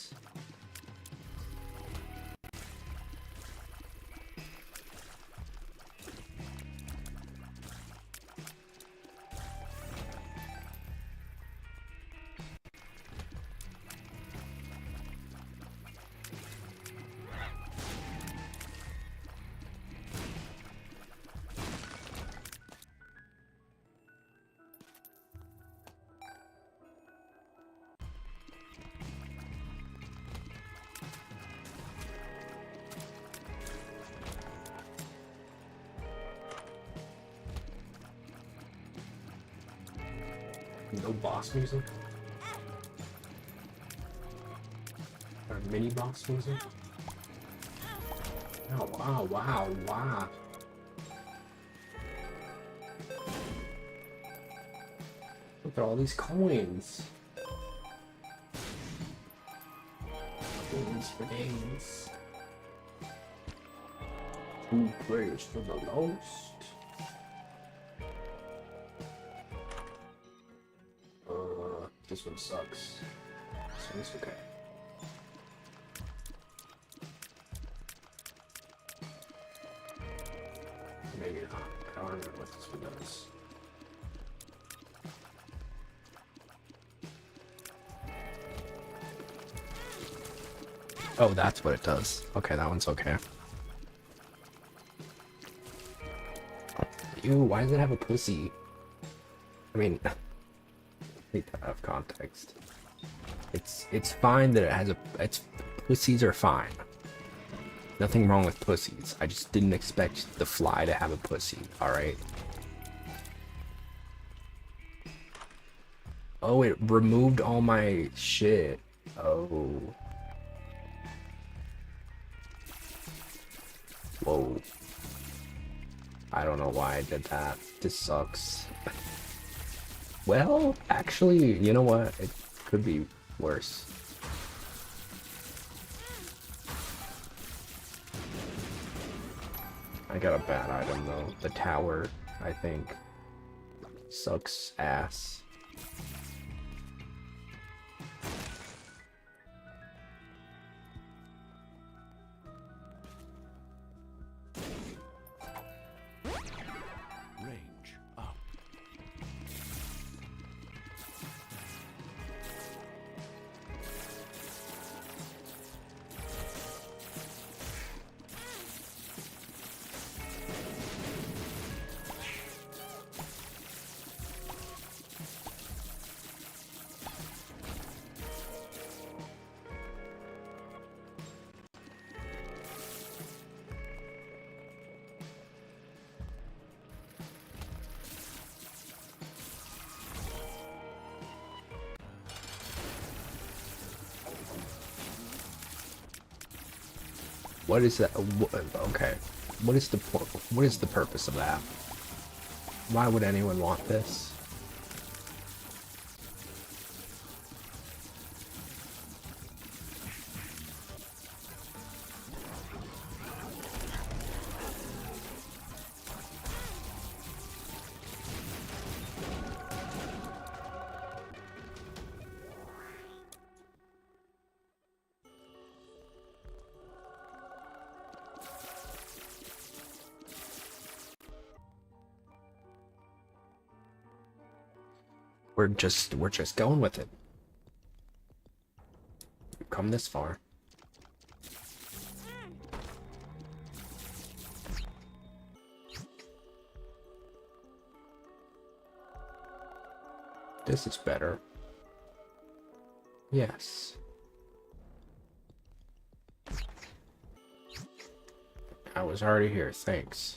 No boss music? Or mini boss music? Oh, wow, wow, wow. Look at all these coins. Coins for days. 2 prayers for the lost. This one sucks. This one's okay. Maybe not. I don't remember what this one does. Oh, that's what it does. Okay, that one's okay. Ew, why does it have a pussy? I mean... take that out of context. It's fine that it has a pussies are fine. Nothing wrong with pussies. I just didn't expect the fly to have a pussy, alright? Oh, it removed all my shit. Oh. Whoa. I don't know why I did that. This sucks. Well, actually, you know what? It could be worse. I got a bad item though. The tower, I think, sucks ass. What is that? Okay. What is the purpose of that? Why would anyone want this? We're just going with it. We've come this far. This is better. Yes. I was already here, thanks.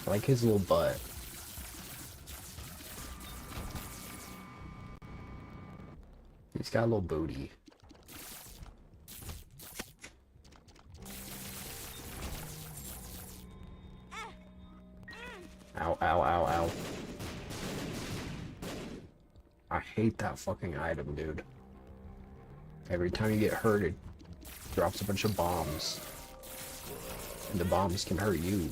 I like his little butt. He's got a little booty. Ow, ow, ow, ow. I hate that fucking item, dude. Every time you get hurt, it drops a bunch of bombs. And the bombs can hurt you.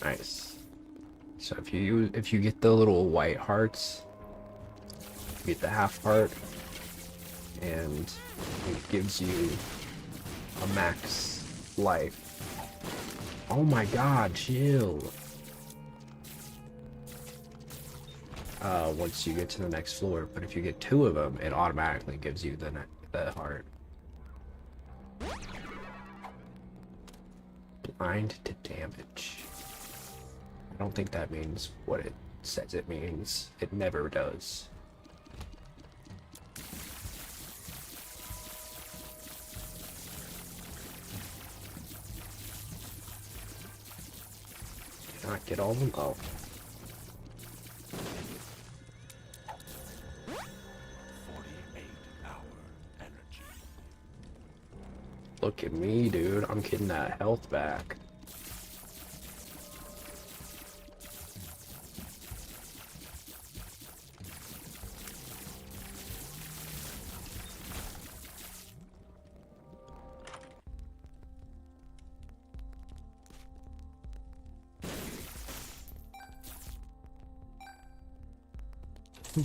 Nice. So if you get the little white hearts, you get the half heart, and it gives you a max life. Oh my god, chill. Once you get to the next floor, but if you get 2 of them, it automatically gives you the heart. Blind to damage. I don't think that means what it says it means. It never does. Can I get all of them? Oh. 48-hour energy. Look at me, dude. I'm getting that health back.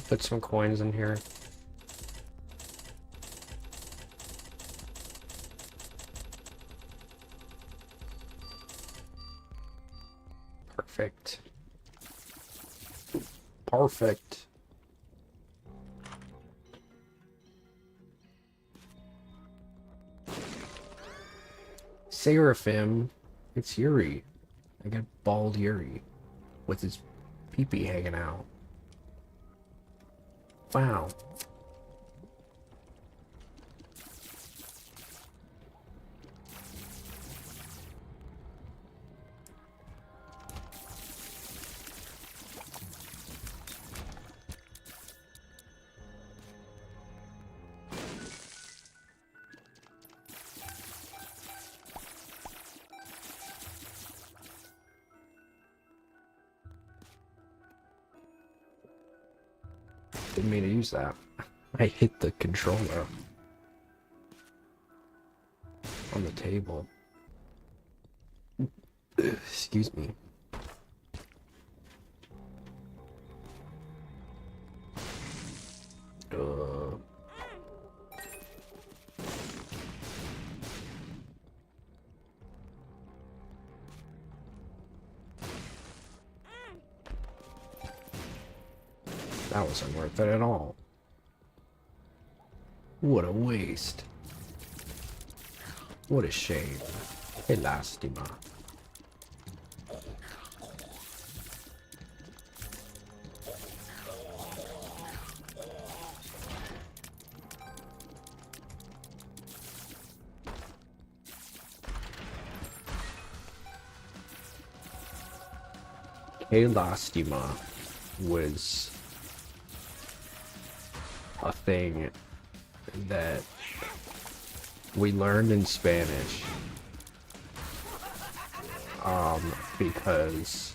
Put some coins in here. Perfect. Perfect. Seraphim. It's Yuri. I got bald Yuri with his pee-pee hanging out. Wow. Didn't mean to use that. I hit the controller on the table. Excuse me. That wasn't worth it at all. What a waste. What a shame. Che lastima. Che lastima. was a thing that we learned in Spanish because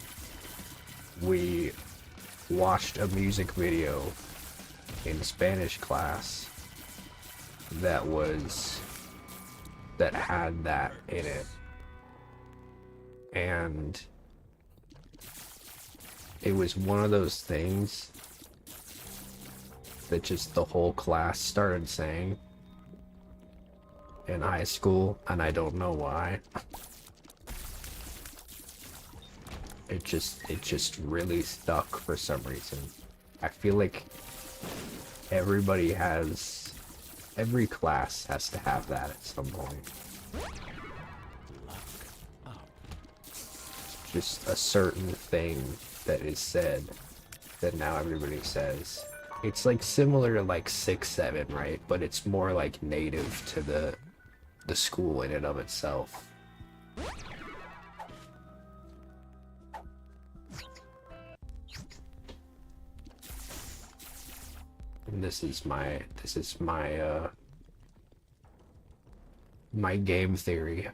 we watched a music video in Spanish class that had that in it, and it was one of those things that just the whole class started saying in high school, and I don't know why. It just really stuck for some reason. I feel like every class has to have that at some point. Just a certain thing that is said that now everybody says. It's like similar to like 6-7, right? But it's more like native to the school in and of itself. And this is my my game theory.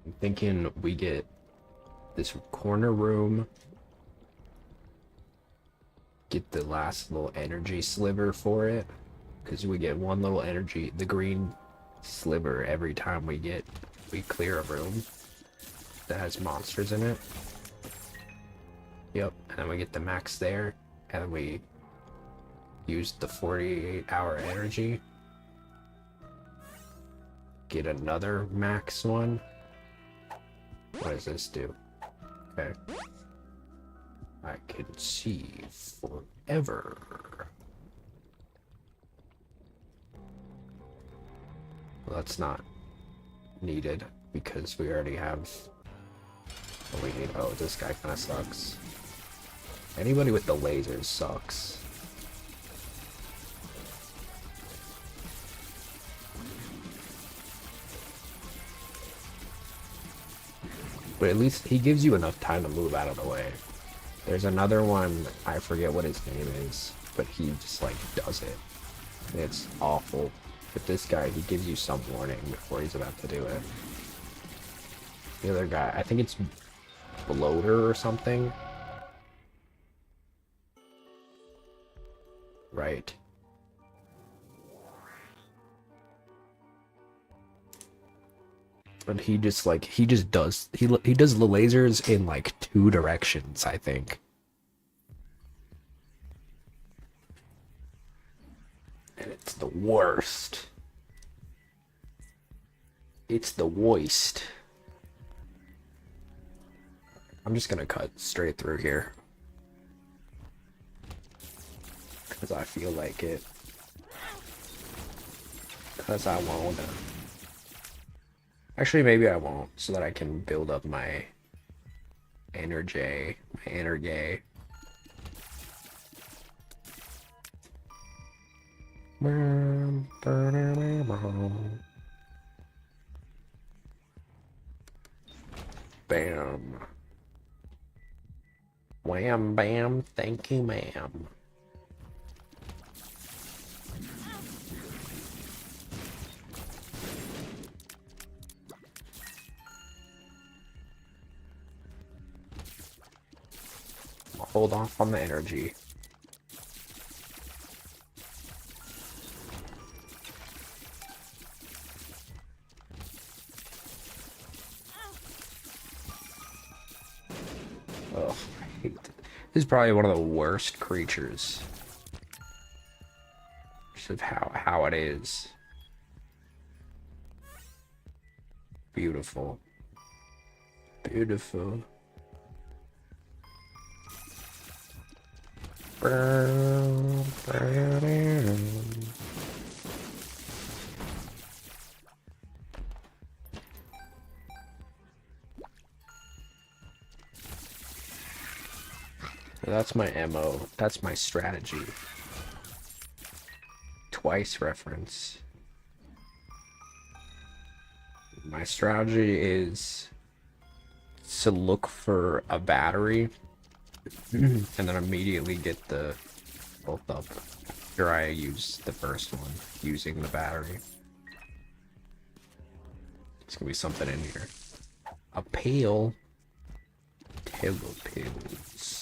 I'm thinking we get this corner room, get the last little energy sliver for it, because we get one little energy, the green sliver, every time we clear a room that has monsters in it. Yep, and then we get the max there, and then we use the 48-hour energy, get another max one. What does this do? Okay. I can see forever. Well, that's not needed because we already have what we need. Oh, this guy kind of sucks. Anybody with the lasers sucks. But at least he gives you enough time to move out of the way. There's another one, I forget what his name is, but he just like does it. It's awful. But this guy, he gives you some warning before he's about to do it. The other guy, I think it's Bloater or something. Right. But he just does the lasers in like 2 directions, I think. And it's the worst. It's the worst. I'm just gonna cut straight through here, because I feel like it. Because I wanna. Actually, maybe I won't, so that I can build up my energy, Bam. Wham bam, thank you, ma'am. Hold off on the energy. Ugh, I hate it. This is probably one of the worst creatures. Just of how it is. Beautiful. Beautiful. That's my MO. That's my strategy. twice reference. My strategy is to look for a battery and then immediately get the both up after I use the first one using the battery. There's gonna be something in here. A pail. Telepills.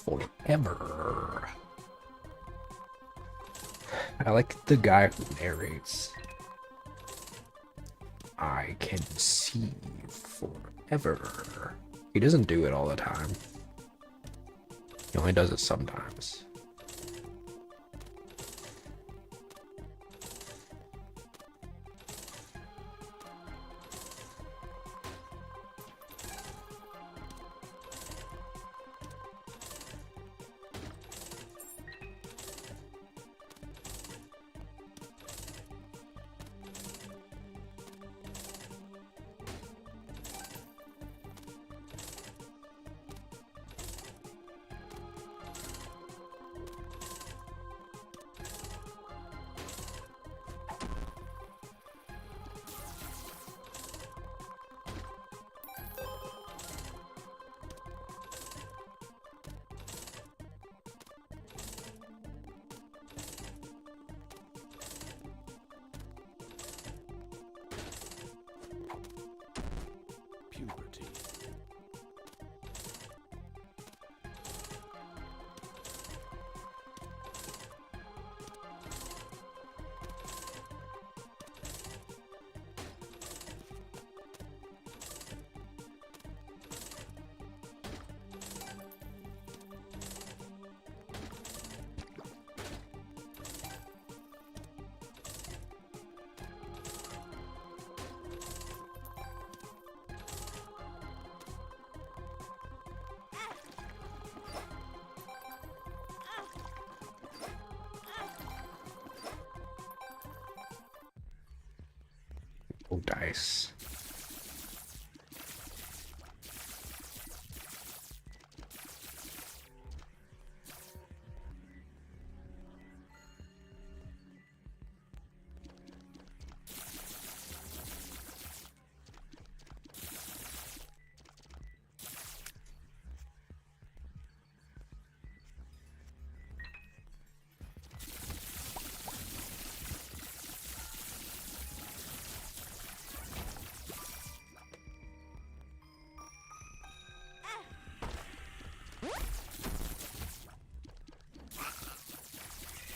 Forever. I like the guy who narrates. I can see forever. He doesn't do it all the time. He only does it sometimes. Puberty. Oh, dice.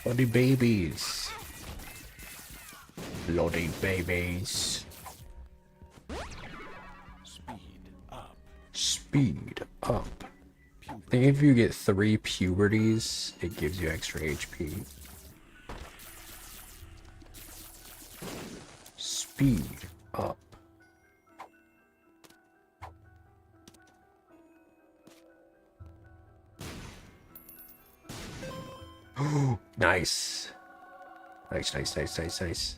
Bloody babies. Bloody babies. Speed up. Speed up. Puberty. think if you get 3 puberties, it gives you extra HP. Speed up. Oh, nice. Nice, nice, nice, nice, nice.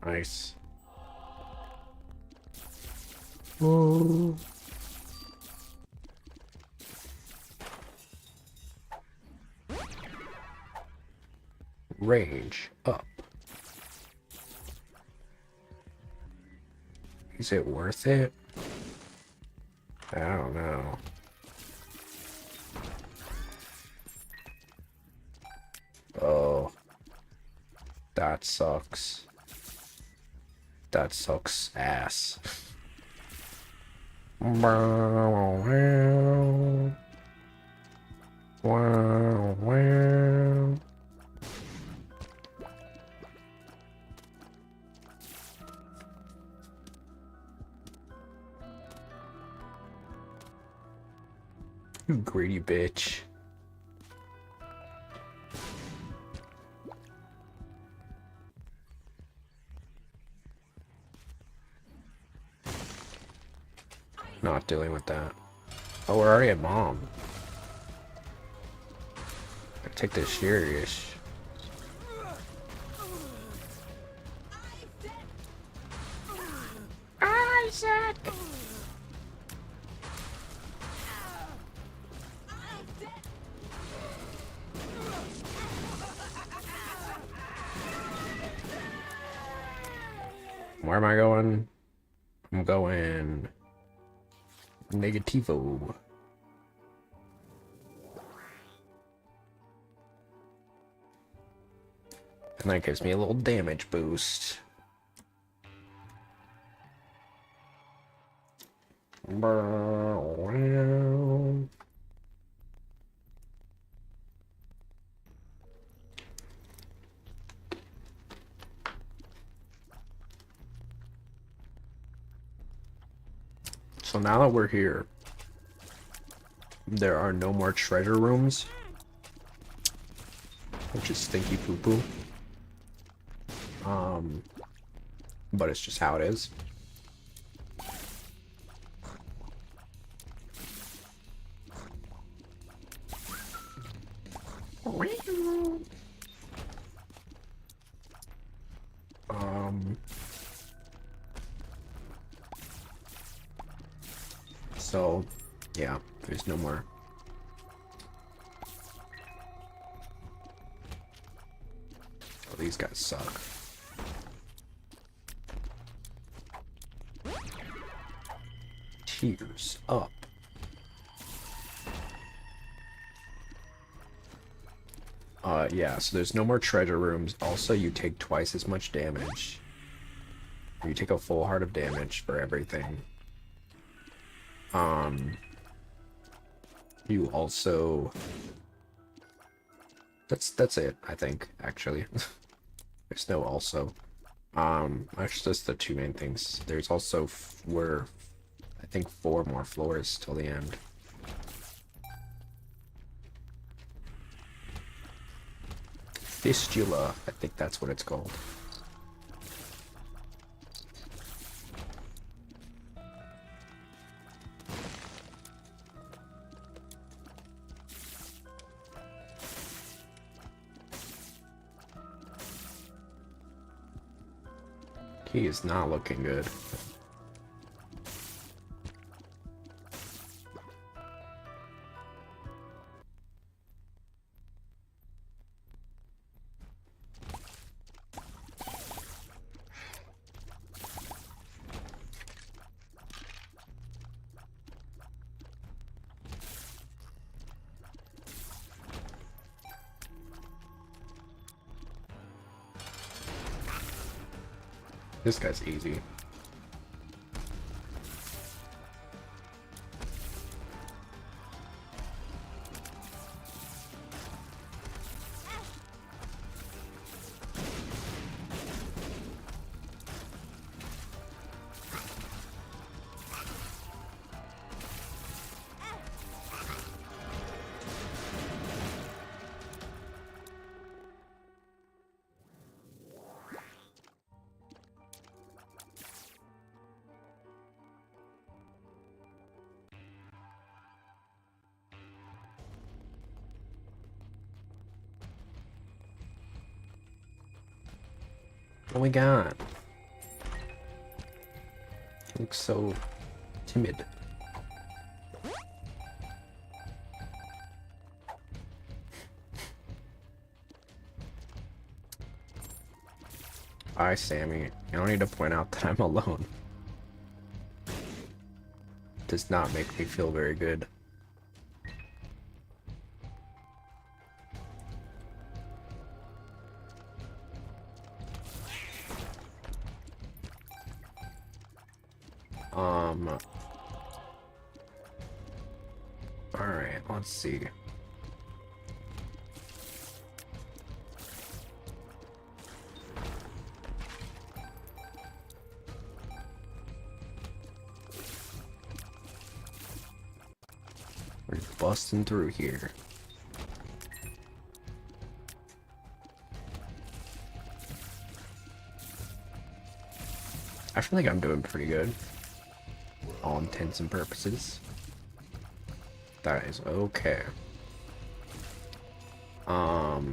Nice. Whoa. Range up. Is it worth it? I don't know. Oh. That sucks. That sucks ass. Wow. Wow. You greedy bitch. Not dealing with that. Oh, we're already at mom. I take this serious. Isaac! Where am I going? I'm going negativo. And that gives me a little damage boost. So now that we're here, there are no more treasure rooms, which is stinky poo poo. But it's just how it is. So, yeah, there's no more. Oh, these guys suck. Tears up. Yeah, so there's no more treasure rooms. Also, you take twice as much damage. You take a full heart of damage for everything. You also... That's it, I think, actually. There's no also. That's just the two main things. There's also I think 4 more floors till the end. Fistula, I think that's what it's called. He is not looking good. This guy's easy. Oh my god. He looks so timid. Hi, Sammy. You don't need to point out that I'm alone. Does not make me feel very good. Alright, let's see. We're busting through here. I feel like I'm doing pretty good. All intents and purposes. That is okay. I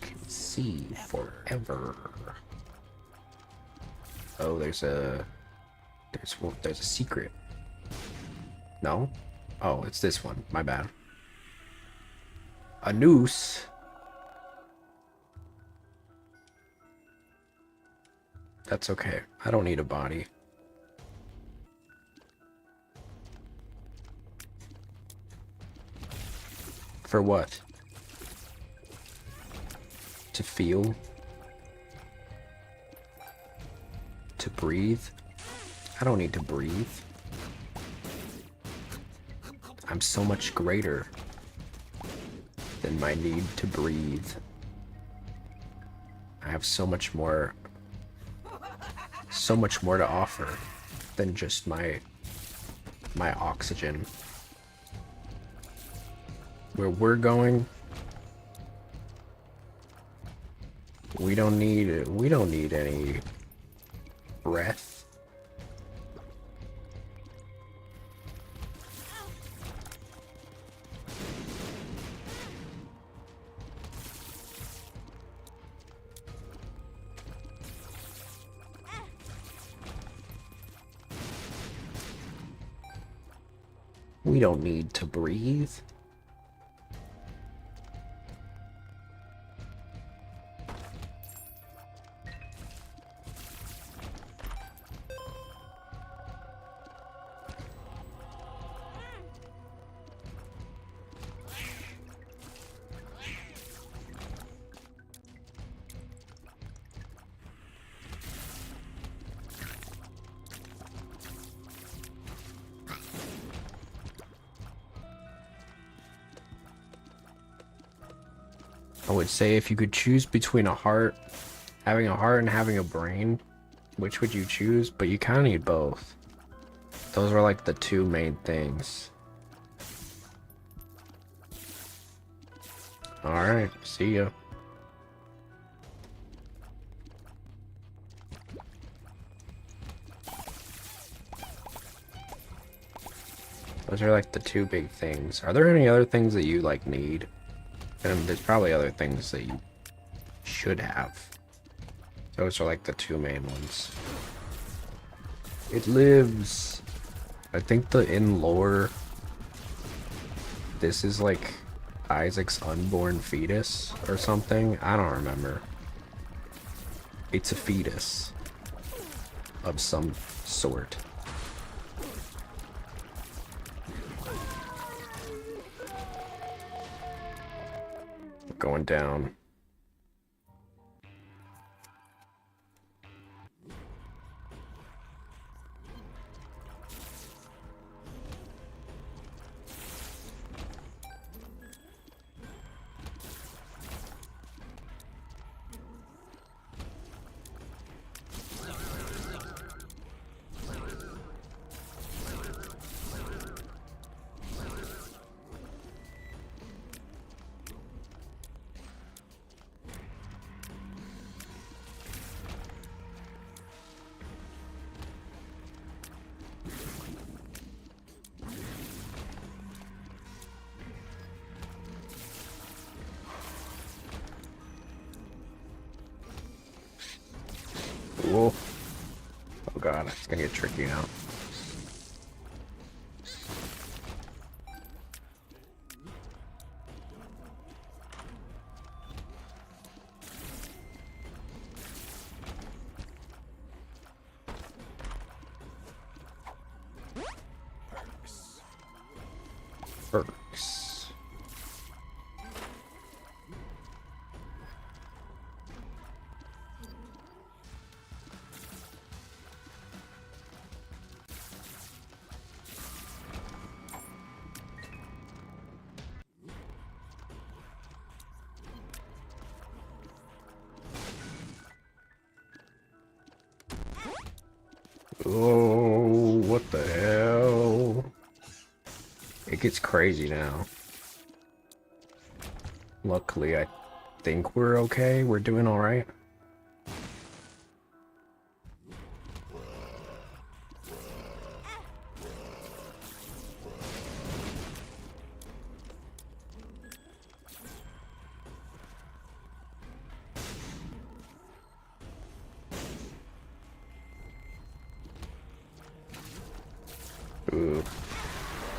can see forever. Oh, there's a secret. No? Oh, it's this one. My bad. A noose. That's okay. I don't need a body. For what? To feel? To breathe? I don't need to breathe. I'm so much greater than my need to breathe. I have so much more to offer than just my oxygen. Where we're going, we don't need any breath. We don't need to breathe. I would say if you could choose between having a heart and having a brain, which would you choose? But you kind of need both. Those are like the two main things. Alright, see ya. Those are like the two big things. Are there any other things that you like need? And there's probably other things that you should have. Those are like the two main ones. It lives. I think in lore, this is like Isaac's unborn fetus or something. I don't remember. It's a fetus of some sort. Going down. god, it's gonna get tricky now. Perks. Oh, what the hell? It gets crazy now. Luckily, I think we're okay. We're doing all right. Ooh.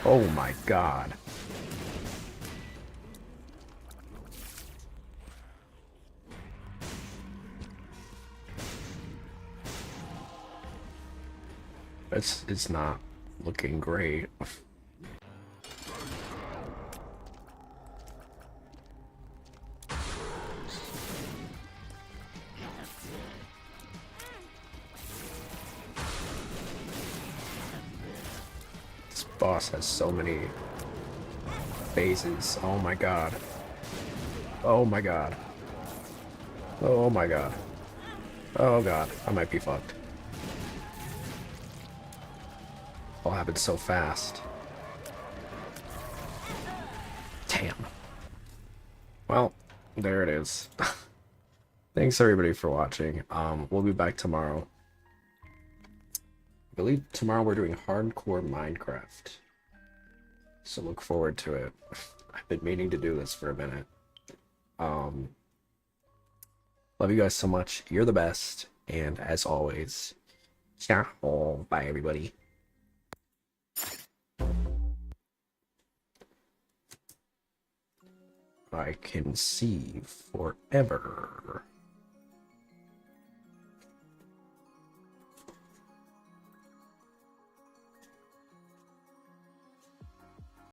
Oh my god. It's not looking great. This boss has so many phases. Oh my god. Oh my god. Oh my god. Oh god. I might be fucked. All happened so fast. Damn. Well, there it is. Thanks everybody for watching. We'll be back tomorrow. I believe tomorrow we're doing hardcore Minecraft. So look forward to it. I've been meaning to do this for a minute. Love you guys so much. You're the best. And as always, ciao. Bye everybody. I can see forever.